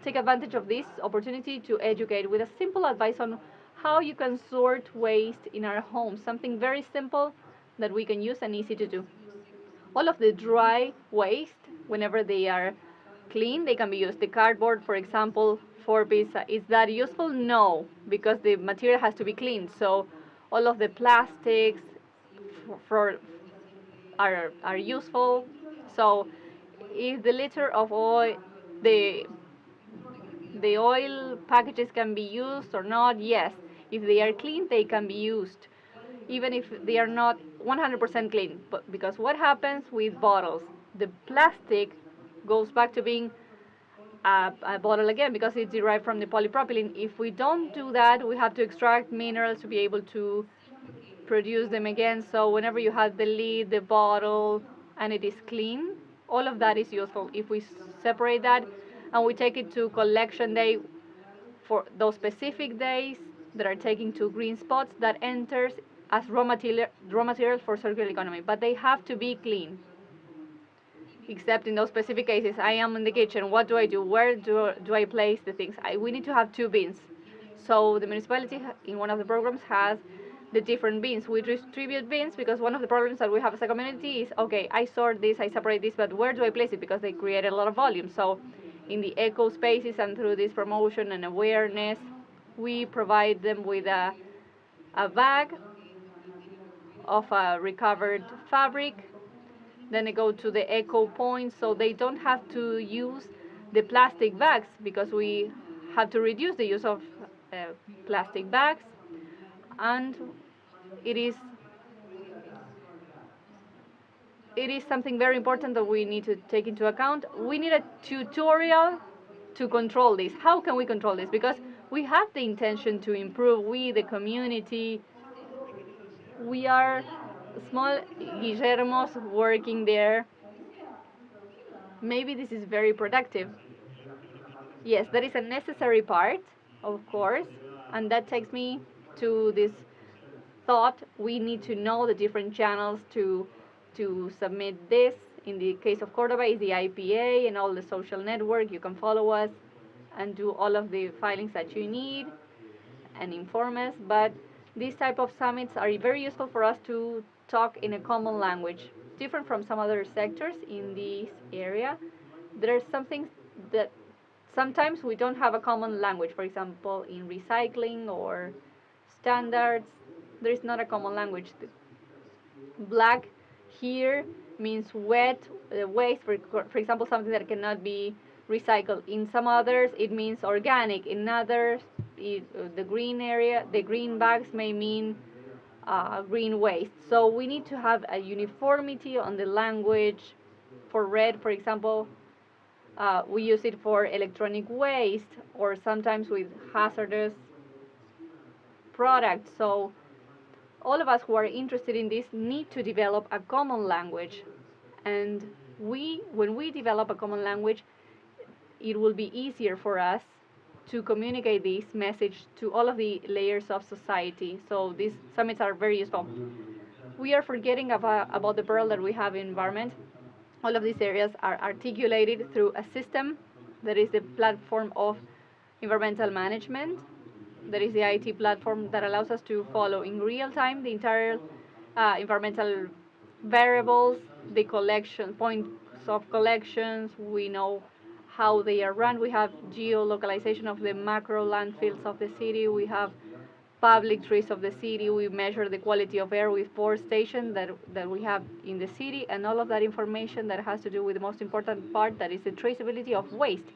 take advantage of this opportunity to educate with a simple advice on how you can sort waste in our homes. Something very simple that we can use and easy to do. All of the dry waste, whenever they are clean, they can be used. The cardboard, for example, for pizza, is that useful? No, because the material has to be cleaned. So all of the plastics are useful. So if the liter of oil, the oil packages can be used or not, yes. If they are clean, they can be used, even if they are not 100% clean. But because what happens with bottles? The plastic goes back to being a bottle again, because it's derived from the polypropylene. If we don't do that, we have to extract minerals to be able to produce them again. So whenever you have the lid, the bottle, and it is clean, all of that is useful. If we separate that and we take it to collection day for those specific days that are taken to green spots, that enters as raw materials for circular economy, but they have to be clean. Except in those specific cases, I am in the kitchen, what do I do? Where do I place the things? We need to have two bins. So the municipality in one of the programs has the different bins. We distribute bins because one of the problems that we have as a community is, okay, I sort this, I separate this, but where do I place it? Because they create a lot of volume. So in the eco spaces and through this promotion and awareness, we provide them with a bag of a recovered fabric. Then they go to the eco point, so they don't have to use the plastic bags, because we have to reduce the use of plastic bags. And it is something very important that we need to take into account. We need a tutorial to control this. How can we control this? Because we have the intention to improve. We, the community, we are small Guillermos working there. Maybe this is very productive. Yes, that is a necessary part, of course, and that takes me to this thought. We need to know the different channels to submit this In the case of Cordoba, is the IPA and all the social network. You can follow us and do all of the filings that you need and inform us. But these type of summits are very useful for us to talk in a common language, different from some other sectors in this area. There are some things that sometimes we don't have a common language. For example, in recycling or standards, there is not a common language. Black here means wet waste, for example, something that cannot be recycled. In some others, it means organic. In others, the green area, the green bags may mean green waste. So we need to have a uniformity on the language. For red, for example, we use it for electronic waste or sometimes with hazardous products. So all of us who are interested in this need to develop a common language. And when we develop a common language, it will be easier for us to communicate this message to all of the layers of society. So these summits are very useful. We are forgetting about the pearl that we have in environment. All of these areas are articulated through a system that is the platform of environmental management. That is the IT platform that allows us to follow in real time the entire environmental variables, the collection points of collections. We know how they are run. We have geolocalization of the macro landfills of the city. We have public trees of the city. We measure the quality of air with 4 stations that we have in the city, and all of that information that has to do with the most important part, that is the traceability of waste,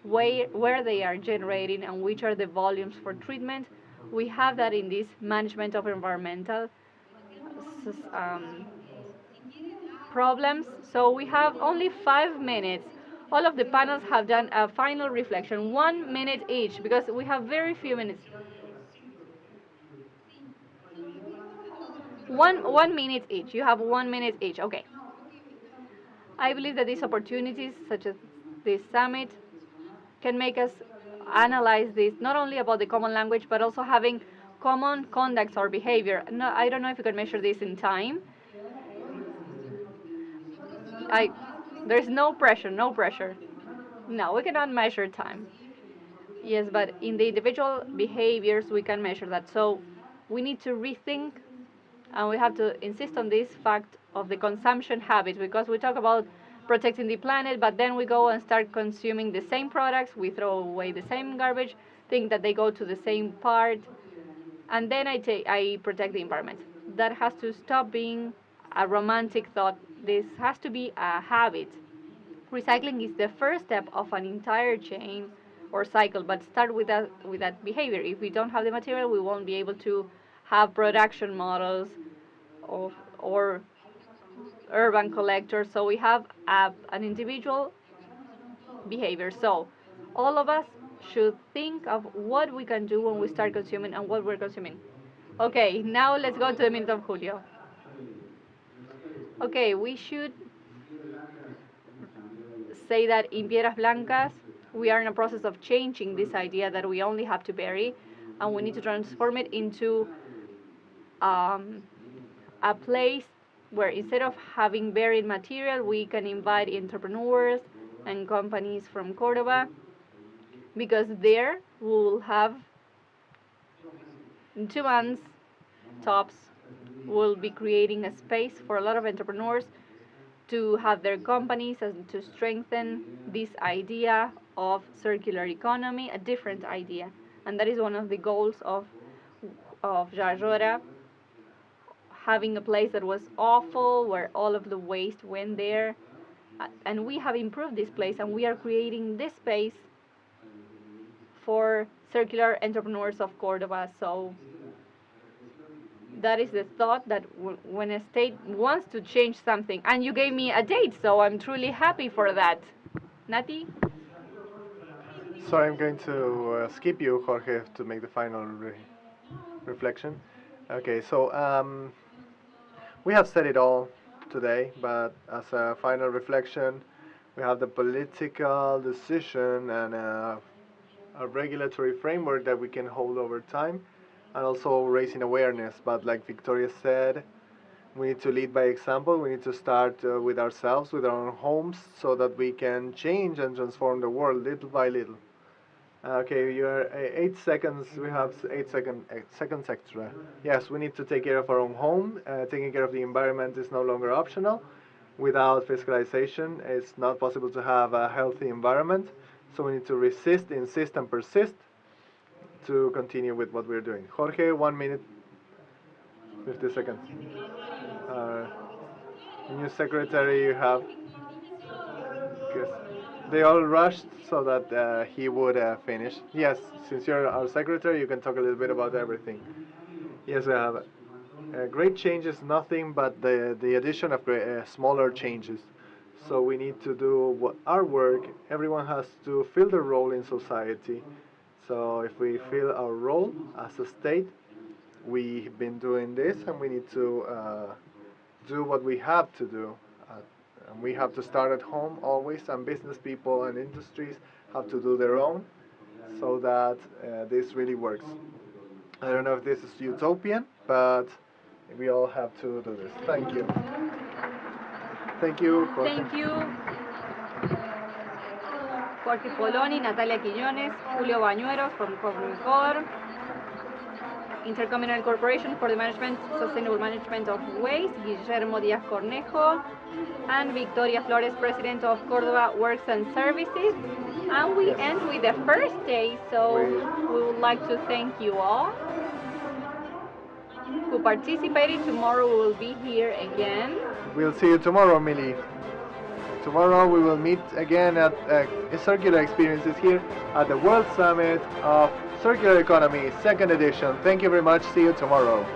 where they are generating and which are the volumes for treatment. We have that in this management of environmental problems. So we have only 5 minutes. All of the panels have done a final reflection, 1 minute each, because we have very few minutes. One minute each. You have 1 minute each. Okay. I believe that these opportunities, such as this summit, can make us analyze this not only about the common language, but also having common conducts or behavior. No, I don't know if you can measure this in time. I, there's no pressure, no pressure. No, we cannot measure time. Yes, but in the individual behaviors, we can measure that. So we need to rethink, and we have to insist on this fact of the consumption habits, because we talk about protecting the planet, but then we go and start consuming the same products, we throw away the same garbage, think that they go to the same part, and then I protect the environment. That has to stop being a romantic thought. This has to be a habit. Recycling is the first step of an entire chain or cycle, but start with that behavior. If we don't have the material, we won't be able to have production models or urban collectors. So we have an individual behavior. So all of us should think of what we can do when we start consuming and what we're consuming. Okay, now let's go to the minute of Julio. Okay, we should say that in Piedras Blancas, we are in a process of changing this idea that we only have to bury, and we need to transform it into a place where instead of having buried material, we can invite entrepreneurs and companies from Cordoba, because there we will have, in 2 months tops, we'll be creating a space for a lot of entrepreneurs to have their companies and to strengthen this idea of circular economy, a different idea. And that is one of the goals of Jajora, having a place that was awful, where all of the waste went there. And we have improved this place, and we are creating this space for circular entrepreneurs of Cordoba. So that is the thought, that when a state wants to change something, and you gave me a date, so I'm truly happy for that. Nati? So I'm going to skip you, Jorge, to make the final reflection. Okay, so we have said it all today, but as a final reflection, we have the political decision and a regulatory framework that we can hold over time, and also raising awareness. But like Victoria said, We need to lead by example. We need to start with ourselves, with our own homes, so that we can change and transform the world little by little. Okay, you are 8 seconds. We have 8 seconds extra. Yes, we need to take care of our own home. Taking care of the environment is no longer optional. Without fiscalization, it's not possible to have a healthy environment. So we need to resist, insist, and persist to continue with what we're doing. Jorge, 1 minute, 50 seconds. New secretary you have. Yes. They all rushed so that he would finish. Yes, since you're our secretary, you can talk a little bit about everything. Yes, we have great changes, nothing but the addition of smaller changes. So we need to do our work. Everyone has to fill their role in society. So if we fill our role as a state, we've been doing this, and we need to do what we have to do. And we have to start at home always, and business people and industries have to do their own, so that this really works. I don't know if this is utopian, but we all have to do this. Thank you. Thank you, Jorge. Thank you. Jorge Poloni, Natalia Quiñones, Julio Bañuelos from Compartiremos, Intercommunal Corporation for the Sustainable Management of Waste, Guillermo Díaz Cornejo, and Victoria Flores, President of Córdoba Works and Services. And we end with the first day, so we would like to thank you all who participated. Tomorrow we will be here again. We'll see you tomorrow, Millie. Tomorrow we will meet again at Circular Experiences here at the World Summit of Circular Economy, 2nd edition. Thank you very much. See you tomorrow.